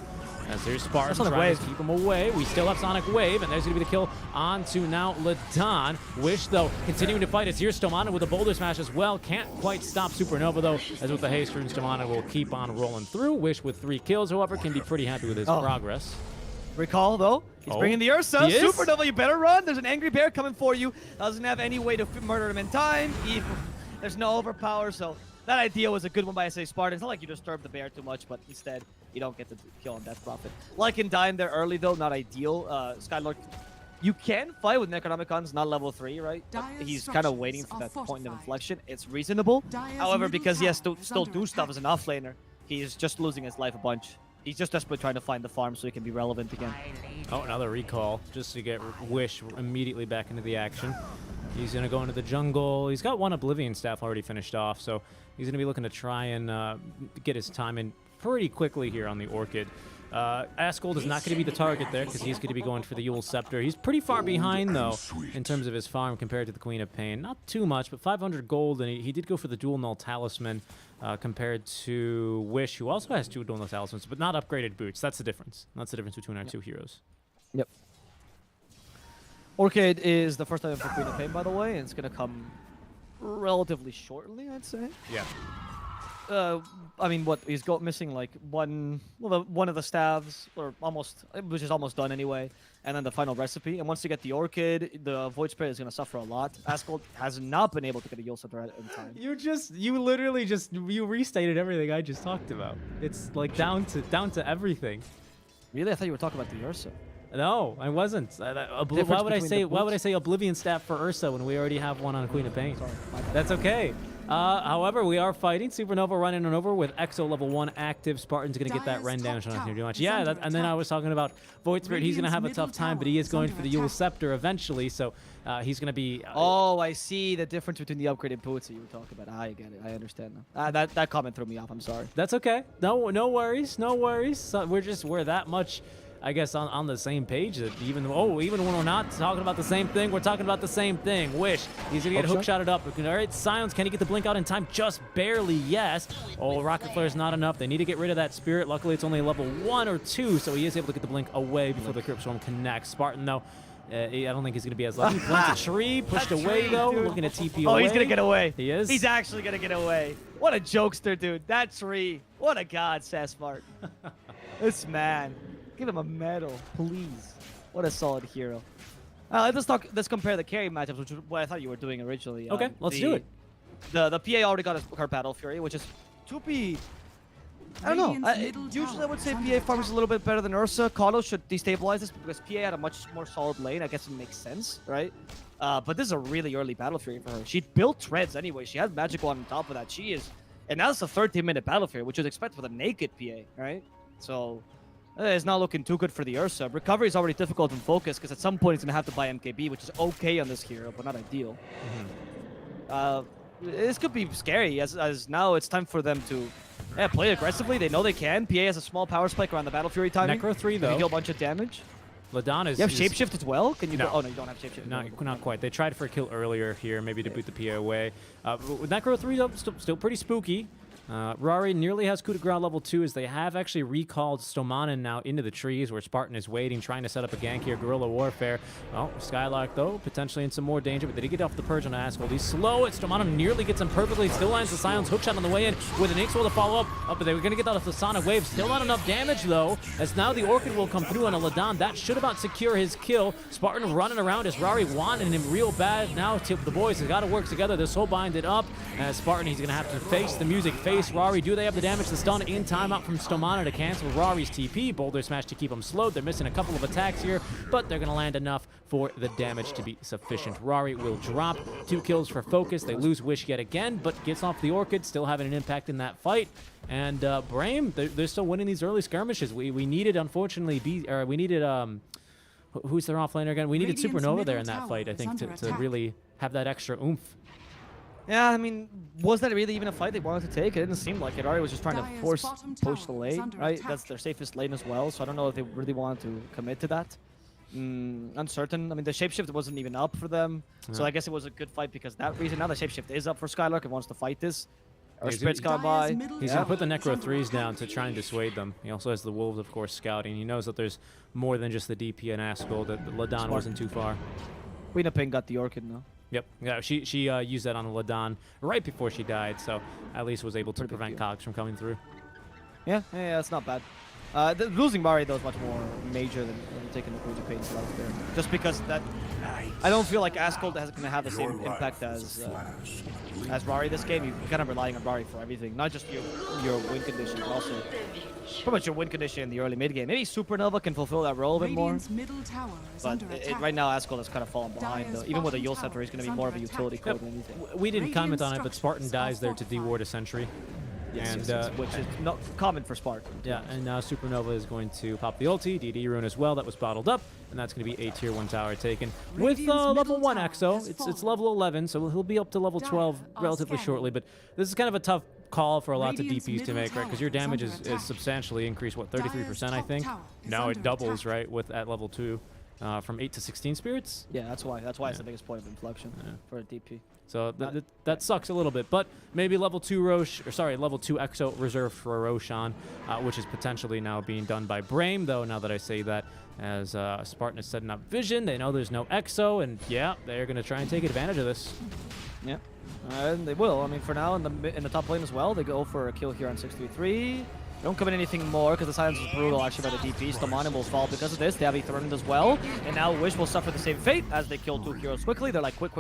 As there's Spartan trying to keep him away. We still have Sonic Wave, and there's going to be the kill onto now Ladon. Wish, though, continuing to fight. It's here Stomana with a boulder smash as well. Can't quite stop Supernova, though, as with the haste rune, Stomana will keep on rolling through. Wish with 3 kills, however, can be pretty happy with his progress. Recall, though, he's bringing the Ursa. Supernova, you better run. There's an angry bear coming for you. Doesn't have any way to murder him in time. There's no overpower, so that idea was a good one by SA Spartan. It's not like you disturb the bear too much, but instead, you don't get the kill on Death Prophet. Lycan dying there early, though, not ideal. Skylark, you can fight with Necronomicons, not level 3, right? But he's kind of waiting for that point of inflection. It's reasonable. However, because he has to still do stuff as an offlaner, he's just losing his life a bunch. He's just desperately trying to find the farm so he can be relevant again. Oh, another recall, just to get Wish immediately back into the action. He's going to go into the jungle. He's got 1 Oblivion staff already finished off, so he's going to be looking to try and get his time in pretty quickly here on the Orchid. Asgold is not going to be the target there because he's going to be going for the Yule Scepter. He's pretty far behind, though, in terms of his farm compared to the Queen of Pain. Not too much, but 500 gold, and he did go for the Dual Null Talisman compared to Wish, who also has 2 Dual Null Talismans, but not upgraded boots. That's the difference. That's the difference between our 2 heroes. Yep. Orchid is the first item for Queen of Pain, by the way, and it's going to come relatively shortly, I'd say. Yeah. I mean, what he's got missing like one of the staves, or almost, which is almost done anyway, and then the final recipe. And once you get the Orchid, the Void Spirit is going to suffer a lot. Asgold has not been able to get a Yule Scepter in time. You restated everything I just talked about. It's like down to everything. Really, I thought you were talking about the Ursa. No, I wasn't. Why would I say Oblivion staff for Ursa when we already have one on Queen of Pain? Sorry, that's okay. However, we are fighting. Supernova running on over with Exo level 1 active. Spartan's going to get that Ren damage on us too much. Yeah, and then I was talking about Void Spirit. He's going to have a tough time, but he is going for the Yule Scepter eventually, so he's going to be... oh, I see the difference between the upgraded boots that you were talking about. I get it. I understand now. That comment threw me off. I'm sorry. That's okay. No worries. No worries. So we're that much... I guess on the same page. That even when we're not talking about the same thing, we're talking about the same thing. Wish he's gonna get hookshotted up. All right, Silence, can he get the blink out in time? Just barely, yes. Oh, Rocket Flare is not enough. They need to get rid of that Spirit. Luckily, it's only level 1 or 2, so he is able to get the blink away before the Crypt Storm connects. Spartan though, I don't think he's gonna be as lucky. Plants a tree, pushed away though, dude. Looking at TP away. Oh, he's gonna get away. He is. He's actually gonna get away. What a jokester, dude. That tree. What a god, Sasmart. This man. Give him a medal, please. What a solid hero. Let's compare the carry matchups, which is what I thought you were doing originally. Okay, let's do it. The PA already got her Battle Fury, which is 2P. I don't know. Usually I would say PA farm is a little bit better than Ursa. Kato should destabilize this because PA had a much more solid lane. I guess it makes sense, right? But this is a really early Battle Fury for her. She built treads anyway. She has Magic Wand on top of that. She is, and now it's a 13-minute Battle Fury, which you'd expect with a naked PA, right? So. It's not looking too good for the Ursa. Recovery is already difficult in focus because at some point he's going to have to buy MKB, which is okay on this hero, but not ideal. This could be scary as now it's time for them to Yeah, play aggressively. They know they can. PA has a small power spike around the Battle Fury timing. Necro 3 Can though. you deal a bunch of damage? Ladon is. You have is- shapeshift as well? Can you No. go? Oh no, you don't have shapeshift. Not quite. They tried for a kill earlier here, maybe to boot the PA away. With Necro 3 though, still pretty spooky. Rari nearly has coup de grace level 2 as they have actually recalled Stomanen now into the trees where Spartan is waiting, trying to set up a gank here, guerrilla warfare. Well, Skylark though, potentially in some more danger, but they did get off the purge on Askel. He's slow, Stomanen nearly gets him perfectly, still lands the silence hookshot on the way in with an Ixwell to follow up, but they were going to get out of the Sonic Wave. Still not enough damage though, as now the Orchid will come through on a Ladon. That should about secure his kill. Spartan running around as Rari wanting him real bad. Now the boys have got to work together. They're so binded up. As Spartan, he's going to have to face the music, face Rari. Do they have the damage? The stun in timeout from Stomana to cancel Rari's TP. Boulder Smash to keep him slowed. They're missing a couple of attacks here, but they're going to land enough for the damage to be sufficient. Rari will drop 2 kills for Focus. They lose Wish yet again, but gets off the Orchid, still having an impact in that fight. And Brame, they're still winning these early skirmishes. We needed, unfortunately, we needed, who's their offlaner again? We needed Radiant's Supernova there middle in that tower fight, I is think, under to attack. really have that extra oomph. Yeah, I mean, was that really even a fight they wanted to take? It didn't seem like it. Rari was just trying to Dire's force bottom push the tower is lane, under right? attack. That's their safest lane as well, so I don't know if they really wanted to commit to that. Uncertain. I mean, the shapeshift wasn't even up for them, so Yeah. I guess it was a good fight because of that reason. Now the shapeshift is up for Skylark and wants to fight this. Or He's- Sprit's gone by. Dire's middle He's tower going to put the is Necro under 3s attack. down to try and dissuade them. He also has the Wolves, of course, scouting. He knows that there's more than just the DP and Askel, that Ladon Smart. wasn't too far. Queen of Ping got the Orchid now. Yep. Yeah, she used that on Ladon right before she died, so at least was able to Pretty big prevent deal. Cogs from coming through. Yeah, that's not bad. Losing Mari though is much more major than taking the Queen of Ping's life there. Just because that, I don't feel like Askel is going to have the Your same life impact is as a flash. Rari this game. You're kind of relying on Rari for everything, not just your win condition, but also pretty much your win condition in the early mid game. Maybe Supernova can fulfill that role a bit more, Radiant's middle tower is but under attack. right now Askel has kind of fallen behind. Dire's Though. Even with a bottom Yule tower Scepter, he's going to is be more of a under utility attack. code than anything. We didn't Radiant comment on it, but Spartan structures dies there are to fortified. deward a sentry. Yes, And, which is not common for Spartan. Yeah, and now Supernova is going to pop the ulti, DD Rune as well, that was bottled up, and that's going to be a tier 1 tower taken. With Radiant's level middle 1 tower Exo, has it's fallen. level 11, so he'll be up to level Dire 12 are relatively scanning. shortly, but this is kind of a tough call for lots of Radiant's DPs to middle make, right? Because tower your is damage under is attack. substantially increased, what, 33%, Dire's I top think? tower is No, it under doubles, attack. right, at level 2. From 8 to 16 spirits. Yeah, that's why it's Yeah. the biggest point of inflection for a DP. So that sucks a little bit, but maybe level 2 level 2 Exo reserved for a Roshan, which is potentially now being done by Brame, though, now that I say that, as Spartan is setting up Vision. They know there's no Exo, and yeah, they're going to try and take advantage of this. Yeah, and they will. I mean, for now, in the top lane as well, they go for a kill here on 633. They don't commit anything more because the silence is brutal actually by the DP. Stomanen will fall because of this. They have Etherned as well. And now Wish will suffer the same fate as they kill 2 heroes quickly. They're like, quick.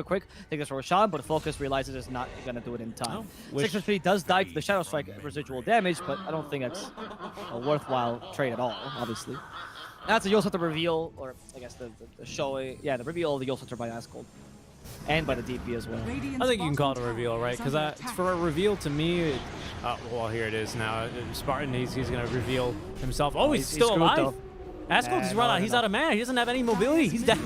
Take this Roshan, but Focus realizes it's not going to do it in time. Oh, Wish- 633 does die to the Shadow Strike residual damage, but I don't think that's a worthwhile trade at all, obviously. That's a Yule Scepter reveal, or I guess the showing. Yeah, the reveal of the Yule Scepter by Askel. And by the DP as well. I think you can call it a reveal, right? Because for a reveal to me, well, here it is now. Spartan, he's going to reveal himself. Oh, he's still screwed, alive. though. Askel just run out. He's out of mana. He doesn't have any mobility. He's dead.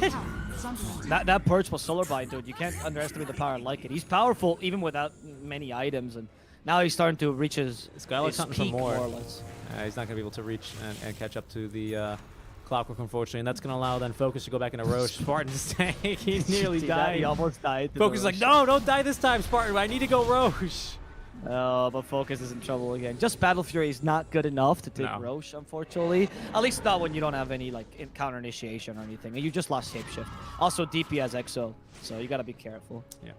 That Purge was Solar Bind, dude. You can't underestimate the power like it. He's powerful even without many items, and now he's starting to reach his Skylark's hunting for peak, more. or less. He's not going to be able to reach and catch up to the Clockwork, unfortunately, and that's going to allow then Focus to go back into Roche. Spartan's tank. He nearly See that? died. He almost died. to Focus is the like, Roche. no, don't die this time, Spartan. I need to go Roche. Oh, but Focus is in trouble again. Just Battle Fury is not good enough to take No. Roche, unfortunately. At least not when you don't have any like counter initiation or anything. And you just lost Shapeshift. Also, DP has Exo, so you got to be careful. Yeah.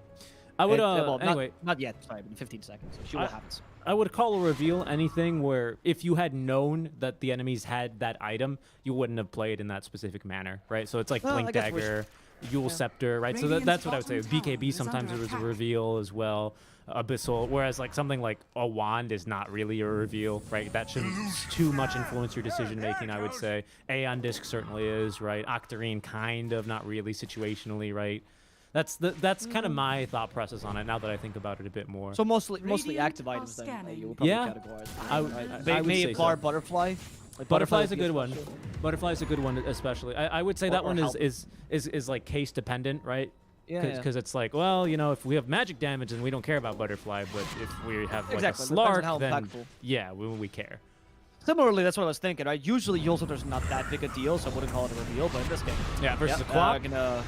I would, Well, anyway, not yet. Sorry, but in 15 seconds. So see what happens. I would call a reveal anything where if you had known that the enemies had that item, you wouldn't have played in that specific manner, right? So it's like Well, Blink I guess Wish- Dagger, Yule Scepter, right? So Radiant's that's what I would say. bottom tower BKB is sometimes under it was a attack. reveal as well. Abyssal, whereas like something like a wand is not really a reveal, right? That shouldn't too much influence your decision making, I would say. Aeon Disc certainly is, right? Octarine kind of, not really situationally, right? That's kind of my thought process on it now that I think about it a bit more. So mostly Radiant active are items then scanning. you would probably Yeah. categorize. I would- right? I would Maybe say Bar so. Butterfly. Like, Butterfly's a would be good one. special. Butterfly's a good one, especially. I would say Or- that or one help. is like case dependent, right? Yeah. Because it's like, well, you know, if we have magic damage, then we don't care about butterfly. But if we have like Exactly, a depends on how Slark, then impactful. yeah, we care. Similarly, that's what I was thinking, right? Usually, Yule Scepter's not that big a deal, so I wouldn't call it a reveal, but in this game. Yeah, versus Yep, a Quap.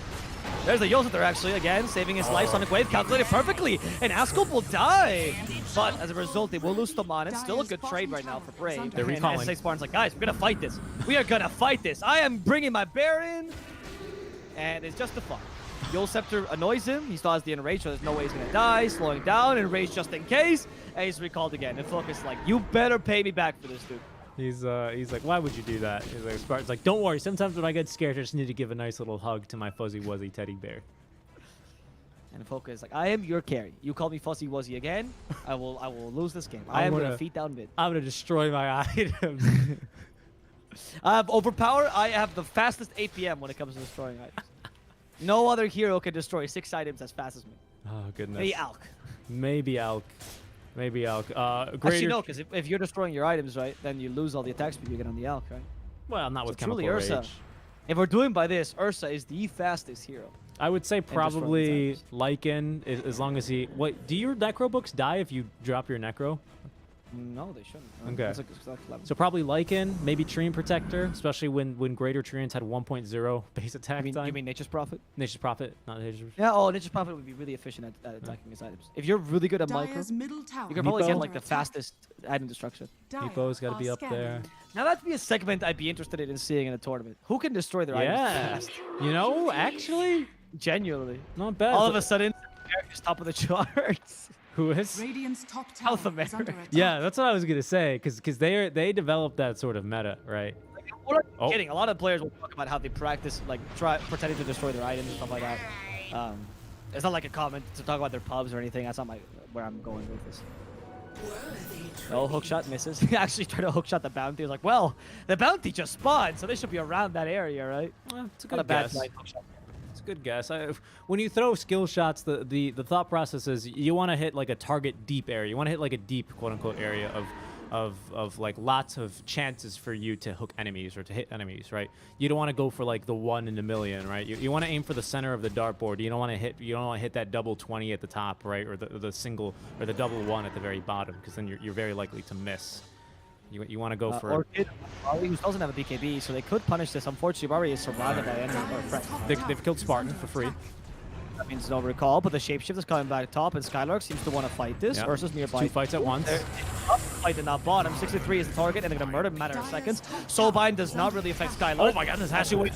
There's the Yule Scepter, actually, again, saving his life. Sonic Wave calculated perfectly, and Askel will die. But as a result, they will lose Toman. It's still a good trade right now for Brave. They're recalling. And S6 Spartan's like, guys, we're going to fight this. We are going to fight this. I am bringing my Baron, and it's just a fun. Yule Scepter annoys him. He still has the enrage, so there's no way he's going to die. Slowing down, enrage just in case, and he's recalled again. And Focus like, you better pay me back for this, dude. He's like, why would you do that? He's like, Spartan's like, don't worry. Sometimes when I get scared, I just need to give a nice little hug to my fuzzy wuzzy teddy bear. And Focus is like, I am your carry. You call me Fuzzy Wuzzy again, I will lose this game. I am gonna feet down mid. I'm gonna destroy my items. I have overpower. I have the fastest APM when it comes to destroying items. No other hero can destroy 6 items as fast as me. Oh goodness. Maybe Alk. Maybe Alk. Maybe Alk. Actually, no, because if you're destroying your items, right, then you lose all the attack speed you get on the Alk, right? Well, not with truly chemical Ursa. rage. If we're doing by this, Ursa is the fastest hero. I would say destroying probably items. Lycan, as long as he. What? Do your necro books die if you drop your necro? No, they shouldn't. Okay. That's like 11. So probably Lycan, maybe Treant Protector, especially when Greater Treants had 1.0 base attack time. You mean Nature's Prophet? Nature's Prophet, not Nature's. Yeah, Nature's Prophet would be really efficient at attacking his items. If you're really good at micro, Dire's middle tower you can probably get Meepo? like the fastest item destruction. Meepo's gotta be up there. Now that'd be a segment I'd be interested in seeing in a tournament. Who can destroy their items Yeah. fast? You know, actually, Genuinely. not bad. All of a sudden, America's top of the charts. Who is? Radiant's top South tower is under America. attack. Yeah, that's what I was gonna say, because they developed that sort of meta, right? What are you Oh. kidding? A lot of players will talk about how they practice, like, pretending to destroy their items and stuff like that. It's not like a comment to talk about their pubs or anything. That's not where I'm going with this. Oh, hookshot misses. He actually tried to hookshot the bounty. He was like, well, the bounty just spawned, so they should be around that area, right? It's a Not good a bad guess. blind hookshot. It's a good guess. When you throw skill shots, the thought process is you want to hit like a target deep area. You want to hit like a deep quote unquote area of like lots of chances for you to hook enemies or to hit enemies, right? You don't want to go for like the 1 in a million, right? You want to aim for the center of the dartboard. You don't want to hit that double 20 at the top, right? Or the single or the double 1 at the very bottom, because then you're very likely to miss. You want to go for Orchid, who doesn't have a BKB, so they could punish this. Unfortunately, Bari is surrounded by enemy or friends. they've killed Spartan for free. That means no recall, but the shapeshift is coming back top, and Skylark seems to want to fight this. Yep. Ursa's nearby. 2 fights at once. They're fighting that bottom. 63 is the target, and they're gonna murder him in a matter of seconds. Soulbind does not really affect Skylark. Oh my God, this actually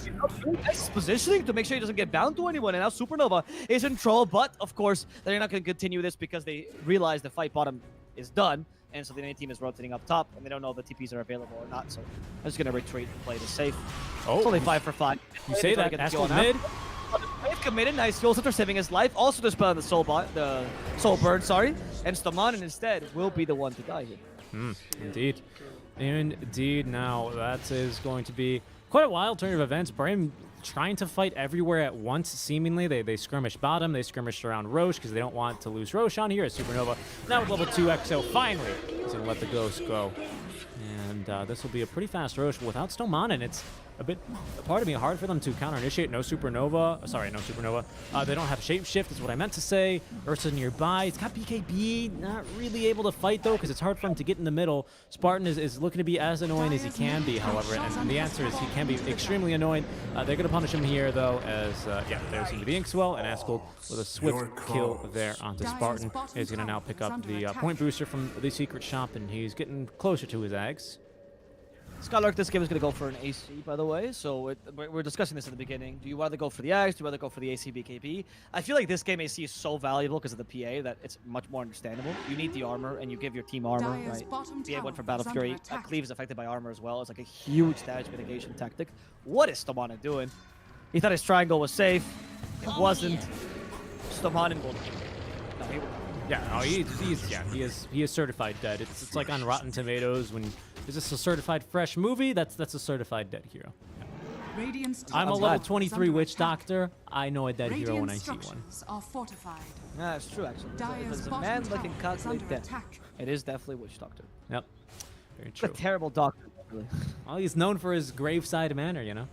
nice positioning to make sure he doesn't get bound to anyone. And now Supernova is in trouble, but of course they're not gonna continue this because they realize the fight bottom is done. And so the enemy team is rotating up top, and they don't know if the TPs are available or not. So I'm just going to retreat and play this safe. Oh, It's only 5 for 5. You say that? Askel mid. They've committed. Nice. Yule Scepter saving his life. Also dispelling the soul burn, sorry. And Stomanen instead will be the one to die here. Indeed. Indeed. Now, that is going to be quite a wild turn of events. Brim trying to fight everywhere at once, seemingly. They skirmish bottom. They skirmish around Roche because they don't want to lose Roche on here as Supernova. Now with level 2 XO, finally, he's going to let the ghost go. And this will be a pretty fast Roche, but without Stomanen, it's a part of me hard for them to counter-initiate. No Supernova. Sorry, no Supernova. They don't have Shapeshift, is what I meant to say. Ursa nearby. He's got BKB. Not really able to fight, though, because it's hard for him to get in the middle. Spartan is looking to be as annoying as he can be, however, and the answer is he can be extremely annoying. They're going to punish him here, though, as, yeah, there's going to be the Inkswell, and Askel with a swift kill there onto Spartan. He's going to now pick up the point booster from the secret shop, and he's getting closer to his Ags. Skylark, this game is going to go for an AC, by the way. So we're discussing this in the beginning. Do you rather go for the Ags? Do you rather go for the AC BKB? I feel like this game AC is so valuable because of the PA that it's much more understandable. You need the armor, and you give your team armor, Dire's right? bottom PA went for tower Battle is Fury. under attack. Cleave is affected by armor as well. It's like a huge damage mitigation tactic. What is Stomanen doing? He thought his triangle was safe. It wasn't. Stomanen will... No, he will. Yeah, no, he is certified dead. It's like on Rotten Tomatoes when is this a certified fresh movie? That's a certified dead hero. Radiant's top I'm a tower level is 23 under witch attack. doctor. I know a dead hero when I Radiant see one. structures are fortified. Yeah, that's true, actually. If Dire's there's a bottom man that tower can is calculate under death, attack. it is definitely Witch Doctor. Yep, very It's a true. terrible doctor, really. Well, he's known for his graveside manner, you know.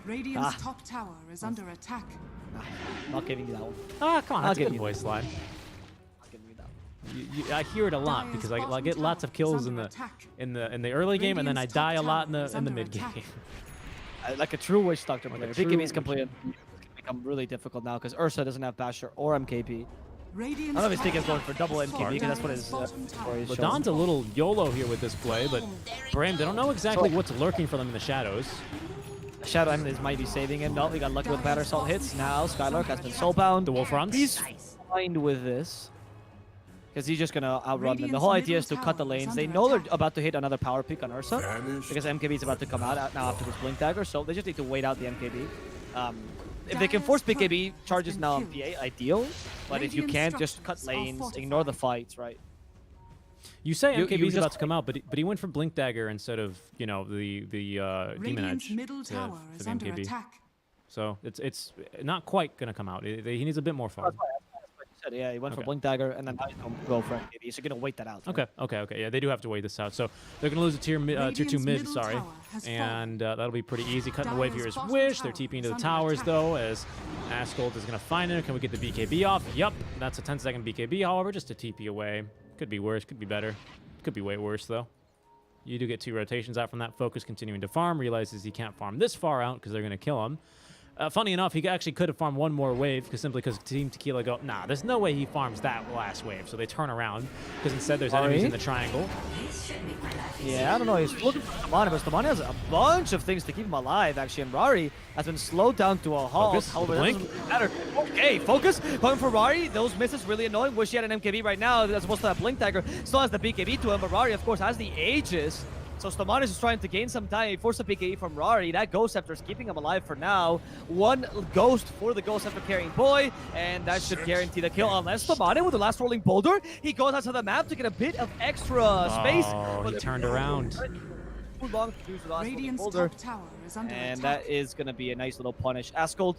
Radiant's top tower is under attack. Nah, not giving you that one. Ah, come on, I'll that's a give good you- voice line. Not giving you that one. I hear it a lot because I get lots of kills in the early game, and then I die a lot in the mid game. Like a true Wish Doctor player. true BKB is Wish complete. Become really difficult now because Ursa doesn't have Basher or MKB. I don't know if he's thinking of going for double MKB because that's what his story is showing. Ladon's a little YOLO here with this play, but Bram, they don't know exactly what's lurking for them in the shadows. Shadow Enemies might be saving him. No, he got lucky with Batter Assault hits. Now Skylark has been soulbound. The Wolf runs. He's fine with this because he's just gonna outrun them. The whole idea is to cut the lanes. They know they're about to hit another power peak on Ursa because MKB is about to come out now after this Blink Dagger, so they just need to wait out the MKB. If they can force BKB charges now on PA, ideal. But if you can't, just cut lanes, ignore the fights, right? You say You MKB's just- about to come out, but he went for Blink Dagger instead of the Demon Edge Middle for tower the is under MKB. attack. So it's not quite gonna come out. He needs a bit more farm. Yeah, he went for Okay. Blink Dagger, and then now he's gonna go for MKB. So you're gonna wait that out. right? Okay. Yeah, they do have to wait this out. So they're gonna lose a tier 2 mid, middle sorry, tower has and that'll be pretty easy. Cutting away here Dire's is bottom Wish. They're tower TPing to is the under towers attack. though, as Asgold is gonna find it. Can we get the BKB off? Yup, that's a 10-second BKB. However, just a TP away. Could be worse. Could be better. Could be way worse though. You do get 2 rotations out from that. Focus continuing to farm. Realizes he can't farm this far out because they're gonna kill him. Funny enough, he actually could have farmed one more wave because Team Tequila go, nah, there's no way he farms that last wave. So they turn around because instead there's enemies in the triangle. Yeah, I don't know. He's looking for Stamani, but Stamani has a bunch of things to keep him alive, actually. And Rari has been slowed down to a halt. Focus, However, the that blink. doesn't matter. Okay, focus. Going for Rari. Those misses really annoying. Wish he had an MKB right now as opposed to that Blink Dagger. Still has the BKB to him, but Rari, of course, has the Aegis. So Stamanis is trying to gain some time. He forced a BKB from Rari. That Ghost Scepter is keeping him alive for now. One Ghost for the Ghost Scepter carrying Boy, and that should guarantee the kill. Unless Stamani with the last rolling boulder, he goes out to the map to get a bit of extra space. Oh, But he the- turned around. Too long to use the last rolling Radiant's boulder. top tower is under And attack. that is going to be a nice little punish. Asgold,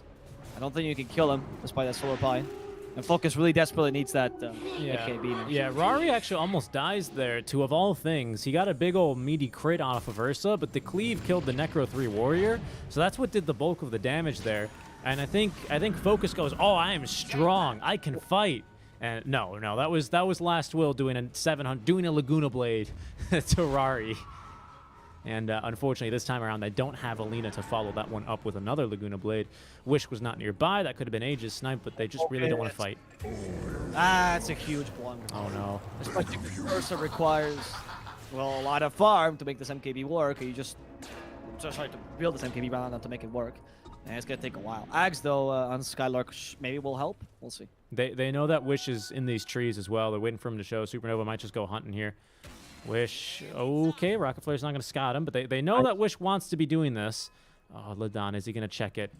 I don't think you can kill him despite that solar pie. And Focus really desperately needs that MKB. Yeah, Rari actually almost dies there, to of all things. He got a big old meaty crit off of Ursa, but the cleave killed the Necro 3 warrior, so that's what did the bulk of the damage there. And I think Focus goes, oh, I am strong, I can fight. And no, that was Last Will doing a Laguna Blade to Rari. And unfortunately, this time around, they don't have Alina to follow that one up with another Laguna Blade. Wish was not nearby. That could have been Aegis Snipe, but they just really don't want to fight. That's a huge blunder. Oh, no. Especially because Ursa requires, well, a lot of farm to make this MKB work. Or you just try to build this MKB round not to make it work. And it's going to take a while. Ags, though, on Skylark maybe will help. We'll see. They know that Wish is in these trees as well. They're waiting for him to show. Supernova might just go hunting here. Wish, okay, Rocket Flare's not going to scout him, but they know that Wish wants to be doing this. Oh, Ladon, is he going to check it?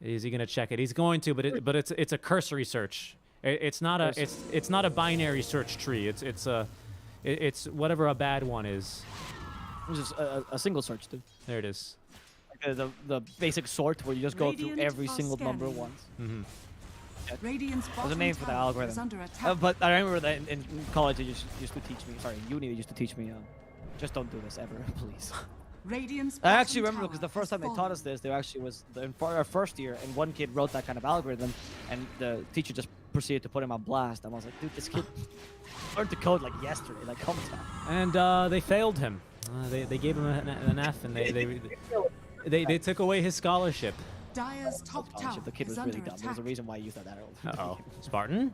Is he going to check it? He's going to, but it's a cursory search. It's not a binary search tree. It's whatever a bad one is. It's just a single search, dude. There it is. Like the basic sort where you just go through Radiant every are single number scanning. once. Mm-hmm. Radiant's There's a bottom name for the tower is algorithm. under attack. But I remember that in college they used to teach me. Sorry, in uni they used to teach me. Just don't do this ever, please. Radiant's I actually bottom remember because the tower first has time they taught fallen. us this, there actually was in our first year, and one kid wrote that kind of algorithm, and the teacher just proceeded to put him on blast. And I was like, dude, this kid learned to code like yesterday. Like, come on. And they failed him. They gave him an F, and they took away his scholarship. Dire's top tower The kid is was under really dumb. attack. There's a reason why I used that earlier. Uh-oh. Spartan?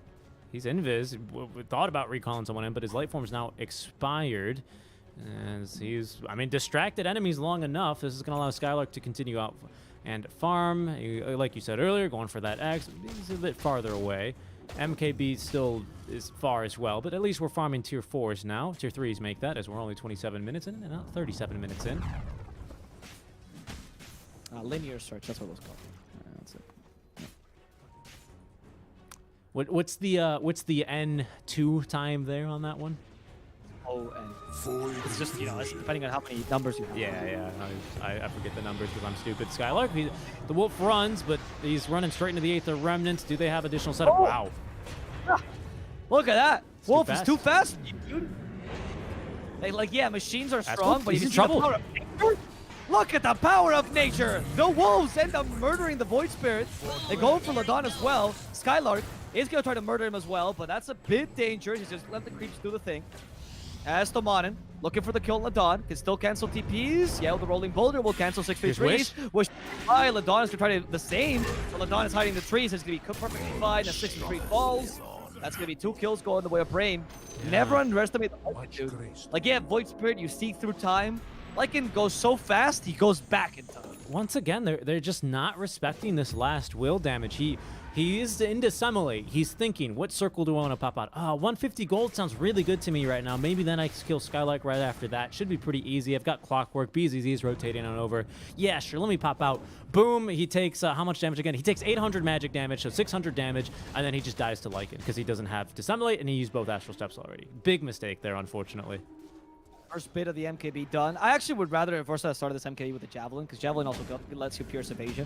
He's invis. We thought about recalling someone in, but his life form's now expired. And he's, distracted enemies long enough. This is going to allow Skylark to continue out and farm. Like you said earlier, going for that X. He's a bit farther away. MKB still is far as well, but at least we're farming tier 4s now. Tier 3s make that, as we're only 27 minutes in, and not 37 minutes in. Linear search, that's what it was called. That's it. What's the N2 time there on that one? Oh, and it's just, it's depending on how many numbers you have. Yeah. I forget the numbers because I'm stupid. Skylark, the Wolf runs, but he's running straight into the 8th Remnant. Do they have additional setup? Oh. Wow. Look at that. It's too Wolf is fast. too fast, dude. Like, yeah, machines are strong, but he's if in you see the trouble. power of Pigz, Look at the power of nature. The wolves end up murdering the Void Spirit. They go for Ladon as well. Skylark is going to try to murder him as well, but that's a bit dangerous. He's just let the creeps do the thing. As Tomanen looking for the kill on Ladon. Can still cancel TPs. Yeah, the Rolling Boulder will cancel 6v3s. Wish by Ladon is going to try to do the same. So Ladon is hiding the trees. It's going to be perfectly fine. A 6v3 falls. That's going to be 2 kills going the way of Brain. Never underestimate the Lycan, dude. Like, yeah, Void Spirit, you see through time. Lycan goes so fast, he goes back in time. Once again, they're just not respecting this last will damage. He is into Semele. He's thinking, what circle do I want to pop out? 150 gold sounds really good to me right now. Maybe then I kill Skylark right after that. Should be pretty easy. I've got Clockwork. BZZ is rotating on over. Yeah, sure. Let me pop out. Boom. He takes how much damage again? He takes 800 magic damage, so 600 damage, and then he just dies to Lycan because he doesn't have Dissemblate, and he used both Astral Steps already. Big mistake there, unfortunately. First bit of the MKB done. I actually would rather have Ursa started this MKB with the Javelin, because Javelin also lets you pierce evasion.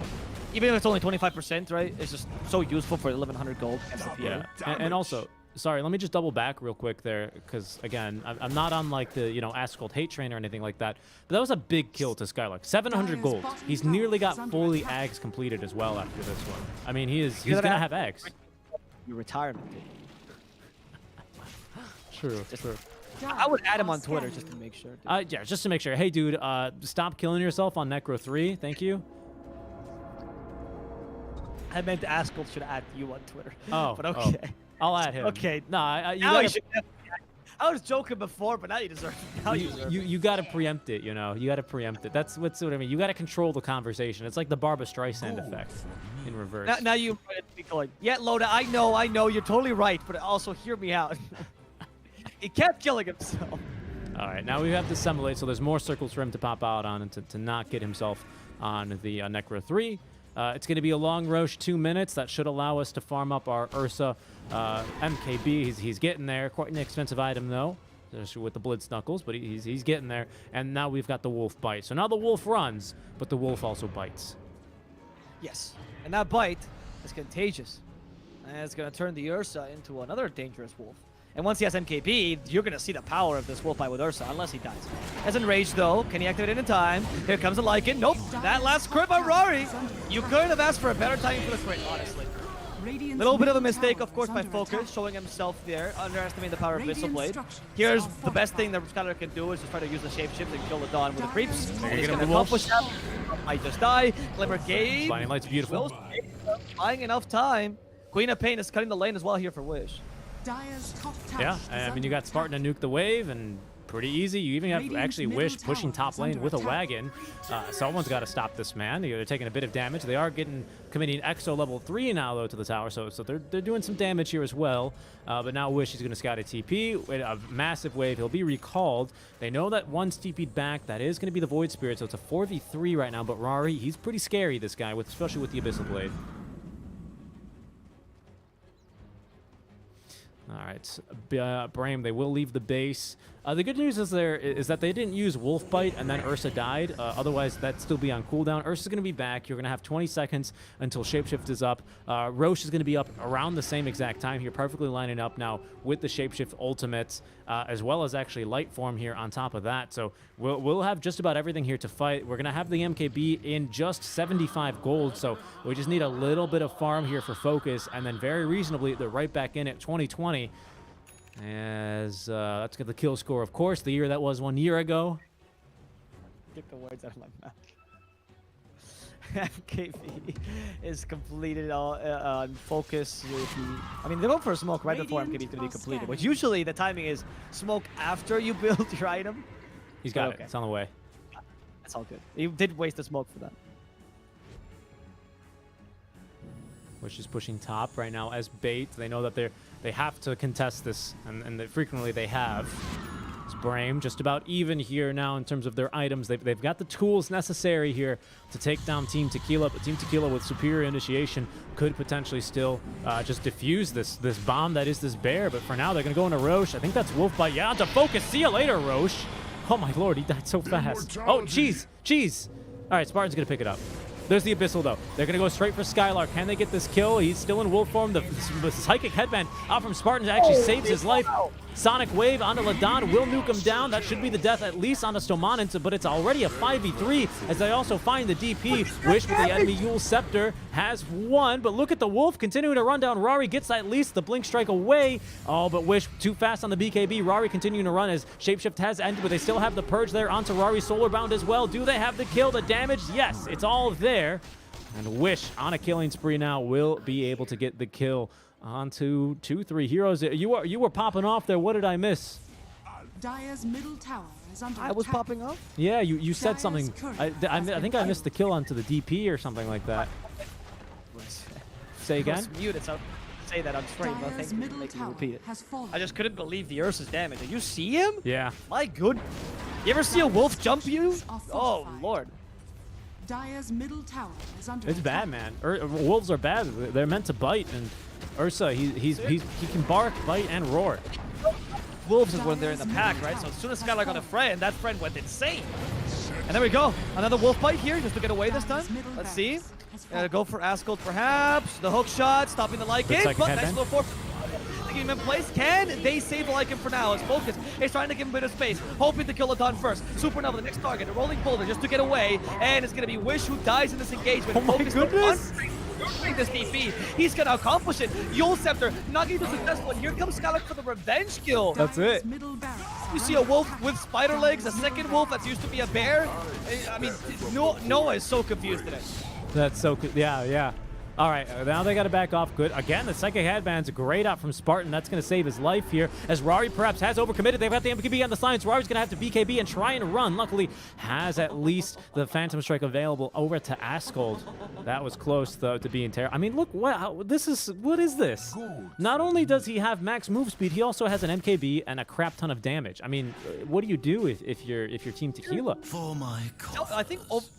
Even if it's only 25%, right? It's just so useful for 1100 gold. Yeah, and also, sorry, let me just double back real quick there, because again, I'm not on like the, you know, Ascult hate train or anything like that, but that was a big kill to Skylark. 700 gold. He's nearly got fully Ags completed as well after this one. I mean, he's gonna have Ags. Your retirement. True, true. I would add him on Twitter just to make sure. Yeah, just to make sure. Hey, dude, stop killing yourself on Necro 3. Thank you. I meant Ascult should add you on Twitter. Oh, but okay. Oh. I'll add him. Okay. No, I was joking before, but now you deserve it. Now you got to preempt it, you know. You got to preempt it. That's what I mean. You got to control the conversation. It's like the Barbra Streisand effect in reverse. Now you be going, yeah, Loda, I know, you're totally right, but also hear me out. He kept killing himself. All right, now we have to assimilate, so there's more circles for him to pop out on and to not get himself on the Necro 3. It's going to be a long Roche, 2 minutes. That should allow us to farm up our Ursa MKB. He's getting there. Quite an expensive item, though, especially with the Blitz Knuckles, but he's getting there. And now we've got the Wolf Bite. So now the Wolf runs, but the Wolf also bites. Yes, and that bite is contagious. And it's going to turn the Ursa into another dangerous wolf. And once he has MKB, you're going to see the power of this Wolf Bite with Ursa, unless he dies. As enraged, though, can he activate it in time? Here comes a Lycan. Nope, that last crit by Rari. You couldn't have asked for a better timing for the crit, honestly. Little bit of a mistake, of course, by Focus, showing himself there, underestimating the power of Missile Blade. Here's the best thing that Skylar can do is just try to use the shapeshift and kill the Dawn with the creeps. He's going to accomplish that. Might just die. Glimmer Gate. Blinding Light's beautiful. Buying enough time. Queen of Pain is cutting the lane as well here for Wish. Yeah, I mean, you got Spartan to nuke the wave, and pretty easy. You even have actually Wish pushing top lane with a wagon. Someone's got to stop this man. They're taking a bit of damage. They are committing Exo level 3 now, though, to the tower, so they're doing some damage here as well. But now Wish is going to scout a TP. A massive wave. He'll be recalled. They know that one's TP'd back. That is going to be the Void Spirit, so it's a 4v3 right now. But Rari, he's pretty scary, this guy, especially with the Abyssal Blade. All right, Bram, they will leave the base. The good news is that they didn't use Wolf Bite and then Ursa died. Otherwise, that'd still be on cooldown. Ursa's going to be back. You're going to have 20 seconds until Shapeshift is up. Roche is going to be up around the same exact time here, perfectly lining up now with the Shapeshift ultimates, as well as actually Light Form here on top of that. So we'll have just about everything here to fight. We're going to have the MKB in just 75 gold, so we just need a little bit of farm here for Focus, and then very reasonably, they're right back in at 2020. As let's get the kill score, of course, the year that was 1 year ago. Get the words out of my mouth. MKB is completed on Focus. I mean, they go for a smoke right before MKB is going to be completed, which usually the timing is smoke after you build your item. He's got it. It's on the way. That's all good. He did waste the smoke for that. Which is pushing top right now as bait. They know that they have to contest this, and frequently they have. It's Brame just about even here now in terms of their items. They've got the tools necessary here to take down Team Tequila, but Team Tequila with superior initiation could potentially still just defuse this bomb that is this bear. But for now, they're going to go into Roche. I think that's Wolf Bite. Yeah, to Focus. See you later, Roche. Oh my lord, he died so fast. Oh, jeez. All right, Spartan's going to pick it up. There's the Abyssal, though. They're going to go straight for Skylark. Can they get this kill? He's still in wolf form. The psychic headband out from Spartan actually saves his life. Sonic Wave onto Ladon will nuke him down. That should be the death at least onto Stomanins, but it's already a 5v3 as they also find the DP. Wish with the enemy Yule Scepter has won, but look at the Wolf continuing to run down. Rari gets at least the Blink Strike away. Oh, but Wish too fast on the BKB. Rari continuing to run as Shapeshift has ended, but they still have the Purge there onto Rari Solar Bound as well. Do they have the kill, the damage? Yes, it's all there. And Wish on a killing spree now will be able to get the kill onto 2-3 heroes. You were popping off there. What did I miss? Dire's middle tower is under I was attack. popping off? Yeah, you said Dire's something. current I has think been I missed the kill onto the DP or something like that. Say I again? was muted, so say that on stream, but Dire's thank you for middle making me tower repeat it. has fallen. I just couldn't believe the Ursa's damage. Did you see him? Yeah. My good. You ever see a wolf jump you? Are Oh, fortified. Lord. Dire's middle tower is under It's attack. bad, man. Wolves are bad. They're meant to bite, and Ursa, he can bark, bite, and roar. Wolves is when they're in the pack, right? So as soon as Skylar got a friend, that friend went insane. And there we go. Another wolf bite here, just to get away this time. Let's see. Go for Ascult, perhaps. The hook shot, stopping the Lycan. Looks like But a nice headband. little force. Taking him in place. Can they save the Lycan for now? His focus is trying to give him a bit of space, hoping to kill Adon first. Supernova, the next target, a rolling boulder just to get away. And it's going to be Wish who dies in this engagement. Oh my Focus goodness. on this DP. He's going to accomplish it. Yule Scepter not getting too successful. And here comes Skylar for the revenge kill. That's Dire's it. middle barracks You are see a under wolf attack. with spider legs, a second wolf that's used to be a bear. I mean, Noah is so confused today. That's so good. Yeah. All right, now they got to back off. Good. Again, the Psychic Headband's a great out from Spartan. That's going to save his life here. As Rari perhaps has overcommitted. They've got the MKB on the science. Rari's going to have to BKB and try and run. Luckily, has at least the Phantom Strike available over to Ascult. That was close, though, to being terrible. I mean, look, what is this? Not only does he have max move speed, he also has an MKB and a crap ton of damage. I mean, what do you do if you're Team Tequila? For my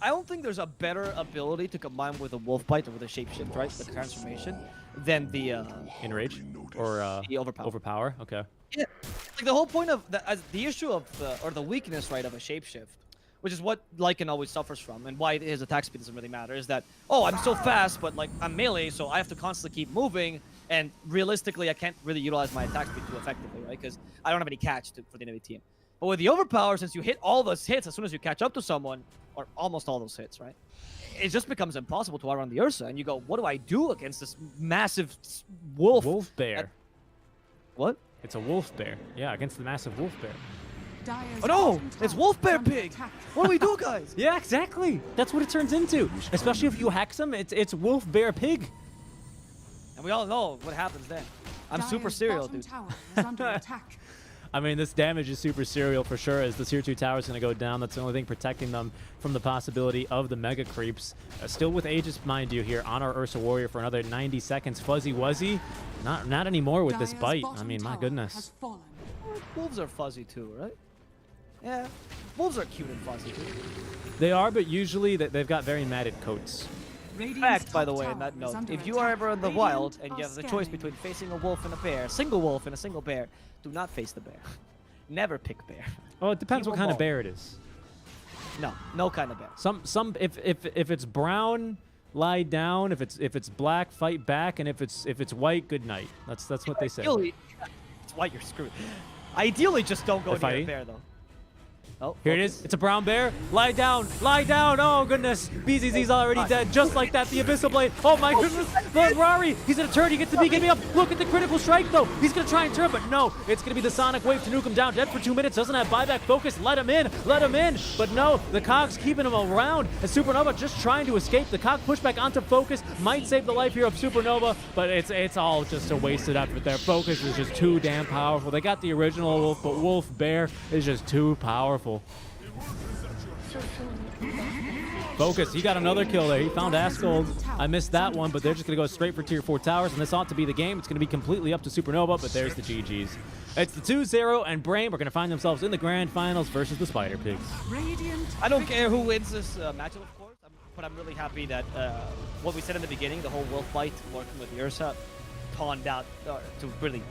I don't think there's a better ability to combine with a wolf bite or with a shapeshift, right? The transformation, than the Enrage or the overpower. overpower? Okay. Yeah, like the whole point of the issue of or the weakness, right, of a shapeshift, which is what Lycan always suffers from, and why his attack speed doesn't really matter, is that, oh, I'm so fast, but like I'm melee, so I have to constantly keep moving, and realistically, I can't really utilize my attack speed too effectively, right? Because I don't have any catch for the enemy team. But with the overpower, since you hit all those hits as soon as you catch up to someone, or almost all those hits, right? It just becomes impossible to outrun the Ursa, and you go, what do I do against this massive wolf? Wolf bear. What? It's a wolf bear. Yeah, against the massive wolf bear. Dire's Oh no! bottom It's tower wolf bear is under pig! attack. What do we do, guys? Yeah, exactly. That's what it turns into. Especially if you hex him, it's wolf bear pig. And we all know what happens then. I'm super Dire's serial, bottom dude. tower is under attack. I mean, this damage is super serial for sure, as the tier 2 tower is going to go down. That's the only thing protecting them from the possibility of the mega creeps. Still with Aegis, mind you, here on our Ursa Warrior for another 90 seconds. Fuzzy Wuzzy, not anymore with this Dire's bite. I bottom mean, my tower goodness. has fallen. Wolves are fuzzy too, right? Yeah. Wolves are cute and fuzzy too. They are, but usually they've got very matted coats. Radiant's Fact, by the top way, tower on that is note, under if you attack. are ever in the Radiant wild and are you have the choice scanning. between facing a wolf and a bear, single wolf and a single bear, do not face the bear. Never pick bear. Oh, it depends Keep what them kind of all. bear it is. No kind of bear. Some if it's brown, lie down. If it's black, fight back, and if it's white, good night. That's what they say. Ideally, it's white, you're screwed. Ideally, just don't go They're near a fighting? bear though. Oh, Here it is. It's a brown bear. Lie down. Lie down. Oh, goodness. BZZ's already dead. Just like that. The Abyssal Blade. Oh, my goodness. But Rari, he's going to turn. He gets the BKB up. Look at the critical strike, though. He's going to try and turn, but no. It's going to be the Sonic Wave to nuke him down. Dead for 2 minutes. Doesn't have buyback focus. Let him in. Let him in. But no, the Cog's keeping him around. And Supernova just trying to escape. The Cog pushback onto focus. Might save the life here of Supernova, but it's all just a wasted effort there. Focus is just too damn powerful. They got the original Wolf, but Wolf Bear is just too powerful. Focus, he got another kill there. He found Ascult. I missed that one, but they're just going to go straight for tier 4 towers, and this ought to be the game. It's going to be completely up to Supernova, but there's the GG's. It's the 2-0, and Brain are going to find themselves in the grand finals versus the Spider Pigs. Radiant I don't care who wins this matchup, of course, but I'm really happy that what we said in the beginning, the whole wolf fight working with the Ursa, pawned out to really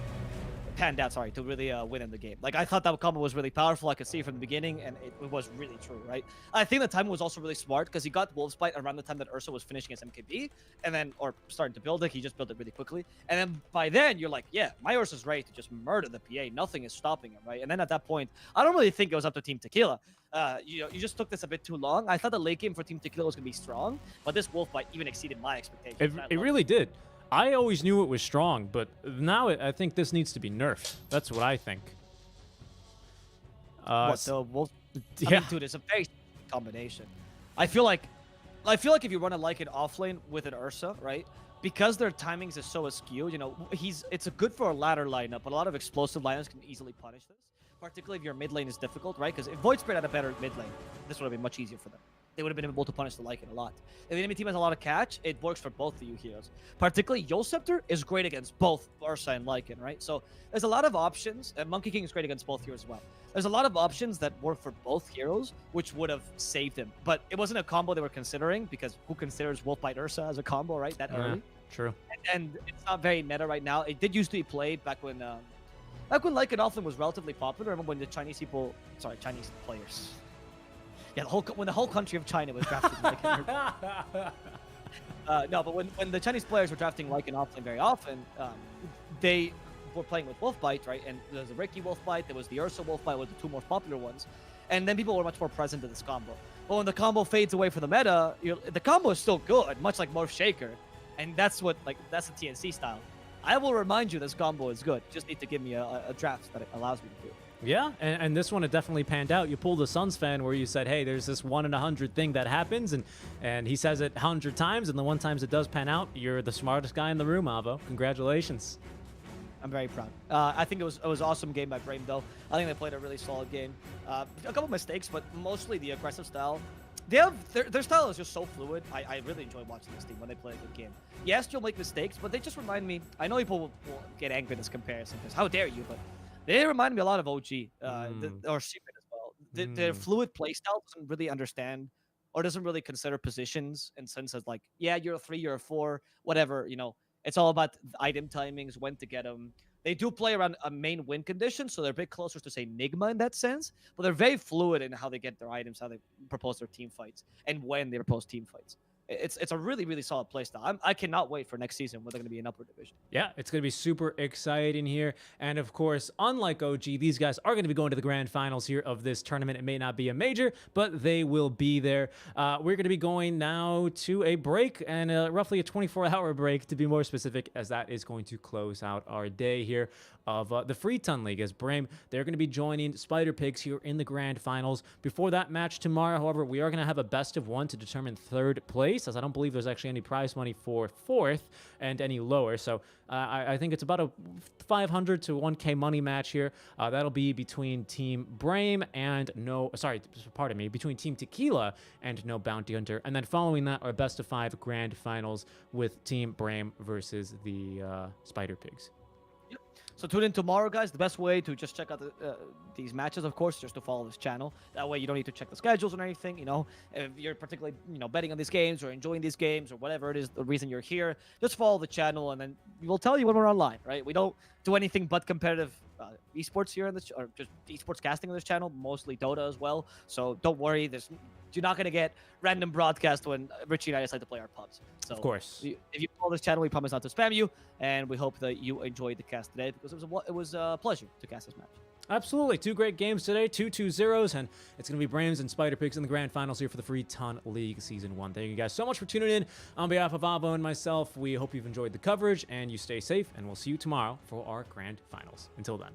panned out, sorry, to really win in the game. Like, I thought that combo was really powerful. I could see it from the beginning, and it was really true, right? I think the timing was also really smart because he got Wolf's Bite around the time that Ursa was finishing his MKB, and then, or starting to build it. He just built it really quickly. And then by then, you're like, yeah, my Ursa's ready to just murder the PA. Nothing is stopping him, right? And then at that point, I don't really think it was up to Team Tequila. You just took this a bit too long. I thought the late game for Team Tequila was going to be strong, but this Wolf Bite even exceeded my expectations. It really did. I always knew it was strong, but now I think this needs to be nerfed. That's what I think. What, the Wolf? Yeah. I mean, dude, it's a very combination. I feel like if you run a Lycan offlane with an Ursa, right? Because their timings is so askew, you know, it's a good for a ladder lineup, but a lot of explosive lineups can easily punish this. Particularly if your mid lane is difficult, right? Because if Void Spirit had a better mid lane, this would have been much easier for them. They would have been able to punish the Lycan a lot. If the enemy team has a lot of catch, it works for both of you heroes. Particularly, Yosceptor is great against both Ursa and Lycan, right? So there's a lot of options, and Monkey King is great against both heroes as well. There's a lot of options that work for both heroes, which would have saved him. But it wasn't a combo they were considering, because who considers Wolfbite Ursa as a combo, right? That early. True. And it's not very meta right now. It did used to be played back when Lycan offlane was relatively popular. I remember when the Chinese players. Yeah, when the whole country of China was drafting Lycan. No, but when the Chinese players were drafting Lycan offlane very often, they were playing with Wolfbite, right? And there's the Ricky Wolfbite, there was the Ursa Wolfbite, were the two most popular ones. And then people were much more present to this combo. But when the combo fades away from the meta, the combo is still good, much like Morph Shaker. And that's the TNC style. I will remind you this combo is good. You just need to give me a draft that it allows me to do. Yeah, and this one, it definitely panned out. You pulled a Suns fan where you said, hey, there's this 1 in 100 thing that happens, and he says it 100 times, and the 1 times it does pan out, you're the smartest guy in the room, Avo. Congratulations. I'm very proud. I think it was an awesome game by Brame, though. I think they played a really solid game. A couple mistakes, but mostly the aggressive style. Their style is just so fluid. I really enjoy watching this team when they play a good game. Yes, you'll make mistakes, but they just remind me. I know people will get angry at this comparison because how dare you? But they remind me a lot of OG or Secret as well. Their fluid playstyle doesn't really understand or doesn't really consider positions in sense of like, yeah, you're a 3, you're a 4, whatever. You know, it's all about item timings, when to get them. They do play around a main win condition, so they're a bit closer to, say, Nigma in that sense. But they're very fluid in how they get their items, how they propose their team fights, and when they propose team fights. It's a really, really solid playstyle. I cannot wait for next season where they're going to be in upper division. Yeah, it's going to be super exciting here. And of course, unlike OG, these guys are going to be going to the grand finals here of this tournament. It may not be a major, but they will be there. We're going to be going now to a break, and roughly a 24-hour break to be more specific, as that is going to close out our day here of the Freeton League. As Brame, they're going to be joining Spider Pigz here in the grand finals. Before that match tomorrow, however, we are going to have a best of 1 to determine 3rd place, as I don't believe there's actually any prize money for 4th and any lower. So I think it's about a 500 to 1K money match here. That'll be between Team Brame and between Team Tequila and No Bounty Hunter. And then following that, our best of 5 grand finals with Team Brame versus the Spider Pigz. So tune in tomorrow, guys. The best way to just check out these matches, of course, just to follow this channel. That way you don't need to check the schedules or anything, you know. If you're particularly, betting on these games or enjoying these games or whatever it is, the reason you're here, just follow the channel and then we'll tell you when we're online, right? We don't do anything but competitive esports here on this, or just esports casting on this channel, mostly Dota as well. So don't worry, you're not going to get random broadcast when Richie and I decide to play our pubs. So of course. If you follow this channel, we promise not to spam you, and we hope that you enjoyed the cast today, because it was a pleasure to cast this match. Absolutely. 2 great games today, 2 2-0s, and it's going to be Brames and Spider Pigz in the grand finals here for the Freeton League Season 1. Thank you guys so much for tuning in. On behalf of Avo and myself, we hope you've enjoyed the coverage, and you stay safe, and we'll see you tomorrow for our grand finals. Until then.